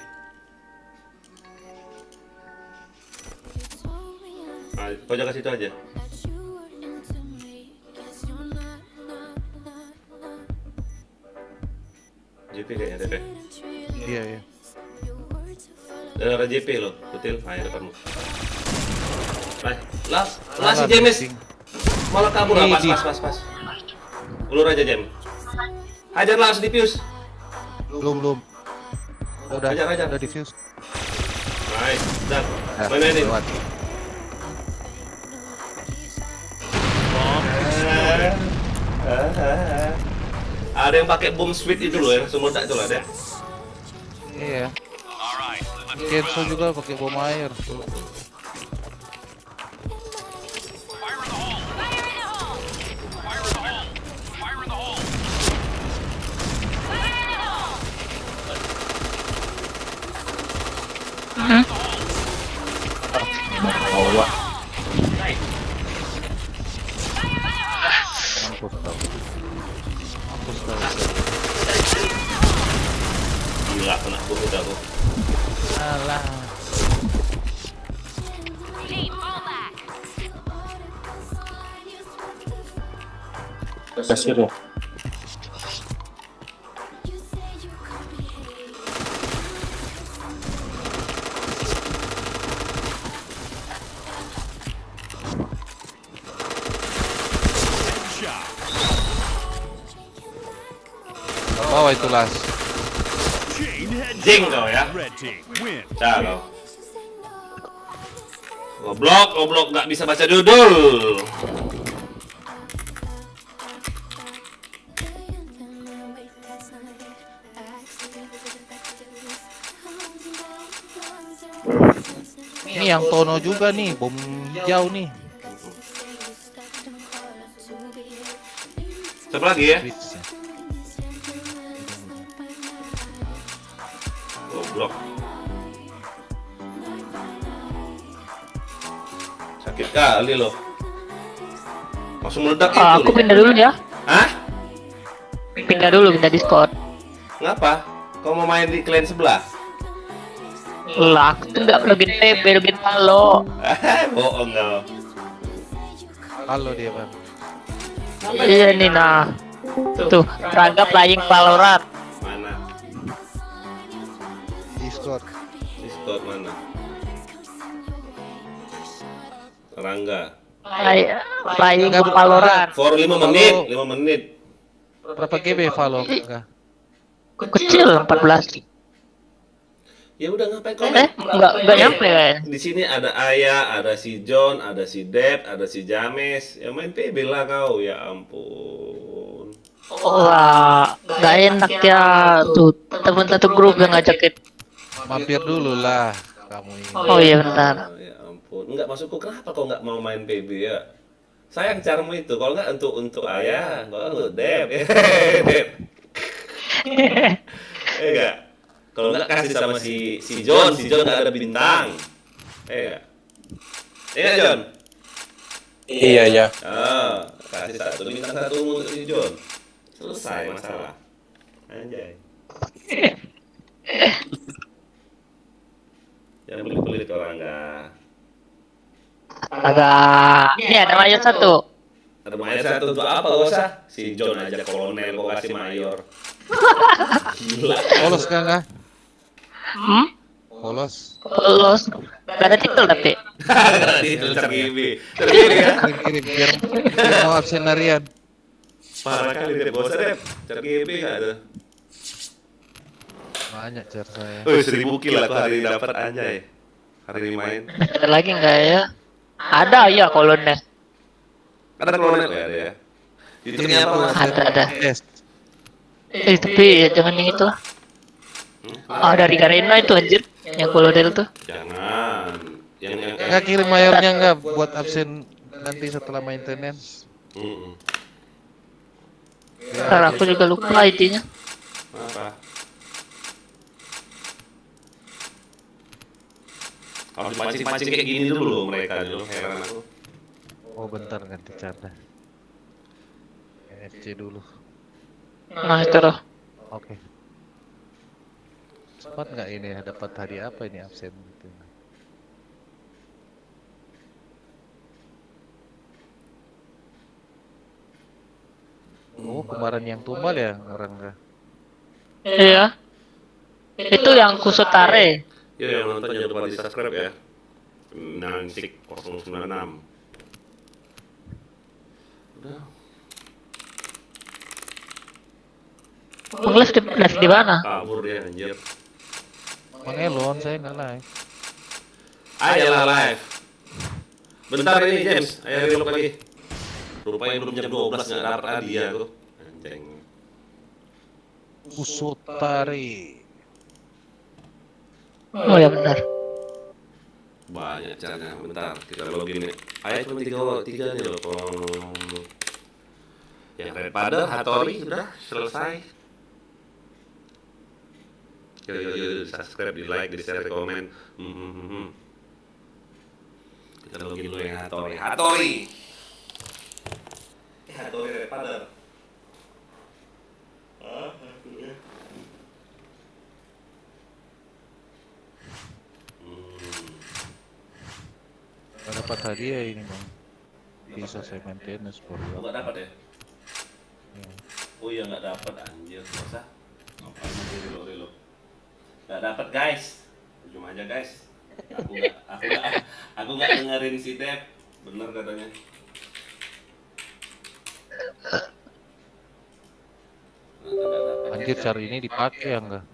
[SPEAKER 6] Nah, kau jaga situ aja. JP kayaknya DP.
[SPEAKER 8] Iya.
[SPEAKER 6] Dan ada JP loh, betul. Ayo depanmu. Lah si James malah kabur. Pas. Ulur aja James. Hajar langsung diffuse.
[SPEAKER 8] Belum. Udah.
[SPEAKER 6] Hajar.
[SPEAKER 8] Udah diffuse.
[SPEAKER 6] Nice, dan mainin. Ada yang pakai boom switch itu loh ya, semua tak itu lah deh.
[SPEAKER 8] Iya.
[SPEAKER 2] All right, let's move
[SPEAKER 8] Kenzo
[SPEAKER 2] out.
[SPEAKER 8] juga pakai bom air.
[SPEAKER 2] Fire in the hole.
[SPEAKER 4] Fire in the hole.
[SPEAKER 2] Fire in the hole. Fire in the hole.
[SPEAKER 4] Fire in the hole.
[SPEAKER 8] Mampus kau.
[SPEAKER 6] Gila, kena bunuh aku.
[SPEAKER 8] Alah.
[SPEAKER 4] Team, fall back.
[SPEAKER 9] Kasir ya.
[SPEAKER 2] Shot.
[SPEAKER 8] Bawa itu las.
[SPEAKER 2] Chain headshot.
[SPEAKER 6] Jing kau ya.
[SPEAKER 2] Red team win.
[SPEAKER 6] Dah kau. Goblok nggak bisa baca judul.
[SPEAKER 8] Ini yang Tono juga nih, bom hijau nih.
[SPEAKER 6] Siapa lagi ya?
[SPEAKER 8] Switch-nya.
[SPEAKER 6] Goblok. Sakit kali loh. Langsung meledak itu.
[SPEAKER 10] Aku
[SPEAKER 6] loh.
[SPEAKER 10] pindah dulu ya.
[SPEAKER 6] Hah?
[SPEAKER 10] Pindah Discord.
[SPEAKER 6] Ngapa? Kau mau main di clan sebelah?
[SPEAKER 10] Lah, aku tuh nggak lebih TB, lebih halo.
[SPEAKER 6] Bohong kau.
[SPEAKER 8] Halo dia bang.
[SPEAKER 10] Iya nih nah. Tuh, Raga playing Valorant.
[SPEAKER 6] Mana?
[SPEAKER 8] Discord.
[SPEAKER 6] Discord mana? Rangga.
[SPEAKER 10] Playing Valorant.
[SPEAKER 6] For 5 menit, 5 menit.
[SPEAKER 8] Berapa GB Valo? Enggak.
[SPEAKER 10] Kecil 14.
[SPEAKER 6] Ya udah ngapain kau?
[SPEAKER 10] Enggak nyampe kan.
[SPEAKER 6] Di sini ada Ayah, ada si John, ada si Deb, ada si James. Ya main PB lah kau, ya ampun.
[SPEAKER 10] Wah, nggak enak ya tuh teman satu grup yang ngajakin.
[SPEAKER 8] Mampir dulu lah kamu ini.
[SPEAKER 10] Oh iya bentar.
[SPEAKER 6] Ya ampun. Enggak maksudku kenapa kau nggak mau main PB ya? Sayang caramu itu. Kalau nggak untuk Ayah, kalau untuk Deb. Deb. Enggak. Kalau nggak kasih sama si John nggak ada bintang. Enggak. Iya John.
[SPEAKER 9] Iya ya.
[SPEAKER 6] Ah, kasih satu bintang satu untuk si John. Selesai masalah. Anjay. Jangan pelit-pelit orang nggak.
[SPEAKER 10] Agak. Ini ada mayor satu.
[SPEAKER 6] Ada mayor satu untuk apa gak usah? Si John aja kolonel kok kasih mayor. Gila.
[SPEAKER 8] Polos kan kah? Polos.
[SPEAKER 10] Los. Gak ada titel tapi.
[SPEAKER 6] Itu tergibi. Tergibi ya.
[SPEAKER 8] Kirim biar mau absen harian.
[SPEAKER 6] Parah kali Dep. Gak usah Dep. Tergibi gak ada.
[SPEAKER 8] Banyak cer saya.
[SPEAKER 1] 1000 kill aku hari ini dapat anjay. Hari ini main.
[SPEAKER 10] Ada lagi nggak ya? Ada ya kolonel.
[SPEAKER 1] Ada klonet ya ada ya. YouTube-nya apa Mas?
[SPEAKER 10] Ada.
[SPEAKER 8] Yes.
[SPEAKER 10] Tapi ya jangan yang itu lah. Dari Garena itu anjir, yang kolonel tuh.
[SPEAKER 1] Jangan. Yang
[SPEAKER 8] Nggak kirim mayornya nggak buat absen nanti setelah maintenance.
[SPEAKER 10] Ntar aku juga lupa ID-nya.
[SPEAKER 1] Apa? Harus dipancing-pancing kayak gini dulu mereka dulu, heran aku.
[SPEAKER 8] Oh bentar ganti cara. NFC dulu.
[SPEAKER 10] Nah itu loh.
[SPEAKER 8] Oke. Cepat nggak ini ya? Dapat hadiah apa ini absen gitu? Oh kemarin yang tumbal ya orang nggak?
[SPEAKER 10] Iya. Itu yang kusutare.
[SPEAKER 1] Yo yang nonton jangan lupa di subscribe ya. Nansik 096. Udah.
[SPEAKER 10] Live di mana?
[SPEAKER 1] Kabur dia anjir.
[SPEAKER 8] Bang Elon saya nggak live.
[SPEAKER 1] Ayolah live. Bentar ini James, ayo reload lagi. Rupanya belum jam 12 nggak dapat hadiah tuh. Anjing.
[SPEAKER 8] Kusutari.
[SPEAKER 10] Oh ya benar.
[SPEAKER 1] Banyak caranya. Bentar, kita login nih. Ayo cuma 3 nih loh. Yang Red Pada, Hattori sudah selesai. Yo, subscribe, di like, di share, di komen. Kita login dulu yang Hattori. Hattori Red Pada.
[SPEAKER 8] Nggak dapat hadiah ini bang. Bisa saya maintenance baru.
[SPEAKER 1] Nggak dapat ya? Oh iya nggak dapat anjir, masa? Ngapain aja reload? Nggak dapat guys, cuma aja guys. Aku nggak dengerin si Dep, bener katanya.
[SPEAKER 8] Anjir cari ini dipakai ya enggak?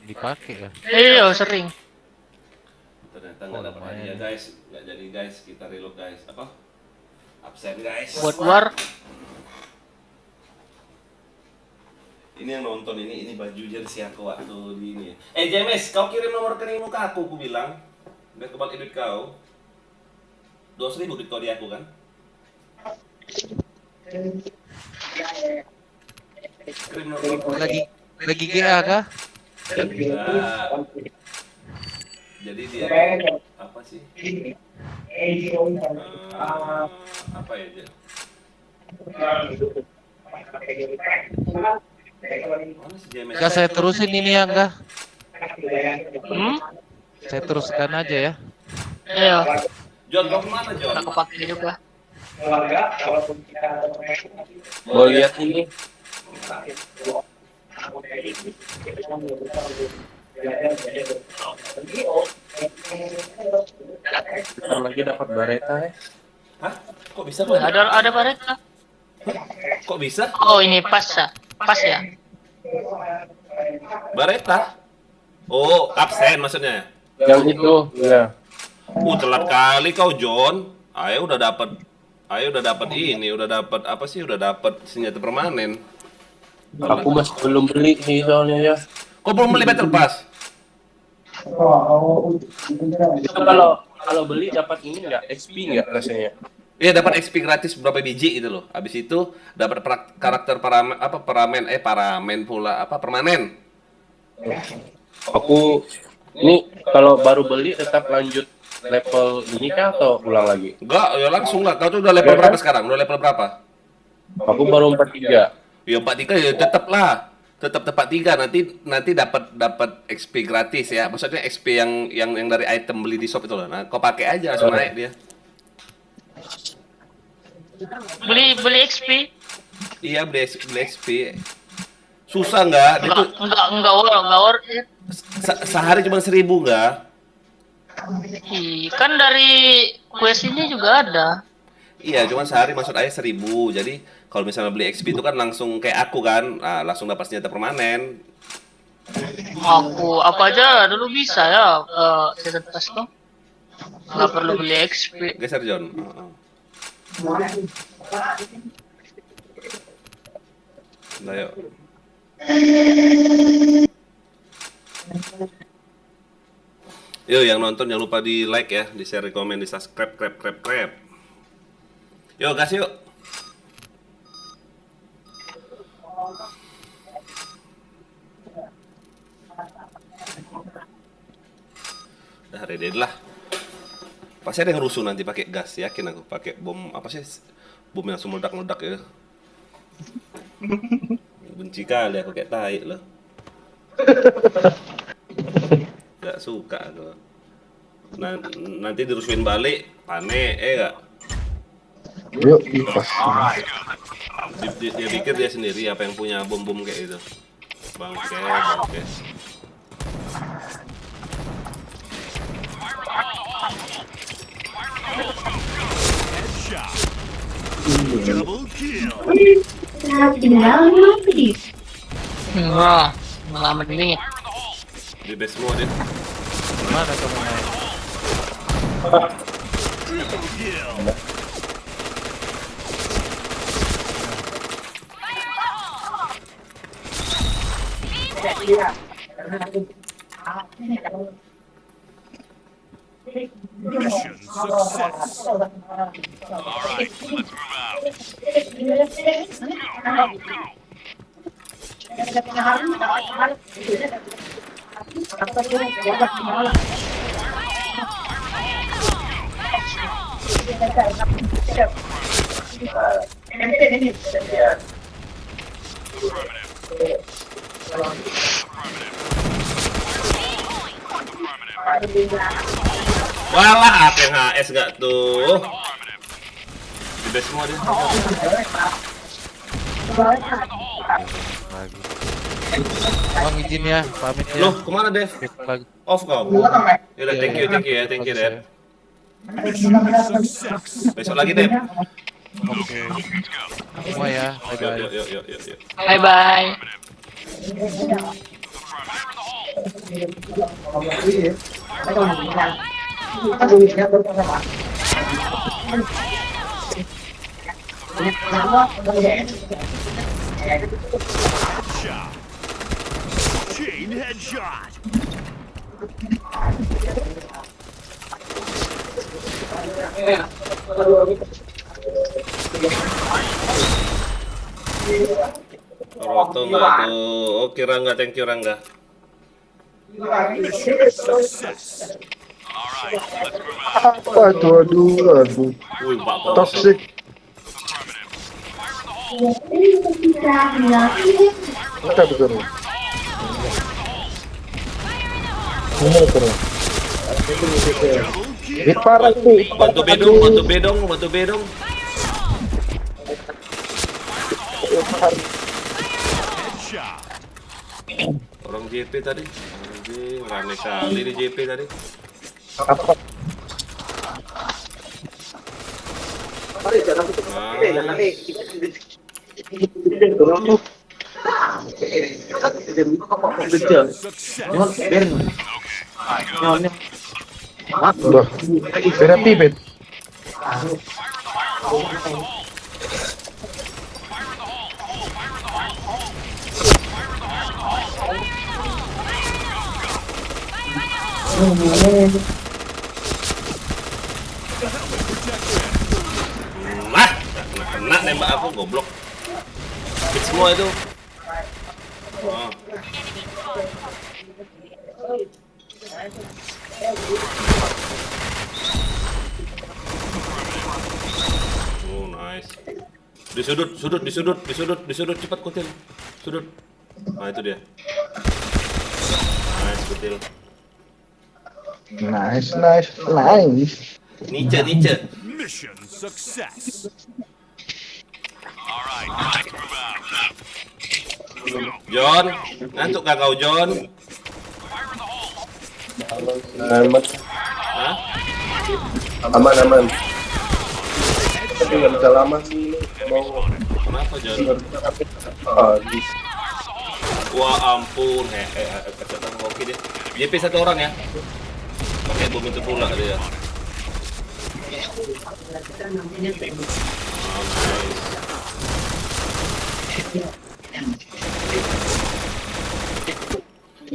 [SPEAKER 8] Dipakai ya?
[SPEAKER 10] Iya sering.
[SPEAKER 1] Ternyata nggak dapat hadiah guys, nggak jadi guys, kita reload guys. Apa? Absen guys.
[SPEAKER 10] Buat war.
[SPEAKER 1] Ini yang nonton ini baju jersey aku waktu di ini. James, kau kirim nomor rekeningmu ke aku bilang. Biar kebalik duit kau. 2.000 duit kau di aku kan? Kirim nomor.
[SPEAKER 8] Lagi GA kah?
[SPEAKER 1] Jadi dia apa sih? Apa ya dia?
[SPEAKER 8] Enggak saya terusin ini ya enggak? Saya teruskan aja ya.
[SPEAKER 10] Iya.
[SPEAKER 1] John, kau kemana John?
[SPEAKER 10] Aku pakai juga.
[SPEAKER 9] Mau lihat ini? Bentar lagi dapat bareta ya.
[SPEAKER 1] Hah? Kok bisa kok?
[SPEAKER 10] Ada bareta.
[SPEAKER 1] Kok bisa?
[SPEAKER 10] Oh ini pas ya. Pas ya.
[SPEAKER 1] Bareta? Oh, absen maksudnya.
[SPEAKER 9] Yang itu, ya.
[SPEAKER 1] Telat kali kau John. Ayo udah dapat ini, udah dapat apa sih? Udah dapat senjata permanen.
[SPEAKER 9] Aku masih belum beli sih soalnya ya.
[SPEAKER 1] Kok belum beli Battle Pass?
[SPEAKER 9] Itu kalau beli dapat ini nggak? XP nggak rasanya?
[SPEAKER 1] Iya dapat XP gratis berapa biji itu loh. Habis itu dapat karakter paramen permanen.
[SPEAKER 9] Aku ini kalau baru beli tetap lanjut level ini kah atau ulang lagi?
[SPEAKER 1] Enggak, ya langsung lah. Kau tuh udah level berapa sekarang? Udah level berapa?
[SPEAKER 9] Aku baru 43.
[SPEAKER 1] Ya 43 ya tetap lah. Tetap tepat 3 nanti dapat XP gratis ya. Maksudnya XP yang dari item beli di shop itu loh. Nah, kau pakai aja langsung naik dia.
[SPEAKER 10] Beli XP.
[SPEAKER 1] Iya, beli XP. Susah nggak?
[SPEAKER 10] Enggak war.
[SPEAKER 1] Sehari cuma 1.000 nggak?
[SPEAKER 10] Kan dari quest ini juga ada.
[SPEAKER 1] Iya, cuma sehari maksud ayah 1.000. Jadi
[SPEAKER 6] Kalau misalnya beli XP itu kan langsung kayak aku kan, langsung dapat senjata permanen.
[SPEAKER 10] Aku apa aja dulu bisa ya season pass tuh. Nggak perlu beli XP.
[SPEAKER 6] Geser John. Nah, yuk. Yo, yang nonton jangan lupa di like ya, di share, di komen, di subscribe, krep. Yo, gas yuk. Udah ready lah. Pasti ada yang rusuh nanti pakai gas, yakin aku. Pakai bom apa sih? Bom yang langsung meledak-meledak ya. Benci kali aku kayak tai loh. Gak suka aku. Nanti dirusuhin balik, panik, gak?
[SPEAKER 5] Yuk, pas.
[SPEAKER 6] Dia pikir dia sendiri apa yang punya bom-bom kayak gitu. Bangke.
[SPEAKER 3] Headshot. Double kill.
[SPEAKER 10] Wah, malah menit.
[SPEAKER 6] Di base semua dia.
[SPEAKER 8] Mana kamu naik?
[SPEAKER 3] Triple kill. Mission success.
[SPEAKER 2] All right, let's move out.
[SPEAKER 6] Walah, apa yang HS gak tuh? Di base semua dia.
[SPEAKER 8] Bang izin ya, pamit ya.
[SPEAKER 6] Loh, kemana Dev?
[SPEAKER 8] Pagi.
[SPEAKER 6] Off kau? Yaudah, thank you ya, thank you Dev.
[SPEAKER 3] Mission success.
[SPEAKER 6] Besok lagi Dev.
[SPEAKER 8] Oke. Semua ya, bye bye.
[SPEAKER 6] Yuk.
[SPEAKER 10] Bye bye.
[SPEAKER 3] Headshot. Chain headshot.
[SPEAKER 6] Roto nggak tuh? Oke Rangga, thank you Rangga.
[SPEAKER 3] Mission success.
[SPEAKER 2] All right, let's move out.
[SPEAKER 5] Aduh.
[SPEAKER 6] Wih, Pak
[SPEAKER 5] Toxic. Kita betul. Ini betul. Ini parah tuh.
[SPEAKER 6] Bantu bedong.
[SPEAKER 3] Headshot.
[SPEAKER 6] Orang JP tadi. Anjing, rame kali di JP tadi.
[SPEAKER 5] Apa? Udah. Terapi, Bet.
[SPEAKER 6] Kena nembak aku goblok. Hit semua itu. Oh. Oh, nice. Di sudut cepat kutil. Sudut. Nah, itu dia. Nice kutil.
[SPEAKER 5] Nice.
[SPEAKER 6] Nice.
[SPEAKER 3] Mission success.
[SPEAKER 2] All right, let's move out.
[SPEAKER 6] John, ngantuk gak kau John?
[SPEAKER 9] Aman.
[SPEAKER 6] Hah?
[SPEAKER 9] Aman. Tapi nggak bisa lama sih. Mau
[SPEAKER 6] Kenapa John?
[SPEAKER 9] Oh,
[SPEAKER 6] Wah ampun, kecetan hoki dia. JP satu orang ya. Pakai bom itu pula dia.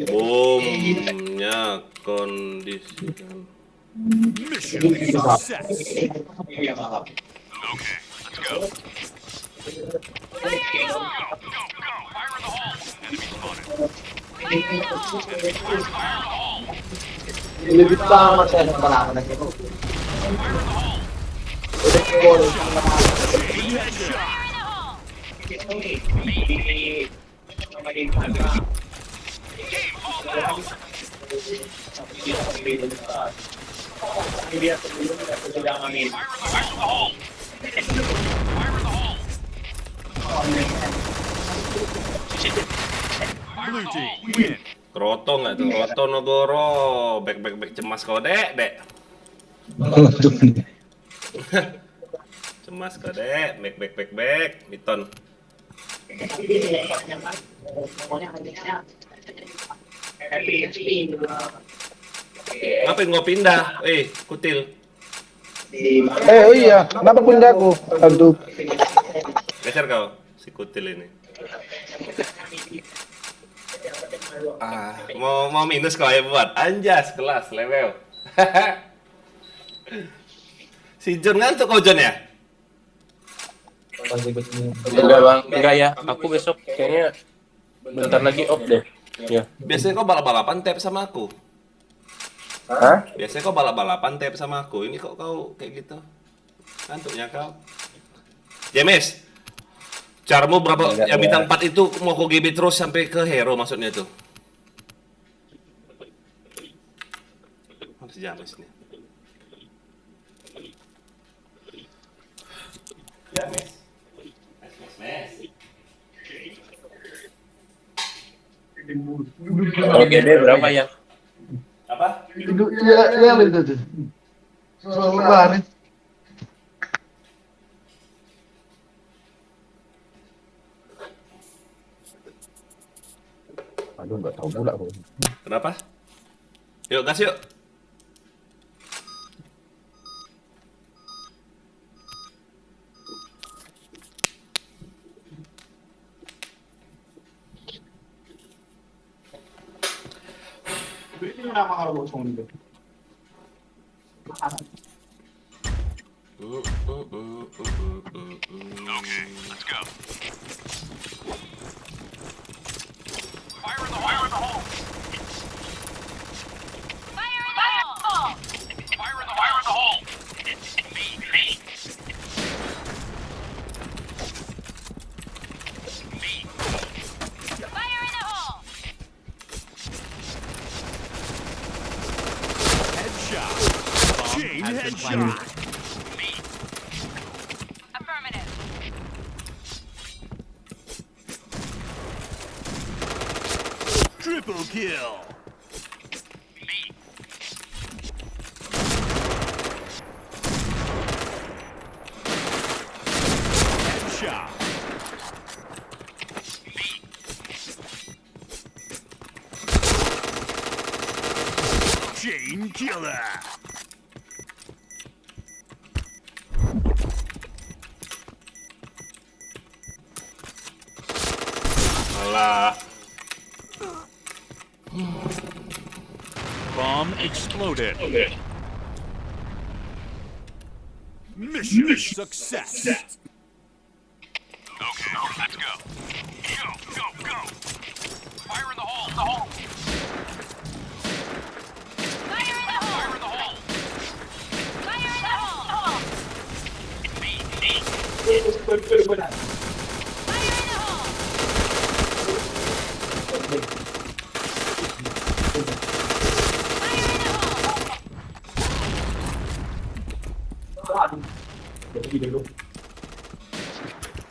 [SPEAKER 6] Bomnya kondisikan.
[SPEAKER 3] Mission success.
[SPEAKER 2] Okay, let's go.
[SPEAKER 4] Fire in the hole!
[SPEAKER 2] Go, go. Fire in the hole. Enemy spotted.
[SPEAKER 4] Fire in the hole!
[SPEAKER 2] Fire in the hole.
[SPEAKER 5] Lebih lama saya kelamaan lagi.
[SPEAKER 3] Blue team win.
[SPEAKER 6] Kroto nggak tuh? Kroto Nogoro. Back cemas kau dek. Cemas kau dek. Back. Miton. Ngapain mau pindah? Kutil.
[SPEAKER 5] Oh iya, kenapa pundakku? Aduh.
[SPEAKER 6] Geser kau, si Kutil ini. Mau minus kau ya buat. Anjas kelas level. Si John ngantuk kau John ya?
[SPEAKER 9] enggak bang, enggak ya. Aku besok kayaknya bentar lagi off deh. Ya.
[SPEAKER 6] Biasanya kau balap-balapan tap sama aku.
[SPEAKER 9] Hah?
[SPEAKER 6] Biasanya kau balap-balapan tap sama aku. Ini kok kau kayak gitu? Ngantuknya kau. James, caramu berapa?
[SPEAKER 9] Enggak,
[SPEAKER 6] Yang bintang
[SPEAKER 9] enggak.
[SPEAKER 6] 4 itu mau kau GB terus sampai ke hero maksudnya tuh? Harus James nih. James.
[SPEAKER 9] Kalau GD berapa ya?
[SPEAKER 6] Apa?
[SPEAKER 5] Iya betul. Selalu lari. Aduh, nggak tahu pula aku.
[SPEAKER 6] Kenapa? Yuk gas yuk.
[SPEAKER 2] Okay, let's go. Fire in the hole.
[SPEAKER 4] Fire in the hole!
[SPEAKER 2] Fire in the hole. Me.
[SPEAKER 4] Fire in the hole!
[SPEAKER 3] Headshot. Chain
[SPEAKER 8] has been
[SPEAKER 3] headshot.
[SPEAKER 4] Affirmative.
[SPEAKER 3] Triple kill. Headshot. Chain killer.
[SPEAKER 6] Alah.
[SPEAKER 3] Bomb exploded. Mission success.
[SPEAKER 2] Okay, let's go. Go. Fire in the hole.
[SPEAKER 4] Fire in the hole!
[SPEAKER 2] Fire in the hole.
[SPEAKER 4] Fire in the hole!
[SPEAKER 2] Me.
[SPEAKER 4] Fire in the hole! Fire in the hole!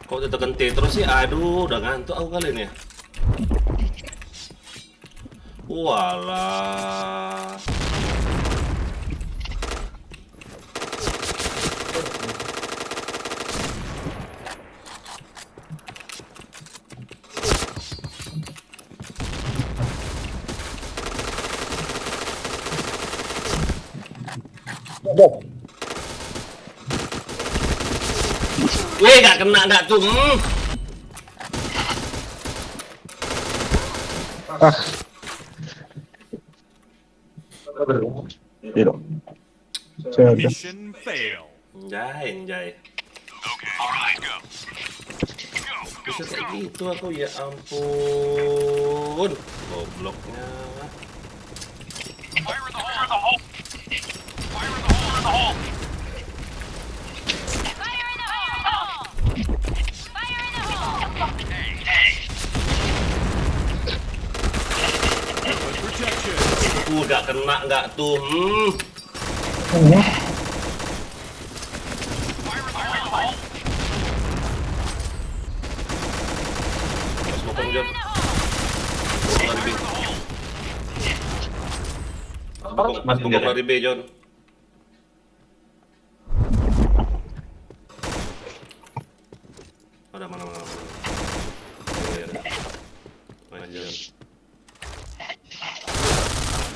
[SPEAKER 6] Kok tekan T terus sih? Aduh, udah ngantuk aku kali ini ya. Walah. Weh, nggak kena nggak tuh.
[SPEAKER 3] Mission fail.
[SPEAKER 6] Anjay.
[SPEAKER 2] Okay, all right, go.
[SPEAKER 6] Bisa kayak gitu aku, ya ampun. Gobloknya.
[SPEAKER 2] Fire in the hole. Fire in the hole.
[SPEAKER 4] Fire in the hole! Fire in the hole!
[SPEAKER 3] Protection.
[SPEAKER 6] Udah kena nggak tuh? Mas Mokong John. Mas Mokong dari B John. Ada mana? Mana John?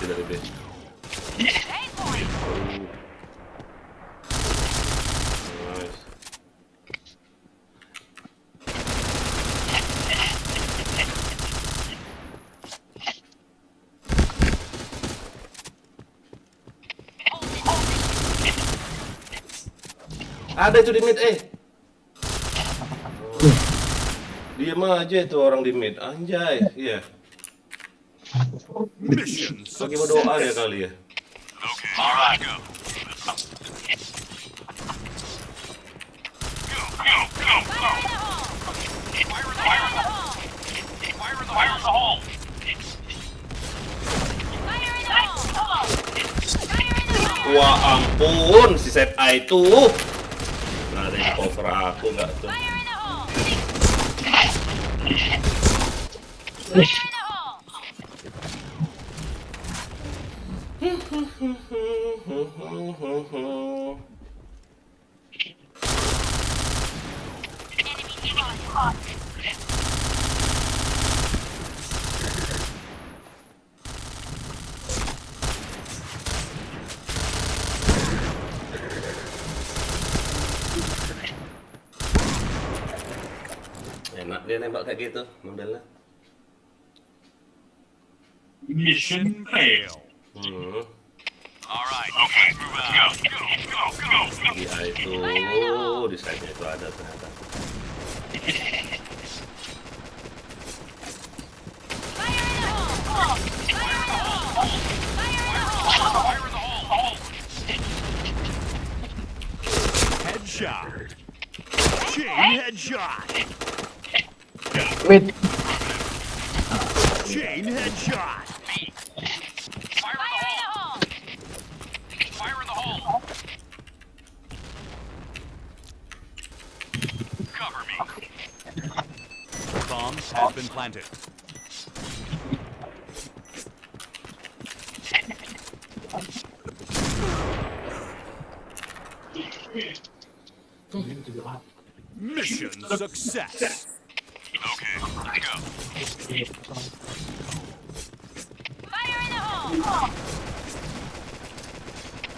[SPEAKER 6] Dari B. Nice. Ada itu di mid, Diam aja tuh orang di mid, anjay, iya.
[SPEAKER 3] Mission
[SPEAKER 6] Lagi berdoa ya kali ya.
[SPEAKER 2] Okay, all right, go. Fire in the hole.
[SPEAKER 6] Wah ampun, si set A itu. Nah, ada yang cover aku nggak tuh. Enak dia nembak kayak gitu, modelnya.
[SPEAKER 3] Mission fail.
[SPEAKER 2] All right, okay, move out. Go.
[SPEAKER 6] Dia itu di side-nya itu ada ternyata.
[SPEAKER 3] Headshot. Chain headshot.
[SPEAKER 5] Wait.
[SPEAKER 3] Chain headshot.
[SPEAKER 2] Fire in the hole. Cover me.
[SPEAKER 3] Bomb has been planted. Mission success.
[SPEAKER 2] Okay, let's go.
[SPEAKER 4] Fire in the hole!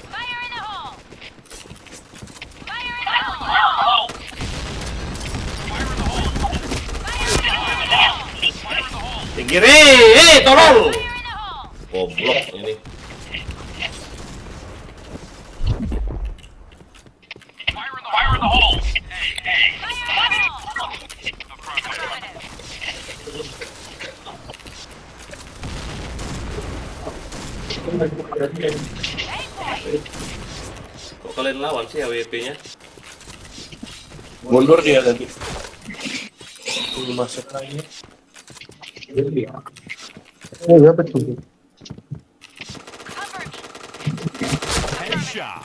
[SPEAKER 4] Fire in the hole! Fire in the hole!
[SPEAKER 6] Pinggir, tolong! Goblok ini.
[SPEAKER 2] Fire in the hole.
[SPEAKER 6] Kok kalian lawan sih AWP-nya?
[SPEAKER 9] Mundur dia tadi. Masuk lagi.
[SPEAKER 5] Oh ya betul.
[SPEAKER 3] Headshot.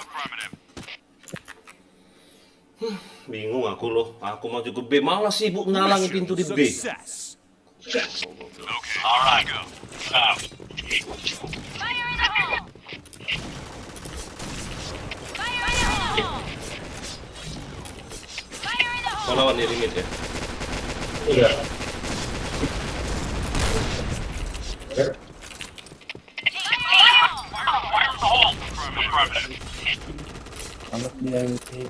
[SPEAKER 6] Bingung aku loh. Aku mau juga B, malah sibuk ngalangi pintu di B.
[SPEAKER 3] Success.
[SPEAKER 2] Okay, all right, go. Out.
[SPEAKER 4] Fire in the hole! Fire in the hole! Fire in the hole!
[SPEAKER 6] Kau lawan di limit ya?
[SPEAKER 9] Iya.
[SPEAKER 2] Fire in the hole. Affirmative.
[SPEAKER 7] Anak dia ini.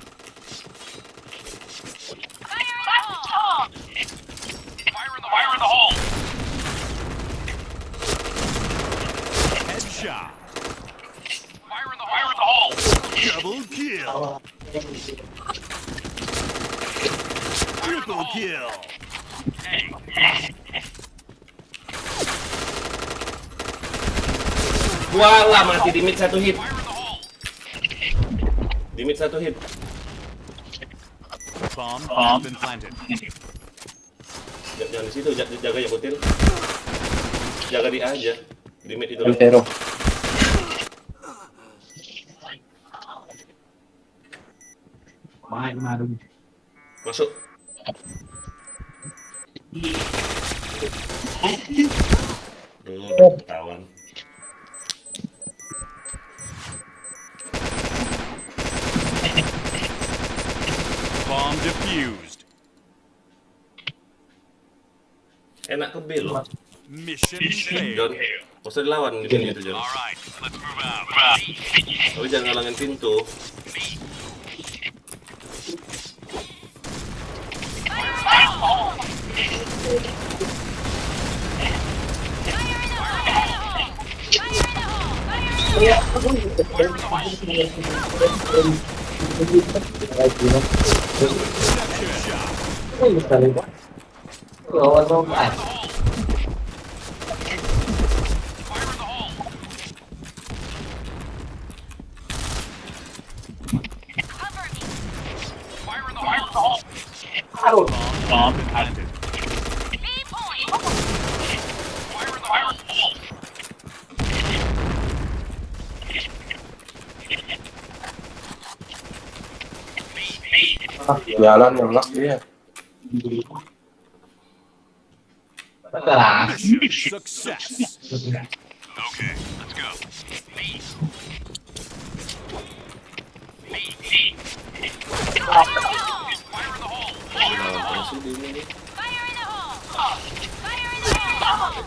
[SPEAKER 2] Fire in the hole.
[SPEAKER 3] Headshot.
[SPEAKER 2] Fire in the hole.
[SPEAKER 3] Double kill. Triple kill.
[SPEAKER 6] Walah, mati di mid 1 hit. Di mid 1 hit.
[SPEAKER 3] Bomb has been planted.
[SPEAKER 6] Jangan di situ, jaga ya Kutil. Jaga dia aja. Di mid itu.
[SPEAKER 7] Zero.
[SPEAKER 6] Masuk. Ketahuan.
[SPEAKER 3] Bomb defused.
[SPEAKER 6] Enak ke B loh.
[SPEAKER 3] Mission
[SPEAKER 6] John,
[SPEAKER 3] failed.
[SPEAKER 6] nggak usah dilawan di sini itu John.
[SPEAKER 2] All right, let's move out.
[SPEAKER 6] Tapi jangan ngalangin pintu.
[SPEAKER 3] Bomb planted.
[SPEAKER 7] Jalan yang nak dia.
[SPEAKER 3] Mission success.
[SPEAKER 2] Okay, let's go.
[SPEAKER 6] Nah, masih di sini.
[SPEAKER 4] Fire in the hole! Fire in the hole!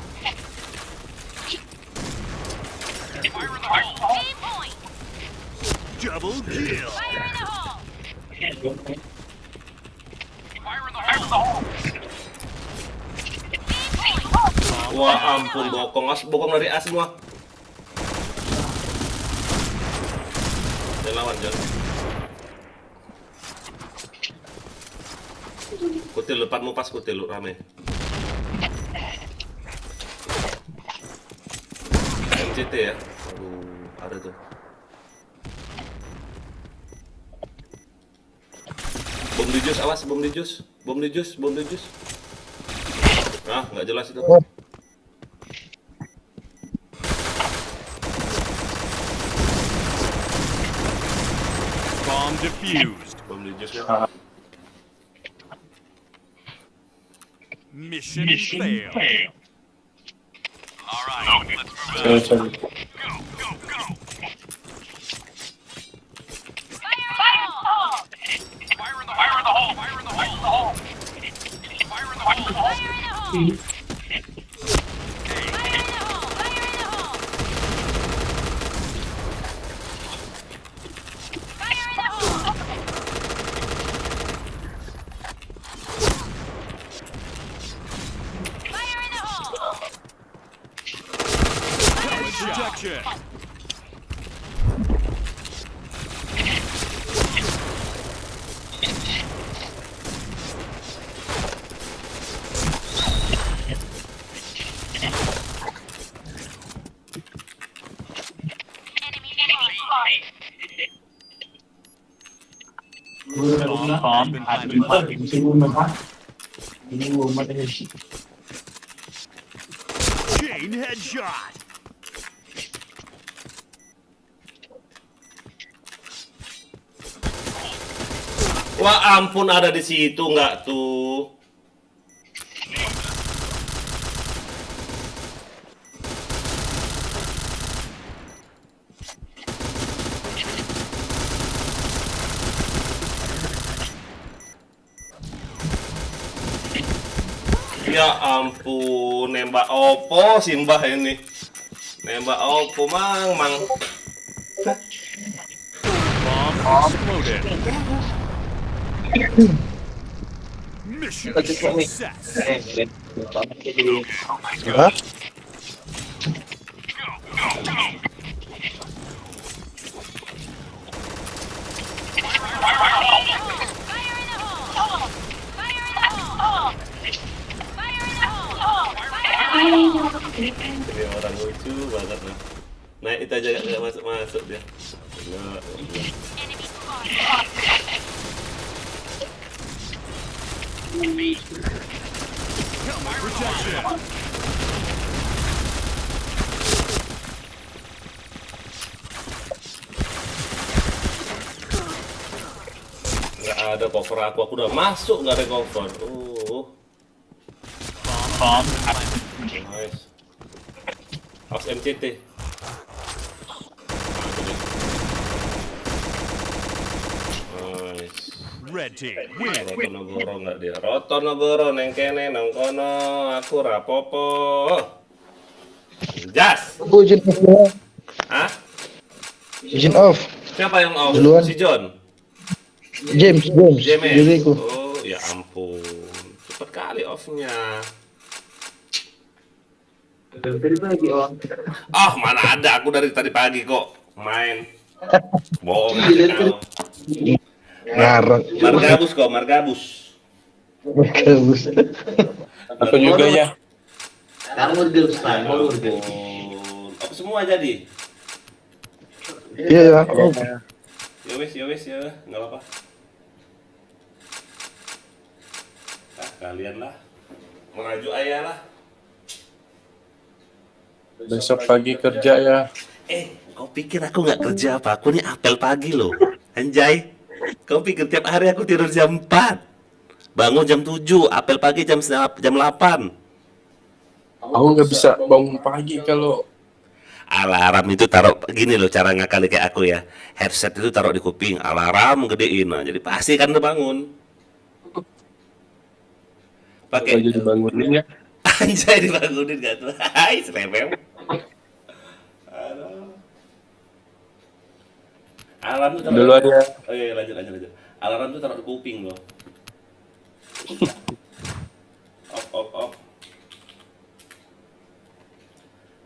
[SPEAKER 4] Team point!
[SPEAKER 3] Double kill.
[SPEAKER 4] Fire in the hole!
[SPEAKER 6] Wah ampun, bokong dari A semua. Dan lawan John. Kutil depanmu pas Kutil rame. MCT ya. Aduh, ada tuh. Bom di jus, awas, bom di jus. Bom di jus, bom di jus. Ah, nggak jelas itu.
[SPEAKER 3] Bomb defused.
[SPEAKER 6] Bom di jus ya.
[SPEAKER 3] Mission failed.
[SPEAKER 2] All right, let's move out.
[SPEAKER 7] Sorry.
[SPEAKER 2] Fire in the hole. Fire in the hole. Fire in the hole.
[SPEAKER 4] Fire in the hole! Fire in the hole! Fire in the hole! Fire in the hole! Fire in the hole!
[SPEAKER 3] Protection. Bomb has been planted. Chain headshot.
[SPEAKER 6] Wah ampun, ada di situ nggak tuh? Ya ampun, nembak opo Simbah ini. Nembak opo mang.
[SPEAKER 3] Bomb Exploded. Mission success.
[SPEAKER 8] Hah?
[SPEAKER 4] Fire in the hole! Fire in the hole! Fire in the hole! Fire in the hole!
[SPEAKER 6] Ini orang lucu banget loh. Nah itu aja nggak masuk dia. Nah,
[SPEAKER 4] Enemy spotted.
[SPEAKER 3] Protection.
[SPEAKER 6] nggak ada cover aku udah masuk nggak ada cover. Nice. House MCT. Nice.
[SPEAKER 3] Red team win.
[SPEAKER 6] Rotonogoro nggak dia. Rotonogoro neng kene nang kono aku rapopo. Jas.
[SPEAKER 5] Aku izin off dulu.
[SPEAKER 6] Hah?
[SPEAKER 5] Izin off.
[SPEAKER 6] Siapa yang off?
[SPEAKER 5] Duluan.
[SPEAKER 6] Si John.
[SPEAKER 5] James.
[SPEAKER 6] James.
[SPEAKER 5] Diriku.
[SPEAKER 6] Oh ya ampun. Cepet kali off-nya.
[SPEAKER 7] Dari pagi Om.
[SPEAKER 6] Ah mana ada aku dari tadi pagi kok main. Bohong aja kau.
[SPEAKER 5] Ngarang.
[SPEAKER 6] Margabus kok, Margabus.
[SPEAKER 5] Bagus.
[SPEAKER 9] Aku juga ya.
[SPEAKER 7] Kamu urgel Pak, mau urgel.
[SPEAKER 6] Apa semua jadi?
[SPEAKER 5] Iya ya. Oh.
[SPEAKER 6] Ya wes ya, nggak apa-apa. Nah, kalian lah, mengaju ayah lah.
[SPEAKER 9] Besok pagi kerja ya.
[SPEAKER 6] Kau pikir aku nggak kerja apa? Aku nih apel pagi loh, anjay. Kau pikir tiap hari aku tidur jam 4, bangun jam 7, apel pagi jam 8.
[SPEAKER 9] Aku nggak bisa bangun pagi kalau
[SPEAKER 6] Alarm itu taruh gini loh cara ngakali kayak aku ya. Headset itu taruh di kuping, alarm gedein, nah, jadi pasti kan udah bangun. Pakai
[SPEAKER 9] jadi bangunin ya.
[SPEAKER 6] anjay dibangunin gak tuh? Hai, selebem. Aduh. Alarm tuh taruh
[SPEAKER 9] Duluan ya.
[SPEAKER 6] Oh iya, lanjut. Alarm tuh taruh di kuping loh. Off.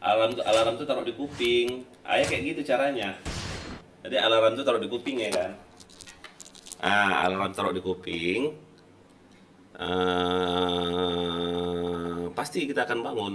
[SPEAKER 6] Alarm tuh taruh di kuping. Ayah kayak gitu caranya. Jadi alarm tuh taruh di kuping ya kan. Alarm taruh di kuping. Pasti kita akan bangun.